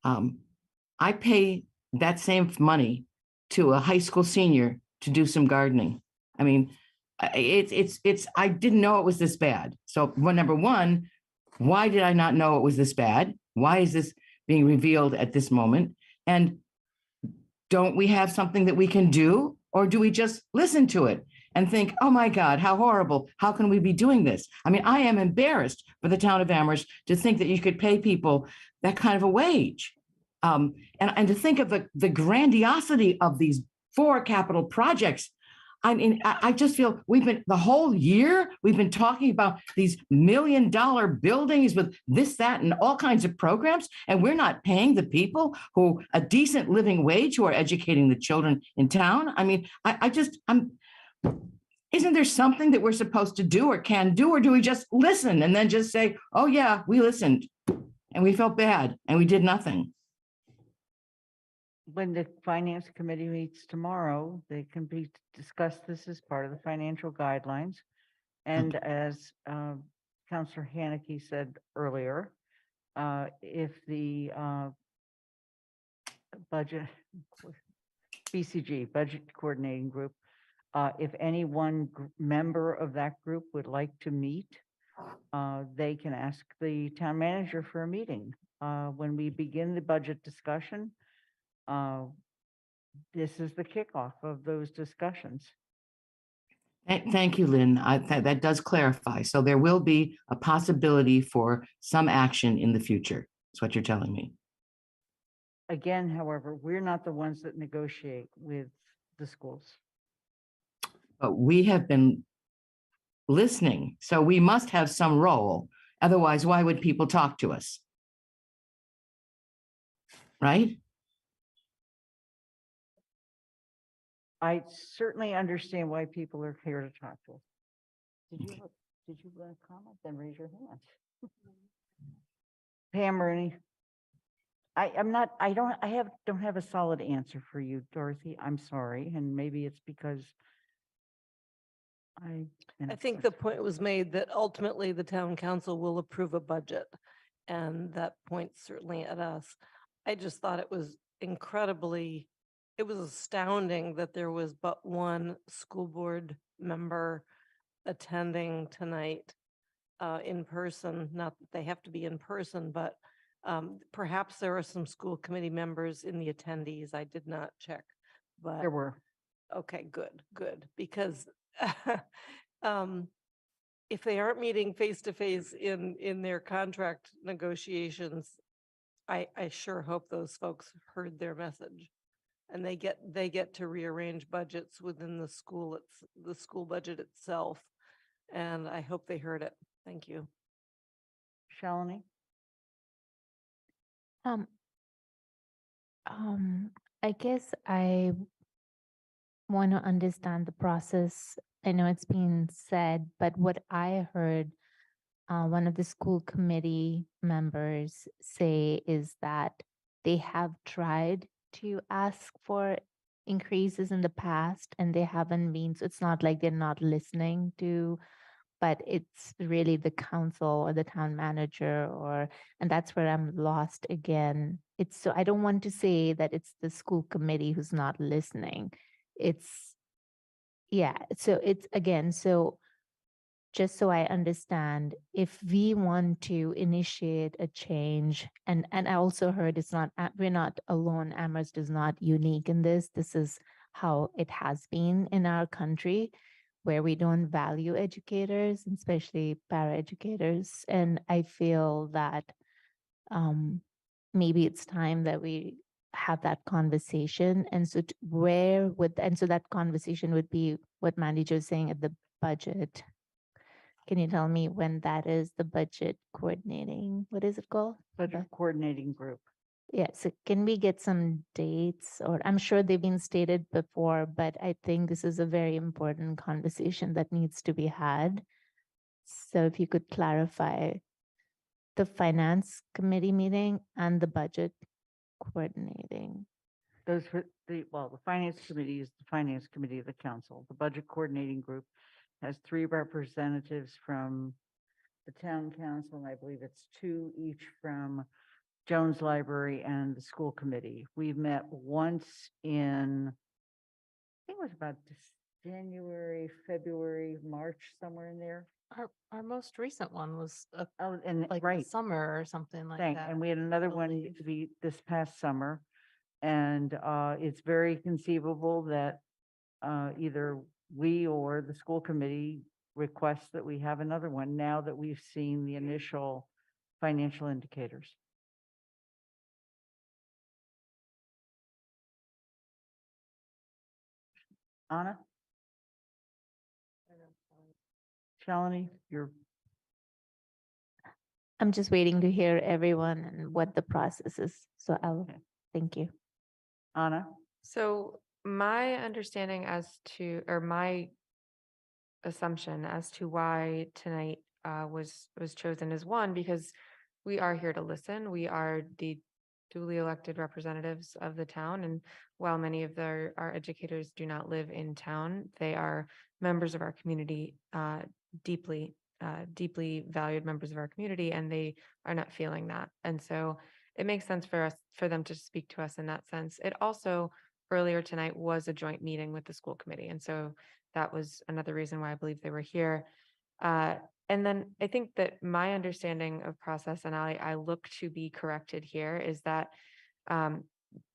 I pay that same money to a high school senior to do some gardening. I mean, I didn't know it was this bad. So number one, why did I not know it was this bad? Why is this being revealed at this moment? And don't we have something that we can do? Or do we just listen to it and think, oh my God, how horrible. How can we be doing this? I mean, I am embarrassed for the town of Amherst to think that you could pay people that kind of a wage. And to think of the grandiosity of these 4 capital projects. I mean, I just feel the whole year, we've been talking about these $1 million buildings with this, that, and all kinds of programs. And we're not paying the people who a decent living wage who are educating the children in town. I mean, isn't there something that we're supposed to do or can do, or do we just listen and then just say, oh yeah, we listened and we felt bad and we did nothing? When the finance committee meets tomorrow, they can discuss this as part of the financial guidelines. And as Councillor Haneke said earlier, if the budget, BCG, Budget Coordinating Group, if any one member of that group would like to meet, they can ask the town manager for a meeting. When we begin the budget discussion, this is the kickoff of those discussions. Thank you, Lynn. That does clarify. So there will be a possibility for some action in the future. That's what you're telling me. Again, however, we're not the ones that negotiate with the schools. But we have been listening, so we must have some role. Otherwise, why would people talk to us? Right? I certainly understand why people are here to talk to us. Did you want to comment? Then raise your hand. Pam or any? I don't have a solid answer for you, Dorothy. I'm sorry. And maybe it's because I think the point was made that ultimately the town council will approve a budget, and that points certainly at us. I just thought it was it was astounding that there was but one school board member attending tonight. in person, not that they have to be in person, but perhaps there are some school committee members in the attendees. I did not check, but. There were. Okay, good, because if they aren't meeting face to face in their contract negotiations, I sure hope those folks heard their message. And they get to rearrange budgets within the school, the school budget itself. And I hope they heard it. Thank you. Shalini? Um, I guess I want to understand the process. I know it's been said, but what I heard one of the school committee members say is that they have tried to ask for increases in the past and they haven't been, so it's not like they're not listening to, but it's really the council or the town manager and that's where I'm lost again. It's so I don't want to say that it's the school committee who's not listening. So it's again, so just so I understand, if we want to initiate a change, and I also heard it's not, we're not alone, Amherst is not unique in this. This is how it has been in our country, where we don't value educators, especially paraeducators. And I feel that maybe it's time that we have that conversation. And so so that conversation would be what manager is saying at the budget. Can you tell me when that is, the budget coordinating? What is it called? Budget coordinating group. Yeah, so can we get some dates? Or I'm sure they've been stated before, but I think this is a very important conversation that needs to be had. So if you could clarify the finance committee meeting and the budget coordinating. Those were the finance committee is the finance committee of the council. The budget coordinating group has 3 representatives from the town council, and I believe it's 2 each from Jones Library and the school committee. We've met once in, I think it was about January, February, March, somewhere in there. Our most recent one was like right. Summer or something like that. And we had another one to be this past summer. And it's very conceivable that either we or the school committee requests that we have another one now that we've seen the initial financial indicators. Anna? Shalini, I'm just waiting to hear everyone and what the process is. So thank you. Anna? So my understanding or my assumption as to why tonight was chosen is one, because we are here to listen. We are the duly elected representatives of the town. And while many of our educators do not live in town, they are members of our community, deeply valued members of our community, and they are not feeling that. And so it makes sense for them to speak to us in that sense. It also earlier tonight was a joint meeting with the school committee. And so that was another reason why I believe they were here. And then I think that my understanding of process, and I look to be corrected here, is that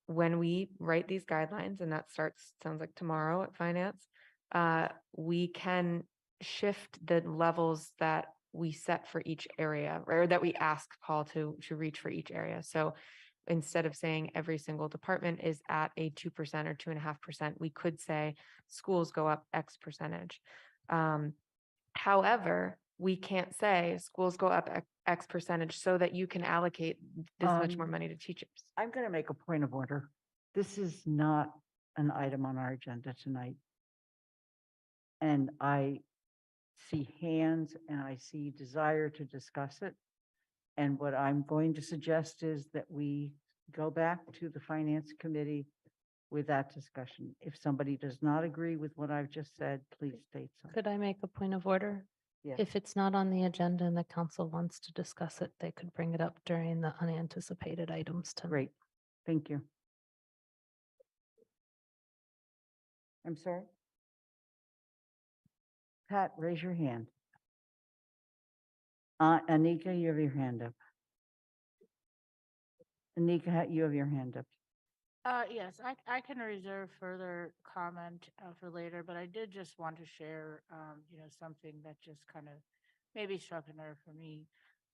when we write these guidelines, and that sounds like tomorrow at finance, we can shift the levels that we set for each area, or that we ask Paul to reach for each area. So instead of saying every single department is at a 2% or 2.5%, we could say schools go up X percentage. However, we can't say schools go up X percentage so that you can allocate this much more money to teachers. I'm going to make a point of order. This is not an item on our agenda tonight. And I see hands and I see desire to discuss it. And what I'm going to suggest is that we go back to the finance committee with that discussion. If somebody does not agree with what I've just said, please state so. Could I make a point of order? Yeah. If it's not on the agenda and the council wants to discuss it, they could bring it up during the unanticipated items tonight. Great. Thank you. I'm sorry. Pat, raise your hand. Anika, you have your hand up. Anika, you have your hand up. Yes, I can reserve further comment for later, but I did just want to share, something that just kind of maybe struck a nerve for me.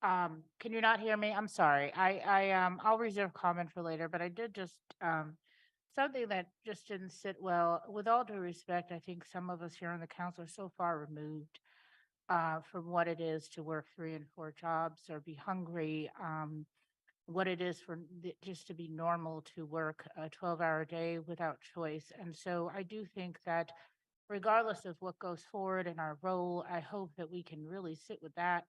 Can you not hear me? I'm sorry. I'll reserve comment for later, but I did just, something that just didn't sit well. With all due respect, I think some of us here on the council are so far removed from what it is to work 3 and 4 jobs or be hungry. What it is for just to be normal to work a 12-hour day without choice. And so I do think that regardless of what goes forward in our role, I hope that we can really sit with that.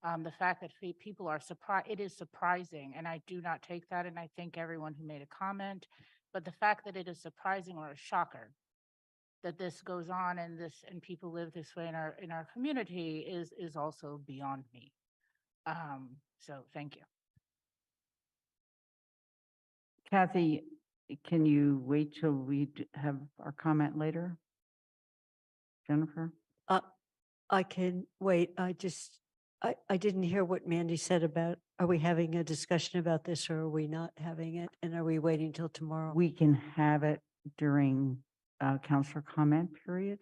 The fact that people are surprised, it is surprising, and I do not take that, and I thank everyone who made a comment. But the fact that it is surprising or a shocker that this goes on and people live this way in our community is also beyond me. So thank you. Kathy, can you wait till we have our comment later? Jennifer? I can wait. I didn't hear what Mandy said about, are we having a discussion about this or are we not having it? And are we waiting till tomorrow? We can have it during counselor comment period.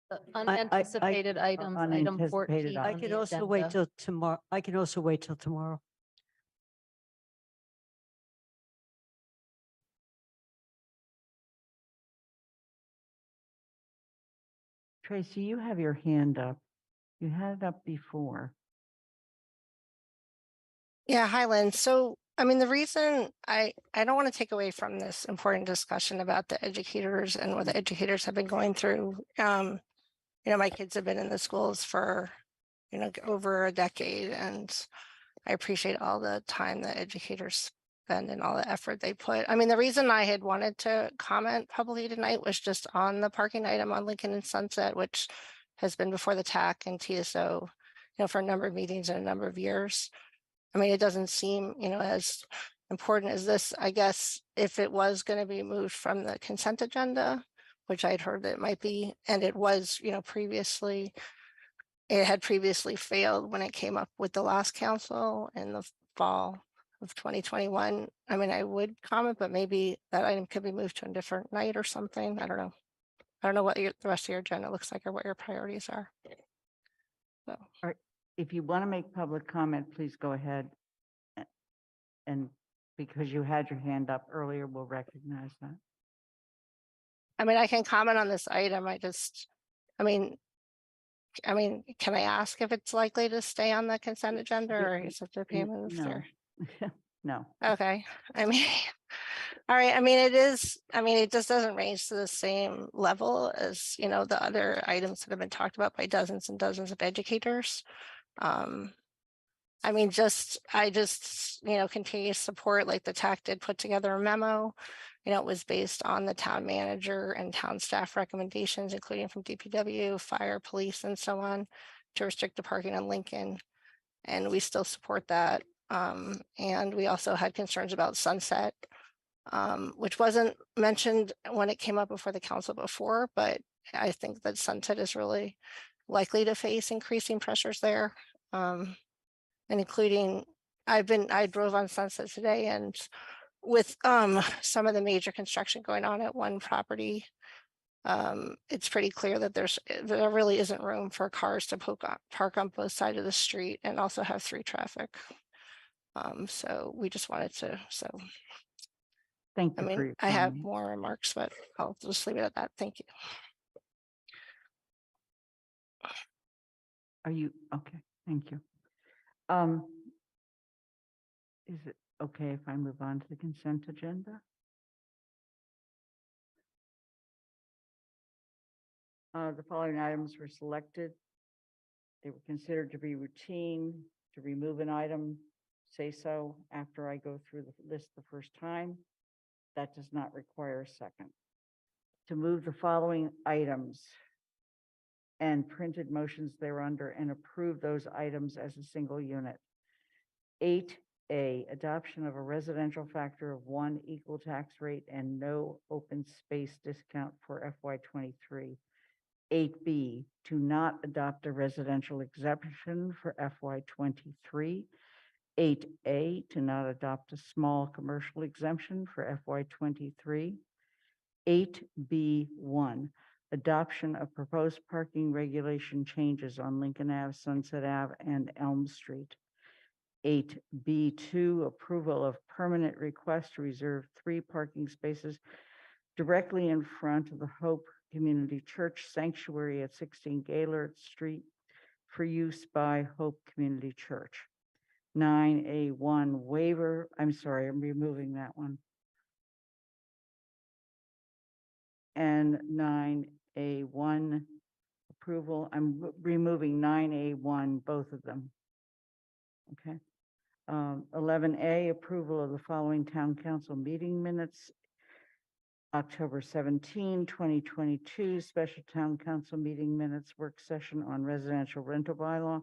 The unanticipated items, item unanticipated 14 items. I on can the also wait agenda. till tomorrow. I can also wait till tomorrow. Tracy, you have your hand up. You had it up before. Yeah, hi, Lynn. So, I mean, the reason I don't want to take away from this important discussion about the educators and what the educators have been going through. My kids have been in the schools for, over a decade, and I appreciate all the time that educators spend and all the effort they put. I mean, the reason I had wanted to comment publicly tonight was just on the parking item on Lincoln and Sunset, which has been before the TAC and TSO, for a number of meetings and a number of years. I mean, it doesn't seem, as important as this. I guess if it was going to be moved from the consent agenda, which I'd heard that it might be, and it was, previously, it had previously failed when it came up with the last council in the fall of 2021. I mean, I would comment, but maybe that item could be moved to a different night or something. I don't know. I don't know what the rest of your agenda looks like or what your priorities are. So. All right. If you want to make public comment, please go ahead. And because you had your hand up earlier, we'll recognize that. I mean, I can comment on this item. I mean, can I ask if it's likely to stay on the consent agenda or is it to be moved? No. Or? No. Okay. I mean, all right. I mean, it just doesn't range to the same level as, the other items that have been talked about by dozens and dozens of educators. I mean, I just, continue to support, like the TAC did put together a memo. It was based on the town manager and town staff recommendations, including from DPW, fire, police, and so on, to restrict the parking on Lincoln. And we still support that. And we also had concerns about Sunset, which wasn't mentioned when it came up before the council before, but I think that Sunset is really likely to face increasing pressures there. And including, I drove on Sunset today, and with some of the major construction going on at one property, it's pretty clear that there really isn't room for cars to park on both sides of the street and also have 3 traffic. So we just wanted to, Thank you. I mean, I have more remarks, but I'll just leave it at that. Thank you. Are you okay? Thank you. Is it okay if I move on to the consent agenda? The following items were selected. They were considered to be routine. To remove an item, say so after I go through the list the first time. That does not require a second. To move the following items and printed motions thereunder and approve those items as a single unit. 8A, adoption of a residential factor of 1 equal tax rate and no open space discount for FY23. 8B, to not adopt a residential exemption for FY '23. 8A, to not adopt a small commercial exemption for FY '23. 8B1, adoption of proposed parking regulation changes on Lincoln Ave, Sunset Ave, and Elm Street. 8B2, approval of permanent request to reserve 3 parking spaces directly in front of the Hope Community Church Sanctuary at 16 Gaylord Street for use by Hope Community Church. 9A1 waiver, I'm sorry, I'm removing that one. And 9A1 approval, I'm removing 9A1, both of them. Okay. 11A, approval of the following town council meeting minutes. October 17, 2022, special town council meeting minutes, work session on residential rental bylaw.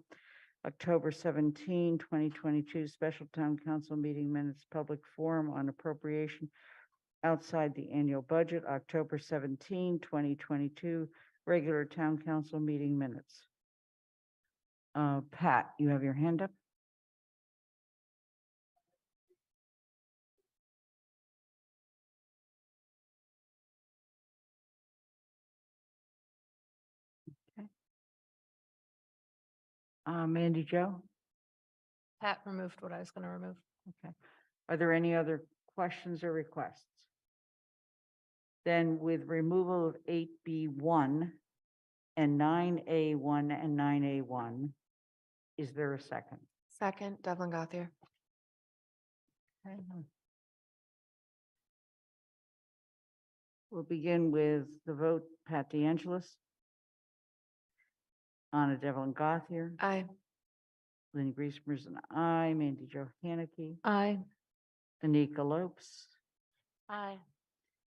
October 17, 2022, special town council meeting minutes, public forum on appropriation outside the annual budget. October 17, 2022, regular town council meeting minutes. Pat, you have your hand up? Mandy Jo? Pat removed what I was going to remove. Okay. Are there any other questions or requests? Then with removal of 8B1 and 9A1 and 9A1, is there a second? Second, Devlin Gothier. Okay. We'll begin with the vote. Pat DeAngelis. Anna Devlin Gothier. Aye. Lenny Griesmer's an aye. Mandy Jo Haneke. Aye. Anika Lopes. Aye.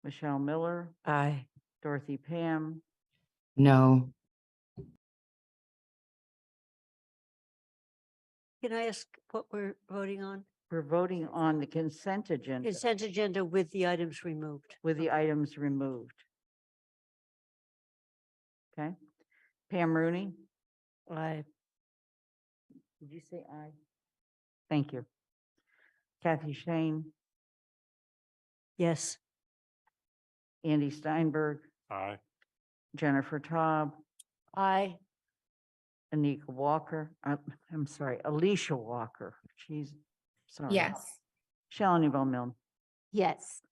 Michelle Miller. Aye. Dorothy Pam. No. Can I ask what we're voting on? We're voting on the consent agenda Consent agenda with the items removed. with the items removed. Okay. Pam Rooney. Aye. Did you say aye? Thank you. Kathy Shane. Yes. Andy Steinberg. Aye. Jennifer Taub. Aye. Anika Walker. I'm sorry, Alicia Walker. She's sorry. Yes. Shalini Bowman. Yes.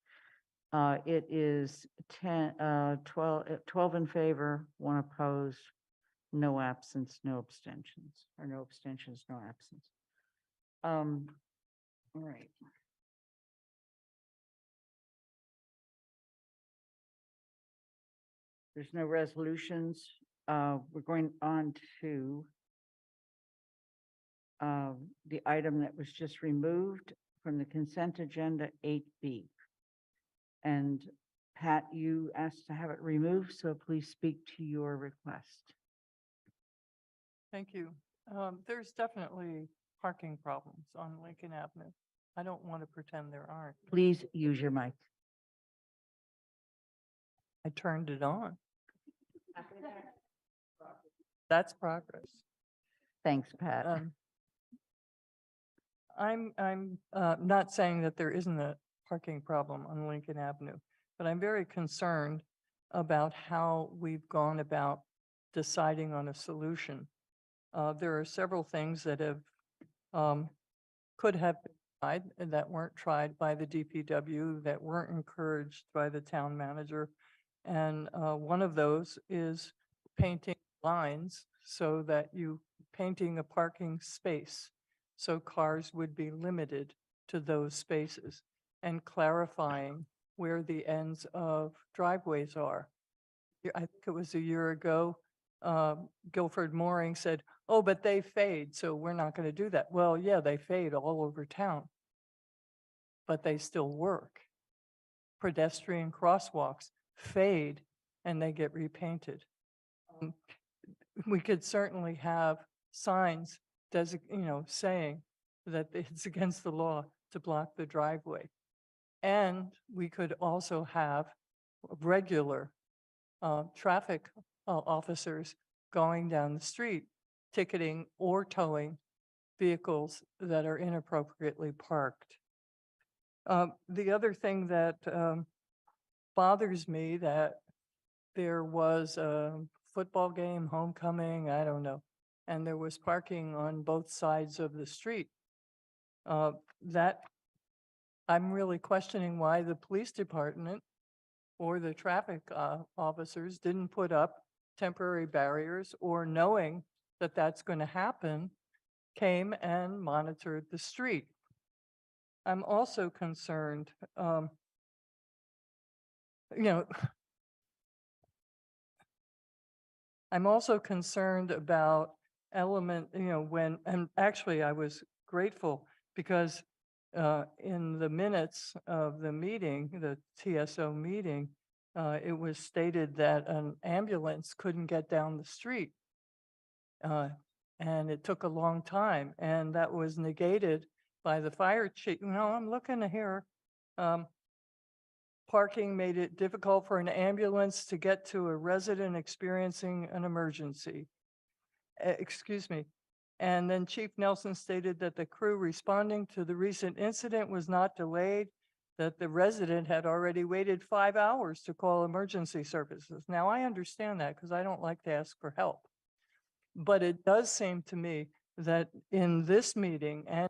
It is 12 in favor, 1 opposed, no absence, no abstentions, or no abstentions, no absence. All right. There's no resolutions. We're going on to the item that was just removed from the consent agenda, 8B. And Pat, you asked to have it removed, so please speak to your request. Thank you. There's definitely parking problems on Lincoln Avenue. I don't want to pretend there aren't. Please use your mic. I turned it on. That's progress. Thanks, Pat. I'm not saying that there isn't a parking problem on Lincoln Avenue, but I'm very concerned about how we've gone about deciding on a solution. There are several things that have could have been tried and that weren't tried by the DPW, that weren't encouraged by the town manager. And one of those is painting lines so that painting a parking space so cars would be limited to those spaces, and clarifying where the ends of driveways are. I think it was a year ago, Guilford Mooring said, oh, but they fade, so we're not going to do that. Well, yeah, they fade all over town, but they still work. Pedestrian crosswalks fade and they get repainted. We could certainly have signs saying that it's against the law to block the driveway. And we could also have regular traffic officers going down the street, ticketing or towing vehicles that are inappropriately parked. The other thing that bothers me, that there was a football game, homecoming, I don't know, and there was parking on both sides of the street. That I'm really questioning why the police department or the traffic officers didn't put up temporary barriers, or knowing that that's going to happen, came and monitored the street. I'm also concerned, I'm also concerned about and actually I was grateful because in the minutes of the meeting, the TSO meeting, it was stated that an ambulance couldn't get down the street. And it took a long time, and that was negated by the fire chief. I'm looking here. Parking made it difficult for an ambulance to get to a resident experiencing an emergency. Excuse me. And then Chief Nelson stated that the crew responding to the recent incident was not delayed, that the resident had already waited 5 hours to call emergency services. Now, I understand that because I don't like to ask for help. But it does seem to me that in this meeting and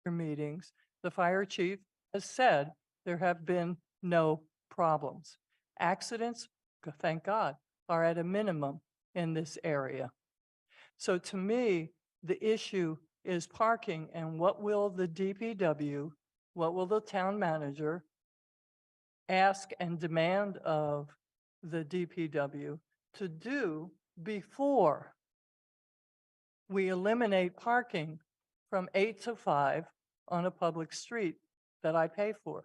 other meetings, the fire chief has said there have been no problems. Accidents, thank God, are at a minimum in this area. So to me, the issue is parking, and what will the DPW, what will the town manager ask and demand of the DPW to do before we eliminate parking from 8 to 5 on a public street that I pay for?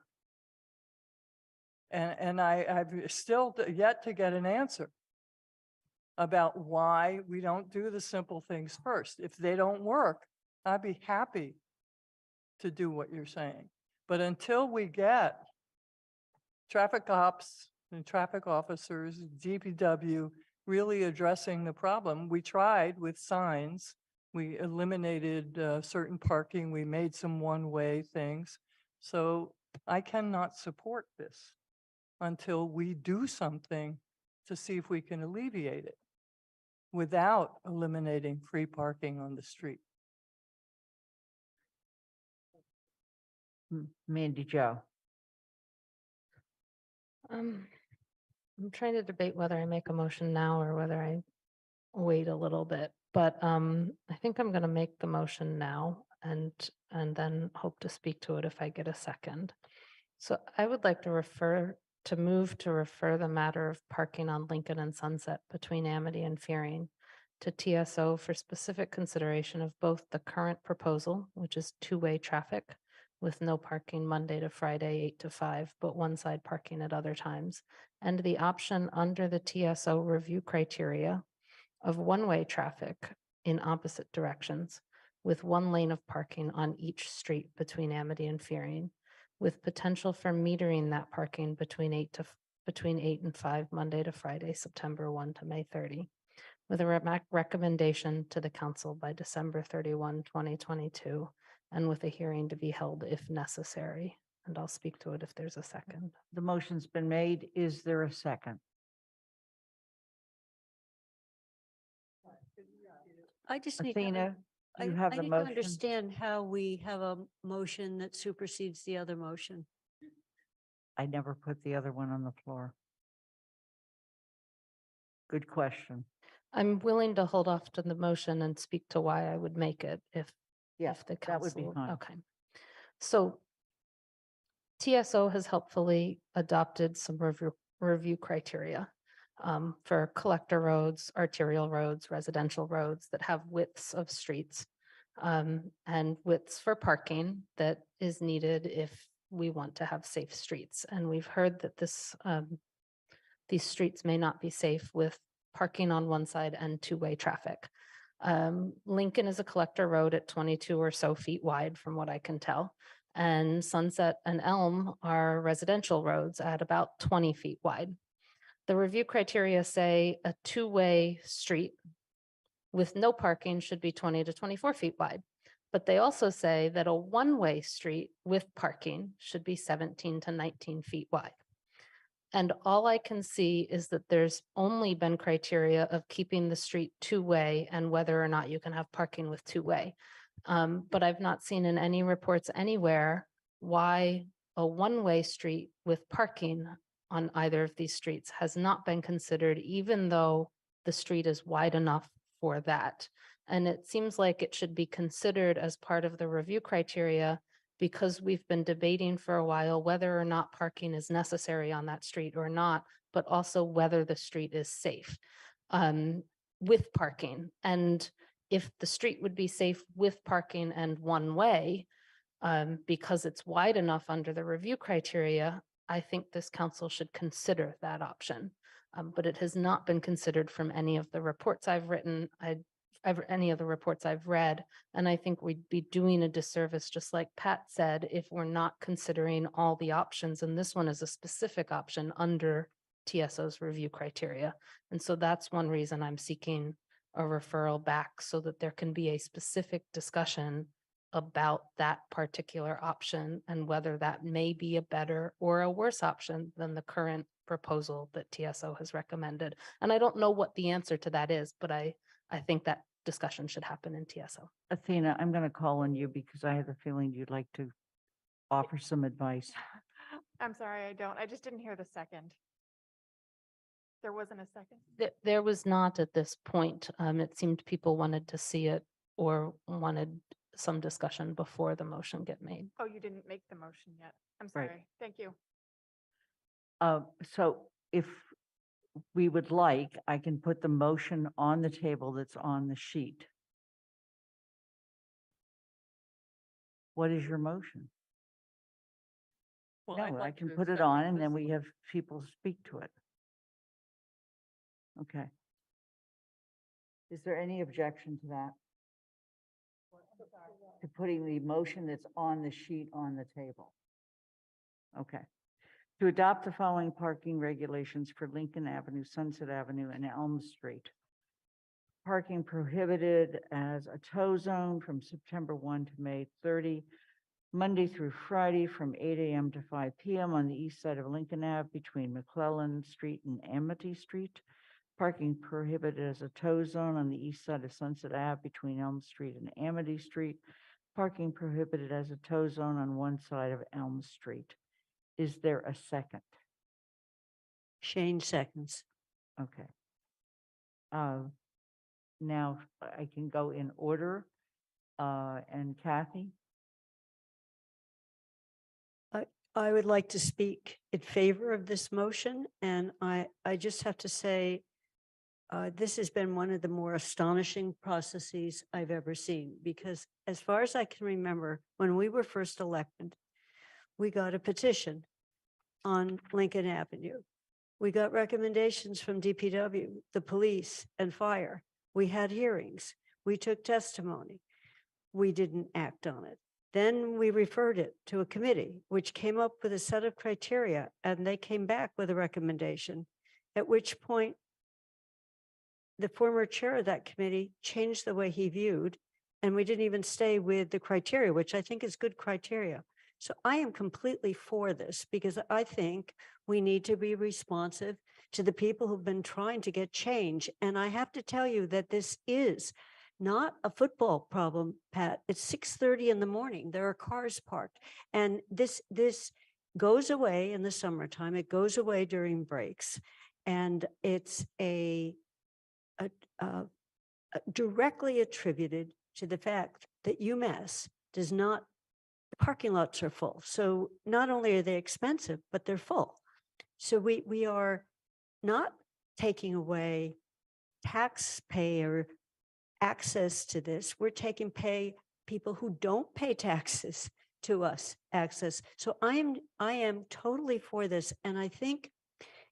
And I've still yet to get an answer about why we don't do the simple things first. If they don't work, I'd be happy to do what you're saying. But until we get traffic ops and traffic officers, DPW, really addressing the problem, we tried with signs. We eliminated certain parking. We made some one-way things. So I cannot support this until we do something to see if we can alleviate it without eliminating free parking on the street. Mandy Jo. I'm trying to debate whether I make a motion now or whether I wait a little bit, but I think I'm going to make the motion now and then hope to speak to it if I get a second. So I would like to move to refer the matter of parking on Lincoln and Sunset between Amity and Fearing to TSO for specific consideration of both the current proposal, which is two-way traffic with no parking Monday to Friday, 8 to 5, but one side parking at other times, and the option under the TSO review criteria of one-way traffic in opposite directions with one lane of parking on each street between Amity and Fearing, with potential for metering that parking between 8 and 5, Monday to Friday, September 1 to May 30, with a recommendation to the council by December 31, 2022, and with a hearing to be held if necessary. And I'll speak to it if there's a second. The motion's been made. Is there a second? I just need to, Athena, I you have I the need to motion. understand how we have a motion that supersedes the other motion. I never put the other one on the floor. Good question. I'm willing to hold off to the motion and speak to why I would make it if the that would be council. fine. Okay. So TSO has helpfully adopted some review criteria for collector roads, arterial roads, residential roads that have widths of streets and widths for parking that is needed if we want to have safe streets. And we've heard that these streets may not be safe with parking on one side and two-way traffic. Lincoln is a collector road at 22 or so feet wide from what I can tell. And Sunset and Elm are residential roads at about 20 feet wide. The review criteria say a two-way street with no parking should be 20 to 24 feet wide. But they also say that a one-way street with parking should be 17 to 19 feet wide. And all I can see is that there's only been criteria of keeping the street two-way and whether or not you can have parking with two-way. But I've not seen in any reports anywhere why a one-way street with parking on either of these streets has not been considered, even though the street is wide enough for that. And it seems like it should be considered as part of the review criteria because we've been debating for a while whether or not parking is necessary on that street or not, but also whether the street is safe with parking. And if the street would be safe with parking and one way, because it's wide enough under the review criteria, I think this council should consider that option. But it has not been considered from any of the reports I've written. Any of the reports I've read, and I think we'd be doing a disservice, just like Pat said, if we're not considering all the options, and this one is a specific option under TSO's review criteria. And so that's one reason I'm seeking a referral back so that there can be a specific discussion about that particular option and whether that may be a better or a worse option than the current proposal that TSO has recommended. And I don't know what the answer to that is, but I think that discussion should happen in TSO. Athena, I'm going to call on you because I have a feeling you'd like to offer some advice. I'm sorry, I don't. I just didn't hear the second. There wasn't a second? There was not at this point. It seemed people wanted to see it or wanted some discussion before the motion get made. Oh, you didn't make the motion yet. I'm Right. sorry. Thank you. So if we would like, I can put the motion on the table that's on the sheet. What is your motion? Well, I'd No, I like can to put it accept on and this then we have people speak to it. Okay. Is there any objection to that? To putting the motion that's on the sheet on the table? Okay. To adopt the following parking regulations for Lincoln Avenue, Sunset Avenue, and Elm Street. Parking prohibited as a tow zone from September 1 to May 30, Monday through Friday from 8 a.m. to 5 p.m. on the east side of Lincoln Ave between McClellan Street and Amity Street. Parking prohibited as a tow zone on the east side of Sunset Ave between Elm Street and Amity Street. Parking prohibited as a tow zone on one side of Elm Street. Is there a second? Shane seconds. Okay. Now I can go in order. And Kathy? I would like to speak in favor of this motion, and I just have to say, this has been one of the more astonishing processes I've ever seen, because as far as I can remember, when we were first elected, we got a petition on Lincoln Avenue. We got recommendations from DPW, the police, and fire. We had hearings. We took testimony. We didn't act on it. Then we referred it to a committee, which came up with a set of criteria, and they came back with a recommendation, at which point the former chair of that committee changed the way he viewed, and we didn't even stay with the criteria, which I think is good criteria. So I am completely for this because I think we need to be responsive to the people who've been trying to get change. And I have to tell you that this is not a football problem, Pat. It's 6:30 in the morning. There are cars parked. And this goes away in the summertime. It goes away during breaks. And it's directly attributed to the fact that UMass does not, the parking lots are full. So not only are they expensive, but they're full. So we are not taking away taxpayer access to this. We're taking people who don't pay taxes to us access. So I am totally for this. And I think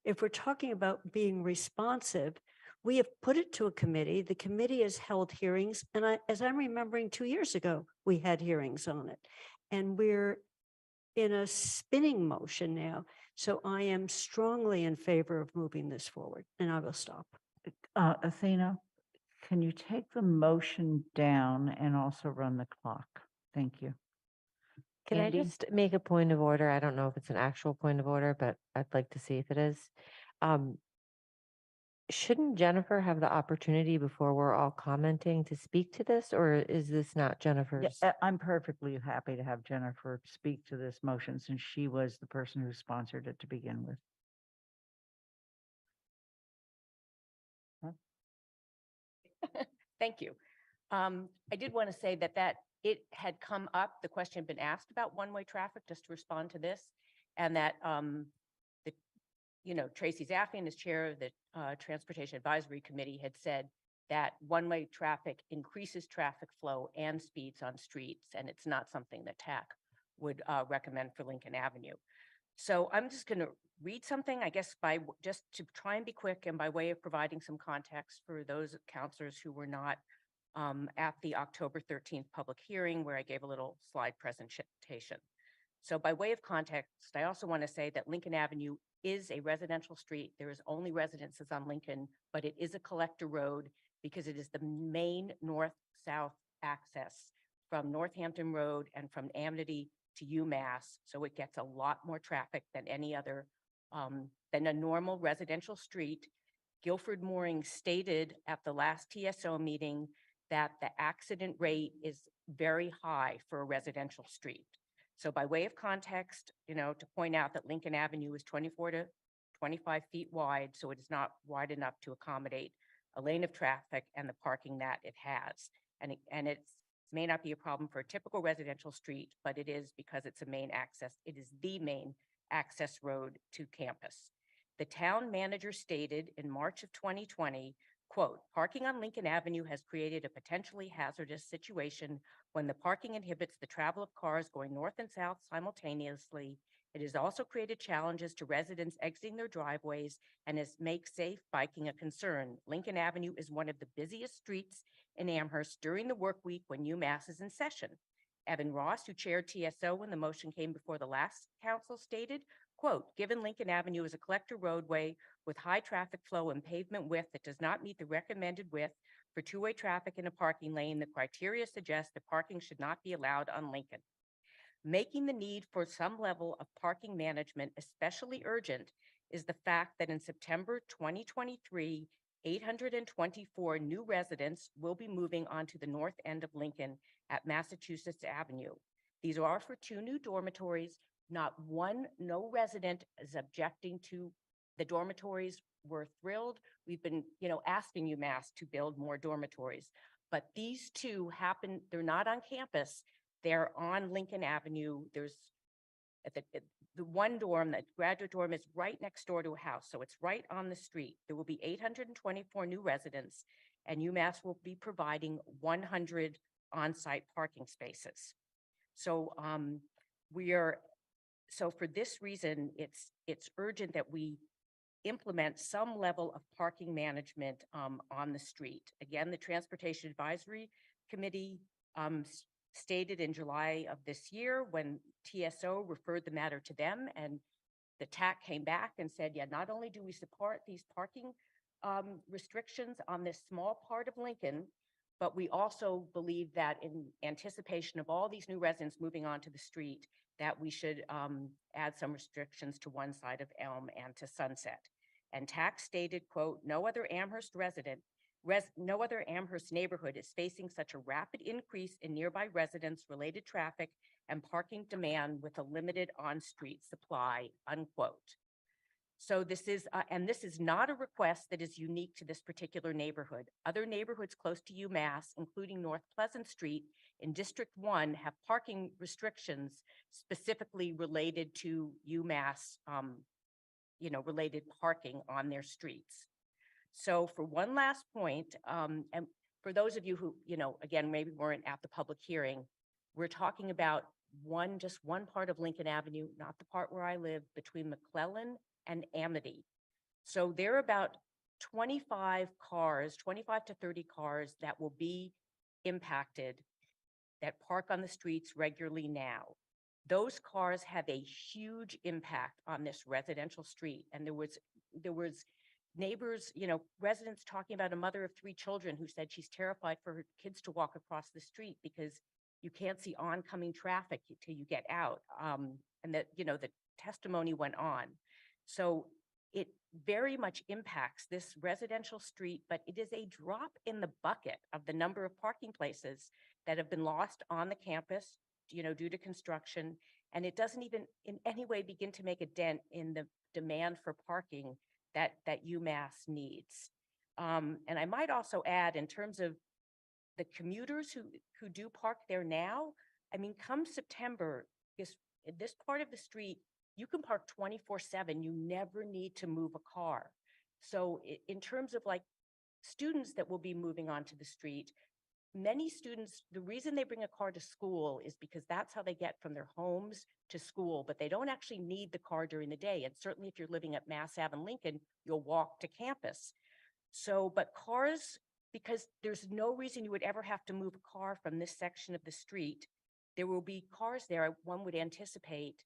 if we're talking about being responsive, we have put it to a committee. The committee has held hearings. And as I'm remembering 2 years ago, we had hearings on it. And we're in a spinning motion now. So I am strongly in favor of moving this forward, and I will stop. Athena, can you take the motion down and also run the clock? Thank you. Can I Andy? just make a point of order? I don't know if it's an actual point of order, but I'd like to see if it is. Shouldn't Jennifer have the opportunity before we're all commenting to speak to this, or is this not Jennifer's? I'm perfectly happy to have Jennifer speak to this motion since she was the person who sponsored it to begin with. Thank you. I did want to say that it had come up, the question had been asked about one-way traffic, just to respond to this, and that Tracy Zaffian, as chair of the Transportation Advisory Committee, had said that one-way traffic increases traffic flow and speeds on streets, and it's not something that TAC would recommend for Lincoln Avenue. So I'm just going to read something, I guess, just to try and be quick and by way of providing some context for those counselors who were not at the October 13th public hearing where I gave a little slide presentation. So by way of context, I also want to say that Lincoln Avenue is a residential street. There is only residences on Lincoln, but it is a collector road because it is the main north-south access from Northampton Road and from Amity to UMass. So it gets a lot more traffic than any other, than a normal residential street. Guilford Mooring stated at the last TSO meeting that the accident rate is very high for a residential street. So by way of context, to point out that Lincoln Avenue is 24 to 25 feet wide, so it is not wide enough to accommodate a lane of traffic and the parking that it has. And it may not be a problem for a typical residential street, but it is because it's a main access. It is the main access road to campus. The town manager stated in March of 2020, quote, "Parking on Lincoln Avenue has created a potentially hazardous situation when the parking inhibits the travel of cars going north and south simultaneously. It has also created challenges to residents exiting their driveways and has made safe biking a concern. Lincoln Avenue is one of the busiest streets in Amherst during the work week when UMass is in session." Evan Ross, who chaired TSO when the motion came before the last council, stated, quote, "Given Lincoln Avenue is a collector roadway with high traffic flow and pavement width that does not meet the recommended width for two-way traffic in a parking lane, the criteria suggest that parking should not be allowed on Lincoln. Making the need for some level of parking management especially urgent is the fact that in September 2023, 824 new residents will be moving onto the north end of Lincoln at Massachusetts Avenue. These are for 2 new dormitories. No resident is objecting to the dormitories. We're thrilled. We've been, asking UMass to build more dormitories, but these 2 happen, they're not on campus. They're on Lincoln Avenue. There's the one dorm, that graduate dorm, is right next door to a house. So it's right on the street. There will be 824 new residents, and UMass will be providing 100 on-site parking spaces. So so for this reason, it's urgent that we implement some level of parking management on the street. Again, the Transportation Advisory Committee stated in July of this year when TSO referred the matter to them, and the TAC came back and said, yeah, not only do we support these parking restrictions on this small part of Lincoln, but we also believe that in anticipation of all these new residents moving onto the street, that we should add some restrictions to one side of Elm and to Sunset. And TAC stated, quote, "No other Amherst no other Amherst neighborhood is facing such a rapid increase in nearby residents related traffic and parking demand with a limited on-street supply," unquote. So this is not a request that is unique to this particular neighborhood. Other neighborhoods close to UMass, including North Pleasant Street in District 1, have parking restrictions specifically related to UMass, related parking on their streets. So for one last point, and for those of you who, again, maybe weren't at the public hearing, we're talking about just one part of Lincoln Avenue, not the part where I live, between McClellan and Amity. So there are about 25 to 30 cars that will be impacted that park on the streets regularly now. those cars have a huge impact on this residential street. And there was neighbors, residents talking about a mother of 3 children who said she's terrified for her kids to walk across the street because you can't see oncoming traffic till you get out. And that, the testimony went on. So it very much impacts this residential street, but it is a drop in the bucket of the number of parking places that have been lost on the campus, due to construction. And it doesn't even in any way begin to make a dent in the demand for parking that UMass needs. And I might also add, in terms of the commuters who do park there now, I mean, come September, in this part of the street, you can park 24/7. You never need to move a car. So in terms of like students that will be moving onto the street, many students, the reason they bring a car to school is because that's how they get from their homes to school, but they don't actually need the car during the day. And certainly if you're living at Mass Ave in Lincoln, you'll walk to campus. So, but cars, because there's no reason you would ever have to move a car from this section of the street, there will be cars there, one would anticipate,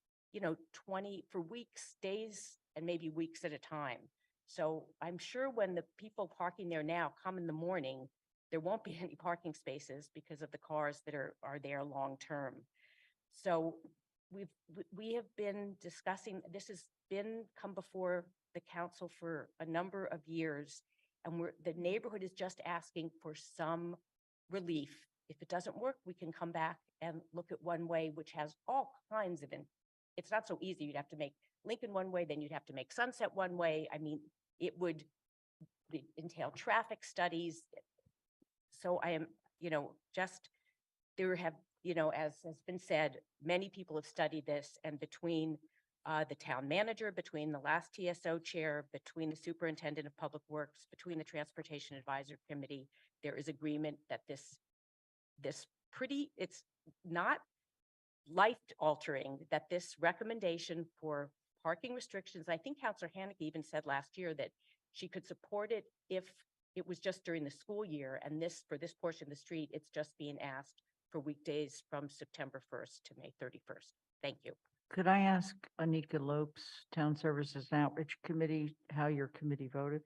20 for weeks, days, and maybe weeks at a time. So I'm sure when the people parking there now come in the morning, there won't be any parking spaces because of the cars that are there long term. So we have been discussing, this has come before the council for a number of years, and the neighborhood is just asking for some relief. If it doesn't work, we can come back and look at one way, which has all kinds of, it's not so easy. You'd have to make Lincoln one way, then you'd have to make Sunset one way. I mean, it would entail traffic studies. So I am, there have, as has been said, many people have studied this, and between the town manager, between the last TSO chair, between the superintendent of public works, between the transportation advisory committee, there is agreement that it's not life altering, that this recommendation for parking restrictions, I think Councilor Haneke even said last year that she could support it if it was just during the school year, and for this portion of the street, it's just being asked for weekdays from September 1st to May 31st. Thank you. Could I ask Anika Lopes, Town Services and Outreach Committee, how your committee voted?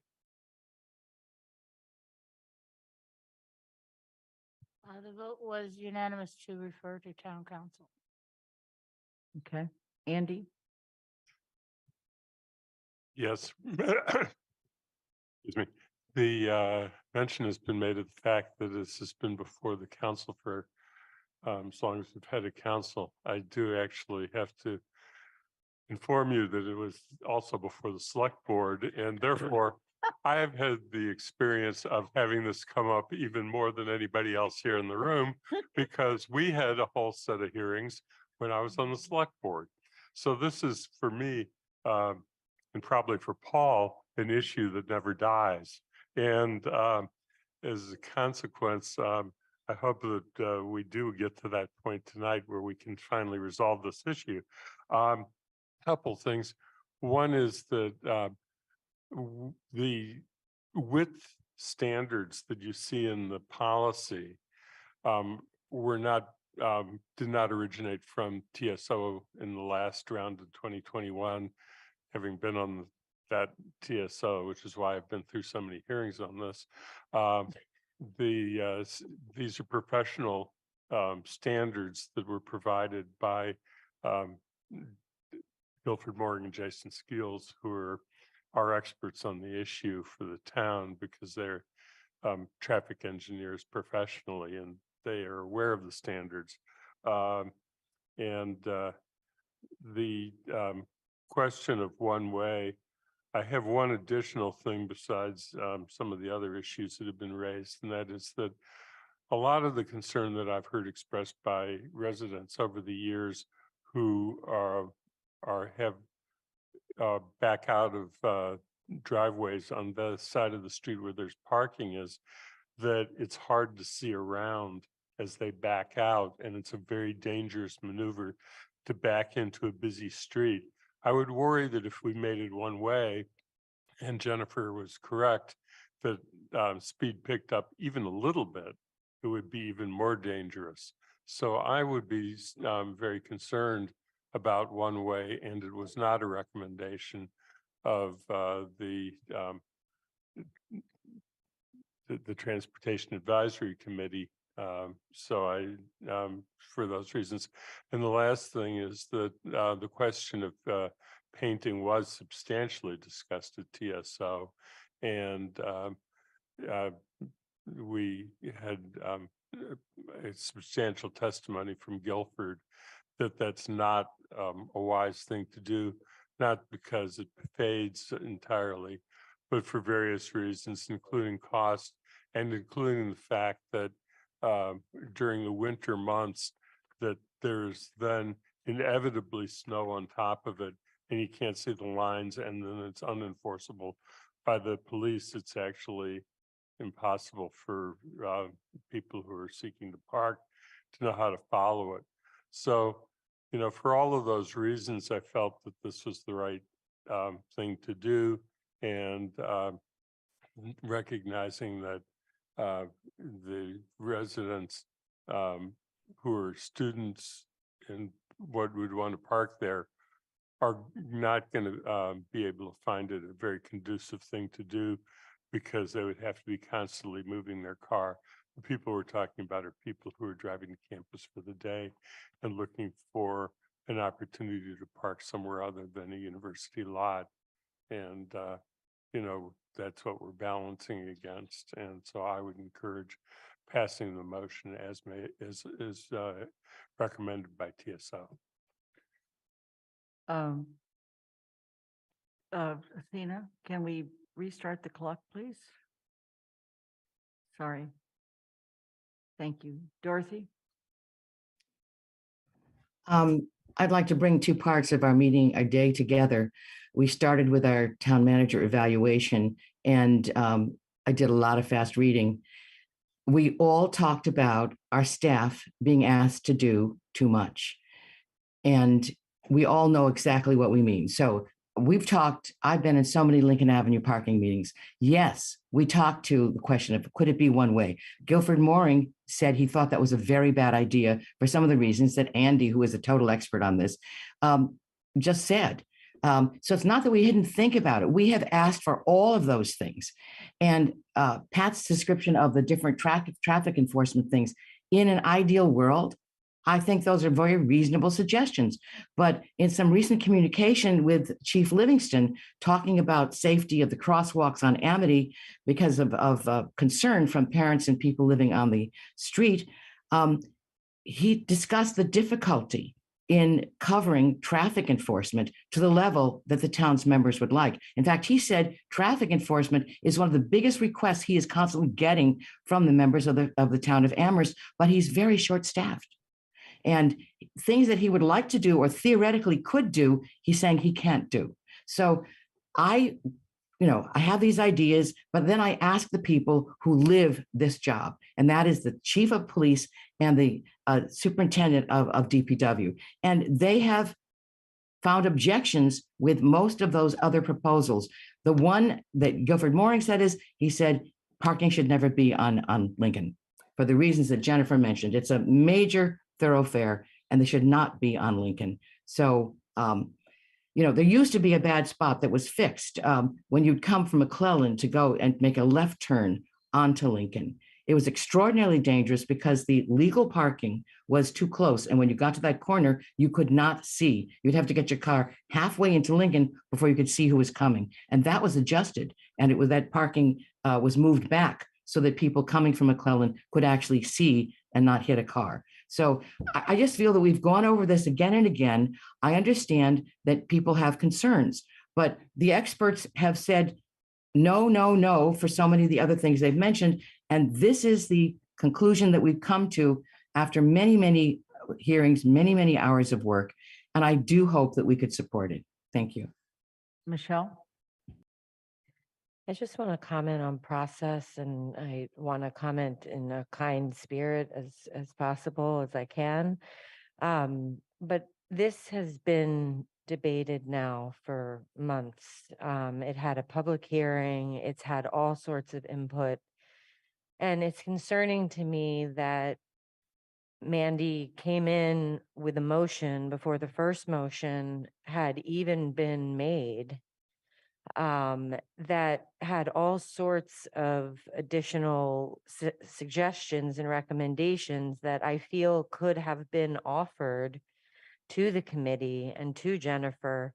The vote was unanimous to refer to town council. Okay, Andy? Yes. Excuse me. The mention has been made of the fact that this has been before the council for as long as we've had a council. I do actually have to inform you that it was also before the select board, and therefore I have had the experience of having this come up even more than anybody else here in the room, because we had a whole set of hearings when I was on the select board. So this is for me, and probably for Paul, an issue that never dies. And as a consequence, I hope that we do get to that point tonight where we can finally resolve this issue. Couple things. One is that the width standards that you see in the policy did not originate from TSO in the last round of 2021, having been on that TSO, which is why I've been through so many hearings on this. These are professional standards that were provided by Guilford Morgan and Jason Skeels, who are our experts on the issue for the town, because they're traffic engineers professionally, and they are aware of the standards. The question of one way, I have one additional thing besides some of the other issues that have been raised, and that is that a lot of the concern that I've heard expressed by residents over the years who have back out of driveways on the side of the street where there's parking is that it's hard to see around as they back out, and it's a very dangerous maneuver to back into a busy street. I would worry that if we made it one way, and Jennifer was correct, that speed picked up even a little bit, it would be even more dangerous. So I would be very concerned about one way, and it was not a recommendation of the Transportation Advisory Committee. So for those reasons. And the last thing is that the question of painting was substantially discussed at TSO. And we had a substantial testimony from Guilford that that's not a wise thing to do, not because it fades entirely, but for various reasons, including cost and including the fact that during the winter months that there's then inevitably snow on top of it and you can't see the lines, and then it's unenforceable by the police. It's actually impossible for people who are seeking to park to know how to follow it. So, you know, for all of those reasons, I felt that this was the right thing to do, and recognizing that the residents who are students and what would want to park there are not going to be able to find it a very conducive thing to do, because they would have to be constantly moving their car. The people we're talking about are people who are driving to campus for the day and looking for an opportunity to park somewhere other than a university lot. And, you know, that's what we're balancing against. And so I would encourage passing the motion as recommended by TSO. Athena, can we restart the clock, please? Sorry. Thank you. Dorothy? I'd like to bring two parts of our meeting, our day together. We started with our town manager evaluation, and I did a lot of fast reading. We all talked about our staff being asked to do too much. And we all know exactly what we mean. So I've been in so many Lincoln Avenue parking meetings. Yes, we talked to the question of, could it be one way? Guilford Mooring said he thought that was a very bad idea for some of the reasons that Andy, who is a total expert on this, just said. So it's not that we didn't think about it. We have asked for all of those things. And Pat's description of the different traffic enforcement things, in an ideal world, I think those are very reasonable suggestions. But in some recent communication with Chief Livingston, talking about safety of the crosswalks on Amity because of concern from parents and people living on the street, he discussed the difficulty in covering traffic enforcement to the level that the town's members would like. In fact, he said traffic enforcement is one of the biggest requests he is constantly getting from the members of the town of Amherst, but he's very short-staffed. And things that he would like to do or theoretically could do, he's saying he can't do. So I have these ideas, but then I ask the people who live this job, and that is the chief of police and the superintendent of DPW. And they have found objections with most of those other proposals. The one that Guilford Mooring said is, he said, parking should never be on Lincoln for the reasons that Jennifer mentioned. It's a major thoroughfare and they should not be on Lincoln. So, there used to be a bad spot that was fixed when you'd come from McClellan to go and make a left turn onto Lincoln. It was extraordinarily dangerous because the legal parking was too close. And when you got to that corner, you could not see. You'd have to get your car halfway into Lincoln before you could see who was coming. And that was adjusted. And it was that parking was moved back so that people coming from McClellan could actually see and not hit a car. So I just feel that we've gone over this again and again. I understand that people have concerns, but the experts have said no, no, no for so many of the other things they've mentioned. And this is the conclusion that we've come to after many, many hearings, many, many hours of work. And I do hope that we could support it. Thank you. Michelle? I just want to comment on process, and I want to comment in a kind spirit as possible as I can. But this has been debated now for months. It had a public hearing. It's had all sorts of input. And it's concerning to me that Mandy came in with a motion before the first motion had even been made, that had all sorts of additional suggestions and recommendations that I feel could have been offered to the committee and to Jennifer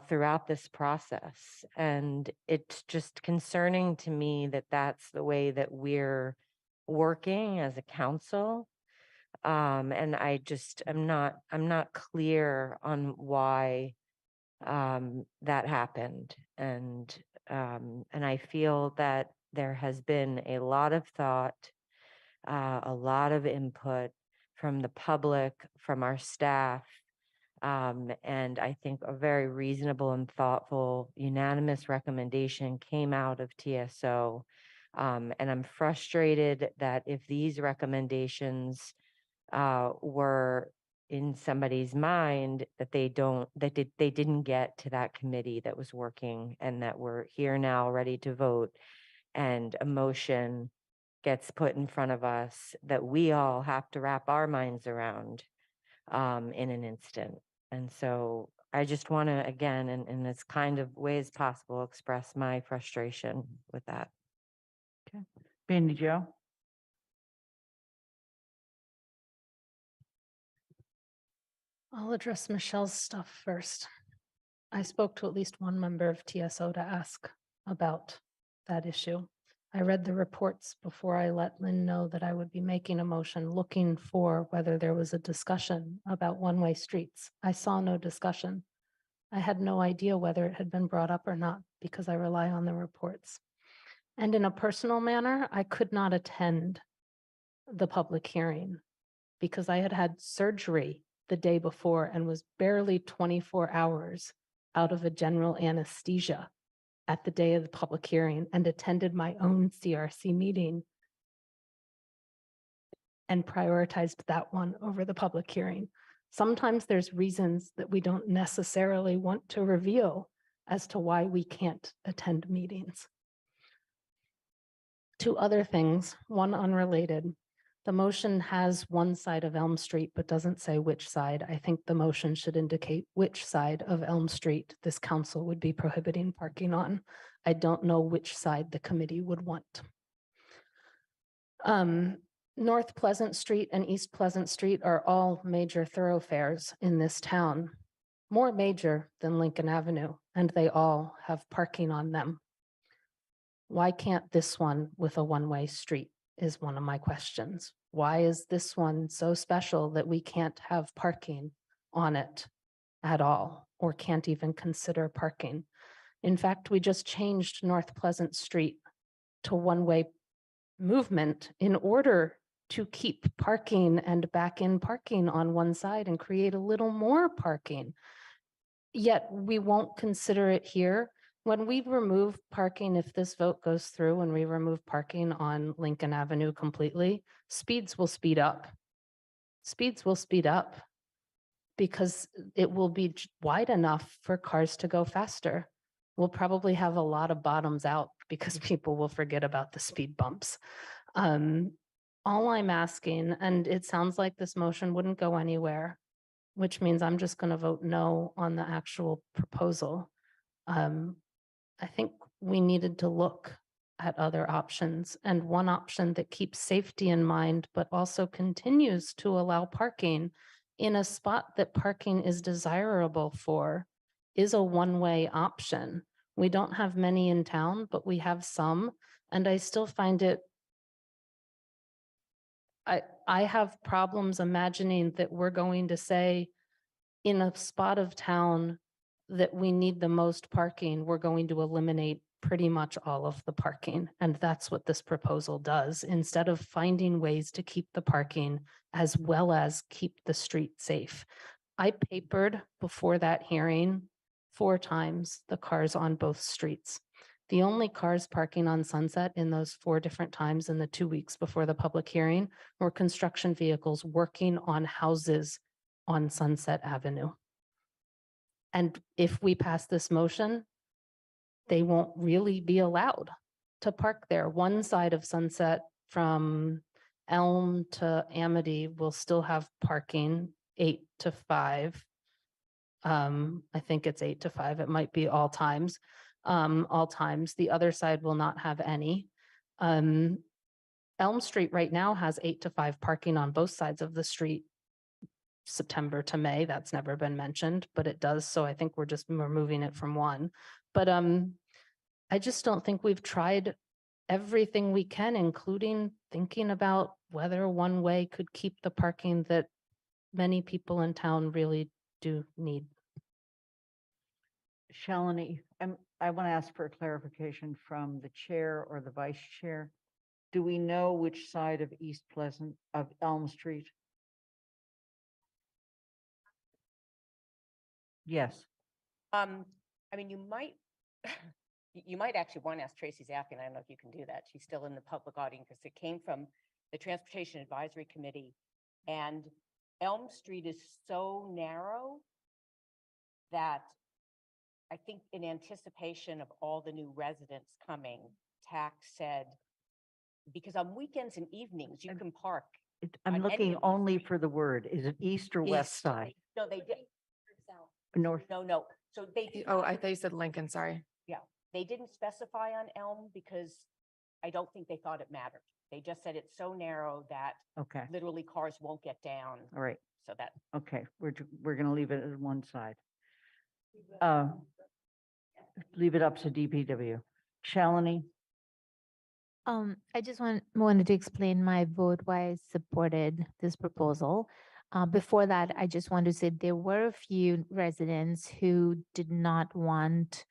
throughout this process. And it's just concerning to me that that's the way that we're working as a council. And I'm not clear on why that happened. And I feel that there has been a lot of thought, a lot of input from the public, from our staff, and I think a very reasonable and thoughtful unanimous recommendation came out of TSO. And I'm frustrated that if these recommendations were in somebody's mind, that they didn't get to that committee that was working, and that we're here now ready to vote, and a motion gets put in front of us that we all have to wrap our minds around in an instant. And so I just want to, again, in as kind of way as possible, express my frustration with that. Okay. Bandy Joe? I'll address Michelle's stuff first. I spoke to at least one member of TSO to ask about that issue. I read the reports before I let Lynn know that I would be making a motion looking for whether there was a discussion about one-way streets. I saw no discussion. I had no idea whether it had been brought up or not because I rely on the reports. And in a personal manner, I could not attend the public hearing because I had had surgery the day before and was barely 24 hours out of a general anesthesia at the day of the public hearing, and attended my own CRC meeting and prioritized that one over the public hearing. Sometimes there's reasons that we don't necessarily want to reveal as to why we can't attend meetings. Two other things, one unrelated. The motion has one side of Elm Street, but doesn't say which side. I think the motion should indicate which side of Elm Street this council would be prohibiting parking on. I don't know which side the committee would want. North Pleasant Street and East Pleasant Street are all major thoroughfares in this town, more major than Lincoln Avenue, and they all have parking on them. Why can't this one with a one-way street is one of my questions. Why is this one so special that we can't have parking on it at all, or can't even consider parking? In fact, we just changed North Pleasant Street to one-way movement in order to keep parking and back-in parking on one side and create a little more parking. Yet we won't consider it here. When we remove parking, if this vote goes through and we remove parking on Lincoln Avenue completely, speeds will speed up. Speeds will speed up because it will be wide enough for cars to go faster. We'll probably have a lot of bottoms out because people will forget about the speed bumps. All I'm asking, and it sounds like this motion wouldn't go anywhere, which means I'm just going to vote no on the actual proposal. I think we needed to look at other options, and one option that keeps safety in mind, but also continues to allow parking in a spot that parking is desirable for, is a one-way option. We don't have many in town, but we have some, and I still find it, I have problems imagining that we're going to say in a spot of town that we need the most parking, we're going to eliminate pretty much all of the parking. And that's what this proposal does. Instead of finding ways to keep the parking as well as keep the street safe. I papered before that hearing 4 times the cars on both streets. The only cars parking on Sunset in those 4 different times in the 2 weeks before the public hearing were construction vehicles working on houses on Sunset Avenue. And if we pass this motion, they won't really be allowed to park there. One side of Sunset from Elm to Amity will still have parking 8 to 5. I think it's 8 to 5. It might be all times. All times. The other side will not have any. Elm Street right now has 8 to 5 parking on both sides of the street. September to May, that's never been mentioned, but it does. So I think we're moving it from 1. But I just don't think we've tried everything we can, including thinking about whether one way could keep the parking that many people in town really do need. Shalini, I want to ask for a clarification from the chair or the vice chair. Do we know which side of East Pleasant, of Elm Street? Yes. I mean, you might, you might actually want to ask Tracy Zappi, and I don't know if you can do that. She's still in the public audience because it came from the Transportation Advisory Committee. And Elm Street is so narrow that I think in anticipation of all the new residents coming, TAC said, because on weekends and evenings, you can park. I'm on any looking of these only streets. for the word. Is it east or west East. side? No, they did. North. No. So they. did Oh, not- I thought you said Lincoln, sorry. Yeah, they didn't specify on Elm because I don't think they thought it mattered. They just said it's so narrow that Okay, literally cars won't get down. all right. So that, Okay, we're gonna leave it at one side. Leave it up to DPW. Shalini? I just wanted to explain my vote why I supported this proposal. Before that, I just want to say there were a few residents who did not want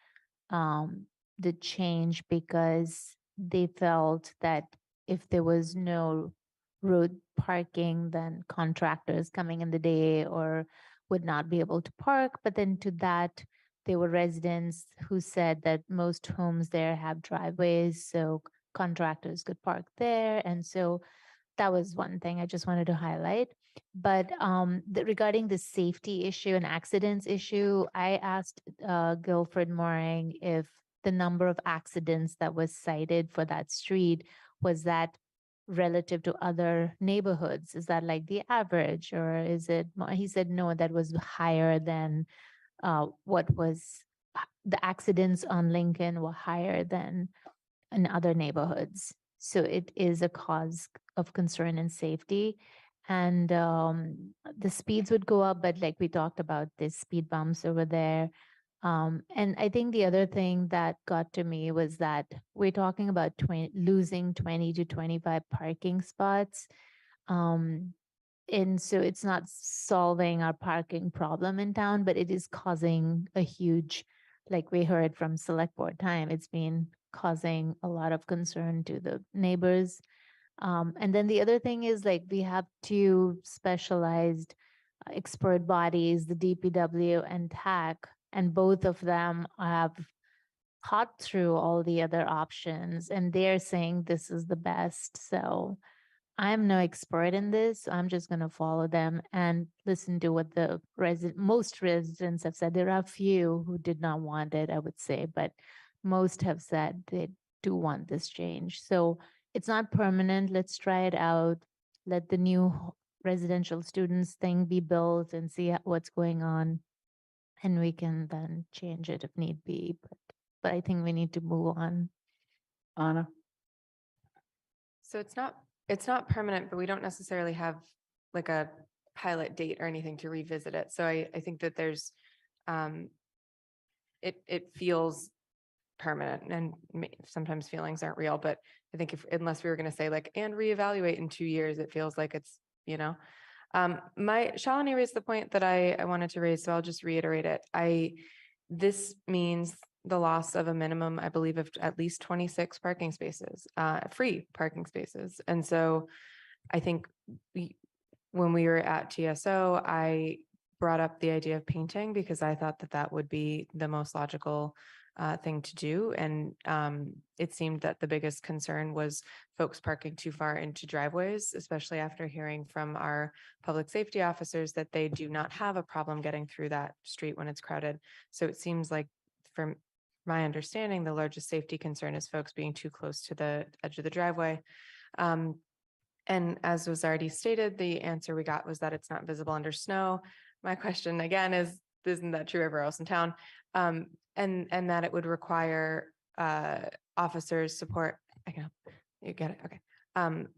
the change because they felt that if there was no road parking, then contractors coming in the day or would not be able to park. But then to that, there were residents who said that most homes there have driveways, so contractors could park there. And so that was one thing I just wanted to highlight. But regarding the safety issue and accidents issue, I asked Guilford Mooring if the number of accidents that was cited for that street, was that relative to other neighborhoods? Is that like the average, or is it he said no, that was higher than what was the accidents on Lincoln were higher than in other neighborhoods. So it is a cause of concern and safety. And the speeds would go up, but like we talked about, this speed bumps over there. And I think the other thing that got to me was that we're talking about losing 20 to 25 parking spots. And so it's not solving our parking problem in town, but it is causing a huge, like we heard from select board time, it's been causing a lot of concern to the neighbors. And then the other thing is, like, we have two specialized expert bodies, the DPW and TAC, and both of them have thought through all the other options and they're saying this is the best. So I'm no expert in this. So I'm just going to follow them and listen to what the most residents have said. There are a few who did not want it, I would say, but most have said they do want this change. So it's not permanent. Let's try it out. Let the new residential students thing be built and see what's going on. And we can then change it if need be. But I think we need to move on. Anna? So it's not permanent, but we don't necessarily have like a pilot date or anything to revisit it. So I think that there's, it feels permanent, and sometimes feelings aren't real, but I think unless we were going to say like, and reevaluate in 2 years, it feels like it's, Shalini raised the point that I wanted to raise, so I'll just reiterate it. This means the loss of a minimum, I believe, of at least 26 parking spaces, free parking spaces. And so I think when we were at TSO, I brought up the idea of painting because I thought that would be the most logical thing to do. And it seemed that the biggest concern was folks parking too far into driveways, especially after hearing from our public safety officers that they do not have a problem getting through that street when it's crowded. So it seems like, from my understanding, the largest safety concern is folks being too close to the edge of the driveway. And as was already stated, the answer we got was that it's not visible under snow. My question again is, isn't that true everywhere else in town? And that it would require officers support. You get it, okay.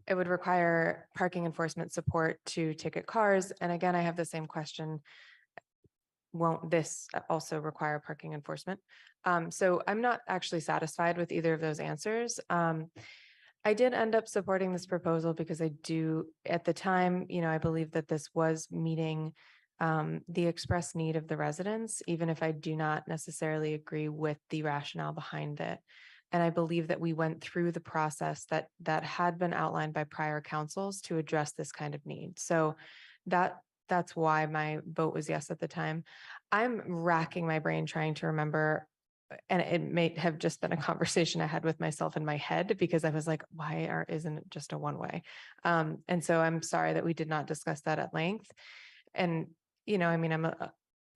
It would require parking enforcement support to ticket cars. And again, I have the same question. Won't this also require parking enforcement? So I'm not actually satisfied with either of those answers. I did end up supporting this proposal because I do, at the time, I believe that this was meeting the express need of the residents, even if I do not necessarily agree with the rationale behind it. And I believe that we went through the process that had been outlined by prior councils to address this kind of need. So that's why my vote was yes at the time. I'm racking my brain trying to remember, and it may have just been a conversation I had with myself in my head because I was like, isn't it just a one way? And so I'm sorry that we did not discuss that at length. And,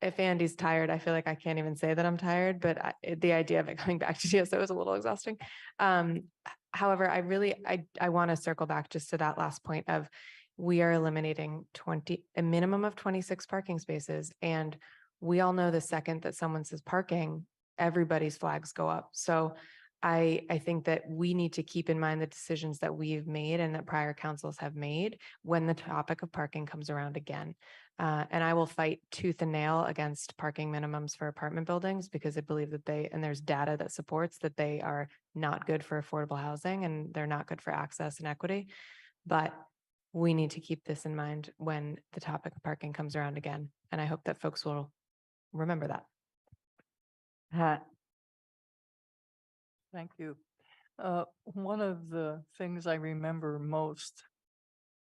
if Andy's tired, I feel like I can't even say that I'm tired, but the idea of it coming back to TSO is a little exhausting. However, I want to circle back just to that last point of we are eliminating a minimum of 26 parking spaces. And we all know the second that someone says parking, everybody's flags go up. So I think that we need to keep in mind the decisions that we've made and that prior councils have made when the topic of parking comes around again. And I will fight tooth and nail against parking minimums for apartment buildings because I believe that and there's data that supports that they are not good for affordable housing and they're not good for access and equity. But we need to keep this in mind when the topic of parking comes around again. And I hope that folks will remember that. Thank you. One of the things I remember most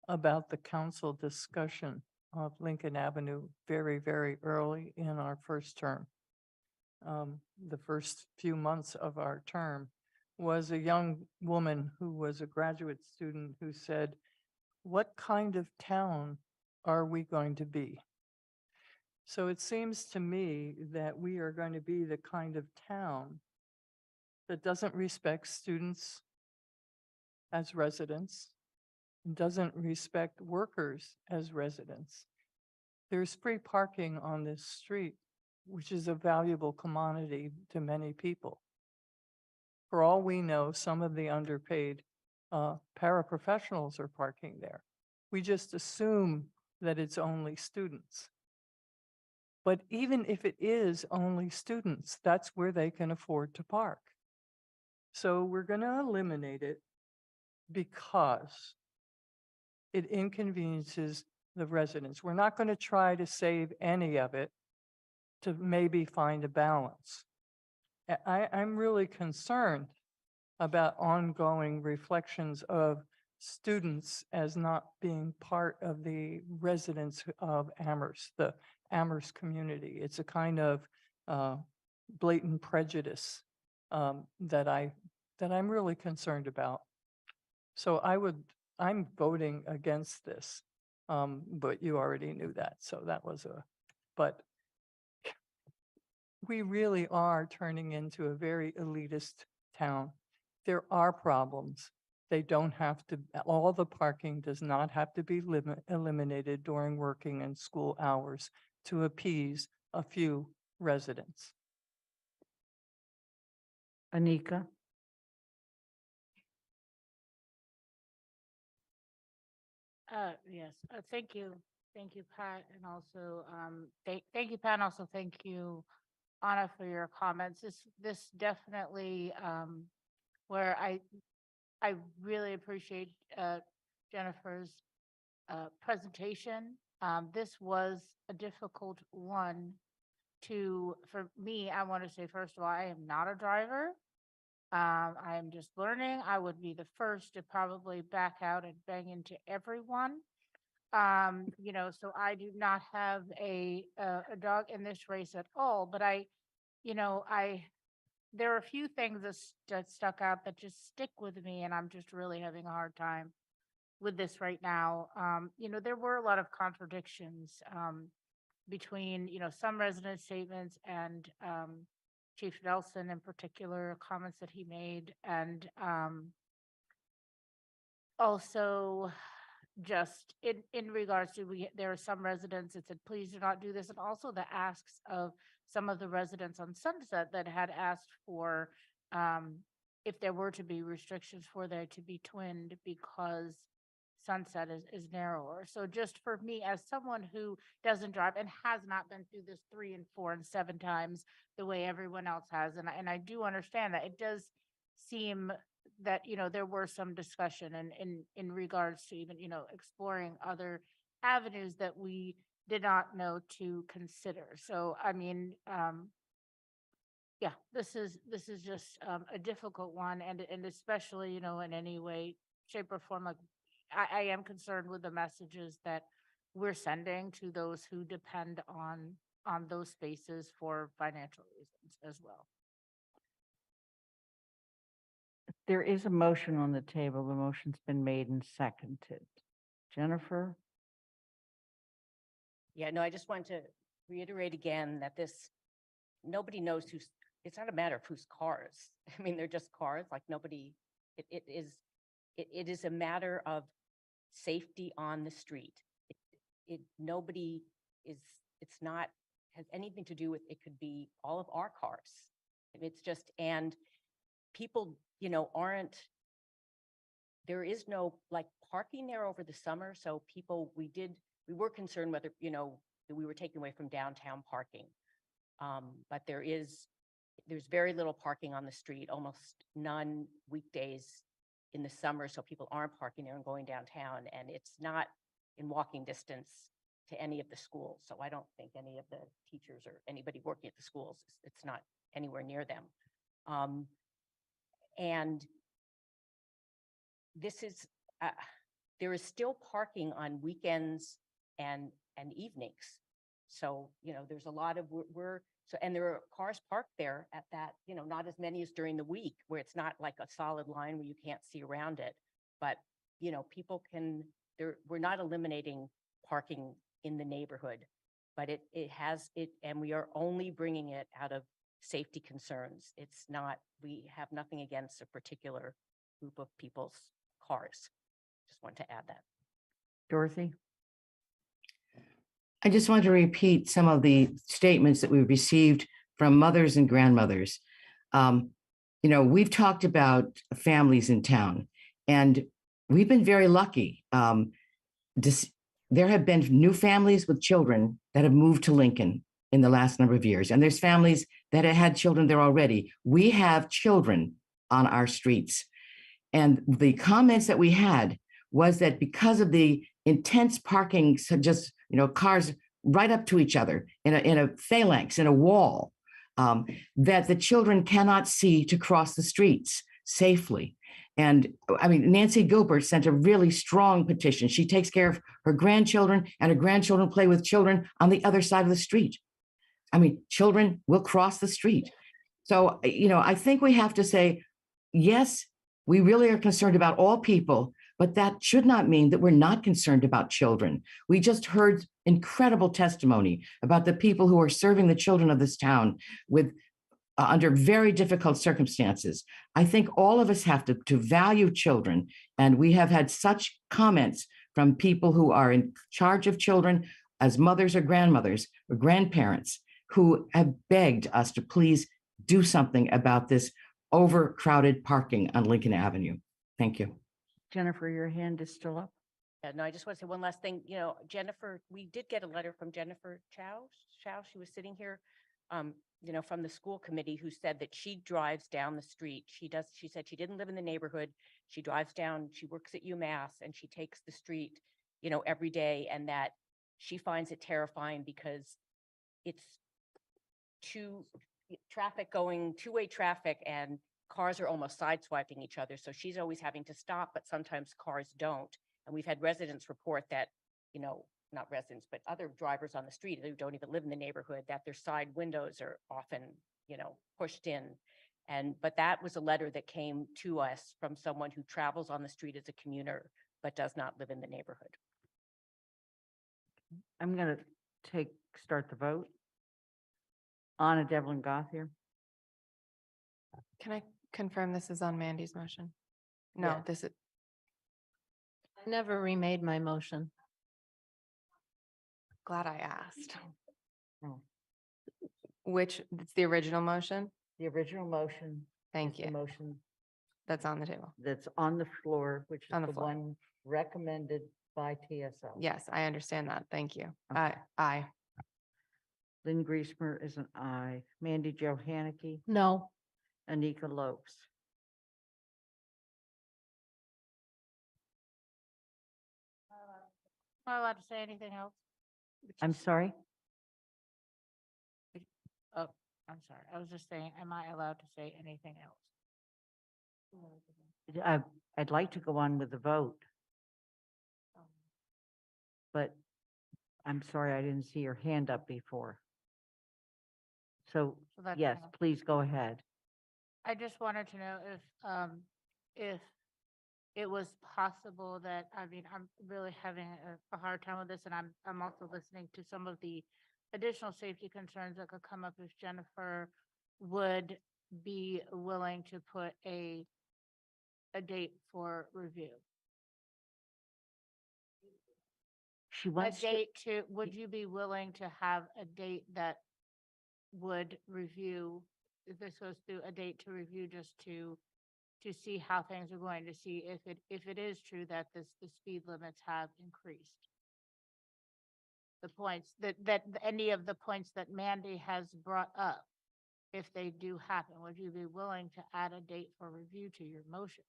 about the council discussion of Lincoln Avenue very, very early in our first term, the first few months of our term, was a young woman who was a graduate student who said, "What kind of town are we going to be?" So it seems to me that we are going to be the kind of town that doesn't respect students as residents, doesn't respect workers as residents. There's free parking on this street, which is a valuable commodity to many people. For all we know, some of the underpaid paraprofessionals are parking there. We just assume that it's only students. But even if it is only students, that's where they can afford to park. So we're going to eliminate it because it inconveniences the residents. We're not going to try to save any of it to maybe find a balance. I'm really concerned about ongoing reflections of students as not being part of the residents of Amherst, the Amherst community. It's a kind of blatant prejudice that I'm really concerned about. So I'm voting against this, but you already knew that. So that was but we really are turning into a very elitist town. There are problems. They don't have to, all the parking does not have to be eliminated during working and school hours to appease a few residents. Anika? Yes, thank you. Thank you, Pat. And also, thank you, Pat. And also thank you, Anna, for your comments. This definitely, where I really appreciate Jennifer's presentation. This was a difficult one for me. I want to say, first of all, I am not a driver. I am just learning. I would be the first to probably back out and bang into everyone. So I do not have a dog in this race at all, but there are a few things that stuck out that just stick with me, and I'm just really having a hard time with this right now. There were a lot of contradictions between, some resident statements and Chief Nelson in particular, comments that he made. And also, just in regards to, there are some residents that said, please do not do this. And also the asks of some of the residents on Sunset that had asked for, if there were to be restrictions for there to be twinned because Sunset is narrower. So just for me, as someone who doesn't drive and has not been through this 3 and 4 and 7 times the way everyone else has, and I do understand that it does seem that, there were some discussion in regards to even, exploring other avenues that we did not know to consider. So, I mean, yeah, this is just a difficult one, and especially, in any way, shape, or form, like I am concerned with the messages that we're sending to those who depend on those spaces for financial reasons as well. There is a motion on the table. The motion's been made and seconded. Jennifer? Yeah, no, I just want to reiterate again that nobody knows it's not a matter of whose cars. I mean, they're just cars, like nobody, it is a matter of safety on the street. Nobody it's not, has anything to do with, it could be all of our cars. It's just, and people, there is no like parking there over the summer. So people, we were concerned whether, that we were taking away from downtown parking. But there's very little parking on the street, almost none weekdays in the summer. So people aren't parking there and going downtown, and it's not in walking distance to any of the schools. So I don't think any of the teachers or anybody working at the schools, it's not anywhere near them. And this is, there is still parking on weekends and evenings. So, there's a lot of, and there are cars parked there at that, not as many as during the week where it's not like a solid line where you can't see around it. But, people we're not eliminating parking in the neighborhood, but and we are only bringing it out of safety concerns. It's not, we have nothing against a particular group of people's cars. Just want to add that. Dorothy? I just want to repeat some of the statements that we received from mothers and grandmothers. We've talked about families in town, and we've been very lucky. There have been new families with children that have moved to Lincoln in the last number of years, and there's families that have had children there already. We have children on our streets. And the comments that we had was that because of the intense parking, so just, cars right up to each other in a phalanx, in a wall, that the children cannot see to cross the streets safely. And I mean, Nancy Gilbert sent a really strong petition. She takes care of her grandchildren, and her grandchildren play with children on the other side of the street. I mean, children will cross the street. So, I think we have to say, yes, we really are concerned about all people, but that should not mean that we're not concerned about children. We just heard incredible testimony about the people who are serving the children of this town with under very difficult circumstances. I think all of us have to value children, and we have had such comments from people who are in charge of children as mothers or grandmothers or grandparents who have begged us to please do something about this overcrowded parking on Lincoln Avenue. Thank you. Jennifer, your hand is still up. Yeah, no, I just want to say one last thing. Jennifer, we did get a letter from Jennifer Chow. She was sitting here, from the school committee, who said that she drives down the street. She said she didn't live in the neighborhood. She drives down, she works at UMass, and she takes the street, every day, and that she finds it terrifying because it's two-way traffic, and cars are almost sideswiping each other. So she's always having to stop, but sometimes cars don't. And we've had residents report that, not residents, but other drivers on the street who don't even live in the neighborhood, that their side windows are often, pushed in. But that was a letter that came to us from someone who travels on the street as a commuter, but does not live in the neighborhood. I'm going to start the vote. Anna Devlin Gothier. Can I confirm this is on Mandy's motion? No, Yeah. this is. Never remade my motion. Glad I asked. Oh. Which, it's the original motion? The original motion. Thank is the you. motion That's on the table. that's on the floor, which is On the the floor. one recommended by TSO. Yes, I understand that. Thank you. Okay. Aye. Lynn Griesmer is an aye. Mandy Johanicky, No, Anika Lopes. Am I allowed to say anything else? I'm sorry? Oh, I'm sorry. I was just saying, am I allowed to say anything else? I'd like to go on with the vote. But I'm sorry, I didn't see your hand up before. So, So that's yes, fine. please go ahead. I just wanted to know if it was possible that, I mean, I'm really having a hard time with this, and I'm also listening to some of the additional safety concerns that could come up if Jennifer would be willing to put a date for review. She A wants to, date to, would you be willing to have a date that would review, if this goes through, a date to review just to see how things are going, to see if it is true that the speed limits have increased? The points that any of the points that Mandy has brought up, if they do happen, would you be willing to add a date for review to your motion?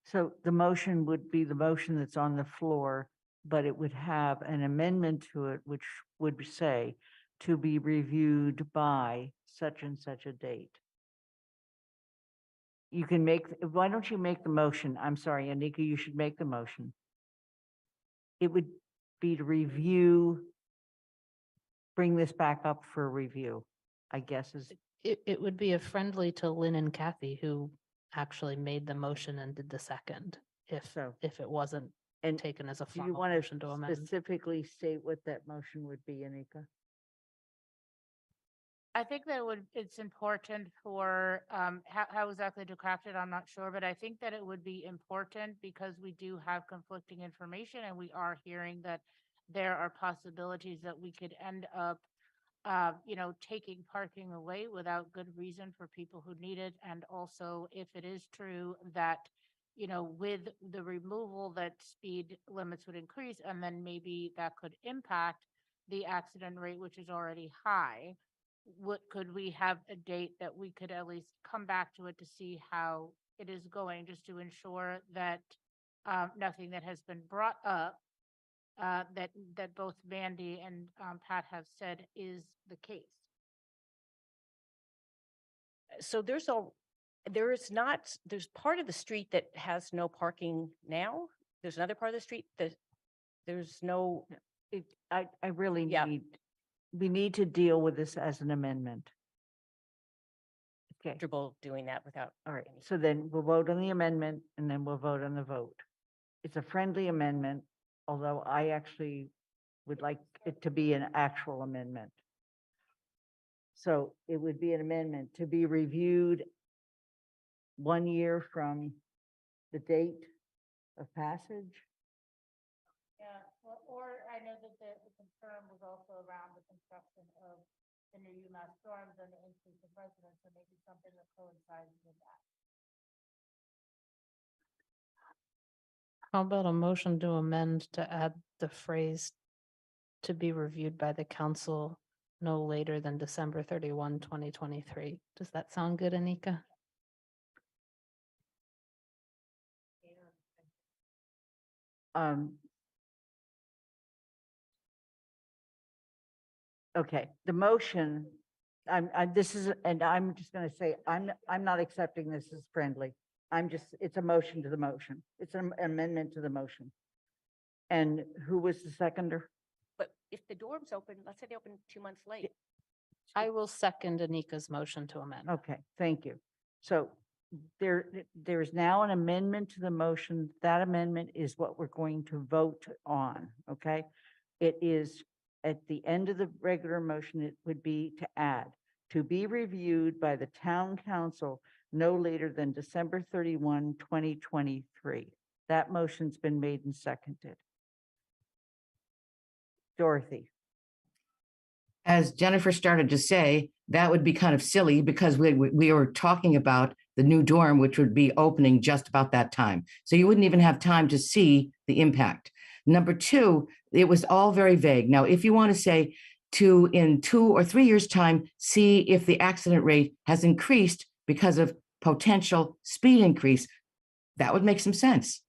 so the motion would be the motion that's on the floor, but it would have an amendment to it, which would say to be reviewed by such and such a date. You can make, why don't you make the motion? I'm sorry, Anika, you should make the motion. It would be to review, bring this back up for review, I guess is, it would be a friendly to Lynn and Kathy, who actually made the motion and did the second, So- if it wasn't and taken as a do you formal want motion to to amend. specifically state what that motion would be, Anika? I think that it's important for, how exactly to craft it, I'm not sure, but I think that it would be important because we do have conflicting information, and we are hearing that there are possibilities that we could end up, taking parking away without good reason for people who need it. And also, if it is true that, with the removal, that speed limits would increase, and then maybe that could impact the accident rate, which is already high. Could we have a date that we could at least come back to it to see how it is going, just to ensure that nothing that has been brought up, that both Mandy and Pat have said is the case? So there's part of the street that has no parking now. There's another part of the street that there's no, I really Yeah. we need to deal with this as an amendment. Okay, comfortable doing that without. all right, so then we'll vote on the amendment and then we'll vote on the vote. It's a friendly amendment, although I actually would like it to be an actual amendment. So it would be an amendment to be reviewed 1 year from the date of passage. Yeah, or I know that the concern was also around the construction of the new UMass dorms and the increase of residents, so maybe something that coincides with that. How about a motion to amend to add the phrase to be reviewed by the council no later than December 31, 2023? Does that sound good, Anika? Okay, the motion, this is, and I'm just gonna say, I'm not accepting this as friendly. It's a motion to the motion. It's an amendment to the motion. And who was the seconder? But if the dorms open, let's say they open 2 months late. I will second Anika's motion to amend. Okay, thank you. So there's now an amendment to the motion. That amendment is what we're going to vote on, okay? It is at the end of the regular motion, it would be to add, to be reviewed by the town council no later than December 31, 2023. That motion's been made and seconded. Dorothy, As Jennifer started to say, that would be kind of silly because we were talking about the new dorm, which would be opening just about that time. So you wouldn't even have time to see the impact. Number two, it was all very vague. Now, if you want to say to in 2 or 3 years' time, see if the accident rate has increased because of potential speed increase, that would make some sense.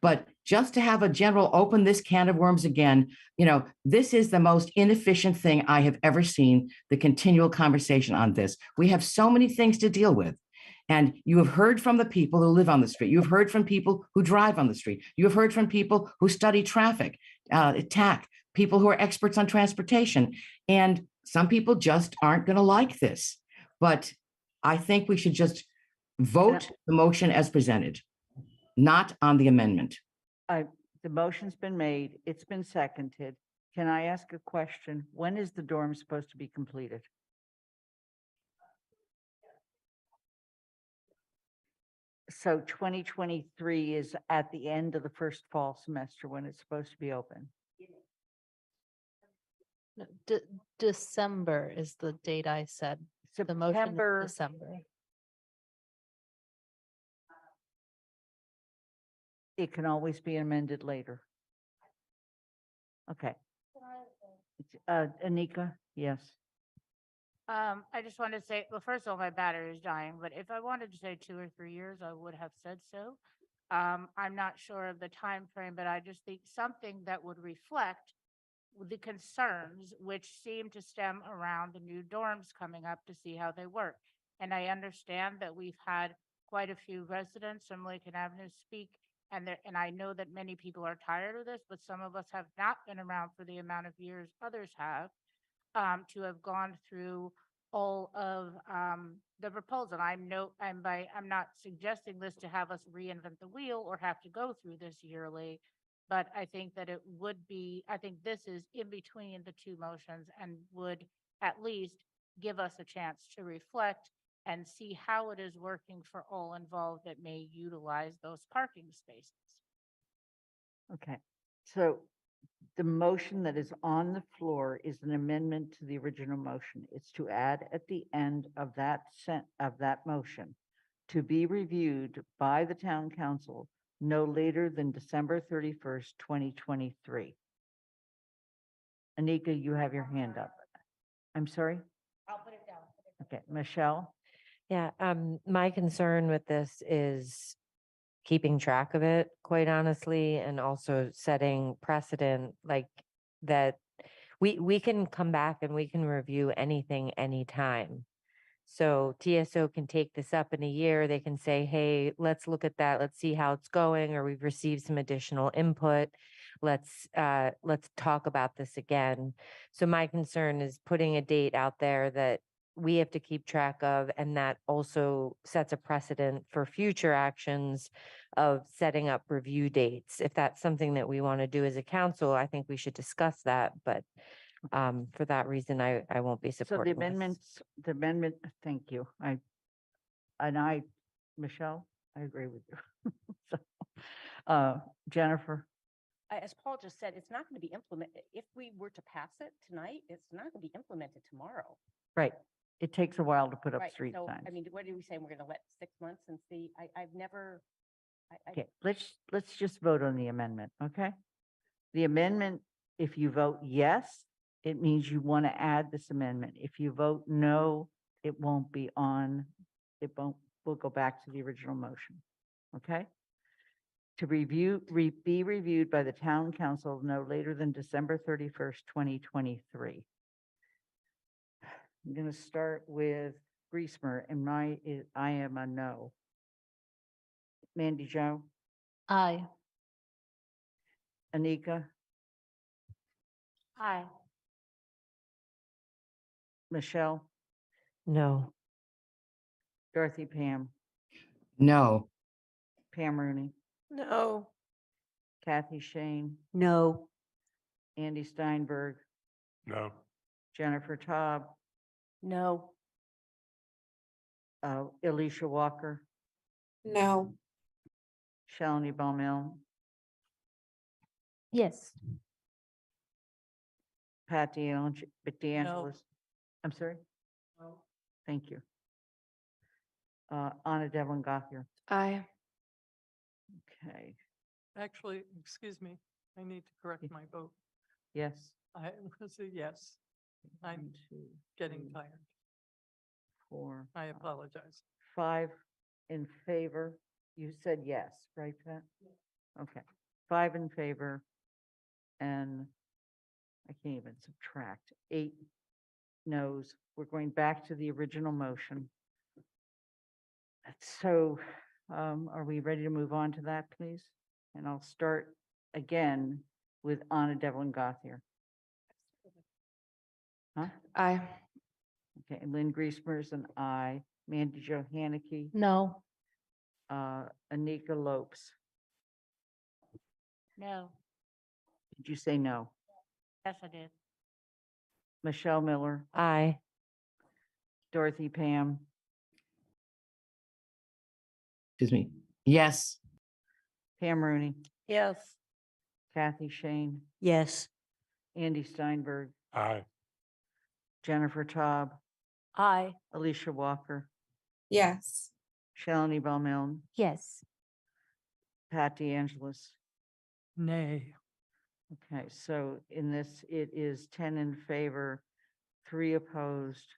But just to have a general open this can of worms again, this is the most inefficient thing I have ever seen, the continual conversation on this. We have so many things to deal with. And you have heard from the people who live on the street. You've heard from people who drive on the street. You have heard from people who study traffic, TAC, people who are experts on transportation. And some people just aren't going to like this. But I think we should just vote the motion as presented, not on the amendment. the motion's been made, it's been seconded. Can I ask a question? When is the dorm supposed to be completed? So 2023 is at the end of the first fall semester when it's supposed to be open. No, December is the date I said. The motion is September. December. It can always be amended later. Okay. Anika, yes. I just wanted to say, well, first of all, my battery is dying, but if I wanted to say 2 or 3 years, I would have said so. I'm not sure of the time frame, but I just think something that would reflect the concerns which seem to stem around the new dorms coming up to see how they work. And I understand that we've had quite a few residents from Lincoln Avenue speak, and I know that many people are tired of this, but some of us have not been around for the amount of years others have. To have gone through all of the proposal. I'm not suggesting this to have us reinvent the wheel or have to go through this yearly, but I think that it would be, I think this is in between the two motions and would at least give us a chance to reflect and see how it is working for all involved that may utilize those parking spaces. Okay, so the motion that is on the floor is an amendment to the original motion. It's to add at the end of that motion, to be reviewed by the town council no later than December 31st, 2023. Anika, you have your hand up. I'm sorry? I'll put it down. Okay, Michelle? Yeah, my concern with this is keeping track of it, quite honestly, and also setting precedent like that. We can come back and we can review anything anytime. So TSO can take this up in a year. They can say, hey, let's look at that. Let's see how it's going, or we've received some additional input. Let's talk about this again. So my concern is putting a date out there that we have to keep track of, and that also sets a precedent for future actions of setting up review dates. If that's something that we want to do as a council, I think we should discuss that, but for that reason, I won't be So supporting this. the amendment, thank you. Michelle, I agree with you. So, Jennifer? As Paul just said, it's not going to be implemented. If we were to pass it tonight, it's not going to be implemented tomorrow. Right. It takes a while to put up Right. street So, signs. I mean, what are we saying? We're going to let 6 months and see? I've never. Okay, let's just vote on the amendment, okay? The amendment, if you vote yes, it means you want to add this amendment. If you vote no, it won't be on, we'll go back to the original motion, okay? To be reviewed by the town council no later than December 31st, 2023. I'm going to start with Griesmer, and I am a no. Mandy Jo? Aye. Anika? Aye. Michelle? No. Dorothy Pam? No. Pam Rooney? No. Kathy Shane? No. Andy Steinberg? No. Jennifer Taub? No. Alicia Walker? No. Shalini Baumel, Yes. Pat DeAngelis. I'm sorry? Thank you. Anna Devlin Gothier. Aye. Okay, Actually, excuse me, I need to correct my vote. yes. I was a yes. I'm 1, 2, getting 3, tired. 4, I apologize. 5 in favor. You said yes, right, Pat? Okay, 5 in favor. And I can't even subtract. 8 noes. We're going back to the original motion. So are we ready to move on to that, please? And I'll start again with Anna Devlin Gothier. Huh? Aye. Okay, Lynn Griesmer's an aye. Mandy Jo Haneke, No. Anika Lopes. No. Did you say no? Yes, I did. Michelle Miller, Aye. Dorothy Pam, Excuse me. Yes. Pam Rooney, Yes. Kathy Shane, Yes. Andy Steinberg, Aye. Jennifer Taub, Aye. Alicia Walker, Yes. Shalini Baumel, Yes. Pat DeAngelis. Nay. Okay, so in this, it is 10 in favor, 3 opposed,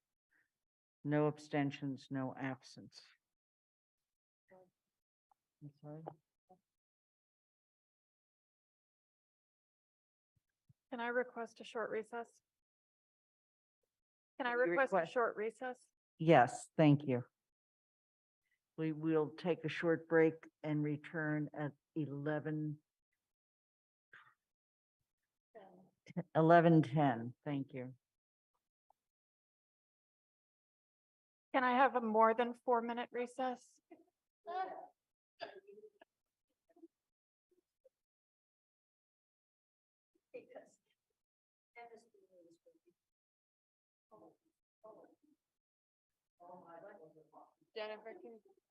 no abstentions, no absence. I'm sorry. Can I request a short recess? Can I You request a request- short recess? Yes, thank you. We will take a short break and return at 11:10. Thank you. Can I have a more than 4-minute recess?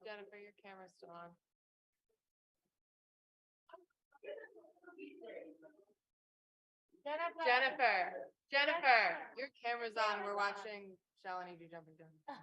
Jennifer, your camera's still on. Jennifer, your camera's on. We're watching Shalini do jumping jacks.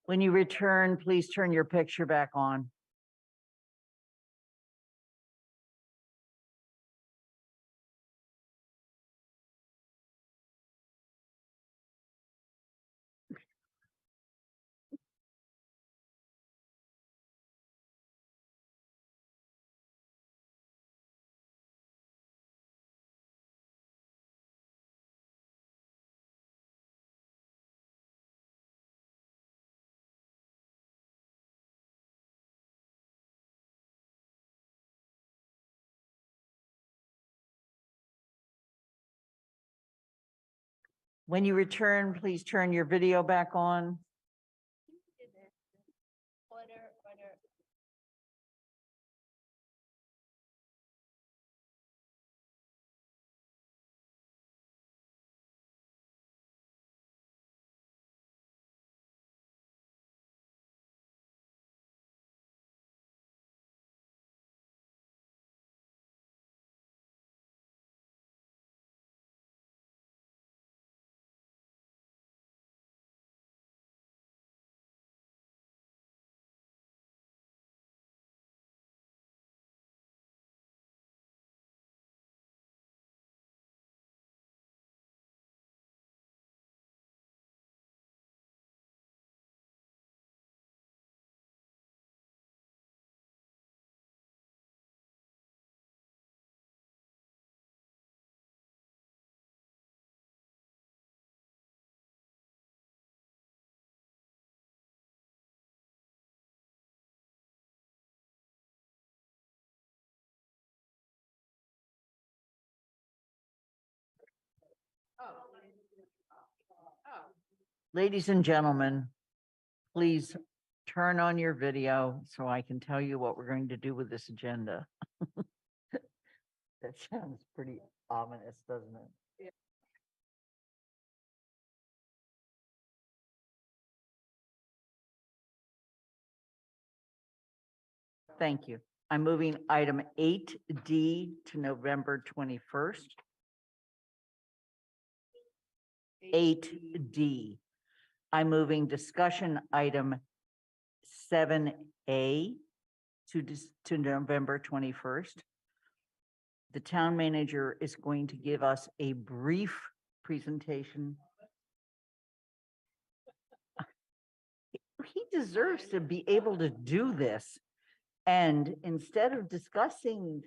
When you return, please turn your picture back on. When you return, please turn your video back on. Ladies and gentlemen, please turn on your video so I can tell you what we're going to do with this agenda. That sounds pretty ominous, doesn't it? Thank you. I'm moving item 8D to November 21st. 8D. I'm moving discussion item 7A to November 21st. The town manager is going to give us a brief presentation. He deserves to be able to do this. And instead of discussing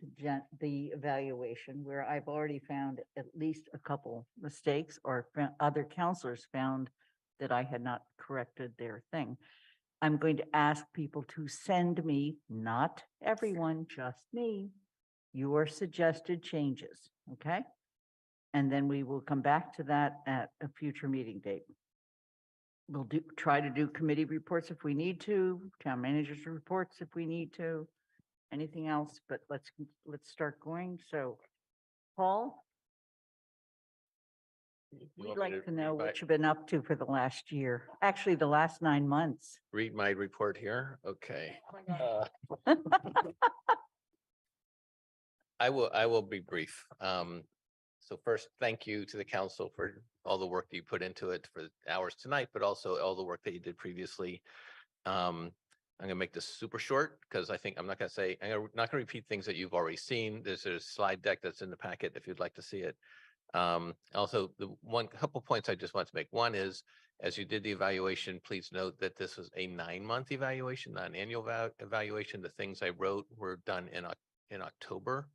the evaluation, where I've already found at least a couple mistakes, or other counselors found that I had not corrected their thing, I'm going to ask people to send me, not everyone, just me, your suggested changes, okay? And then we will come back to that at a future meeting date. We'll try to do committee reports if we need to, town managers reports if we need to, anything else, but let's start going. So, Paul? We'd like to know what you've been up to for the last year, actually the last 9 months. Read my report here. Okay. I will be brief. So first, thank you to the council for all the work that you put into it for hours tonight, but also all the work that you did previously. I'm gonna make this super short because I think I'm not gonna repeat things that you've already seen. There's a slide deck that's in the packet if you'd like to see it. Also, the couple points I just want to make. One is, as you did the evaluation, please note that this was a 9-month evaluation, not an annual evaluation. The things I wrote were done in October,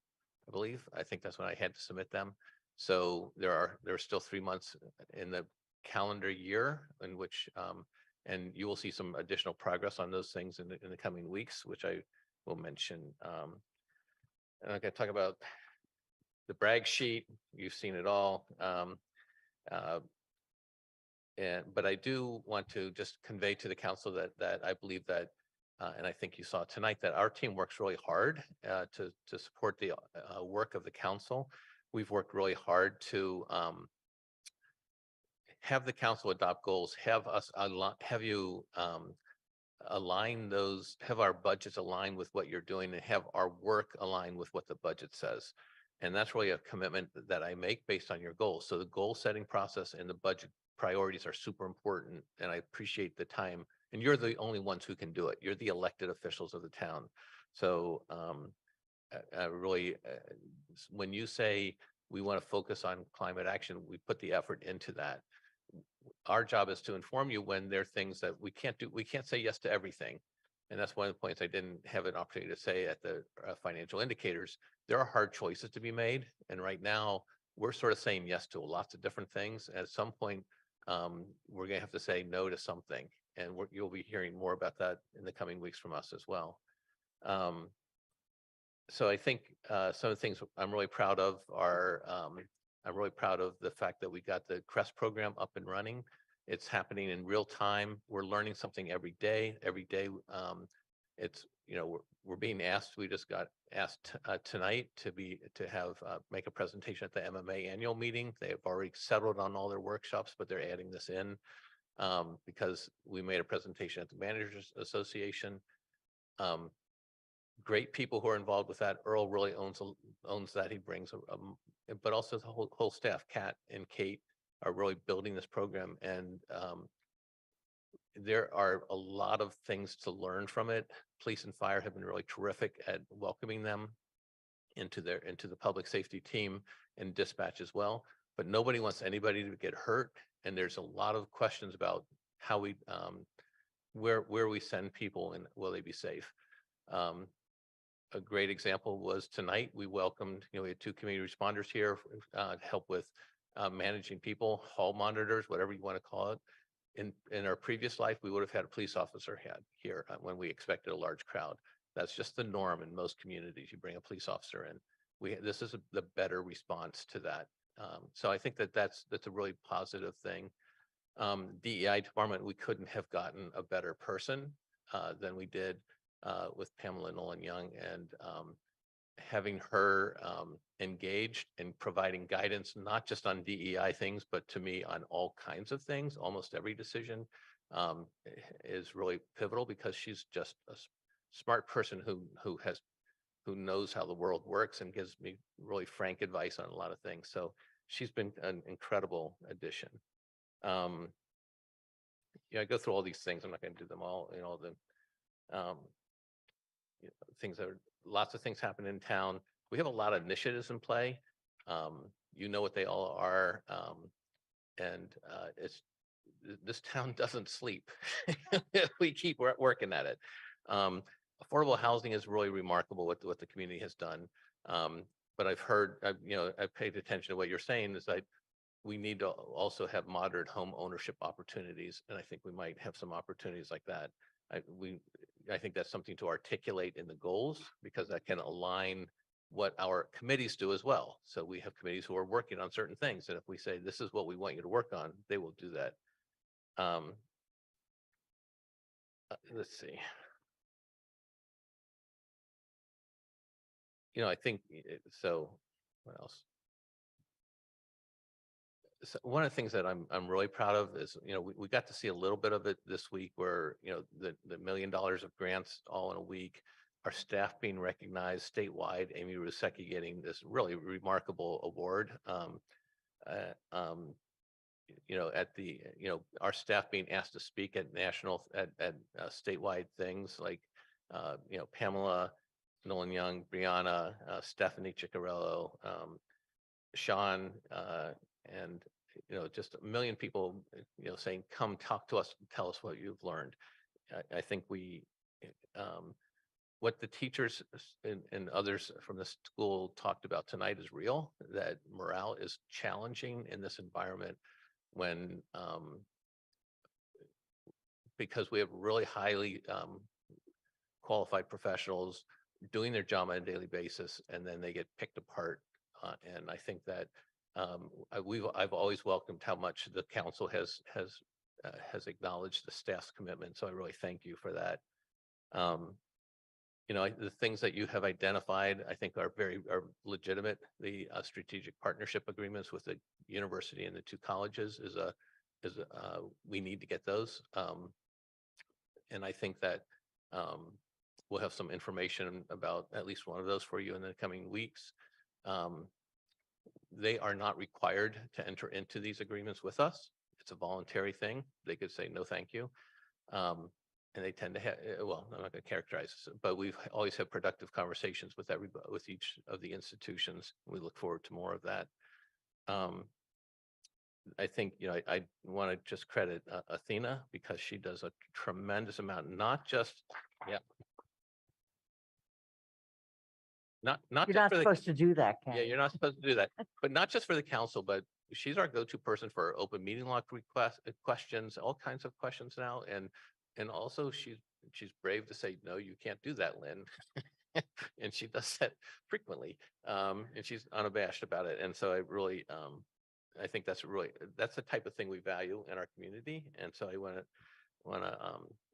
I believe. I think that's when I had to submit them. So there are still 3 months in the calendar year in which, and you will see some additional progress on those things in the coming weeks, which I will mention. And I'm going to talk about the brag sheet. You've seen it all. But I do want to just convey to the council that I believe that, and I think you saw tonight, that our team works really hard to support the work of the council. We've worked really hard to have the council adopt goals, have you align those, have our budgets align with what you're doing, and have our work align with what the budget says. And that's really a commitment that I make based on your goals. So the goal setting process and the budget priorities are super important. And I appreciate the time. And you're the only ones who can do it. You're the elected officials of the town. So I really, when you say we want to focus on climate action, we put the effort into that. Our job is to inform you when there are things that we can't do. We can't say yes to everything. And that's one of the points I didn't have an opportunity to say at the financial indicators. There are hard choices to be made. And right now we're sort of saying yes to lots of different things. At some point, we're going to have to say no to something. And you'll be hearing more about that in the coming weeks from us as well. So I think some of the things I'm really proud of are, I'm really proud of the fact that we got the CREST program up and running. It's happening in real time. We're learning something every day. Every day, it's, you know, we're being asked. We just got asked tonight to make a presentation at the MMA annual meeting. They have already settled on all their workshops, but they're adding this in because we made a presentation at the Managers Association. Great people who are involved with that. Earl really owns that. He brings, but also the whole staff. Kat and Kate are really building this program, and there are a lot of things to learn from it. Police and fire have been really terrific at welcoming them into the public safety team and dispatch as well. But nobody wants anybody to get hurt, and there's a lot of questions about how we where we send people and will they be safe. A great example was tonight. We welcomed, we had 2 community responders here to help with managing people, hall monitors, whatever you want to call it. In our previous life, we would have had a police officer here when we expected a large crowd. That's just the norm in most communities. You bring a police officer in. This is the better response to that. So I think that's a really positive thing. DEI department, we couldn't have gotten a better person than we did with Pamela Nolan Young, and having her engaged and providing guidance, not just on DEI things, but to me on all kinds of things. Almost every decision is really pivotal because she's just a smart person who knows how the world works and gives me really frank advice on a lot of things. So she's been an incredible addition. I go through all these things. I'm not going to do them all. Things that are lots of things happen in town. We have a lot of initiatives in play. You know what they all are, and this town doesn't sleep. We keep working at it. Affordable housing is really remarkable what the community has done. But I've paid attention to what you're saying is that we need to also have moderate home ownership opportunities, and I think we might have some opportunities like that. I think that's something to articulate in the goals because that can align what our committees do as well. So we have committees who are working on certain things, and if we say this is what we want you to work on, they will do that. Let's see. I think so. What else? So one of the things that I'm really proud of is, we got to see a little bit of it this week where, the $1 million of grants all in a week, our staff being recognized statewide, Amy Rusecki getting this really remarkable award. Our staff being asked to speak at statewide things like, Pamela Nolan Young, Brianna, Stephanie Ciccarello, Sean, and just 1 million people, saying, come talk to us, tell us what you've learned. I think what the teachers and others from the school talked about tonight is real, that morale is challenging in this environment when, because we have really highly qualified professionals doing their job on a daily basis, and then they get picked apart. And I think that I've always welcomed how much the council has acknowledged the staff's commitment. So I really thank you for that. The things that you have identified, I think are legitimate. The strategic partnership agreements with the university and the 2 colleges we need to get those. And I think that we'll have some information about at least one of those for you in the coming weeks. They are not required to enter into these agreements with us. It's a voluntary thing. They could say, no, thank you. And they tend to have, well, I'm not going to characterize this, but we've always had productive conversations with everybody, with each of the institutions. We look forward to more of that. I think, I want to just credit Athena because she does a tremendous amount, not just, yeah. Not You're just not for the, supposed to do that, yeah, Ken. you're not supposed to do that, but not just for the council, but she's our go-to person for open meeting law questions, all kinds of questions now. And also she's brave to say, no, you can't do that, Lynn. And she does that frequently. And she's unabashed about it. And so I really, I think that's the type of thing we value in our community. And so I want to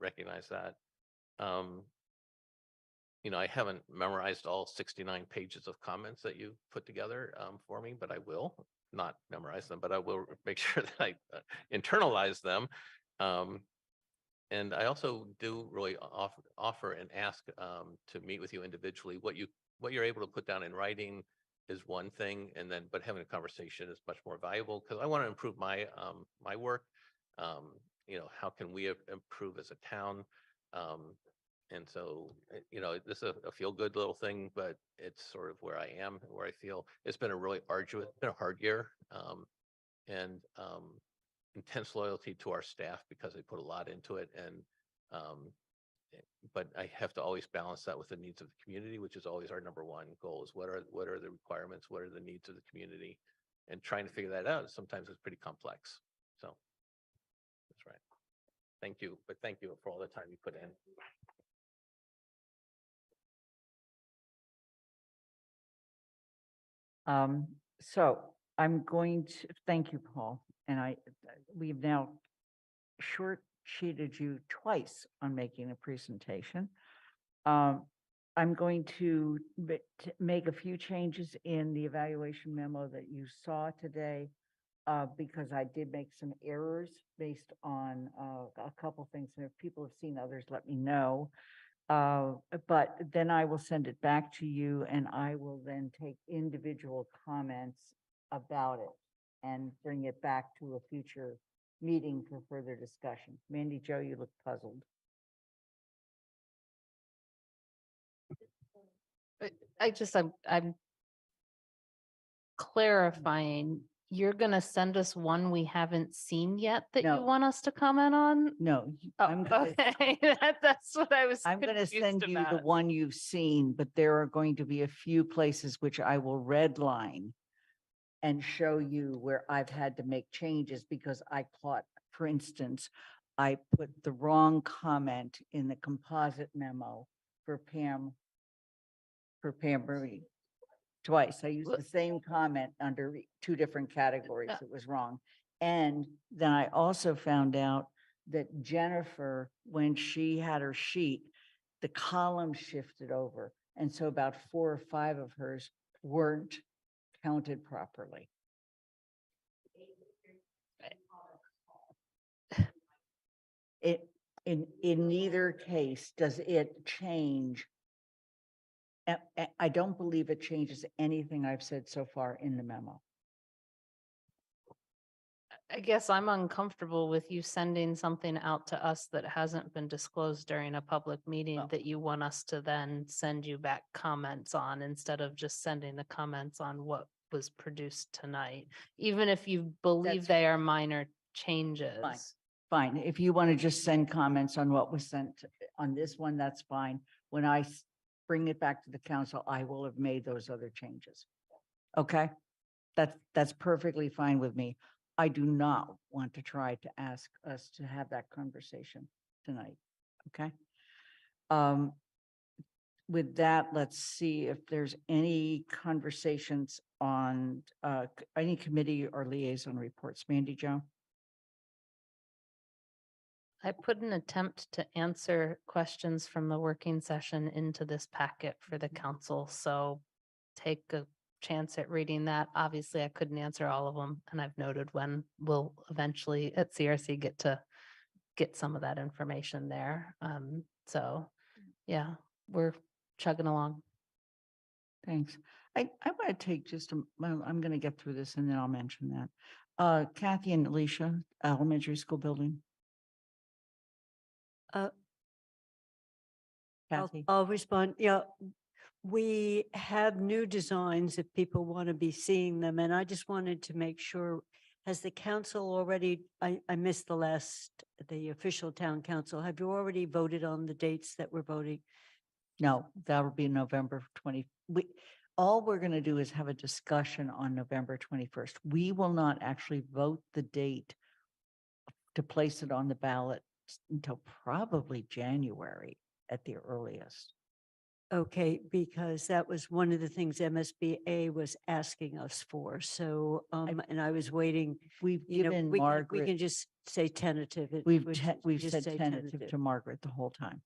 recognize that. I haven't memorized all 69 pages of comments that you put together for me, but I will not memorize them, but I will make sure that I internalize them. And I also do really offer and ask to meet with you individually. What you're able to put down in writing is one thing, and then but having a conversation is much more valuable because I want to improve my my work. How can we improve as a town? And so, this is a feel-good little thing, but it's sort of where I am, where I feel it's been a really arduous, been a hard year, and intense loyalty to our staff because they put a lot into it. And but I have to always balance that with the needs of the community, which is always our number one goal: is what are the requirements, what are the needs of the community, and trying to figure that out. Sometimes it's pretty complex. So that's right. Thank you, but thank you for all the time you put in. So I'm going to, thank you, Paul. And we've now short-sheeted you twice on making a presentation. I'm going to make a few changes in the evaluation memo that you saw today because I did make some errors based on a couple things. And if people have seen others, let me know. But then I will send it back to you and I will then take individual comments about it and bring it back to a future meeting for further discussion. Mandy Jo, you look puzzled. I'm clarifying, you're gonna send us one we haven't seen yet that you No. want us to comment on? No, Oh, I'm gonna, okay, that's what I was I'm gonna confused send you the about. one you've seen, but there are going to be a few places which I will redline and show you where I've had to make changes because I caught, for instance, I put the wrong comment in the composite memo for Pam Marie. Twice. I used the same comment under two different categories. It was wrong. And then I also found out that Jennifer, when she had her sheet, the column shifted over. And so about 4 or 5 of hers weren't counted properly. In neither case does it change. I don't believe it changes anything I've said so far in the memo. I guess I'm uncomfortable with you sending something out to us that hasn't been disclosed during a public meeting that you want us to then send you back comments on instead of just sending the comments on what was produced tonight, even if you believe they are minor changes. Fine. If you want to just send comments on what was sent on this one, that's fine. When I bring it back to the council, I will have made those other changes. Okay? That's perfectly fine with me. I do not want to try to ask us to have that conversation tonight. Okay? With that, let's see if there's any conversations on any committee or liaison reports. Mandy Jo? I put an attempt to answer questions from the working session into this packet for the council, so take a chance at reading that. Obviously, I couldn't answer all of them, and I've noted when we'll eventually at CRC get some of that information there. So yeah, we're chugging along. Thanks. I want to take just well, I'm going to get through this and then I'll mention that. Kathy and Alicia, elementary school building. I'll Kathy. I'll respond. Yeah, we have new designs if people want to be seeing them. And I just wanted to make sure, has the council already, I missed the official town council. Have you already voted on the dates that we're voting? No, that will be November 20. All we're going to do is have a discussion on November 21st. We will not actually vote the date to place it on the ballot until probably January at the earliest. Okay, because that was one of the things MSBA was asking us for. So, and I was waiting. We've You know, given we Margaret. can just say tentative. We've said tentative to Margaret the whole time.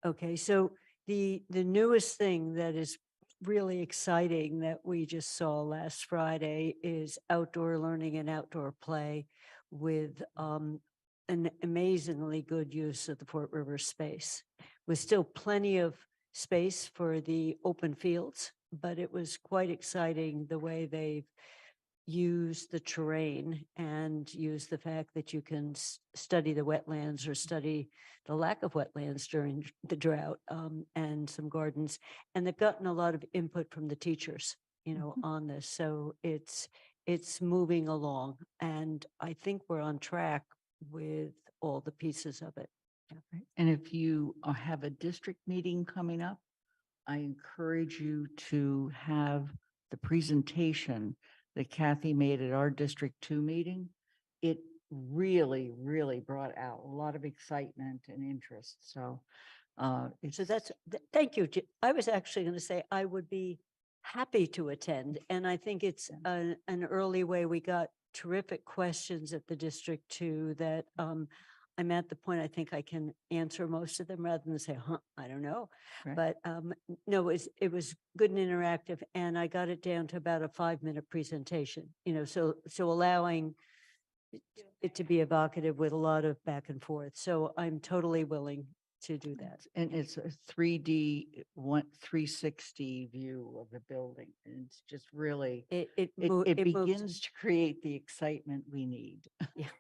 Okay, so the newest thing that is really exciting that we just saw last Friday is outdoor learning and outdoor play with an amazingly good use of the Fort River space, with still plenty of space for the open fields, but it was quite exciting the way they've used the terrain and use the fact that you can study the wetlands or study the lack of wetlands during the drought, and some gardens. And they've gotten a lot of input from the teachers, on this. So it's moving along, and I think we're on track with all the pieces of it. And if you have a district meeting coming up, I encourage you to have the presentation that Kathy made at our District 2 meeting. It really, really brought out a lot of excitement and interest. So thank you. I was actually going to say I would be happy to attend. And I think it's an early way. We got terrific questions at the District 2 that I'm at the point I think I can answer most of them rather than say, I don't know. Right. But no, it was good and interactive, and I got it down to about a 5-minute presentation, so allowing it to be evocative with a lot of back and forth. So I'm totally willing to do that. And it's a 360 view of the building. And it's just really, it moves. begins to create the excitement we need. Yeah.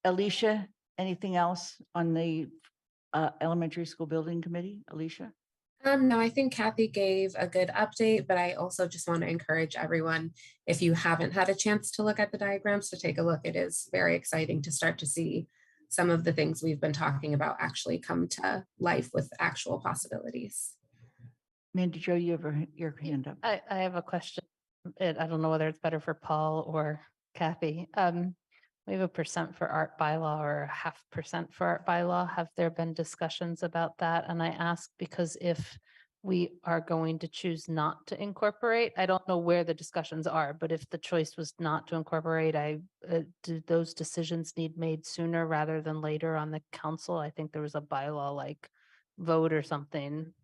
Alicia, anything else on the elementary school building committee? Alicia? No, I think Kathy gave a good update, but I also just want to encourage everyone, if you haven't had a chance to look at the diagrams, to take a look. It is very exciting to start to see some of the things we've been talking about actually come to life with actual possibilities. Mandy Jo, you have your hand up. I have a question. I don't know whether it's better for Paul or Kathy. We have a % for art bylaw or a 0.5% for art bylaw. Have there been discussions about that? And I ask because if we are going to choose not to incorporate, I don't know where the discussions are, but if the choice was not to incorporate, do those decisions need made sooner rather than later on the council? I think there was a bylaw like vote or something.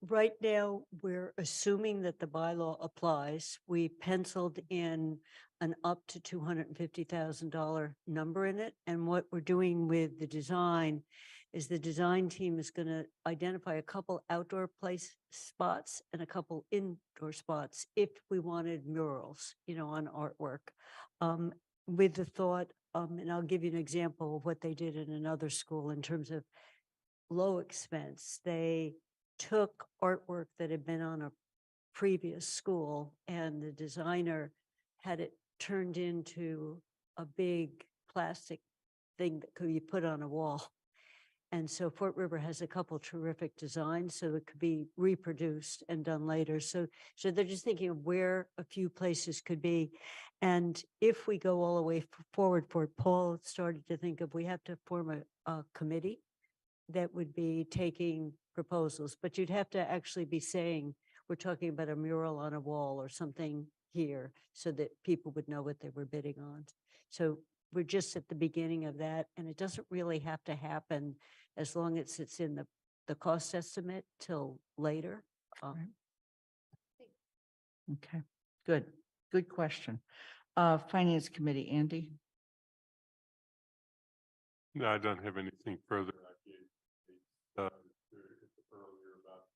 Right now, we're assuming that the bylaw applies. We penciled in an up to $250,000 number in it. And what we're doing with the design is the design team is going to identify a couple outdoor place spots and a couple indoor spots if we wanted murals, on artwork, with the thought, and I'll give you an example of what they did in another school in terms of low expense. They took artwork that had been on a previous school, and the designer had it turned into a big plastic thing that could be put on a wall. And so Fort River has a couple terrific designs, so it could be reproduced and done later. So they're just thinking of where a few places could be. And if we go all the way forward for it, Paul started to think of, we have to form a committee that would be taking proposals, but you'd have to actually be saying, we're talking about a mural on a wall or something here, so that people would know what they were bidding on. So we're just at the beginning of that, and it doesn't really have to happen as long as it's in the cost estimate till later. Okay, good question. Finance Committee, Andy? No, I don't have anything further. I gave earlier about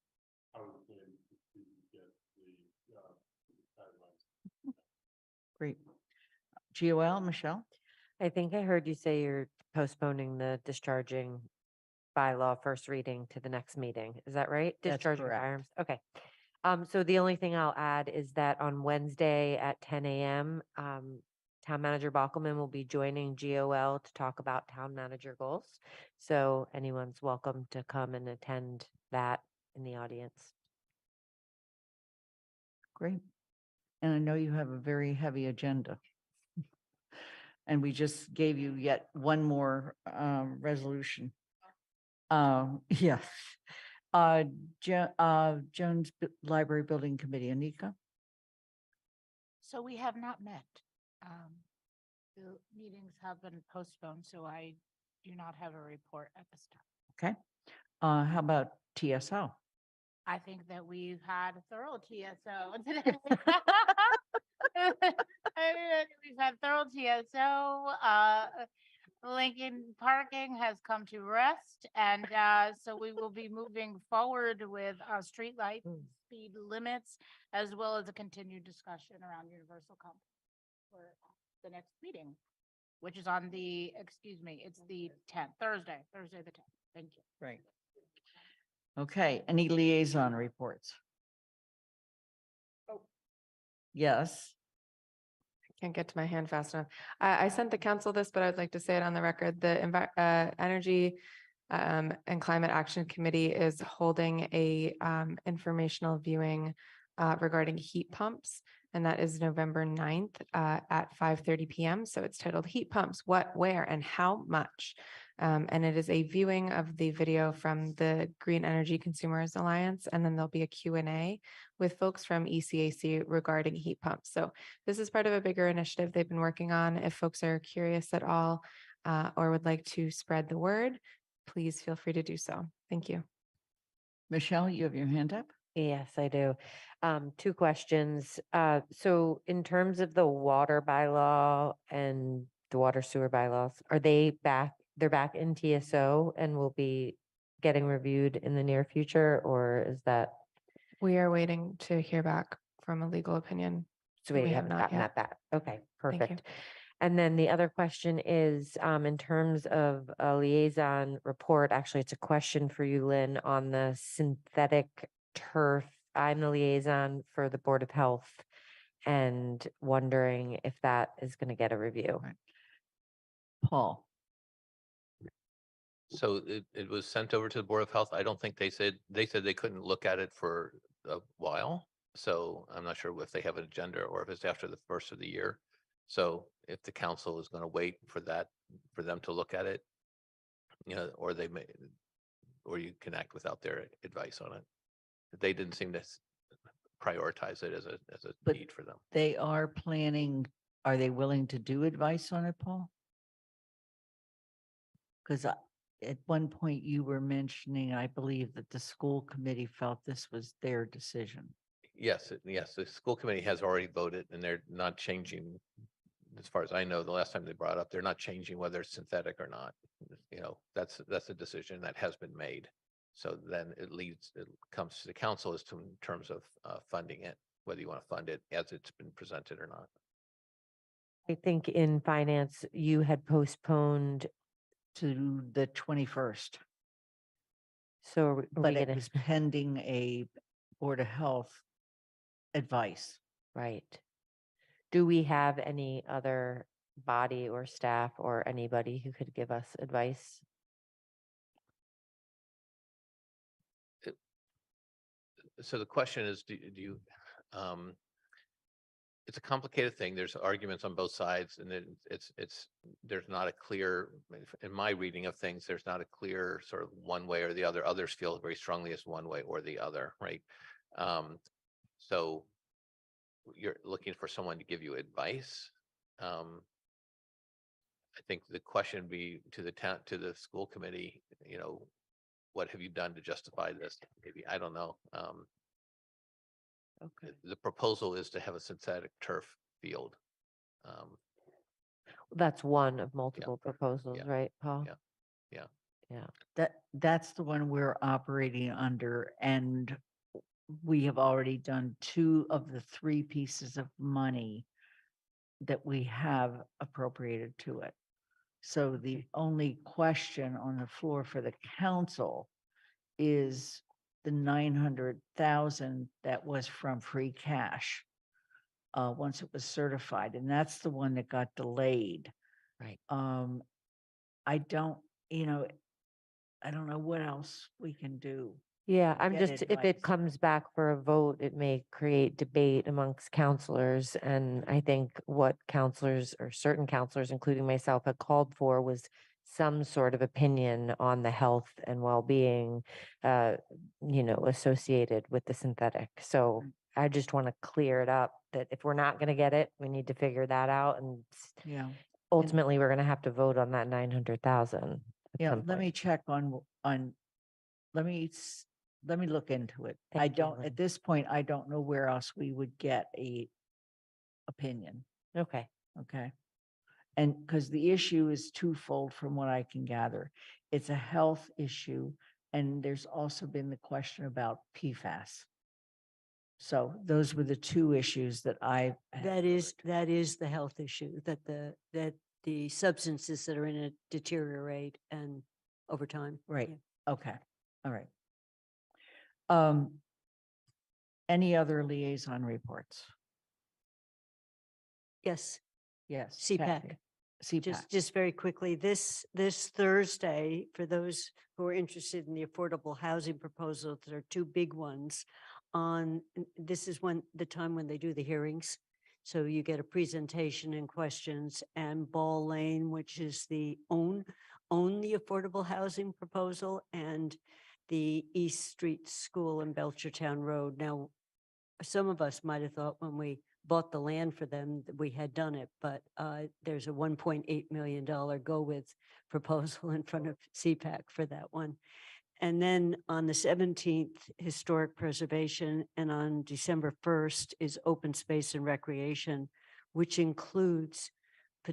how we can Great. GOL, Michelle? I think I heard you say you're postponing the discharging bylaw first reading to the next meeting. Is that right? That's Discharging correct. firearms. Okay. So the only thing I'll add is that on Wednesday at 10 a.m., Town Manager Bockelman will be joining GOL to talk about town manager goals. So anyone's welcome to come and attend that in the audience. Great. And I know you have a very heavy agenda. And we just gave you yet one more resolution. Yes. Jones Library Building Committee, Anika? So we have not met. The meetings have been postponed, so I do not have a report at this time. Okay. How about TSO? I think that we've had a thorough TSO today. We've had thorough TSO. Lincoln parking has come to rest, and so we will be moving forward with street light speed limits, as well as a continued discussion around universal comp for the next meeting, which is on the, excuse me, it's the 10th, Thursday the 10th. Thank you. Right. Okay, any liaison reports? Oh. Yes. Can't get to my hand fast enough. I sent the council this, but I'd like to say it on the record. The Energy and Climate Action Committee is holding a informational viewing regarding heat pumps. And that is November 9th at 5:30 p.m. So it's titled Heat Pumps, What, Where, and How Much. And it is a viewing of the video from the Green Energy Consumers Alliance. And then there'll be a Q&A with folks from ECAC regarding heat pumps. So this is part of a bigger initiative they've been working on. If folks are curious at all or would like to spread the word, please feel free to do so. Thank you. Michelle, you have your hand up? Yes, I do. Two questions. So in terms of the water bylaw and the water sewer bylaws, are they back? They're back in TSO and will be getting reviewed in the near future, or is that? We are waiting to hear back from a legal opinion. So we haven't gotten that back. Okay, Thank you. perfect. And then the other question is, in terms of a liaison report, actually, it's a question for you, Lynn, on the synthetic turf. I'm the liaison for the Board of Health and wondering if that is going to get a review. Paul? So it was sent over to the Board of Health. I don't think they said they couldn't look at it for a while. So I'm not sure if they have an agenda or if it's after the first of the year. So if the council is going to wait for that, for them to look at it, you know, or they may, or you can act without their advice on it. They didn't seem to prioritize it as a need for them. They are planning, are they willing to do advice on it, Paul? Because at one point you were mentioning, I believe, that the school committee felt this was their decision. Yes, yes, the school committee has already voted and they're not changing. As far as I know, the last time they brought up, they're not changing whether it's synthetic or not. You know, that's a decision that has been made. So then it comes to the council as to in terms of funding it, whether you want to fund it as it's been presented or not. I think in finance, you had postponed to the 21st. So are we But it gonna? was pending a Board of Health advice. Right. Do we have any other body or staff or anybody who could give us advice? So the question is, do you, it's a complicated thing. There's arguments on both sides and there's not a clear, in my reading of things, there's not a clear sort of one way or the other. Others feel very strongly as one way or the other, right? So you're looking for someone to give you advice. I think the question would be to the school committee, you know, what have you done to justify this? Maybe, I don't know. Okay. The proposal is to have a synthetic turf field. That's one of multiple proposals, right, Paul? Yeah. That's the one we're operating under, and we have already done 2 of the 3 pieces of money that we have appropriated to it. So the only question on the floor for the council is the 900,000 that was from free cash. Once it was certified, and that's the one that got delayed. Right. I don't, I don't know what else we can do. Yeah, I'm Get just, if advice. it comes back for a vote, it may create debate amongst counselors. And I think what counselors or certain counselors, including myself, had called for was some sort of opinion on the health and well-being, associated with the synthetic. So I just want to clear it up that if we're not going to get it, we need to figure that out. And Yeah. ultimately, we're going to have to vote on that 900,000. Yeah, let me check on, let me look into it. I Thank you, don't, Lynn. at this point, I don't know where else we would get a opinion. Okay. Okay. And because the issue is twofold from what I can gather. It's a health issue, and there's also been the question about PFAS. So those were the two issues that I. That is the health issue, that the substances that are in it deteriorate and over time. Right. Yeah. Okay. All right. Any other liaison reports? Yes. Yes. CPAC. Kathy. CPAC. Just very quickly, this Thursday, for those who are interested in the affordable housing proposals, there are two big ones this is the time when they do the hearings. So you get a presentation and questions, and Ball Lane, which is the own the affordable housing proposal, and the East Street School in Belchertown Road. Now, some of us might have thought when we bought the land for them that we had done it, but there's a $1.8 million go with proposal in front of CPAC for that one. And then on the 17th, historic preservation, and on December 1st is open space and recreation, which includes a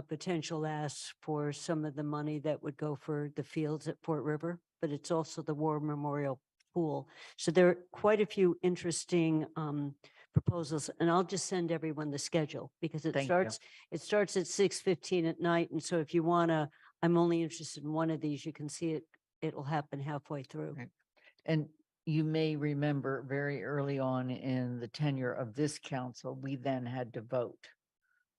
potential ask for some of the money that would go for the fields at Fort River, but it's also the War Memorial Pool. So there are quite a few interesting proposals, and I'll just send everyone the schedule because it starts at 6:15 at night. And so if you wanna, I'm only interested in one of these, you can see it. It'll happen halfway through. Right. And you may remember very early on in the tenure of this council, we then had to vote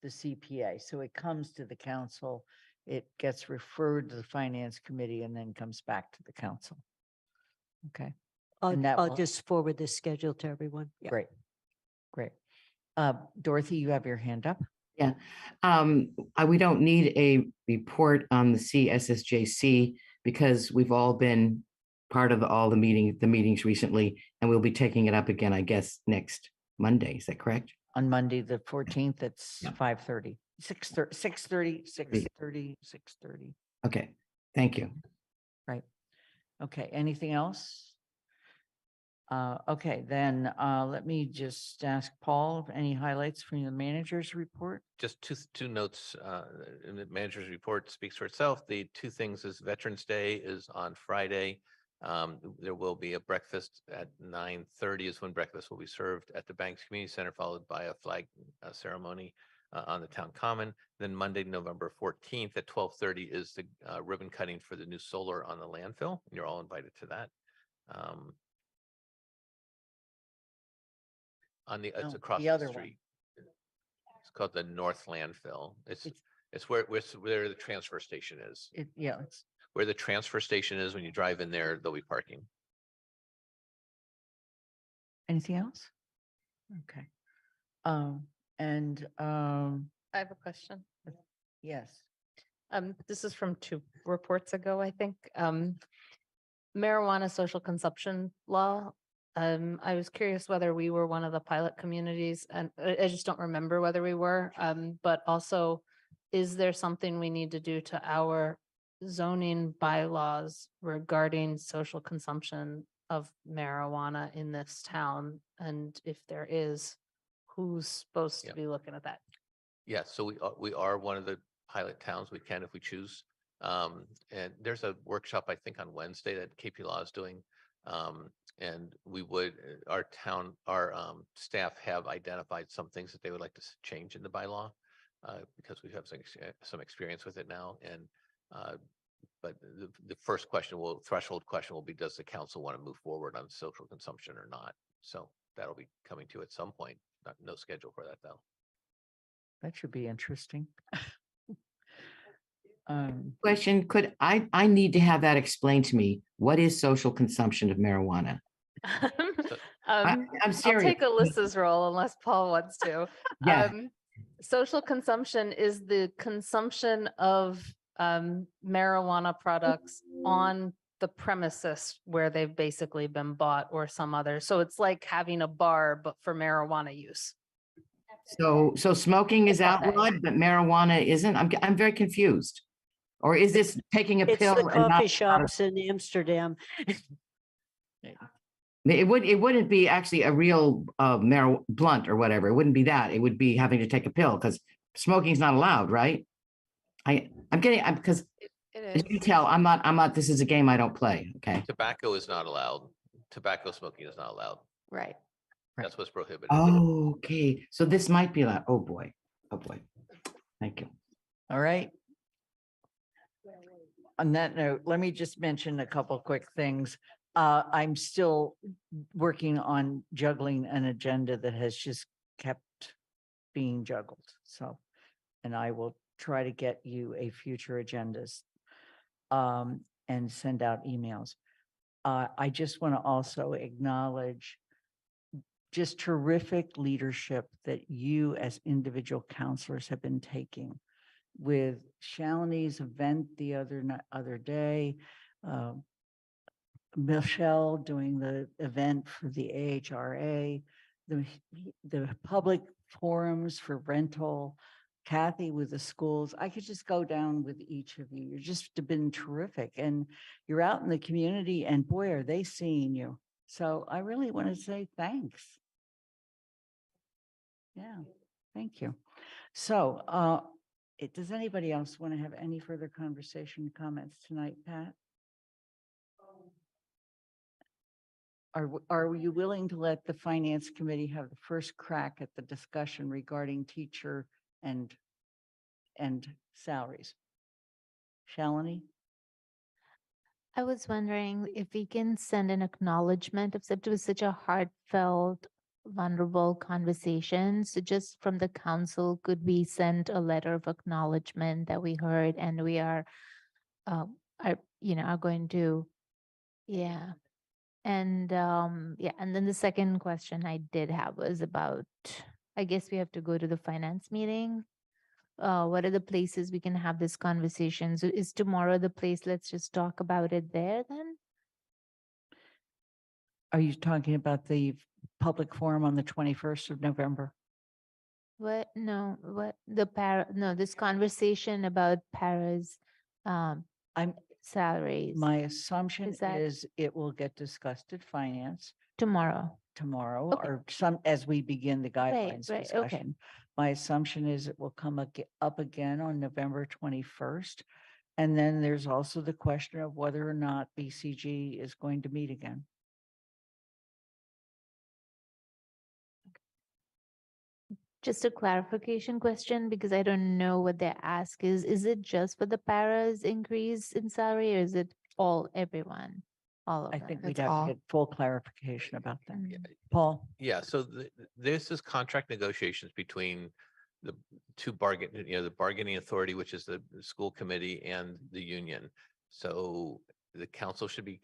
the CPA. So it comes to the council, it gets referred to the finance committee, and then comes back to the council. Okay. And that I'll will- just forward this schedule to everyone. Yeah. Great. Great. Dorothy, you have your hand up. Yeah. We don't need a report on the CSSJC because we've all been part of all the meetings recently, and we'll be taking it up again, I guess, next Monday. Is that correct? On Monday, the 14th, it's Yeah. 5:30, 6:30. Okay, thank you. Right. Okay, anything else? Okay, then let me just ask Paul, any highlights from the manager's report? Just two notes, in the manager's report speaks for itself. The two things is Veterans Day is on Friday. There will be a breakfast at 9:30 is when breakfast will be served at the Banks Community Center, followed by a flag ceremony on the town common. Then Monday, November 14th at 12:30 is the ribbon cutting for the new solar on the landfill. And you're all invited to that. It's No, across the the other one. street. It's called the North Landfill. It's where the transfer station is. It's Where the transfer station is, when you drive in there, there'll be parking. anything else? Okay. And I have a question. yes. This is from 2 reports ago, I think. Marijuana social consumption law. I was curious whether we were one of the pilot communities, and I just don't remember whether we were. But also, is there something we need to do to our zoning bylaws regarding social consumption of marijuana in this town? And if there is, who's supposed to be looking at that? Yes, so we are one of the pilot towns. We can if we choose. And there's a workshop, I think, on Wednesday that KP Law is doing. And we would, our staff have identified some things that they would like to change in the bylaw because we have some experience with it now. And but the first threshold question will be, does the council want to move forward on social consumption or not? So that'll be coming to at some point. No schedule for that though. That should be interesting. Question, I need to have that explained to me. What is social consumption of marijuana? I'm I'll serious. take Alyssa's role unless Paul wants to. Yeah. Social consumption is the consumption of marijuana products on the premises where they've basically been bought or some other. So it's like having a bar, but for marijuana use. So smoking is That's what outlawed, but marijuana isn't? I'm very confused. Or is this taking a It's pill? the and not- coffee shops in Amsterdam. It wouldn't be actually a real blunt or whatever. It wouldn't be that. It would be having to take a pill because smoking is not allowed, right? Because as you can tell, I'm not, this is a game I don't play. Okay. Tobacco is not allowed. Tobacco smoking is not allowed. Right. That's what's prohibited. Oh, okay. So this might be allowed. Oh, boy. Oh, boy. Thank you. All right. On that note, let me just mention a couple quick things. I'm still working on juggling an agenda that has just kept being juggled. So, and I will try to get you a future agendas and send out emails. I just want to also acknowledge just terrific leadership that you as individual counselors have been taking with Shalini's event the other day, Michelle doing the event for the AHRA, the public forums for rental, Kathy with the schools. I could just go down with each of you. You've just been terrific, and you're out in the community, and boy, are they seeing you. So I really want to say thanks. Yeah, thank you. So does anybody else want to have any further conversation, comments tonight, Pat? Are you willing to let the finance committee have the first crack at the discussion regarding teacher and salaries? Shalini? I was wondering if we can send an acknowledgement of it was such a heartfelt, vulnerable conversation. So just from the council, could we send a letter of acknowledgement that we heard and we are going to, yeah. And and then the second question I did have was about, I guess we have to go to the finance meeting. What are the places we can have this conversation? So is tomorrow the place? Let's just talk about it there then. Are you talking about the public forum on the 21st of November? What? No, what no, this conversation about paras salaries. My assumption Is that- is it will get discussed at finance Tomorrow. tomorrow or as we begin the guidelines right, okay. discussion. My assumption is it will come up again on November 21st. And then there's also the question of whether or not BCG is going to meet again. Just a clarification question, because I don't know what their ask is. Is it just for the paras increase in salary, or is it everyone? All of I them? think we'd It's have all. to get full clarification about that. Mm. Paul? Yeah, so this is contract negotiations between the two the bargaining authority, which is the school committee, and the union. So the council should be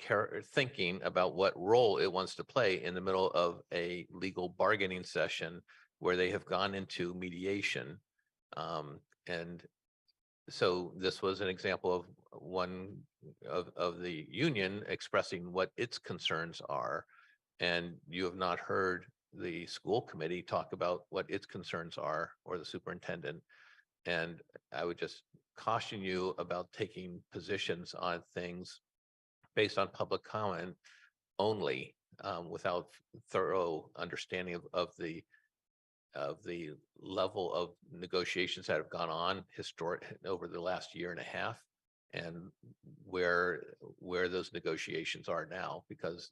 thinking about what role it wants to play in the middle of a legal bargaining session where they have gone into mediation. And so this was an example of one of the union expressing what its concerns are. And you have not heard the school committee talk about what its concerns are, or the superintendent. And I would just caution you about taking positions on things based on public comment only, without thorough understanding of the level of negotiations that have gone on over the last year and a half, and where those negotiations are now, because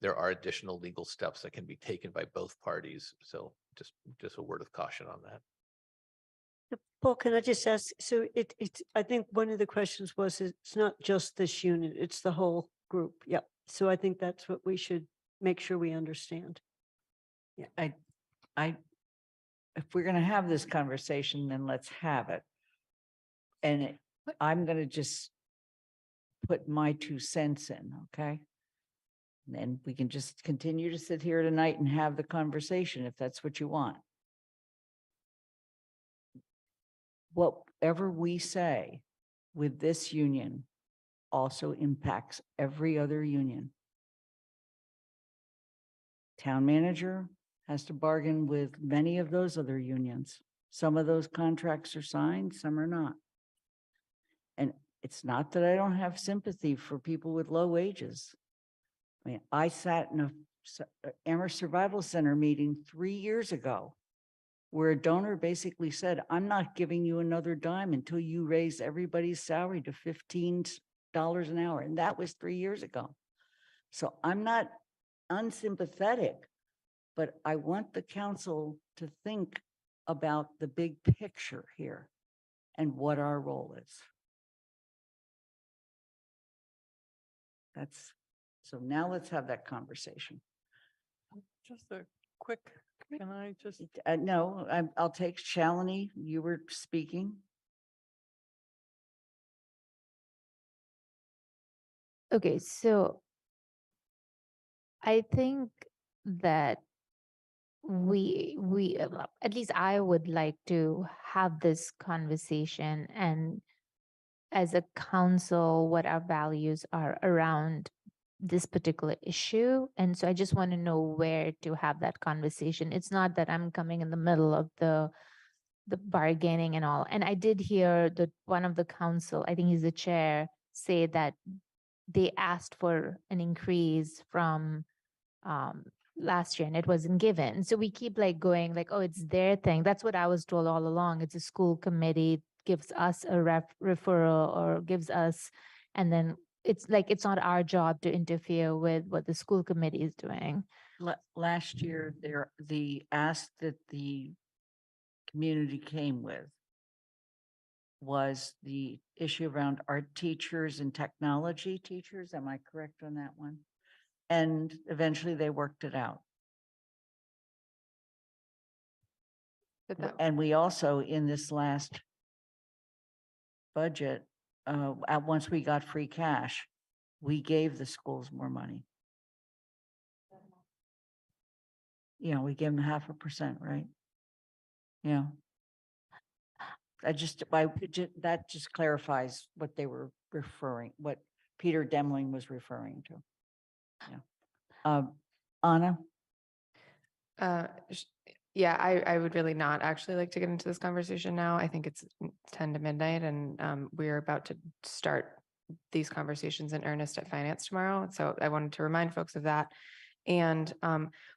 there are additional legal steps that can be taken by both parties. So just a word of caution on that. Paul, can I just ask, so I think one of the questions was, it's not just this unit, it's the whole group. Yep. So I think that's what we should make sure we understand. If we're gonna have this conversation, then let's have it. And I'm gonna just put my 2 cents in, okay? And then we can just continue to sit here tonight and have the conversation if that's what you want. Whatever we say with this union also impacts every other union. Town manager has to bargain with many of those other unions. Some of those contracts are signed, some are not. And it's not that I don't have sympathy for people with low wages. I mean, I sat in a Amherst Survival Center meeting 3 years ago where a donor basically said, I'm not giving you another dime until you raise everybody's salary to $15 an hour. And that was 3 years ago. So I'm not unsympathetic, but I want the council to think about the big picture here and what our role is. So now let's have that conversation. Just a quick, can I just? No, I'll take Shalini. You were speaking. Okay, so I think that we at least I would like to have this conversation, and as a council, what our values are around this particular issue. And so I just want to know where to have that conversation. It's not that I'm coming in the middle of the bargaining and all. And I did hear that one of the council, I think he's the chair, say that they asked for an increase from last year and it wasn't given. So we keep like going like, oh, it's their thing. That's what I was told all along. It's a school committee gives us a referral or gives us, and then it's like, it's not our job to interfere with what the school committee is doing. Last year, the ask that the community came with was the issue around art teachers and technology teachers. Am I correct on that one? And eventually they worked it out. And we also, in this last budget, once we got free cash, we gave the schools more money. Yeah, we gave them 0.5%, right? Yeah. That just clarifies what they were referring, what Peter Demling was referring to. Yeah. Anna? Yeah, I would really not actually like to get into this conversation now. I think it's 10 to midnight and we're about to start these conversations in earnest at finance tomorrow. So I wanted to remind folks of that. And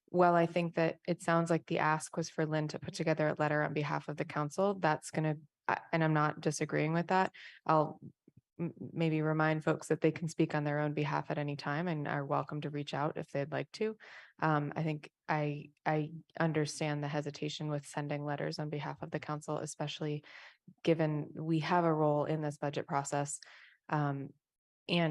while I think that it sounds like the ask was for Lynn to put together a letter on behalf of the council, that's going to, and I'm not disagreeing with that. I'll maybe remind folks that they can speak on their own behalf at any time and are welcome to reach out if they'd like to. I think I understand the hesitation with sending letters on behalf of the council, especially given we have a role in this budget process. And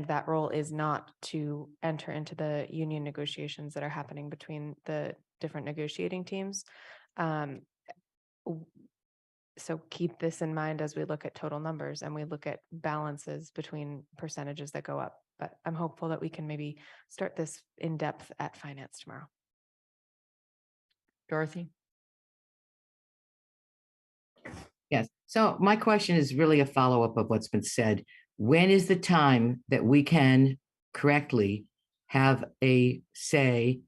that role is not to enter into the union negotiations that are happening between the different negotiating teams. So keep this in mind as we look at total numbers and we look at balances between percentages that go up. But I'm hopeful that we can maybe start this in depth at finance tomorrow. Dorothy? Yes. So my question is really a follow-up of what's been said. When is the time that we can correctly have a say,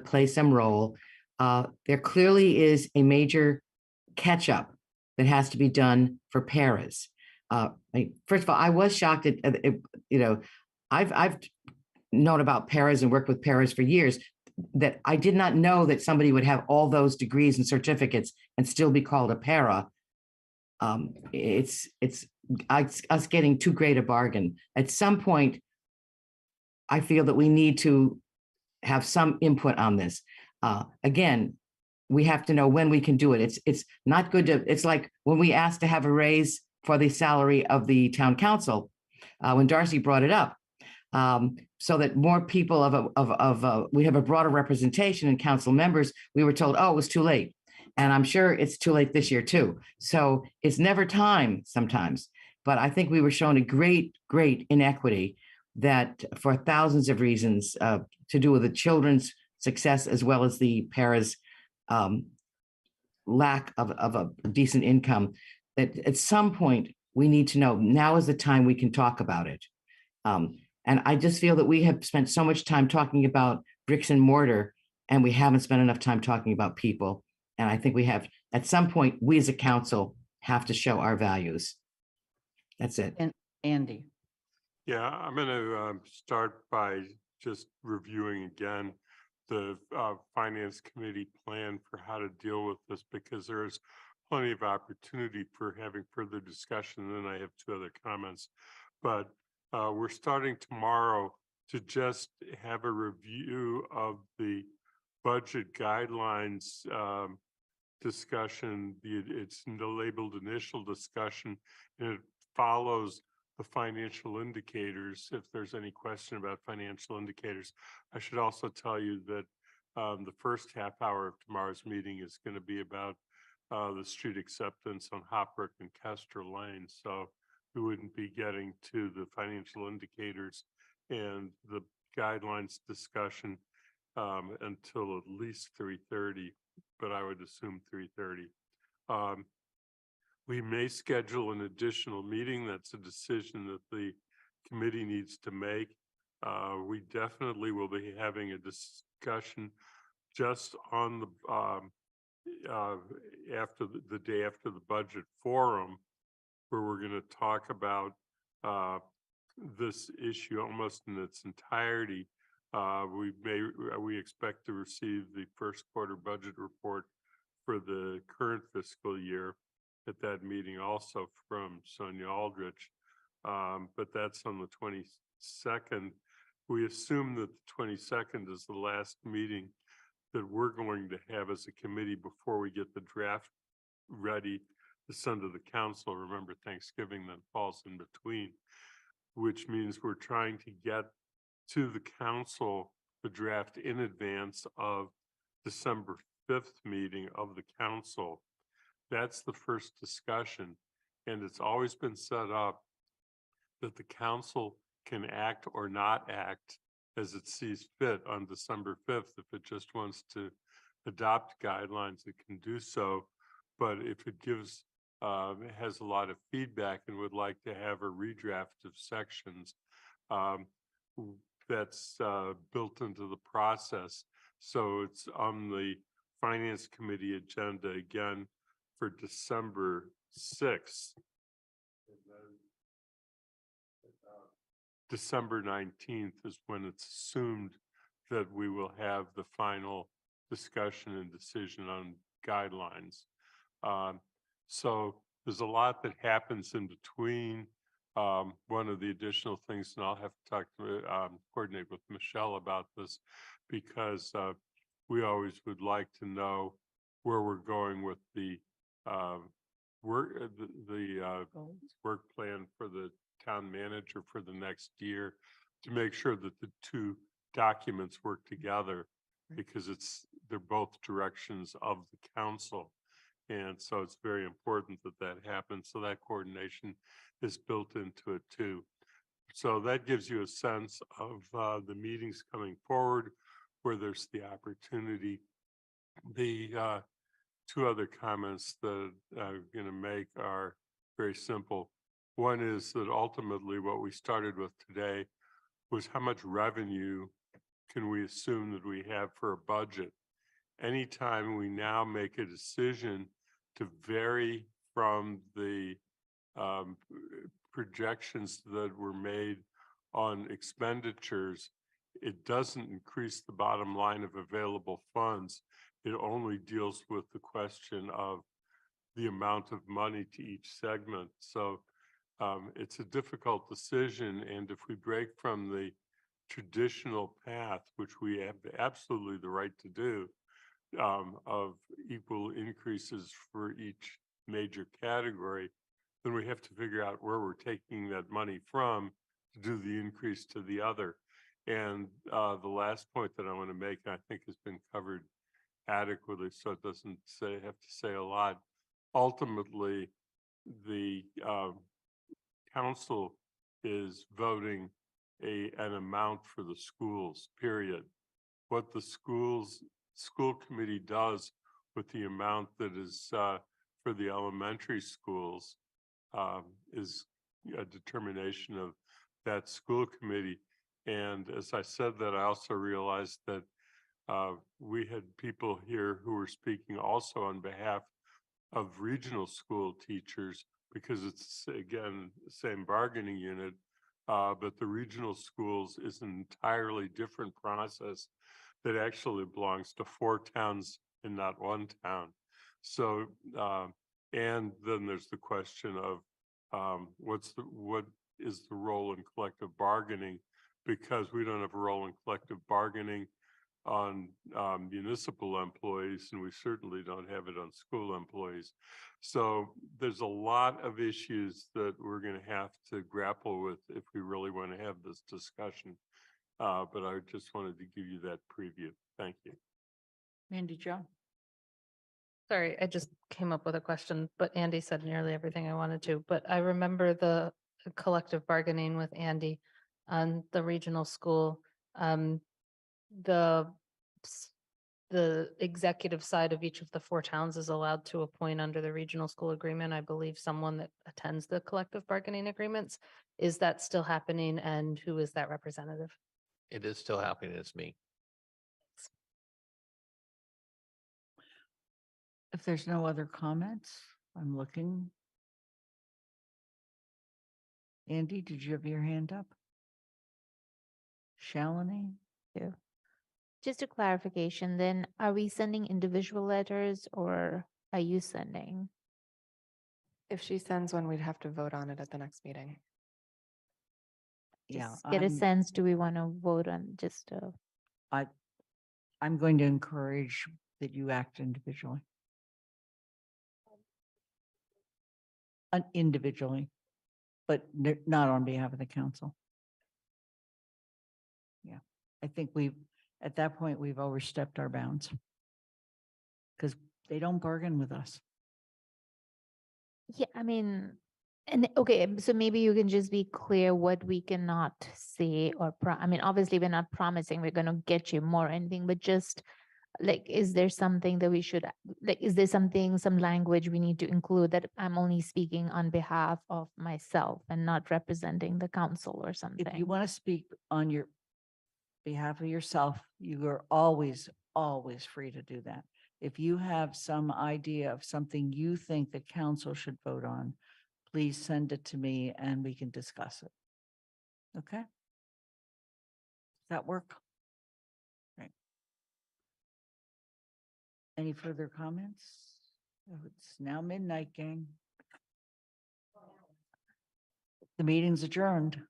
play some role? There clearly is a major catch-up that has to be done for paras. First of all, I was shocked at, I've known about paras and worked with paras for years, that I did not know that somebody would have all those degrees and certificates and still be called a para. It's us getting too great a bargain. At some point, I feel that we need to have some input on this. Again, we have to know when we can do it. It's not good to, it's like when we asked to have a raise for the salary of the town council, when Darcy brought it up, so that more people we have a broader representation in council members, we were told, oh, it was too late. And I'm sure it's too late this year too. So it's never time sometimes, but I think we were shown a great inequity that for thousands of reasons, to do with the children's success as well as the paras' lack of a decent income, that at some point we need to know now is the time we can talk about it. And I just feel that we have spent so much time talking about bricks and mortar, and we haven't spent enough time talking about people. And I think we have, at some point, we as a council have to show our values. That's it. And Andy. Yeah, I'm going to start by just reviewing again the Finance Committee plan for how to deal with this, because there is plenty of opportunity for having further discussion. And then I have two other comments. But we're starting tomorrow to just have a review of the budget guidelines discussion. It's labeled initial discussion, and it follows the financial indicators. If there's any question about financial indicators, I should also tell you that the first half hour of tomorrow's meeting is going to be about the street acceptance on Hopbrook and Kester Lane. So we wouldn't be getting to the financial indicators and the guidelines discussion until at least 3:30, but I would assume 3:30. We may schedule an additional meeting. That's a decision that the committee needs to make. We definitely will be having a discussion just on the after the day after the budget forum, where we're going to talk about this issue almost in its entirety. We expect to receive the first quarter budget report for the current fiscal year at that meeting, also from Sonia Aldrich, but that's on the 22nd. We assume that the 22nd is the last meeting that we're going to have as a committee before we get the draft ready to send to the council. Remember, Thanksgiving then falls in between, which means we're trying to get to the council the draft in advance of December 5th meeting of the council. That's the first discussion, and it's always been set up that the council can act or not act as it sees fit on December 5th. If it just wants to adopt guidelines, it can do so. But if it gives, has a lot of feedback and would like to have a redraft of sections, that's built into the process. So it's on the Finance Committee agenda again for December 6th. December 19th is when it's assumed that we will have the final discussion and decision on guidelines. So there's a lot that happens in between. One of the additional things, and I'll have to talk to coordinate with Michelle about this, because we always would like to know where we're going with the work plan for the town manager for the next year, to make sure that the two documents work together, because they're both directions of the council. And so it's very important that that happens. So that coordination is built into it too. So that gives you a sense of the meetings coming forward, where there's the opportunity. The two other comments that I'm going to make are very simple. One is that ultimately what we started with today was how much revenue can we assume that we have for a budget. Anytime we now make a decision to vary from the projections that were made on expenditures, it doesn't increase the bottom line of available funds. It only deals with the question of the amount of money to each segment. So it's a difficult decision, and if we break from the traditional path, which we have absolutely the right to do, of equal increases for each major category, then we have to figure out where we're taking that money from to do the increase to the other. And the last point that I want to make, I think, has been covered adequately, so it doesn't have to say a lot. Ultimately, the council is voting an amount for the schools, period. What the school committee does with the amount that is for the elementary schools is a determination of that school committee. And as I said that, I also realized that we had people here who were speaking also on behalf of regional school teachers, because it's, again, the same bargaining unit, but the regional schools is an entirely different process that actually belongs to 4 towns and not 1 town. So, and then there's the question of what is the role in collective bargaining, because we don't have a role in collective bargaining on municipal employees, and we certainly don't have it on school employees. So there's a lot of issues that we're going to have to grapple with if we really want to have this discussion. But I just wanted to give you that preview. Thank you. Mandy Jo? Sorry, I just came up with a question, but Andy said nearly everything I wanted to. But I remember the collective bargaining with Andy on the regional school. The executive side of each of the 4 towns is allowed to appoint under the regional school agreement, I believe, someone that attends the collective bargaining agreements. Is that still happening, and who is that representative? It is still happening. It's me. If there's no other comments, I'm looking. Andy, did you have your hand up? Shalini? Yeah. Just a clarification, then are we sending individual letters or are you sending? If she sends one, we'd have to vote on it at the next meeting. Yeah, Just get a sense, do we want to vote on just I'm going to encourage that you act individually. Individually, but not on behalf of the council. Yeah, I think at that point, we've overstepped our bounds. Because they don't bargain with us. Yeah, I mean, and okay, so maybe you can just be clear what we cannot say or I mean, obviously we're not promising we're going to get you more or anything, but just like, is there something that we should, like, is there some language we need to include that I'm only speaking on behalf of myself and not representing the council or something? If you want to speak on your behalf of yourself, you are always free to do that. If you have some idea of something you think the council should vote on, please send it to me and we can discuss it. Okay? Does that work? Right. Any further comments? Oh, it's now midnight, gang. The meeting's adjourned.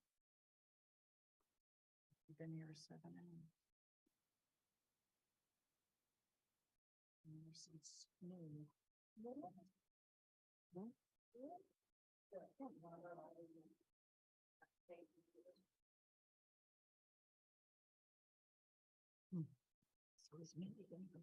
You've been here 7 hours. Since noon. So is Mindy going to